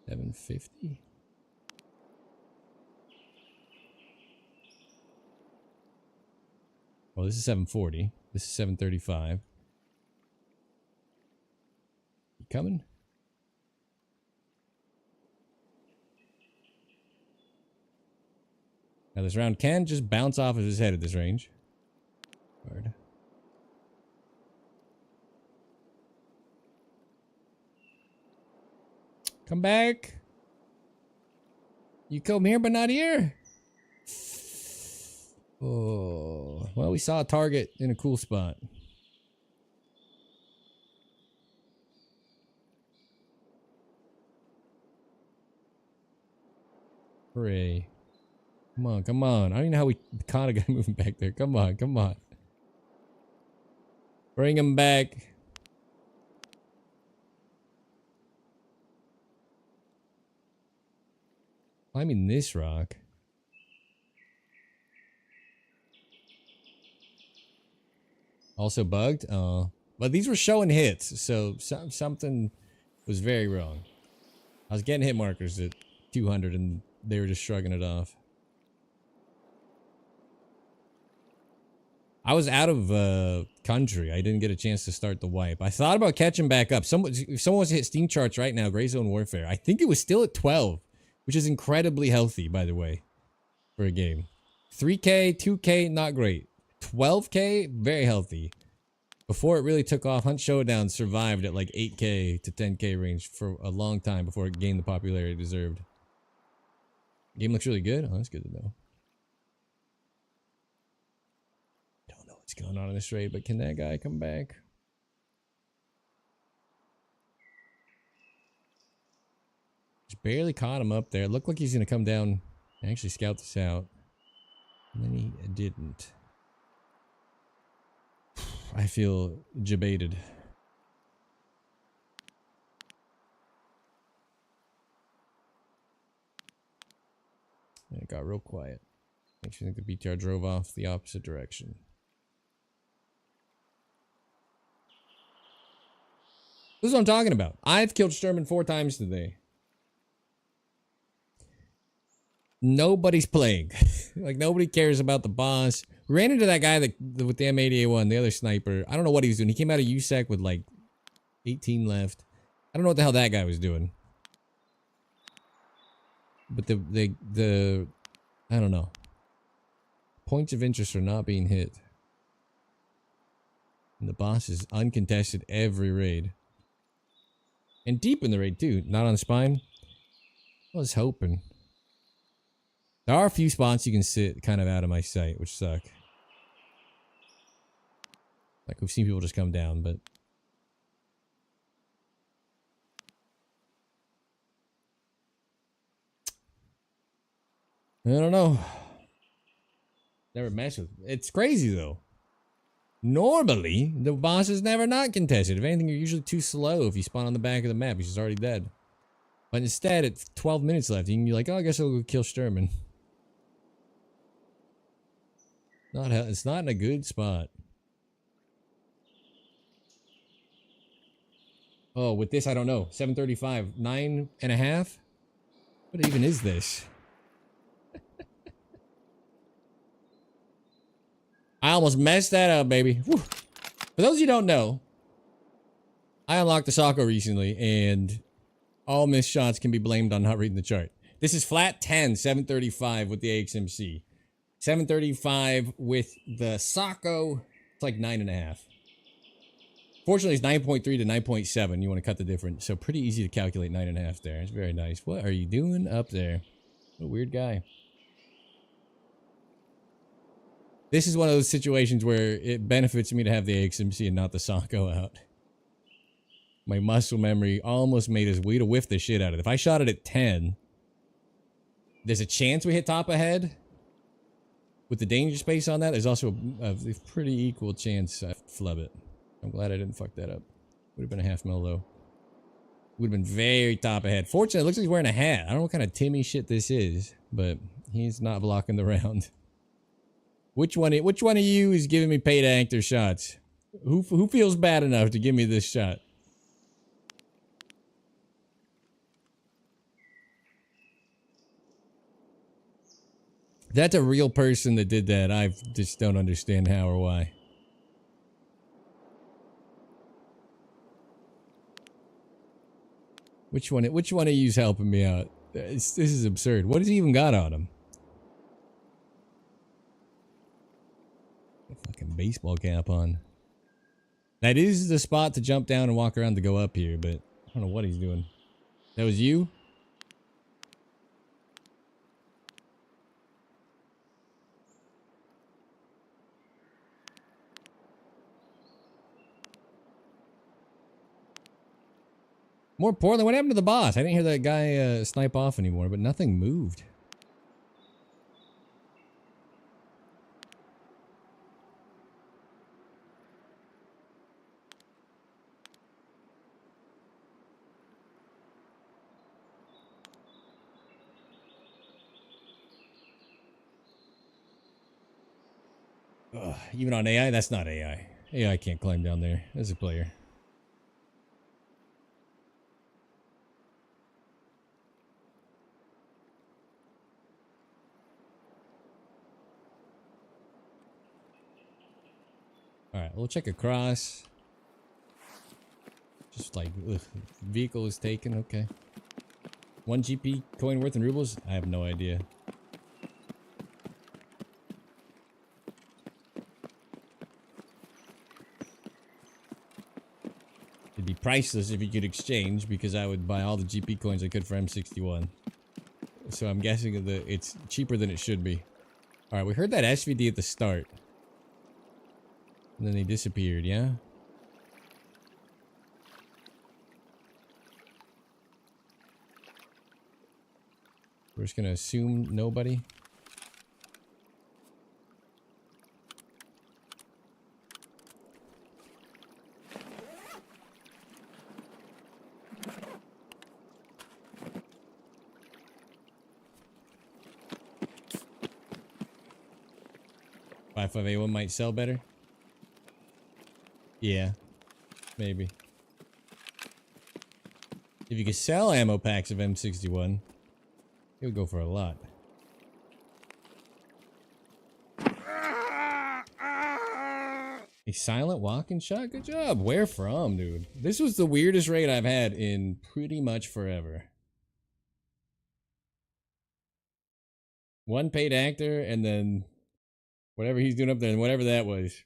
750? Well, this is 740. This is 735. You coming? Now this round can just bounce off of his head at this range. Hard. Come back. You come here but not here. Oh, well, we saw a target in a cool spot. Hooray. Come on, come on. I don't even know how we caught a guy moving back there. Come on, come on. Bring him back. Climbing this rock. Also bugged? But these were showing hits, so something was very wrong. I was getting hit markers at 200 and they were just shrugging it off. I was out of country. I didn't get a chance to start the wipe. I thought about catching back up. If someone was to hit Steam charts right now, Gray Zone Warfare, I think it was still at 12, which is incredibly healthy, by the way, for a game. 3K, 2K, not great. 12K, very healthy. Before it really took off, Hunt Showdown survived at like 8K to 10K range for a long time before it gained the popularity it deserved. Game looks really good. Oh, that's good to know. Don't know what's going on in this raid, but can that guy come back? Just barely caught him up there. It looked like he's going to come down and actually scout this out. And then he didn't. I feel jebaited. And it got real quiet. Makes you think the BTR drove off the opposite direction. This is what I'm talking about. I've killed Sturman 4 times today. Nobody's playing. Like, nobody cares about the boss. We ran into that guy with the M80A1, the other sniper. I don't know what he was doing. He came out of USEC with like 18 left. I don't know what the hell that guy was doing. But the I don't know. Points of interest are not being hit. And the boss is uncontested every raid. And deep in the raid too. Not on the spine. I was hoping. There are a few spots you can sit kind of out of my sight, which suck. Like, we've seen people just come down, but... I don't know. Never messed with it. It's crazy, though. Normally, the boss is never not contested. If anything, you're usually too slow if you spawn on the back of the map. He's just already dead. But instead, at 12 minutes left, you can be like, oh, I guess I'll go kill Sturman. It's not in a good spot. Oh, with this, I don't know. 735. 9.5? What even is this? I almost messed that up, baby. Whew. For those of you who don't know, I unlocked the Socko recently, and all missed shots can be blamed on not reading the chart. This is flat 10, 735 with the AXMC. 735 with the Socko, it's like 9.5. Fortunately, it's 9.3 to 9.7. You want to cut the difference. So pretty easy to calculate 9.5 there. It's very nice. What are you doing up there? What a weird guy. This is one of those situations where it benefits me to have the AXMC and not the Socko out. My muscle memory almost made us whiff the shit out of it. If I shot it at 10, there's a chance we hit top ahead. With the danger space on that, there's also a pretty equal chance I flub it. I'm glad I didn't fuck that up. Would have been a half mil though. Would have been very top ahead. Fortunately, it looks like he's wearing a hat. I don't know what kind of Timmy shit this is, but he's not blocking the round. Which one of you is giving me paid actor shots? Who feels bad enough to give me this shot? If that's a real person that did that, I just don't understand how or why. Which one of you's helping me out? This is absurd. What has he even got on him? A fucking baseball cap on. That is the spot to jump down and walk around to go up here, but I don't know what he's doing. That was you? More importantly, what happened to the boss? I didn't hear that guy snipe off anymore, but nothing moved. Ugh, even on AI? That's not AI. AI can't climb down there. That's a player. Alright, we'll check across. Just like, ugh, vehicle is taken, okay. 1 GP coin worth in rubles? I have no idea. It'd be priceless if you could exchange, because I would buy all the GP coins I could for M61. So I'm guessing that it's cheaper than it should be. Alright, we heard that SVD at the start. And then they disappeared, yeah? We're just gonna assume nobody. .55A1 might sell better. Yeah, maybe. If you could sell ammo packs of M61, it would go for a lot. A silent walking shot? Good job. Where from, dude? This was the weirdest raid I've had in pretty much forever. One paid actor, and then whatever he's doing up there, and whatever that was.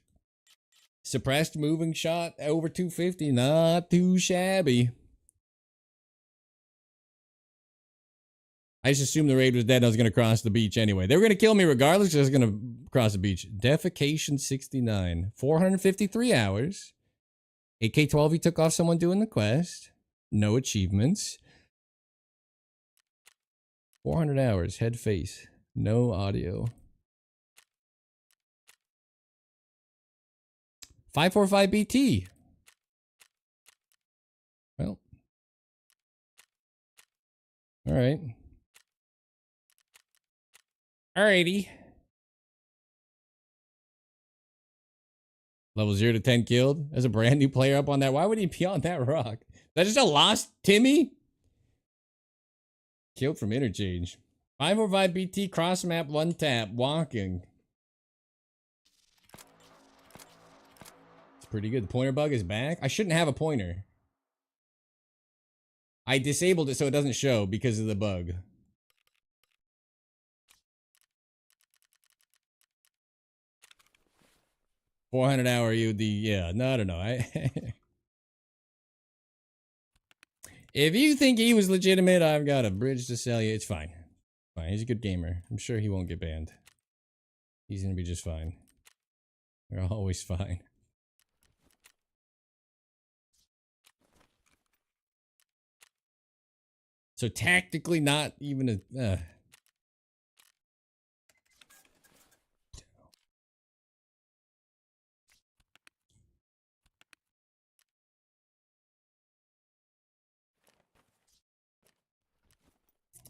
Suppressed moving shot over 250. Not too shabby. I just assumed the raid was dead and I was going to cross the beach anyway. They were going to kill me regardless because I was going to cross the beach. Defecation 69. 453 hours. AK-12 he took off someone doing the quest. No achievements. 400 hours. Head face. No audio. 545 BT. Well. Alright. Alrighty. Level 0 to 10 killed. There's a brand new player up on that. Why would he be on that rock? That's just a lost Timmy? Killed from interchange. 545 BT, cross map, 1 tap, walking. It's pretty good. The pointer bug is back. I shouldn't have a pointer. I disabled it so it doesn't show because of the bug. $400 UD, yeah, no, I don't know. If you think he was legitimate, I've got a bridge to sell you. It's fine. Fine, he's a good gamer. I'm sure he won't get banned. He's gonna be just fine. They're always fine. So tactically not even a...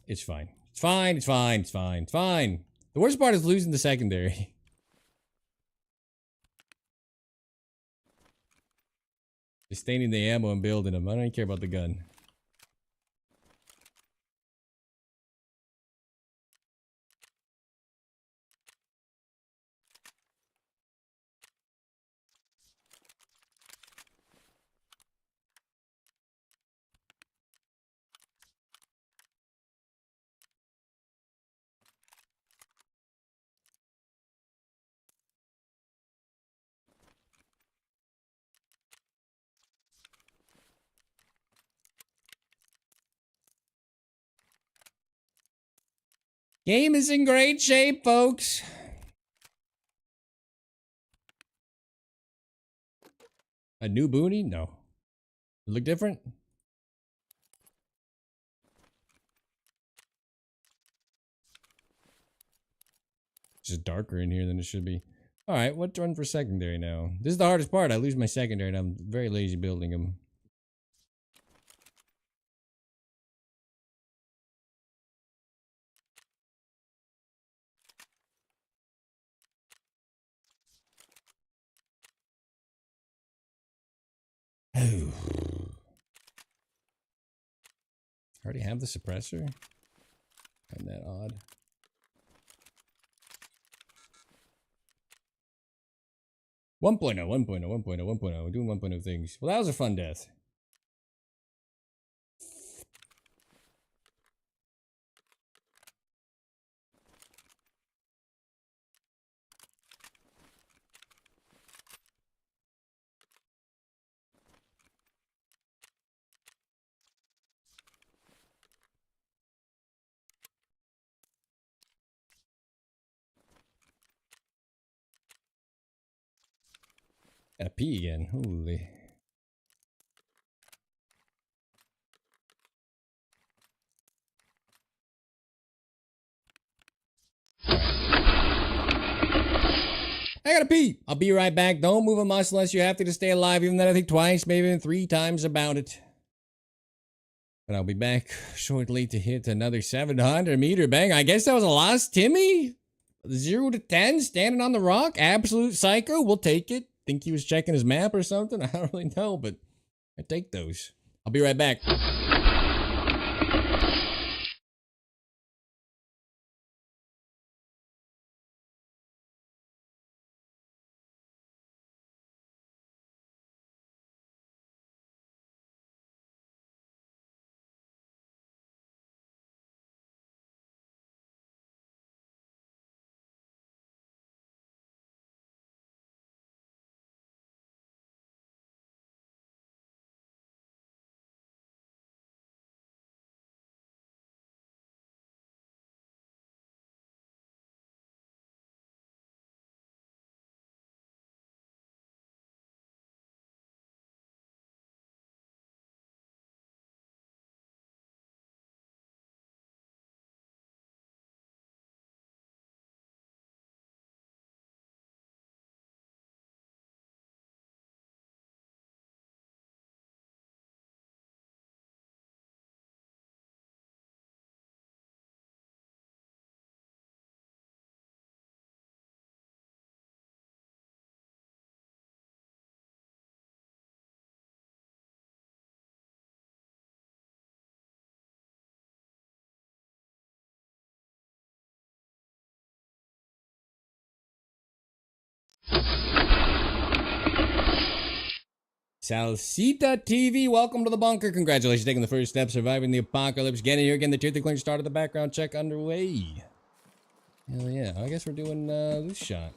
It's fine. It's fine. It's fine. It's fine. It's fine. The worst part is losing the secondary. Sustaining the ammo and building them. I don't even care about the gun. Game is in great shape, folks. A new booty? No. It look different? It's just darker in here than it should be. Alright, what's run for secondary now? This is the hardest part. I lose my secondary and I'm very lazy building them. Oh. I already have the suppressor? Isn't that odd? One point oh, 1.0, 1.0, 1.0. We're doing 1.0 things. Well, that was a fun death. Gotta pee again. Holy. I gotta pee. I'll be right back. Don't move a muscle unless you have to stay alive. Even then, I think twice, maybe even 3 times about it. But I'll be back shortly to hit another 700-meter bang. I guess that was a loss, Timmy? 0 to 10, standing on the rock. Absolute psycho. We'll take it. Think he was checking his map or something? I don't really know, but I take those. I'll be right back. SgtPrepperTV, welcome to the bunker. Congratulations, taking the first step, surviving the apocalypse. Getting here again, the tier 3 clearance started, the background check underway. Hell yeah, I guess we're doing loose shot.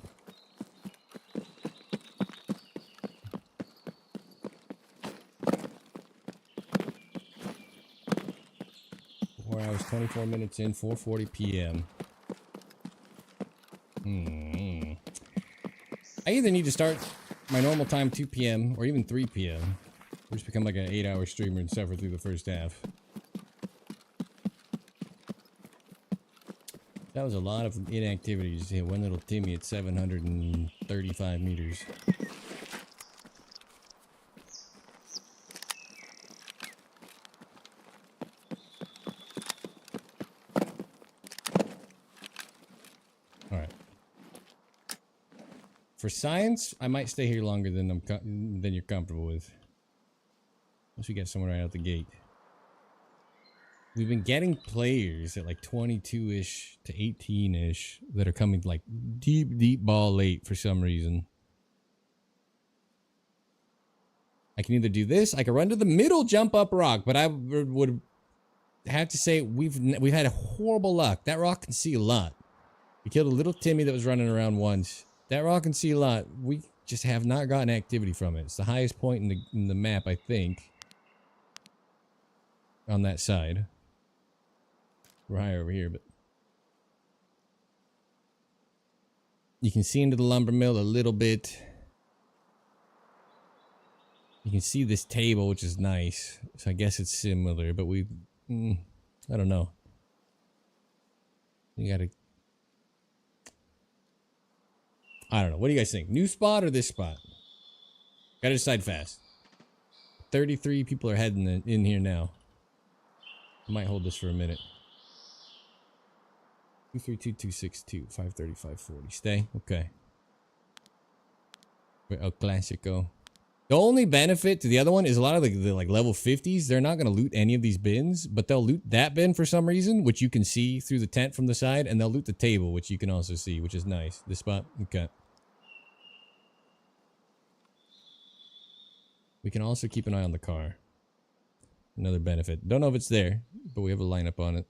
Four hours, 24 minutes in, 4:40 p.m. I either need to start my normal time 2 p.m. or even 3 p.m. or just become like an 8-hour streamer and suffer through the first half. That was a lot of inactivity. Just hit one little Timmy at 735 meters. For science, I might stay here longer than than you're comfortable with. Unless we get someone right out the gate. We've been getting players at like 22-ish to 18-ish that are coming like deep ball late for some reason. I can either do this, I can run to the middle, jump up rock, but I would have to say we've had horrible luck. That rock can see a lot. We killed a little Timmy that was running around once. That rock can see a lot. We just have not gotten activity from it. It's the highest point in the map, I think. On that side. We're higher over here, but you can see into the lumber mill a little bit. You can see this table, which is nice. So I guess it's similar, but I don't know. You gotta... I don't know. What do you guys think? New spot or this spot? Gotta decide fast. 33 people are heading in here now. I might hold this for a minute. 232-262, 530, 540. Stay? Okay. El Clasico. The only benefit to the other one is a lot of the like level 50s, they're not going to loot any of these bins, but they'll loot that bin for some reason, which you can see through the tent from the side, and they'll loot the table, which you can also see, which is nice. This spot? Okay. We can also keep an eye on the car. Another benefit. Don't know if it's there, but we have a lineup on it.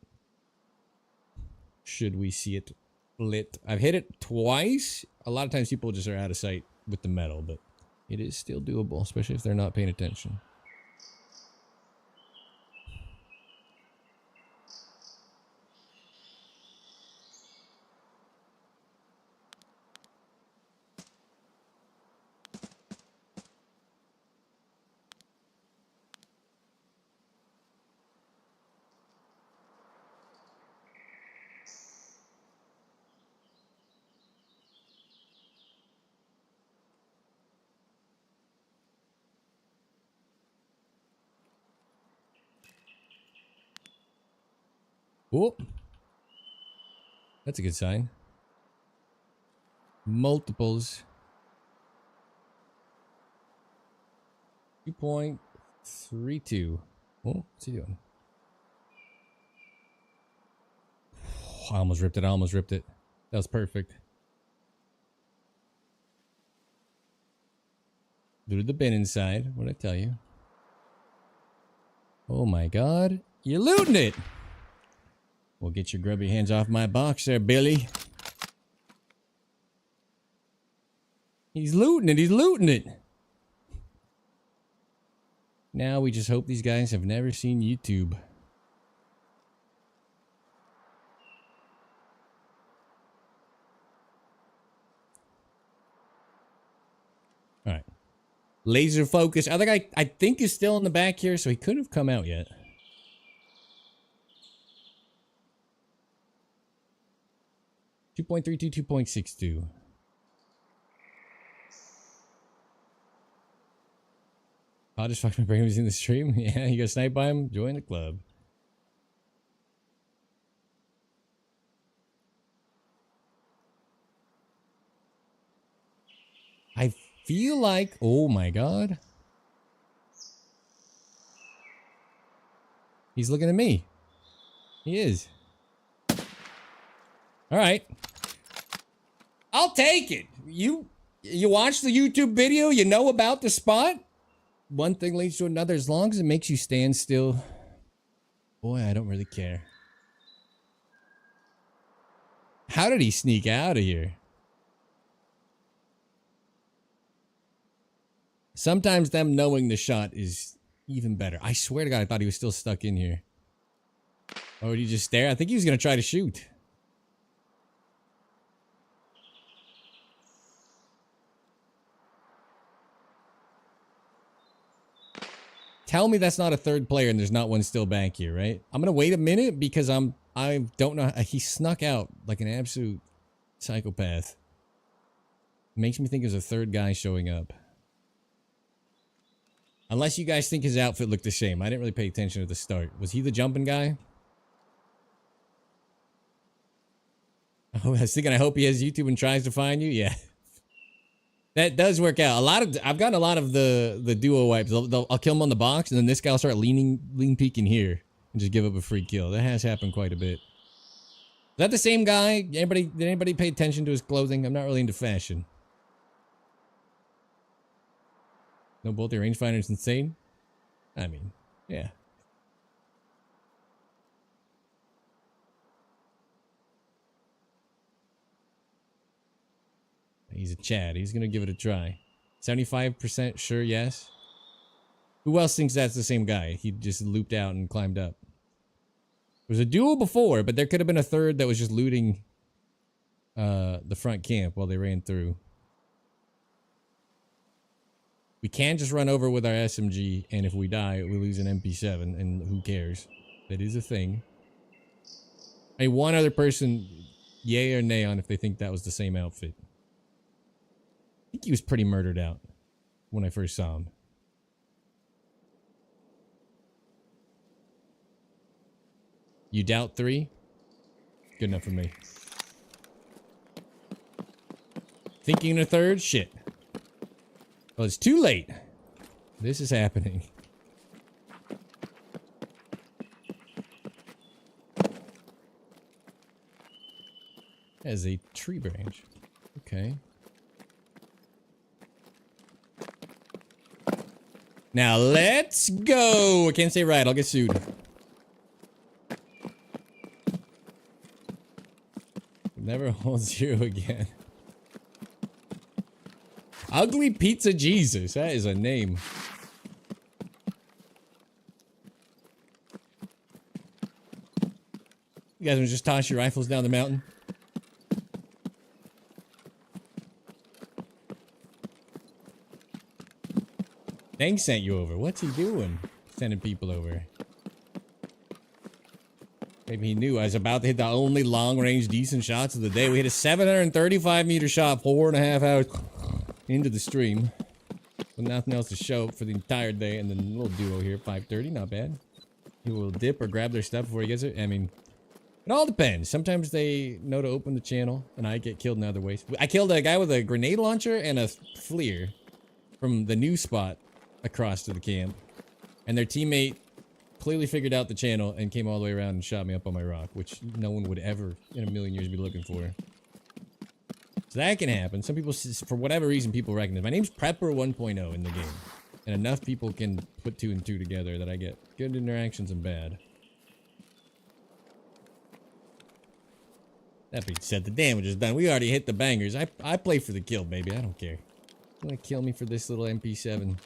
Should we see it lit? I've hit it twice. A lot of times people just are out of sight with the metal, but it is still doable, especially if they're not paying attention. Oh, that's a good sign. Multiples. 2.32. Oh, what's he doing? I almost ripped it. I almost ripped it. That was perfect. Looted the bin inside. What'd I tell you? Oh my god. You're looting it! Well, get your grubby hands off my box there, Billy. He's looting it. He's looting it. Now we just hope these guys have never seen YouTube. All right. Laser focus. I think he's still in the back here, so he couldn't have come out yet. .32, 2.62. I'll just fuck my brain was in the stream. Yeah, you got sniped by him? Join the club. I feel like, oh my god. He's looking at me. He is. All right. I'll take it. You watch the YouTube video, you know about the spot. One thing leads to another. As long as it makes you stand still. Boy, I don't really care. How did he sneak out of here? Sometimes them knowing the shot is even better. I swear to God, I thought he was still stuck in here. Or did he just stare? I think he was going to try to shoot. Tell me that's not a third player and there's not one still back here, right? I'm going to wait a minute because I don't know. He snuck out like an absolute psychopath. Makes me think there's a third guy showing up. Unless you guys think his outfit looked the same. I didn't really pay attention at the start. Was he the jumping guy? Oh, I was thinking I hope he has YouTube and tries to find you. Yeah. That does work out. I've gotten a lot of the duo wipes. I'll kill them on the box, and then this guy will start lean peeking here and just give up a free kill. That has happened quite a bit. Is that the same guy? Did anybody pay attention to his clothing? I'm not really into fashion. No, both the rangefinder is insane. I mean, yeah. He's a Chad. He's gonna give it a try. 75% sure yes. Who else thinks that's the same guy? He just looped out and climbed up. There was a duo before, but there could have been a third that was just looting the front camp while they ran through. We can just run over with our SMG, and if we die, we lose an MP7, and who cares? That is a thing. Hey, one other person, yay or nay on if they think that was the same outfit. I think he was pretty murdered out when I first saw him. You doubt 3? Good enough for me. Thinking a third? Shit. Well, it's too late. This is happening. As a tree branch. Okay. Now let's go. I can't say right. I'll get sued. Never hold 0 again. Ugly Pizza Jesus. That is a name. You guys want to just toss your rifles down the mountain? Dang sent you over. What's he doing? Sending people over. Maybe he knew I was about to hit the only long-range decent shots of the day. We hit a 735-meter shot 4.5 hours into the stream. With nothing else to show for the entire day. And then a little duo here, 5:30, not bad. He will dip or grab their stuff before he gets it. I mean, it all depends. Sometimes they know to open the channel, and I get killed in other ways. I killed a guy with a grenade launcher and a FLIR from the new spot across to the camp. And their teammate clearly figured out the channel and came all the way around and shot me up on my rock, which no one would ever in a million years be looking for. So that can happen. Some people, for whatever reason, people recognize. My name's Prepper 1.0 in the game. And enough people can put 2 and 2 together that I get good interactions and bad. That being said, the damage is done. We already hit the bangers. I play for the kill, baby. I don't care. You wanna kill me for this little MP7?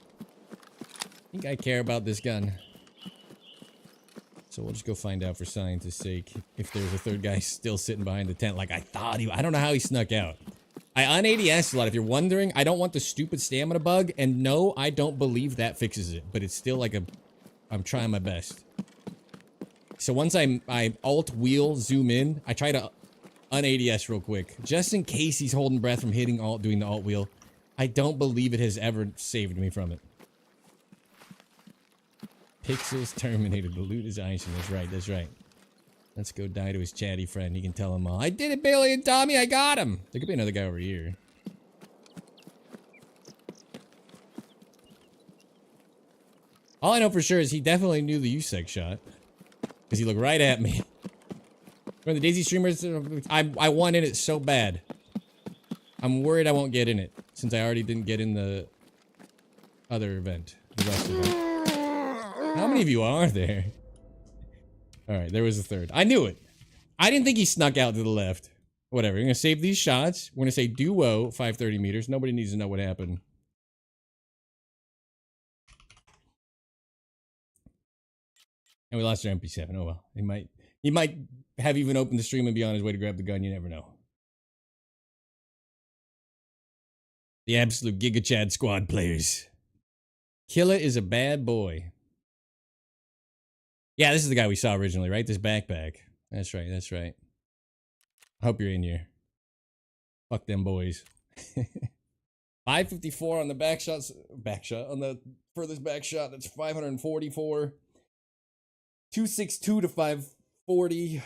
I think I care about this gun. So we'll just go find out for science' sake if there's a third guy still sitting behind the tent like I thought he... I don't know how he snuck out. I un-ADS a lot. If you're wondering, I don't want the stupid stamina bug. And no, I don't believe that fixes it. But it's still like a... I'm trying my best. So once I alt-wheel, zoom in, I try to un-ADS real quick. Just in case he's holding breath from hitting alt, doing the alt-wheel. I don't believe it has ever saved me from it. Pixels terminated. The loot is icing. That's right. That's right. Let's go die to his chatty friend. He can tell him all. I did it, Billy and Tommy. I got him. There could be another guy over here. All I know for sure is he definitely knew the USEC shot. Because he looked right at me. From the Daisy streamers, I want in it so bad. I'm worried I won't get in it. Since I already didn't get in the other event. The West event. How many of you are there? Alright, there was a third. I knew it. I didn't think he snuck out to the left. Whatever. We're going to save these shots. We're going to say duo 530 meters. Nobody needs to know what happened. And we lost our MP7. Oh well. He might have even opened the stream and be on his way to grab the gun. You never know. The absolute Giga Chad squad players. Killa is a bad boy. Yeah, this is the guy we saw originally, right? This backpack. That's right, that's right. I hope you're in here. Fuck them boys. 554 on the back shot, on the furthest back shot. That's 544. 262 to 540.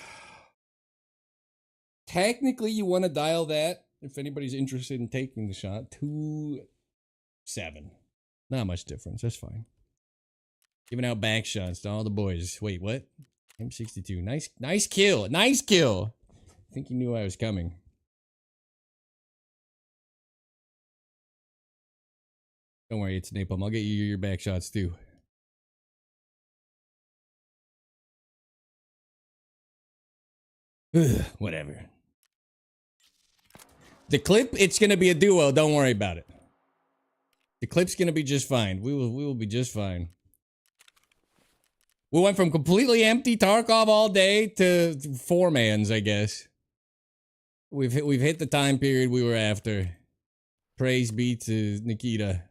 Technically, you want to dial that if anybody's interested in taking the shot, 2-7. Not much difference. That's fine. Giving out back shots to all the boys. Wait, what? M62. Nice kill. Nice kill. I think he knew I was coming. Don't worry, it's Napalm. I'll get you your back shots too. Ugh, whatever. The clip, it's gonna be a duo. Don't worry about it. The clip's gonna be just fine. We will be just fine. We went from completely empty Tarkov all day to 4-mans, I guess. We've hit the time period we were after. Praise be to Nikita.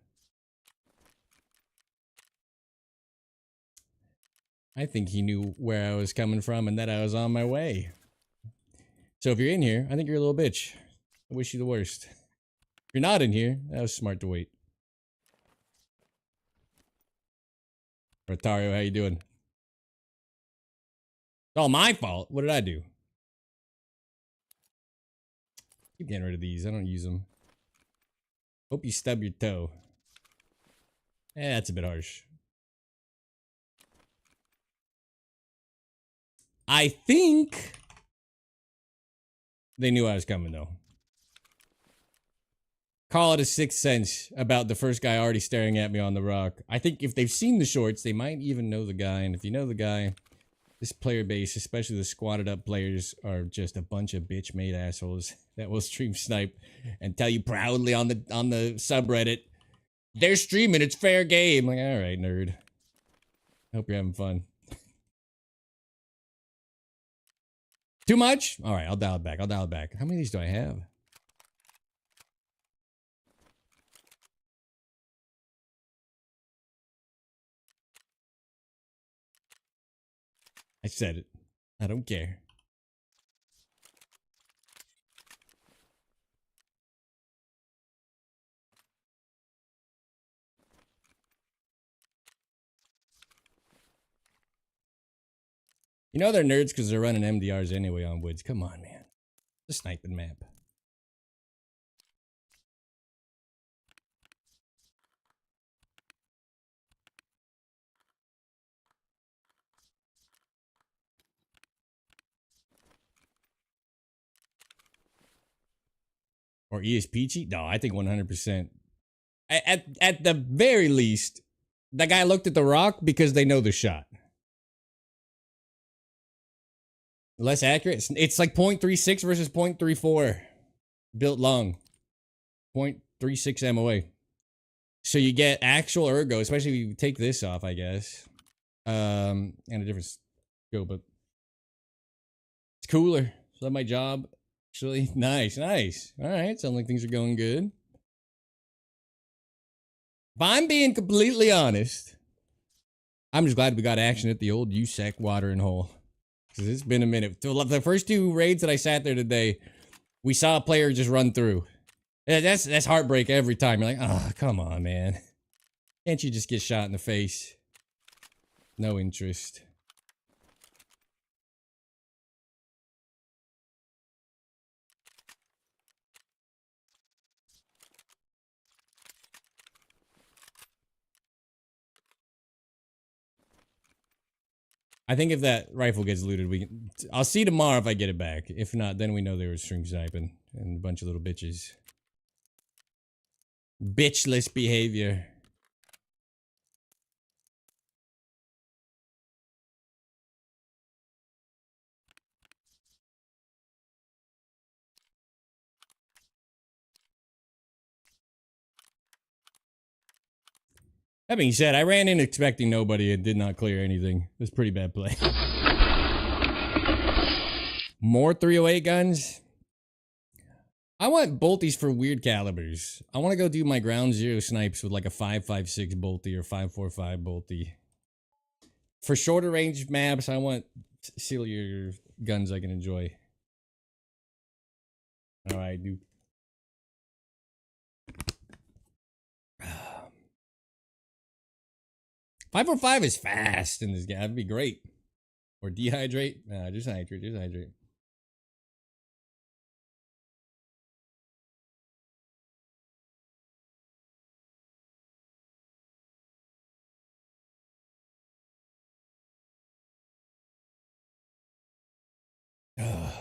I think he knew where I was coming from and that I was on my way. So if you're in here, I think you're a little bitch. I wish you the worst. If you're not in here, that was smart to wait. Rotario, how you doing? It's all my fault. What did I do? Keep getting rid of these. I don't use them. Hope you stub your toe. That's a bit harsh. I think they knew I was coming, though. Call it a sixth sense about the first guy already staring at me on the rock. I think if they've seen the shorts, they might even know the guy. And if you know the guy, this player base, especially the squatted up players, are just a bunch of bitch-made assholes that will stream snipe and tell you proudly on the subreddit, they're streaming, it's fair game. Like, all right, nerd. Hope you're having fun. Too much? All right, I'll dial it back. How many of these do I have? I said it. I don't care. You know they're nerds because they're running MDRs anyway on woods. Come on, man. The sniping map. Or ESP cheat? No, I think 100%. At the very least, the guy looked at the rock because they know the shot. Less accurate? It's like 0.36 versus 0.34. Built long. 0.36 MOA. So you get actual ergo, especially if you take this off, I guess. And a different scope, but it's cooler. So that's my job. Actually, nice. All right, sounds like things are going good. If I'm being completely honest, I'm just glad we got action at the old USEC watering hole. Because it's been a minute. The first 2 raids that I sat there today, we saw a player just run through. That's heartbreak every time. You're like, oh, come on, man. Can't you just get shot in the face? No interest. I think if that rifle gets looted, I'll see tomorrow if I get it back. If not, then we know they were stream sniping and a bunch of little bitches. Bitchless behavior. That being said, I ran in expecting nobody and did not clear anything. It was a pretty bad play. More 308 guns? I want bolties for weird calibers. I want to go do my ground zero snipes with like a 5.56 bolty or 5.45 bolty. For shorter range maps, I want sillier guns I can enjoy. Alright, dude. 5.45 is fast in this game. That'd be great. Or dehydrate. Nah, just hydrate. Alright.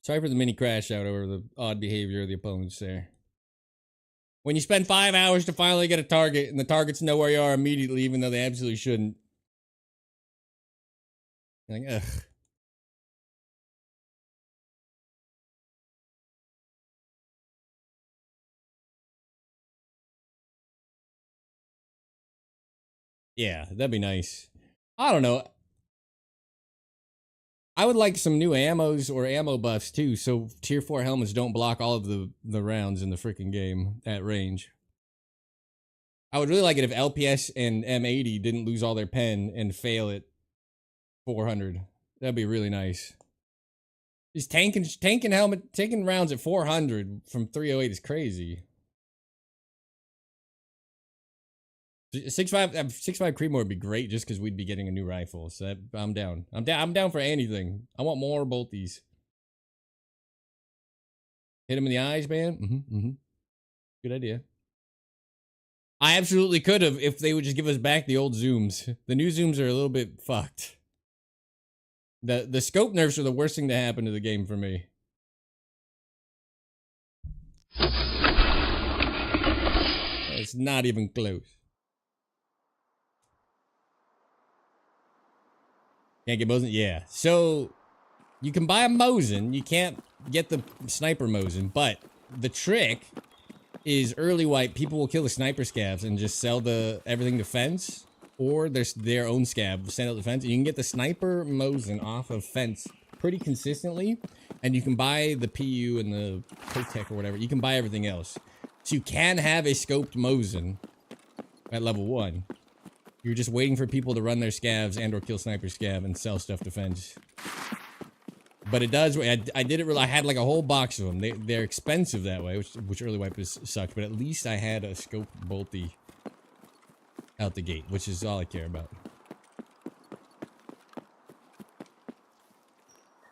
Sorry for the mini crash out over the odd behavior of the opponents there. When you spend 5 hours to finally get a target, and the targets know where you are immediately, even though they absolutely shouldn't. You're like, ugh. Yeah, that'd be nice. I don't know. I would like some new ammos or ammo buffs too, so tier 4 helmets don't block all of the rounds in the freaking game at range. I would really like it if LPS and M80 didn't lose all their pen and fail at 400. That'd be really nice. Just taking rounds at 400 from 308 is crazy. 6.5 Creedmoor would be great just because we'd be getting a new rifle. So that, I'm down. I'm down for anything. I want more bolties. Hit him in the eyes, man. Good idea. I absolutely could have if they would just give us back the old zooms. The new zooms are a little bit fucked. The scope nerfs are the worst thing to happen to the game for me. It's not even close. Can't get Mosin? Yeah. So, you can buy a Mosin. You can't get the sniper Mosin, but the trick is early wipe. People will kill the sniper scabs and just sell everything to fence, or their own scab, send out the fence. You can get the sniper Mosin off of fence pretty consistently, and you can buy the PU and the Protec or whatever. You can buy everything else. So you can have a scoped Mosin at level 1. You're just waiting for people to run their scavs and or kill sniper scab and sell stuff to fence. But it does. I did it. I had like a whole box of them. They're expensive that way, which early wipers sucked. But at least I had a scoped bolty out the gate, which is all I care about.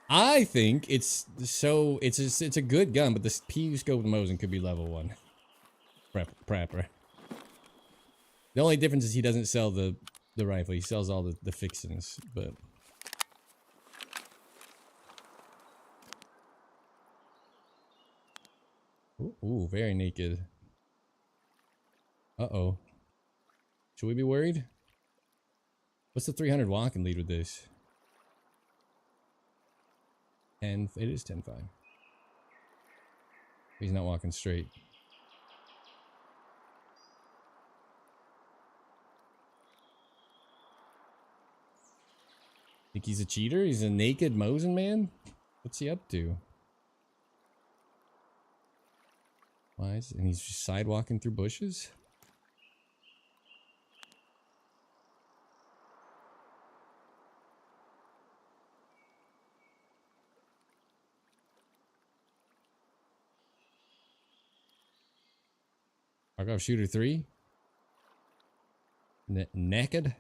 I think it's a good gun, but this PU scoped Mosin could be level 1. Prepper. The only difference is he doesn't sell the rifle. He sells all the fixings, but... Ooh, very naked. Uh-oh. Should we be worried? What's the 300 walking lead with this? 10... It is 10-5. He's not walking straight. Think he's a cheater? He's a naked Mosin man? What's he up to? Why is... And he's just sidewalking through bushes? Tarkov shooter 3? Naked?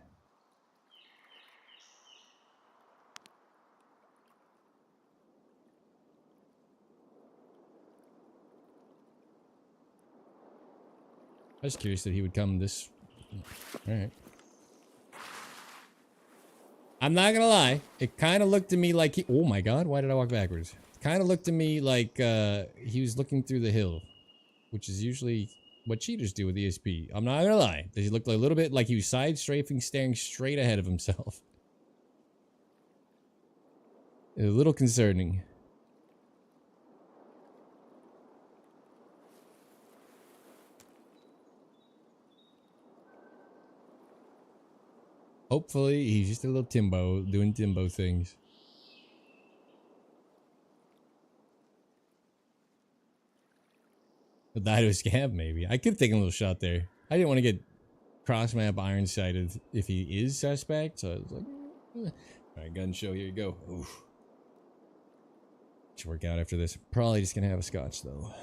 I was curious that he would come this... Alright. I'm not gonna lie. It kind of looked to me like he... Oh my god, why did I walk backwards? It kind of looked to me like he was looking through the hill. Which is usually what cheaters do with ESP. I'm not gonna lie. He looked a little bit like he was side-strafing, staring straight ahead of himself. A little concerning. Hopefully, he's just a little Timbo, doing Timbo things. He'll die to a scab, maybe. I could have taken a little shot there. I didn't want to get cross-map iron-sighted if he is suspect, so I was like... Alright, gun show, here you go. Oof. Should work out after this. Probably just gonna have a scotch, though.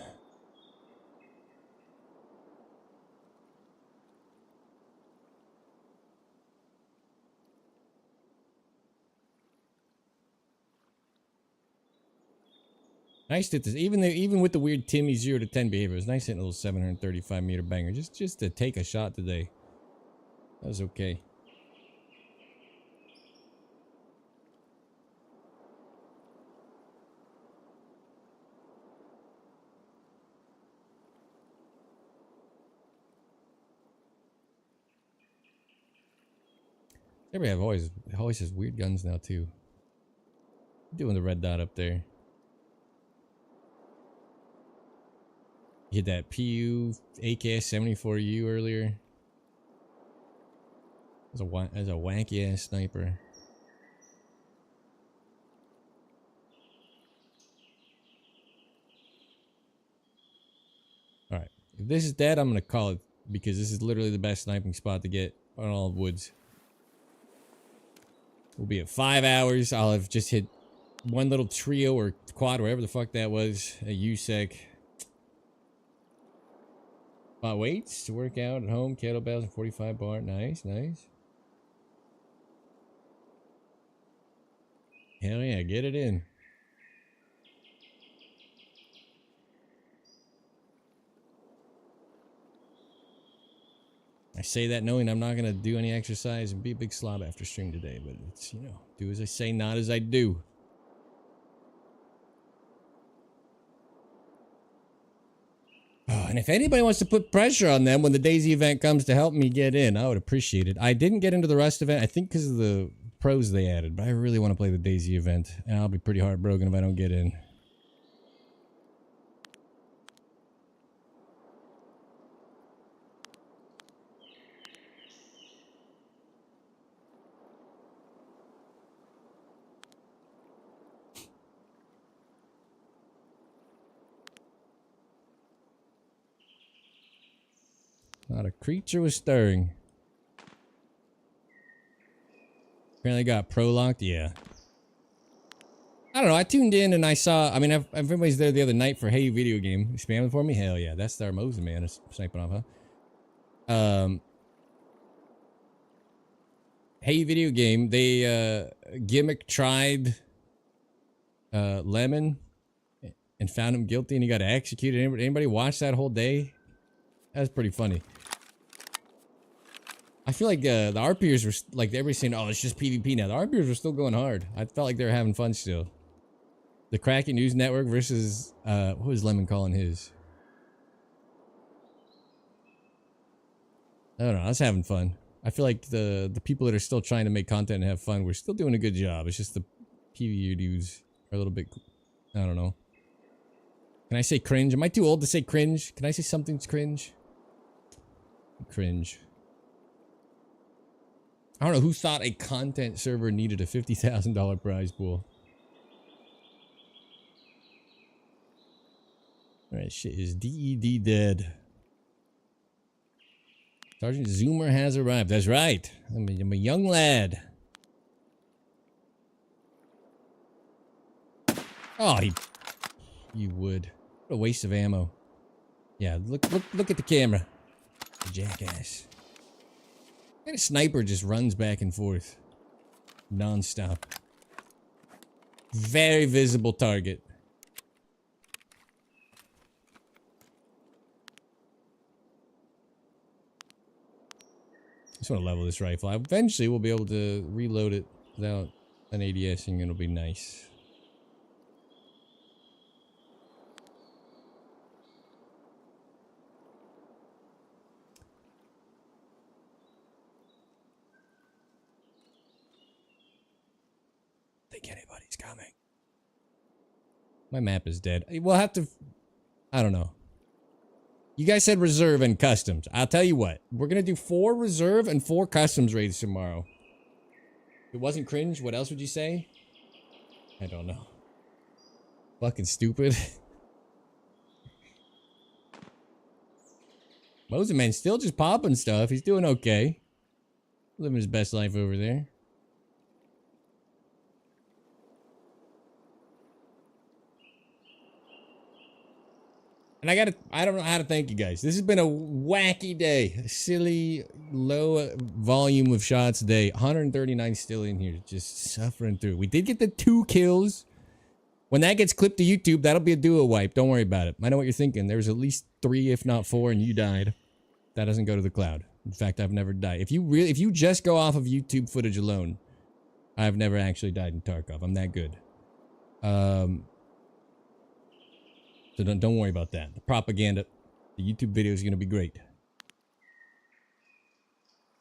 Nice hit this. Even with the weird Timmy 0 to 10 behavior, it was nice hitting a little 735 meter banger. Just to take a shot today. That was okay. Everybody always has weird guns now too. Doing the red dot up there. You hit that PU AKS-74U earlier. That's a wacky ass sniper. All right, if this is dead, I'm gonna call it because this is literally the best sniping spot to get on all of woods. We'll be at 5 hours. I'll have just hit one little trio or quad, wherever the fuck that was, a USEC. Weights to work out at home, kettlebells and 45 bar. Nice, nice. Hell yeah, get it in. I say that knowing I'm not gonna do any exercise and be a big slob after stream today, but it's, you know, do as I say, not as I do. Oh, and if anybody wants to put pressure on them when the DayZ event comes to help me get in, I would appreciate it. I didn't get into the Rust event, I think because of the pros they added, but I really want to play the DayZ event, and I'll be pretty heartbroken if I don't get in. Not a creature was stirring. Apparently got pro-locked, yeah. I don't know, I tuned in and I saw, I mean, everybody's there the other night for Hey Video Game. You spamming for me? Hell yeah, that's our Mosin man is sniping off, huh? Hey Video Game, they gimmick tried Lemon and found him guilty and he got executed. Anybody watch that whole day? That was pretty funny. I feel like the RPers were, like, everybody's saying, oh, it's just PvP now. The RPers were still going hard. I felt like they were having fun still. The Kraken News Network versus, what was Lemon calling his? I don't know, I was having fun. I feel like the people that are still trying to make content and have fun, we're still doing a good job. It's just the PvE dudes are a little bit, I don't know. Can I say cringe? Am I too old to say cringe? Can I say something's cringe? Cringe. I don't know who thought a content server needed a $50,000 prize pool. Alright, shit is DED dead. Sergeant Zoomer has arrived. That's right. I'm a young lad. Oh, you would. What a waste of ammo. Yeah, look at the camera. Jackass. And a sniper just runs back and forth. Non-stop. Very visible target. I just want to level this rifle. Eventually we'll be able to reload it without an ADS and it'll be nice. Think anybody's coming. My map is dead. We'll have to, I don't know. You guys said reserve and customs. I'll tell you what. We're gonna do 4 reserve and 4 customs raids tomorrow. If it wasn't cringe, what else would you say? I don't know. Fucking stupid. Mosin man's still just popping stuff. He's doing okay. Living his best life over there. And I don't know how to thank you guys. This has been a wacky day. A silly, low volume of shots day. 139 still in here, just suffering through. We did get the 2 kills. When that gets clipped to YouTube, that'll be a duo wipe. Don't worry about it. I know what you're thinking. There was at least 3, if not 4, and you died. That doesn't go to the cloud. In fact, I've never died. If you just go off of YouTube footage alone, I've never actually died in Tarkov. I'm that good. So don't worry about that. The propaganda, the YouTube video is going to be great.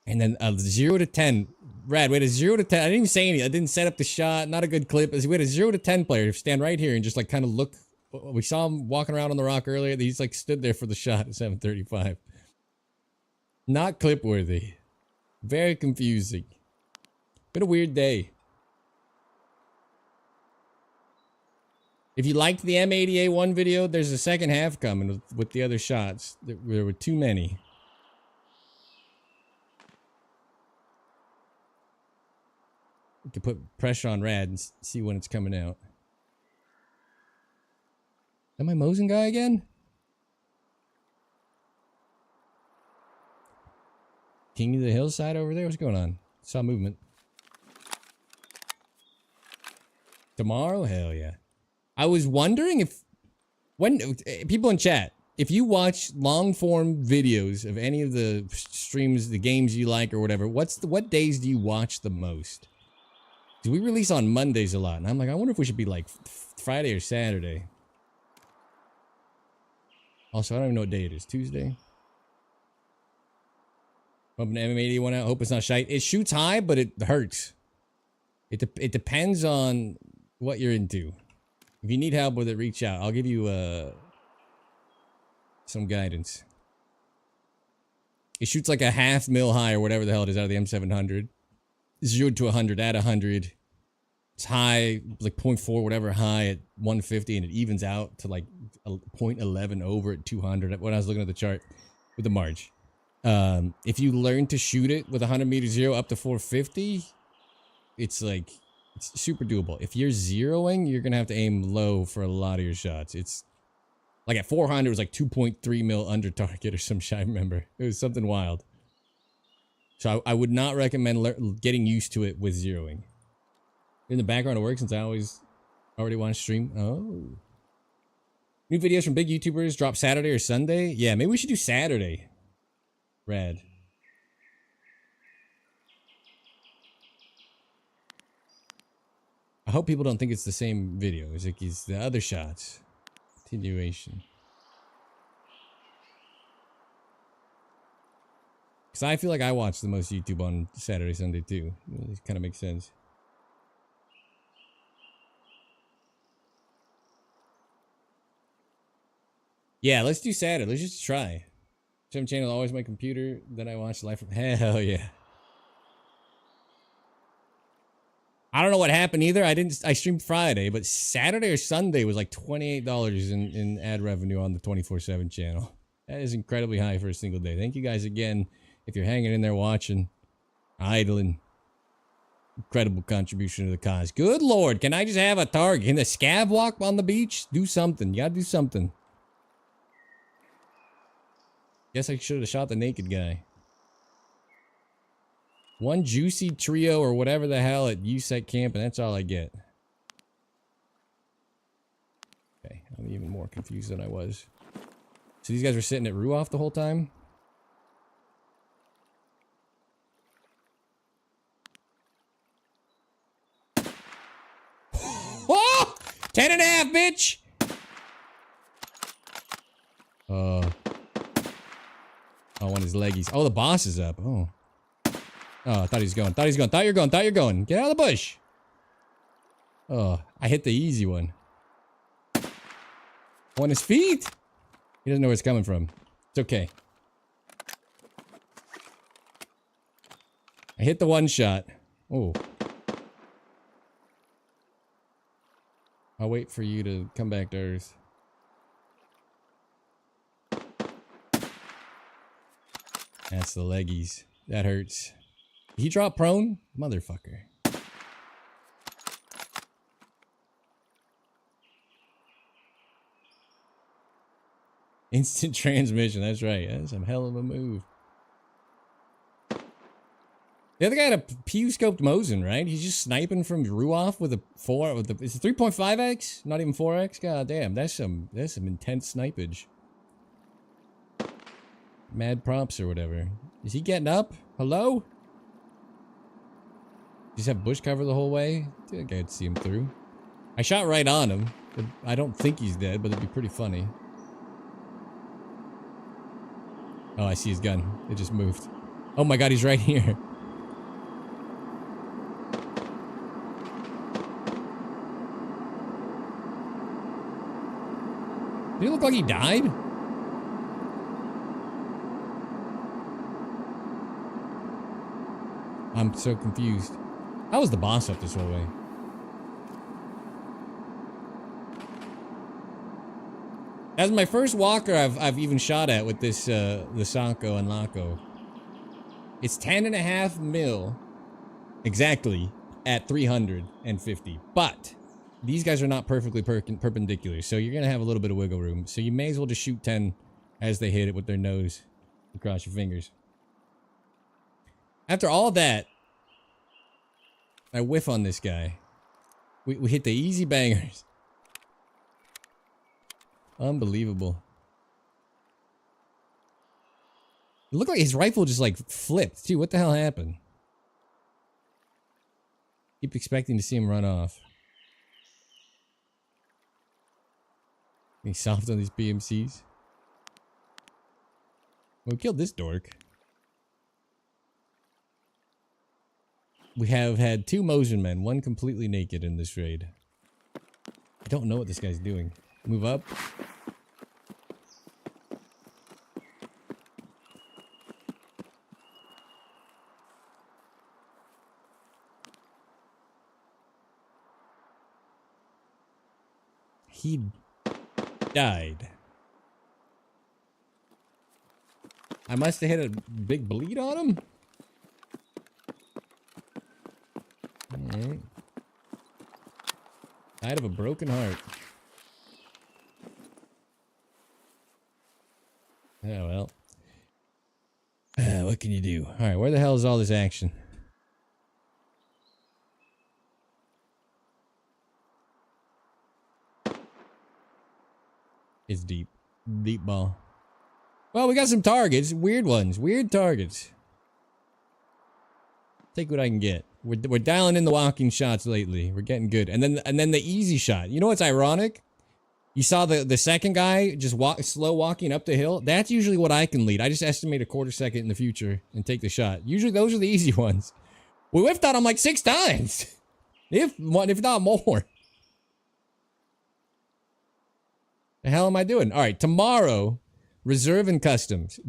And then 0 to 10, Brad, we had a 0 to 10. I didn't even say anything. I didn't set up the shot. Not a good clip. We had a 0 to 10 player stand right here and just like kind of look. We saw him walking around on the rock earlier. He's like stood there for the shot at 7:35. Not clip worthy. Very confusing. Been a weird day. If you liked the M80A1 video, there's a second half coming with the other shots. There were too many. To put pressure on Rad and see when it's coming out. Is that my Mosin guy again? King of the hillside over there? What's going on? Saw movement. Tomorrow? Hell yeah. I was wondering if... people in chat, if you watch long-form videos of any of the streams, the games you like or whatever, what days do you watch the most? We release on Mondays a lot, and I'm like, I wonder if we should be like Friday or Saturday. Also, I don't even know what day it is. Tuesday. Pumping the M81 out. Hope it's not shite. It shoots high, but it hurts. It depends on what you're into. If you need help with it, reach out. I'll give you some guidance. It shoots like a 0.5 mil high or whatever the hell it is out of the M700. 0 to 100 at 100. It's high, like 0.4, whatever, high at 150, and it evens out to like 0.11 over at 200 when I was looking at the chart with the March. If you learn to shoot it with 100 meter 0 up to 450, it's like, it's super doable. If you're zeroing, you're going to have to aim low for a lot of your shots. It's like at 400, it was like 2.3 mil under target or some shit, I remember. It was something wild. So I would not recommend getting used to it with zeroing. In the background of work, since I already want to stream. Oh. New videos from big YouTubers drop Saturday or Sunday? Yeah, maybe we should do Saturday. Rad. I hope people don't think it's the same video. It's like it's the other shots. Continuation. Because I feel like I watch the most YouTube on Saturday, Sunday too. It kind of makes sense. Yeah, let's do Saturday. Let's just try. Some channel always my computer. Then I watch live from. Hell yeah. I don't know what happened either. I streamed Friday, but Saturday or Sunday was like $28 in ad revenue on the 24/7 channel. That is incredibly high for a single day. Thank you guys again. If you're hanging in there watching, idling. Incredible contribution to the cause. Good Lord, can I just have a target? Can the scav walk on the beach? Do something. You gotta do something. Guess I should have shot the naked guy. One juicy trio or whatever the hell at USEC camp, and that's all I get. Okay, I'm even more confused than I was. So these guys were sitting at Ruoff the whole time? Oh! 10.5, bitch! Oh, on his leggies. Oh, the boss is up. Oh. Oh, I thought he was going. Thought you're going. Get out of the bush. Oh, I hit the easy one. On his feet. He doesn't know where it's coming from. It's okay. I hit the one shot. Oh. I'll wait for you to come back to Earth. That's the leggies. That hurts. Did he drop prone? Motherfucker. Instant transmission. That's right. That's some hell of a move. The other guy had a pew-scoped Mosin, right? He's just sniping from Ruoff with a 4. It's a 3.5x? Not even 4x? God damn, that's some intense snipage. Mad prompts or whatever. Is he getting up? Hello? Just have bush cover the whole way? I think I'd see him through. I shot right on him. I don't think he's dead, but it'd be pretty funny. Oh, I see his gun. It just moved. Oh my god, he's right here. look like he died? I'm so confused. How was the boss up this whole way? That's my first walker I've even shot at with this the Sanko and Laco. It's 10.5 mil exactly at 350. But these guys are not perfectly perpendicular, so you're gonna have a little bit of wiggle room. So you may as well just shoot 10 as they hit it with their nose across your fingers. After all that, I whiff on this guy. We hit the easy bangers. Unbelievable. It looked like his rifle just like flipped too. What the hell happened? Keep expecting to see him run off. He's soft on these PMCs. Well, we killed this dork. We have had 2 Mosin men, one completely naked in this raid. I don't know what this guy's doing. Move up. He died. I must have hit a big bleed on him. Alright. Died of a broken heart. Oh well. What can you do? Alright, where the hell is all this action? It's deep. Deep ball. Well, we got some targets. Weird ones. Weird targets. Take what I can get. We're dialing in the walking shots lately. We're getting good. And then the easy shot. You know what's ironic? You saw the second guy just slow walking up the hill. That's usually what I can lead. I just estimate a quarter second in the future and take the shot. Usually those are the easy ones. We whiffed on him like 6 times. If not more. The hell am I doing? All right, tomorrow, reserve and customs.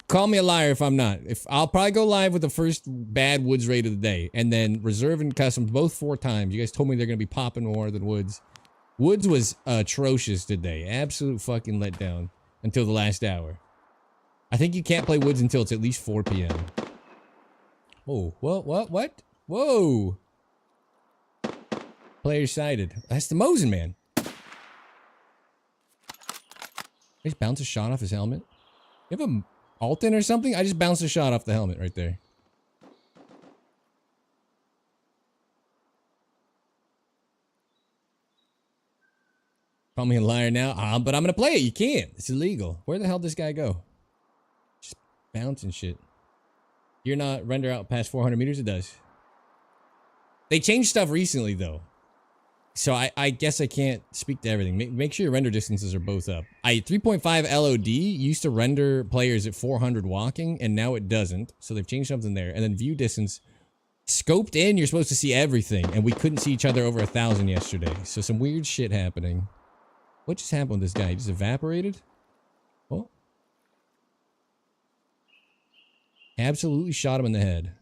Call me a liar if I'm not. I'll probably go live with the first bad woods raid of the day, and then reserve and customs both 4 times. You guys told me they're gonna be popping more than woods. Woods was atrocious today. Absolute fucking letdown until the last hour. I think you can't play woods until it's at least 4 p.m. Oh, what? Whoa! Player sighted. That's the Mosin man. I just bounced a shot off his helmet. You have a Alton or something? I just bounced a shot off the helmet right there. Call me a liar now, but I'm gonna play it. You can't. It's illegal. Where the hell did this guy go? Just bouncing shit. You're not render out past 400 meters? It does. They changed stuff recently though. So I guess I can't speak to everything. Make sure your render distances are both up. 3.5 LOD used to render players at 400 walking, and now it doesn't. So they've changed something there. And then view distance, scoped in, you're supposed to see everything, and we couldn't see each other over 1,000 yesterday. So some weird shit happening. What just happened with this guy? He just evaporated? Oh. Absolutely shot him in the head.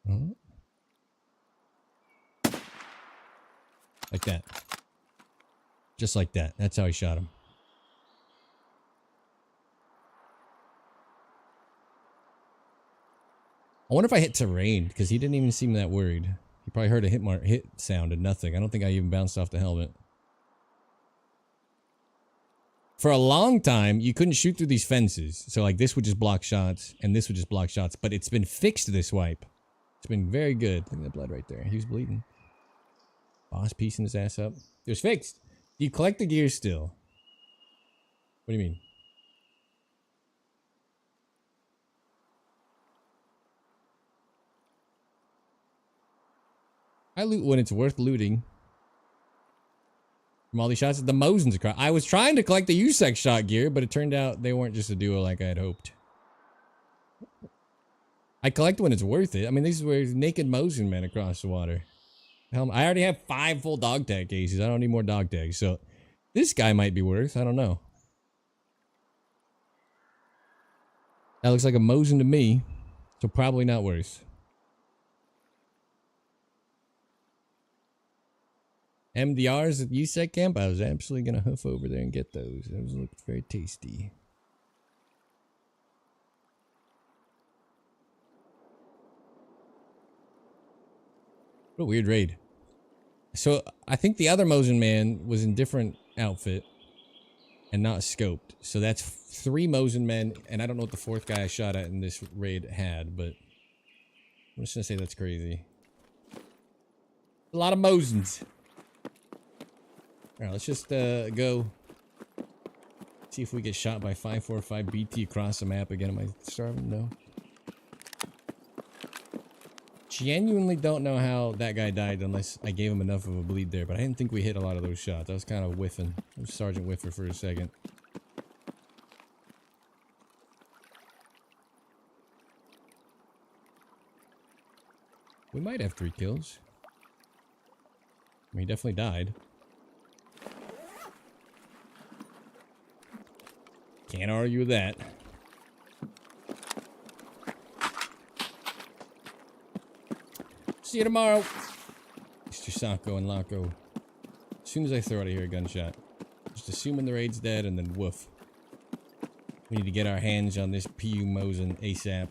Oh. Like that. Just like that. That's how he shot him. I wonder if I hit terrain, because he didn't even seem that worried. He probably heard a hit sound and nothing. I don't think I even bounced off the helmet. For a long time, you couldn't shoot through these fences. So like this would just block shots, and this would just block shots. But it's been fixed this wipe. It's been very good. Look at that blood right there. He was bleeding. Boss piecing his ass up. It was fixed. Do you collect the gear still? What do you mean? I loot when it's worth looting. From all these shots, the Mosins across. I was trying to collect the USEC shot gear, but it turned out they weren't just a duo like I had hoped. I collect when it's worth it. I mean, these were naked Mosin men across the water. I already have 5 full dog tag cases. I don't need more dog tags. So This guy might be worse. I don't know. That looks like a Mosin to me. So probably not worse. MDRs at USEC camp. I was absolutely going to hoof over there and get those. Those look very tasty. What a weird raid. So I think the other Mosin man was in different outfit and not scoped. So that's 3 Mosin men, and I don't know what the 4th guy I shot at in this raid had, but I'm just gonna say that's crazy. A lot of Mosins. Alright, let's just go see if we get shot by 545 BT across the map again. Am I starving? No. Genuinely don't know how that guy died unless I gave him enough of a bleed there, but I didn't think we hit a lot of those shots. I was kind of whiffing. I was Sergeant Whiffer for a second. We might have 3 kills. I mean, he definitely died. Can't argue with that. See you tomorrow. Mr. Sacco and Laco. As soon as I throw out of here a gunshot. Just assuming the raid's dead and then woof. We need to get our hands on this PU Mosin ASAP.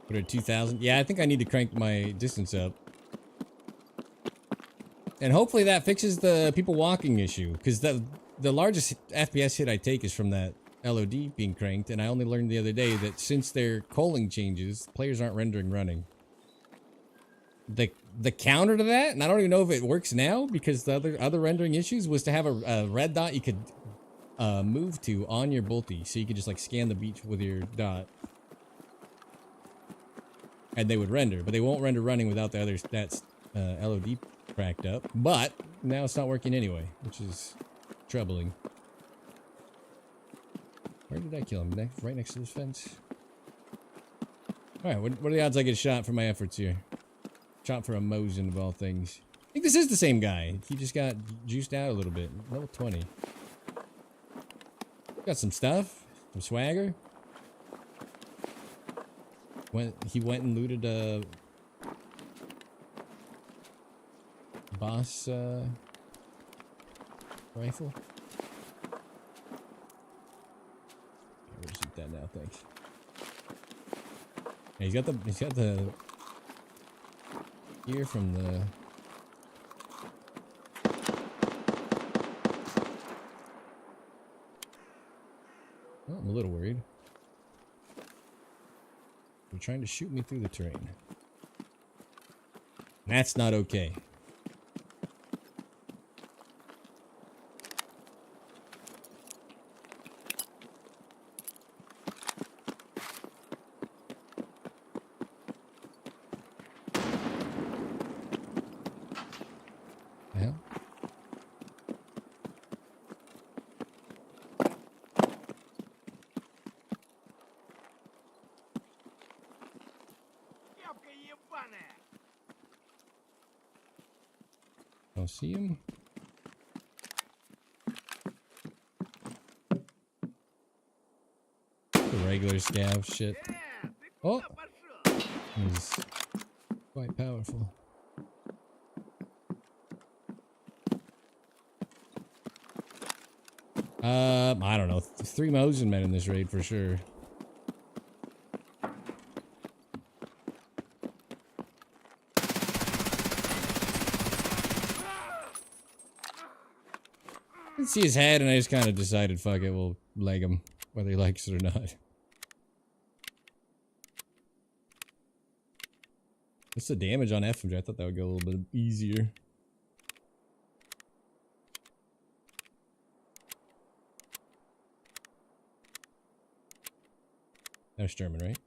Put it at 2,000. Yeah, I think I need to crank my distance up. And hopefully that fixes the people walking issue. Because the largest FPS hit I take is from that LOD being cranked. And I only learned the other day that since their culling changes, players aren't rendering running. The counter to that, and I don't even know if it works now, because the other rendering issues was to have a red dot you could move to on your bolty. So you could just like scan the beach with your dot. And they would render, but they won't render running without the other stats LOD cracked up. But now it's not working anyway, which is troubling. Where did I kill him? Right next to this fence? Alright, what are the odds I get shot for my efforts here? Shot for a Mosin of all things. I think this is the same guy. He just got juiced out a little bit. Level 20. Got some stuff. Some swagger. He went and looted a boss rifle. We'll just eat that now, thanks. Yeah, he's got the gear from the oh, I'm a little worried. They're trying to shoot me through the terrain. That's not okay. Yeah. Don't see him. The regular scav shit. Oh, he's quite powerful. I don't know. 3 Mosin men in this raid for sure. I see his head, and I just kind of decided, fuck it, we'll leg him, whether he likes it or not. What's the damage on FMJ? I thought that would go a little bit easier. That's German, right?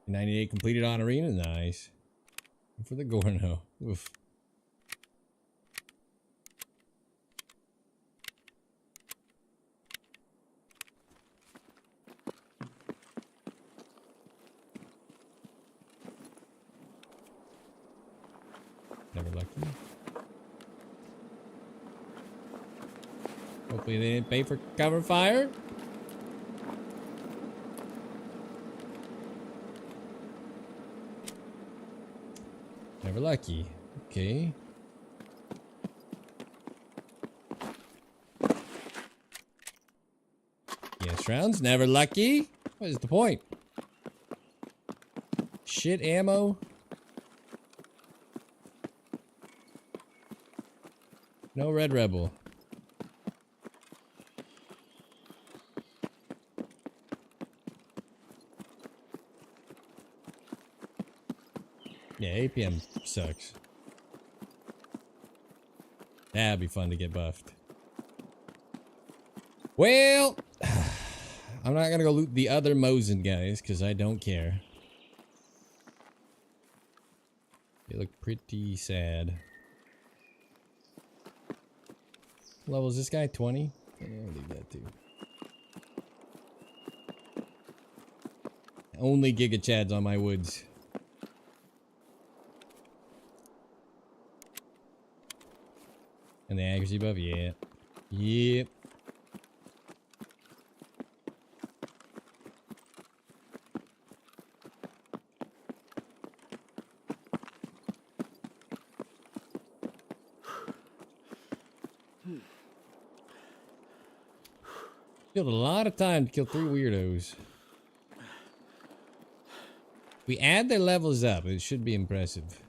98 completed on arena, nice. And for the Gorno, oof. Never lucky. Hopefully they didn't pay for cover fire. Never lucky. Okay. Yes, rounds. Never lucky. What is the point? Shit ammo. No Red Rebel. Yeah, APM sucks. That'd be fun to get buffed. Well, I'm not gonna go loot the other Mosin guys, because I don't care. They look pretty sad. Level is this guy 20? Yeah, I'll leave that too. Only Giga Chads on my woods. And the accuracy buff? Yeah. Yep. Killed a lot of time to kill 3 weirdos. We add their levels up. It should be impressive.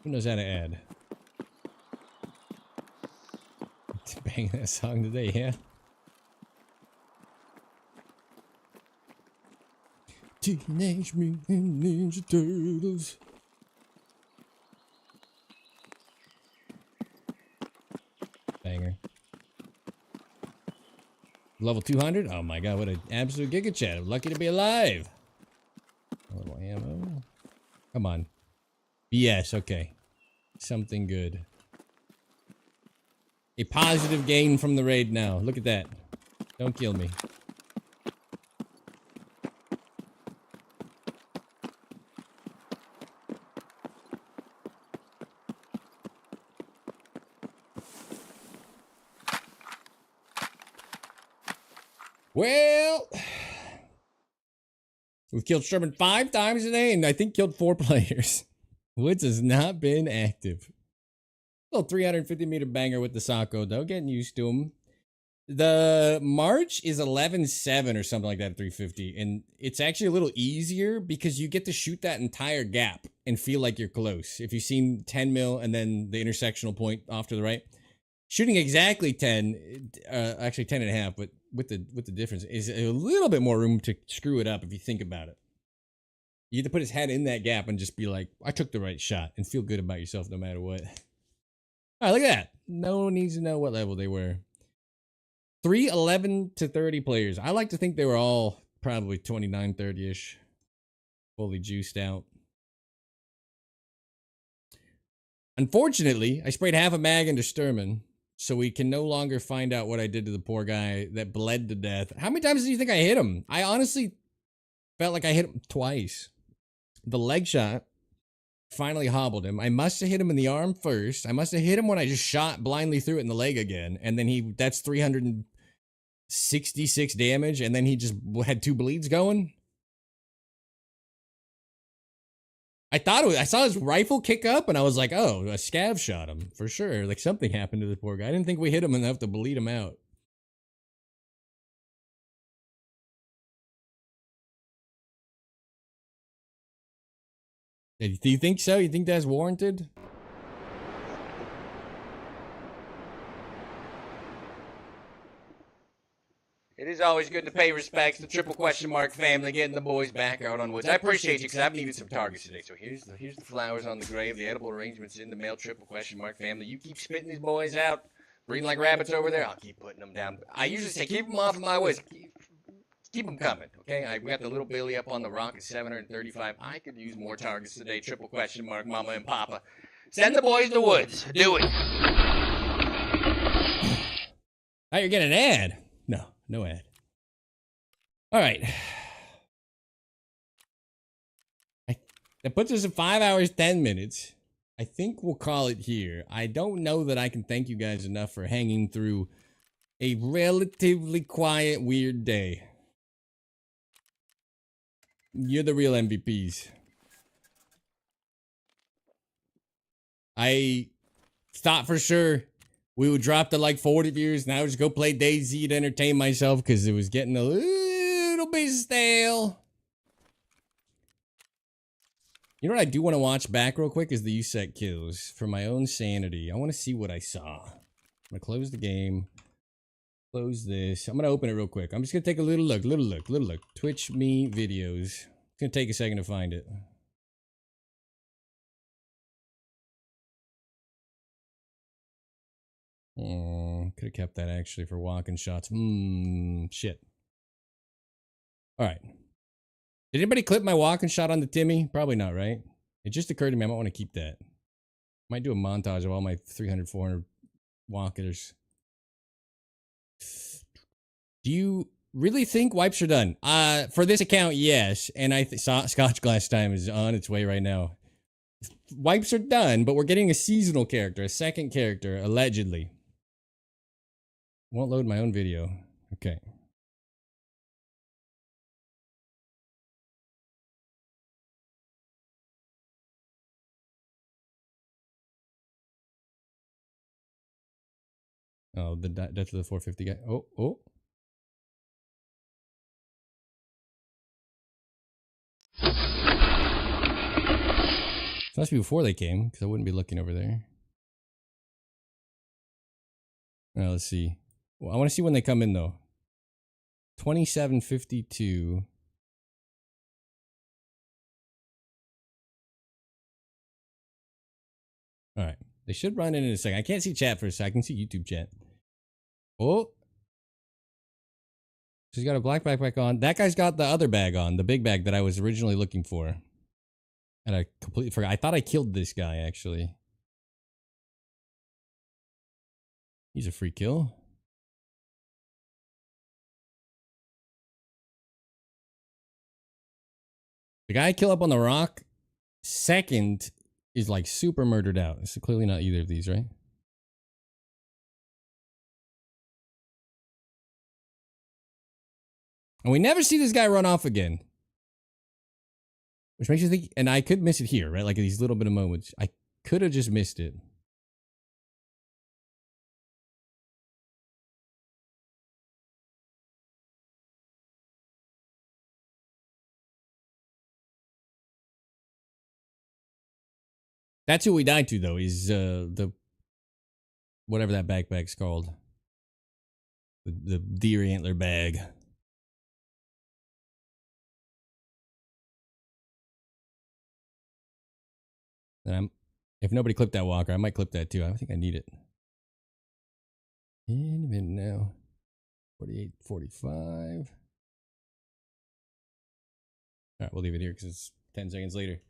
Who knows how to add? Bang that song today, yeah? Teenage Mutant Ninja Turtles. Banger. Level 200? Oh my god, what an absolute Giga Chat. I'm lucky to be alive. A little ammo. Come on. BS, okay. Something good. A positive gain from the raid now. Look at that. Don't kill me. Well, we've killed Sherman 5 times today, and I think killed 4 players. Woods has not been active. Little 350-meter banger with the Sako, though. Getting used to him. The March is 11-7 or something like that at 350, and it's actually a little easier because you get to shoot that entire gap and feel like you're close. If you've seen 10 mil and then the intersectional point off to the right, shooting exactly 10, actually 10 and a half, but with the difference is a little bit more room to screw it up if you think about it. You have to put his head in that gap and just be like, I took the right shot, and feel good about yourself no matter what. All right, look at that. No one needs to know what level they were. 11 to 30 players. I like to think they were all probably 29, 30-ish. Fully juiced out. Unfortunately, I sprayed half a mag into Sturman, so we can no longer find out what I did to the poor guy that bled to death. How many times do you think I hit him? I honestly felt like I hit him twice. The leg shot finally hobbled him. I must have hit him in the arm first. I must have hit him when I just shot blindly through it in the leg again. And then that's 366 damage. And then he just had 2 bleeds going. I saw his rifle kick up and I was like, oh, a scav shot him for sure. Like something happened to the poor guy. I didn't think we hit him enough to bleed him out. Do you think so? You think that's warranted? It is always good to pay respects to Triple Question Mark family, getting the boys back out on woods. I appreciate you because I've needed some targets today. So here's the flowers on the grave, the edible arrangements in the mail. Triple Question Mark family, you keep spitting these boys out, breeding like rabbits over there. I'll keep putting them down. I usually say keep them off of my woods. Keep them coming, okay? I got the little Billy up on the rock at 735. I could use more targets today. Triple Question Mark, Mama and Papa. Send the boys to woods. Do it. Oh, you're getting an ad. No ad. All right. That puts us at 5 hours, 10 minutes. I think we'll call it here. I don't know that I can thank you guys enough for hanging through a relatively quiet, weird day. You're the real MVPs. I thought for sure we would drop to like 40 views, and I would just go play DayZ to entertain myself because it was getting a little bit stale. You know what I do want to watch back real quick is the USEC kills for my own sanity. I want to see what I saw. I'm going to close the game. Close this. I'm going to open it real quick. I'm just going to take a little look. Twitch me videos. It's going to take a second to find it. Could have kept that actually for walking shots. Shit. Alright. Did anybody clip my walking shot on the Timmy? Probably not, right? It just occurred to me I might want to keep that. Might do a montage of all my 300, 400 walkers. Do you really think wipes are done? For this account, yes. And I saw Scotch Glass Time is on its way right now. Wipes are done, but we're getting a seasonal character, a second character, allegedly. Won't load my own video. Okay. Oh, the death of the 450 guy. Oh. It must be before they came, because I wouldn't be looking over there. Let's see. Well, I want to see when they come in, though. 27:52. Alright. They should run in a second. I can't see chat for a second. I can see YouTube chat. Oh. She's got a black backpack on. That guy's got the other bag on. The big bag that I was originally looking for. And I completely forgot. I thought I killed this guy, actually. He's a free kill. The guy I kill up on the rock, second, is like super murdered out. It's clearly not either of these, right? And we never see this guy run off again. Which makes you think, and I could miss it here, right? Like these little bit of moments. I could have just missed it. That's who we died to, though, is the whatever that backpack's called. The deer antler bag. And if nobody clipped that walker, I might clip that too. I think I need it. In a minute now. 48:45. Alright, we'll leave it here because it's 10 seconds later.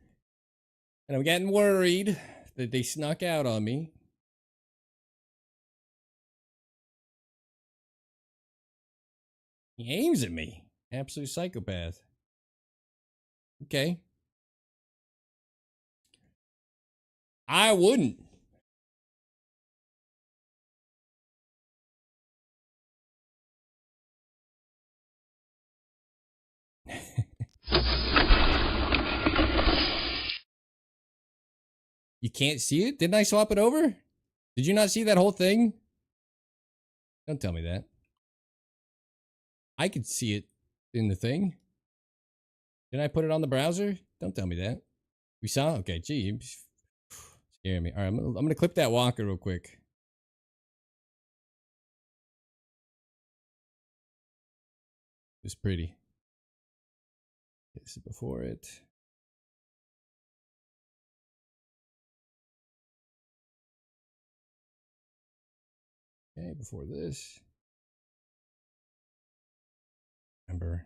And I'm getting worried that they snuck out on me. He aims at me. Absolute psychopath. Okay. I wouldn't. You can't see it? Didn't I swap it over? Did you not see that whole thing? Don't tell me that. I could see it in the thing. Didn't I put it on the browser? Don't tell me that. We saw? Okay, gee. Scaring me. Alright, I'm gonna clip that walker real quick. It's pretty. This is before it. Okay, before this. Remember.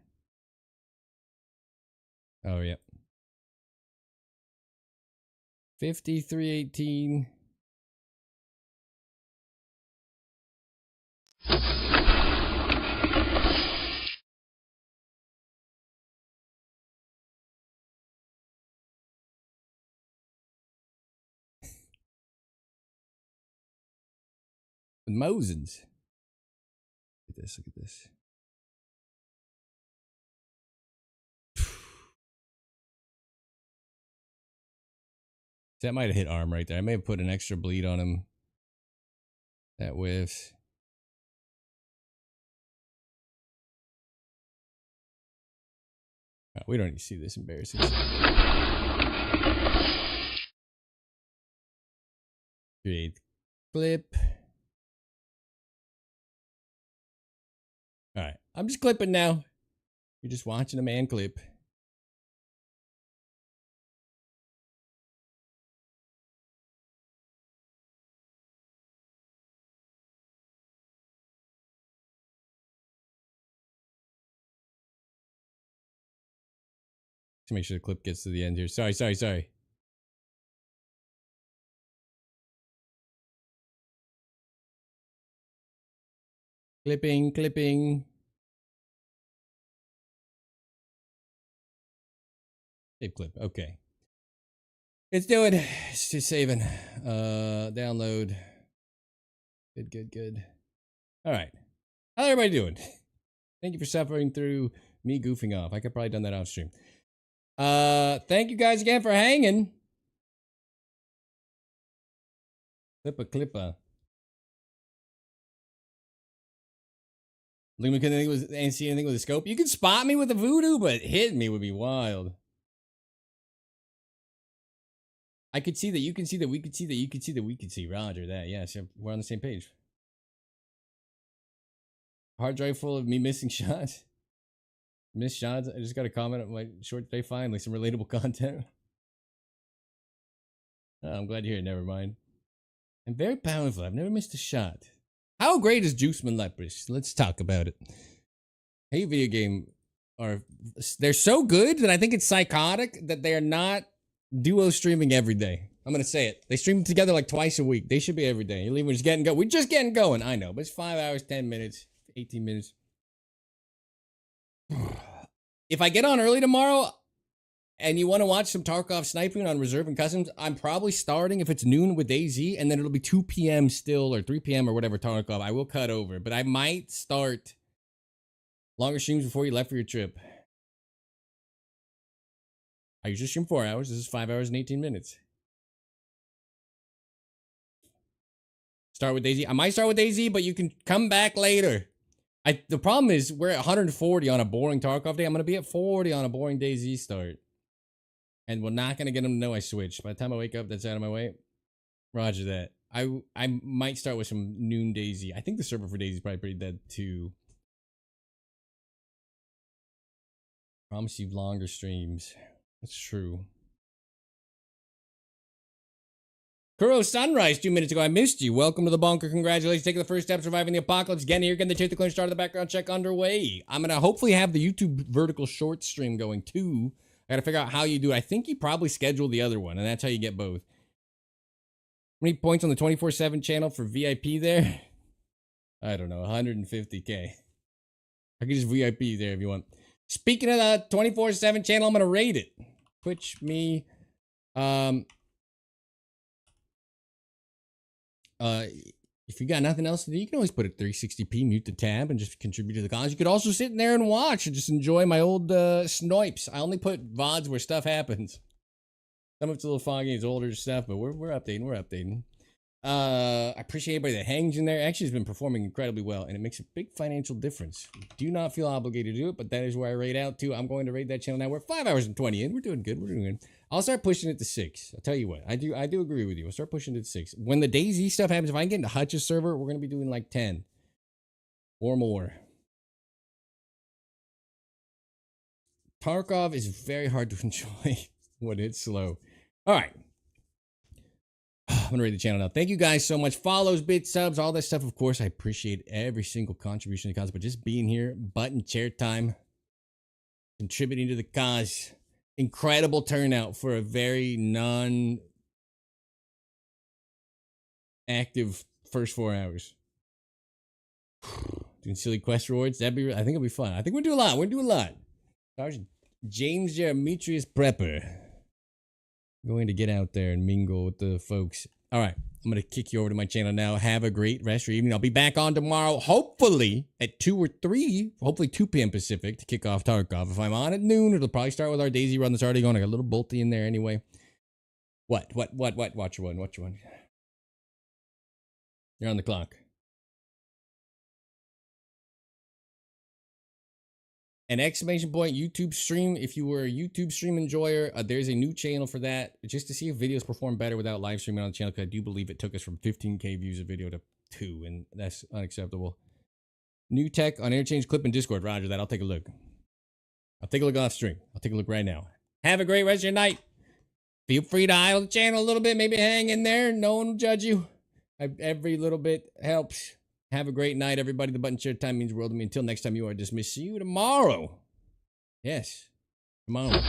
Oh, yeah. 53:18. Mosins. Look at this. Look at this. That might have hit arm right there. I may have put an extra bleed on him. That whiffs. Oh, we don't need to see this embarrassing. Create clip. All right. I'm just clipping now. You're just watching a man clip. To make sure the clip gets to the end here. Sorry. Clipping. Save clip. Okay. It's doing. It's just saving. Download. Good. All right. How's everybody doing? Thank you for suffering through me goofing off. I could probably done that off stream. Thank you guys again for hanging. Clipper. Lima couldn't think it was see anything with a scope. You can spot me with a voodoo, but hitting me would be wild. I could see that. You can see that. We could see that. You could see that. We could see. Roger that. Yeah, so we're on the same page. Hard drive full of me missing shots. Missed shots. I just got a comment on my short day. Finally, some relatable content. Oh, I'm glad you're here. Never mind. I'm very powerful. I've never missed a shot. How great is Juiceman Lepers? Let's talk about it. Hey, video game they're so good that I think it's psychotic that they are not duo streaming every day. I'm gonna say it. They stream together like twice a week. They should be every day. We're just getting going. We're just getting going. I know, but it's 5 hours, 10 minutes, 18 minutes. If I get on early tomorrow and you want to watch some Tarkov sniping on Reserve and Customs, I'm probably starting if it's noon with AZ, and then it'll be 2 p.m. still, or 3 p.m. or whatever Tarkov. I will cut over, but I might start longer streams before you left for your trip. I usually stream 4 hours. This is 5 hours and 18 minutes. Start with DayZ. I might start with DayZ, but you can come back later. The problem is we're at 140 on a boring Tarkov day. I'm going to be at 40 on a boring DayZ start. And we're not going to get them to know I switched. By the time I wake up, that's out of my way. Roger that. I might start with some noon DayZ. I think the server for DayZ is probably pretty dead too. Promise you longer streams. That's true. Kuro Sunrise 2 minutes ago. I missed you. Welcome to the bunker. Congratulations. Taking the first step, surviving the apocalypse. Getting here, getting the chance to clear start of the background check underway. I'm going to hopefully have the YouTube vertical short stream going too. I got to figure out how you do it. I think you probably schedule the other one, and that's how you get both. How many points on the 24/7 channel for VIP there? I don't know. 150K. I can just VIP there if you want. Speaking of the 24/7 channel, I'm going to rate it. Twitch me. If you got nothing else to do, you can always put a 360p, mute the tab, and just contribute to the cause. You could also sit in there and watch and just enjoy my old Snipes. I only put VODs where stuff happens. Some of it's a little foggy, it's older stuff, but we're updating. I appreciate everybody that hangs in there. Actually, has been performing incredibly well, and it makes a big financial difference. Do not feel obligated to do it, but that is where I rate out to. I'm going to rate that channel now. We're 5 hours and 20 in. We're doing good. I'll start pushing it to 6. I'll tell you what. I do agree with you. I'll start pushing it to 6. When the DayZ stuff happens, if I can get into Hutch's server, we're going to be doing like 10 or more. Tarkov is very hard to enjoy when it's slow. All right. I'm going to rate the channel now. Thank you guys so much. Follows, bits, subs, all that stuff. Of course, I appreciate every single contribution to the cause, but just being here, button chair time, contributing to the cause. Incredible turnout for a very non-active first 4 hours. Doing silly quest rewards. I think it'll be fun. I think we'll do a lot. Sergeant James Demetrius Prepper. Going to get out there and mingle with the folks. All right. I'm going to kick you over to my channel now. Have a great rest of your evening. I'll be back on tomorrow, hopefully at 2 or 3, hopefully 2 p.m. Pacific to kick off Tarkov. If I'm on at noon, it'll probably start with our Daisy run that's already going. I got a little bolty in there anyway. What? Watch your one. You're on the clock. An exclamation point YouTube stream. If you were a YouTube stream enjoyer, there's a new channel for that, just to see if videos perform better without live streaming on the channel, because I do believe it took us from 15K views a video to 2, and that's unacceptable. New tech on interchange clip in Discord. Roger that. I'll take a look. I'll take a look off stream. I'll take a look right now. Have a great rest of your night. Feel free to idle the channel a little bit. Maybe hang in there. No one will judge you. Every little bit helps. Have a great night, everybody. The button share time means the world to me. Until next time, you are dismissed. See you tomorrow. Yes, tomorrow.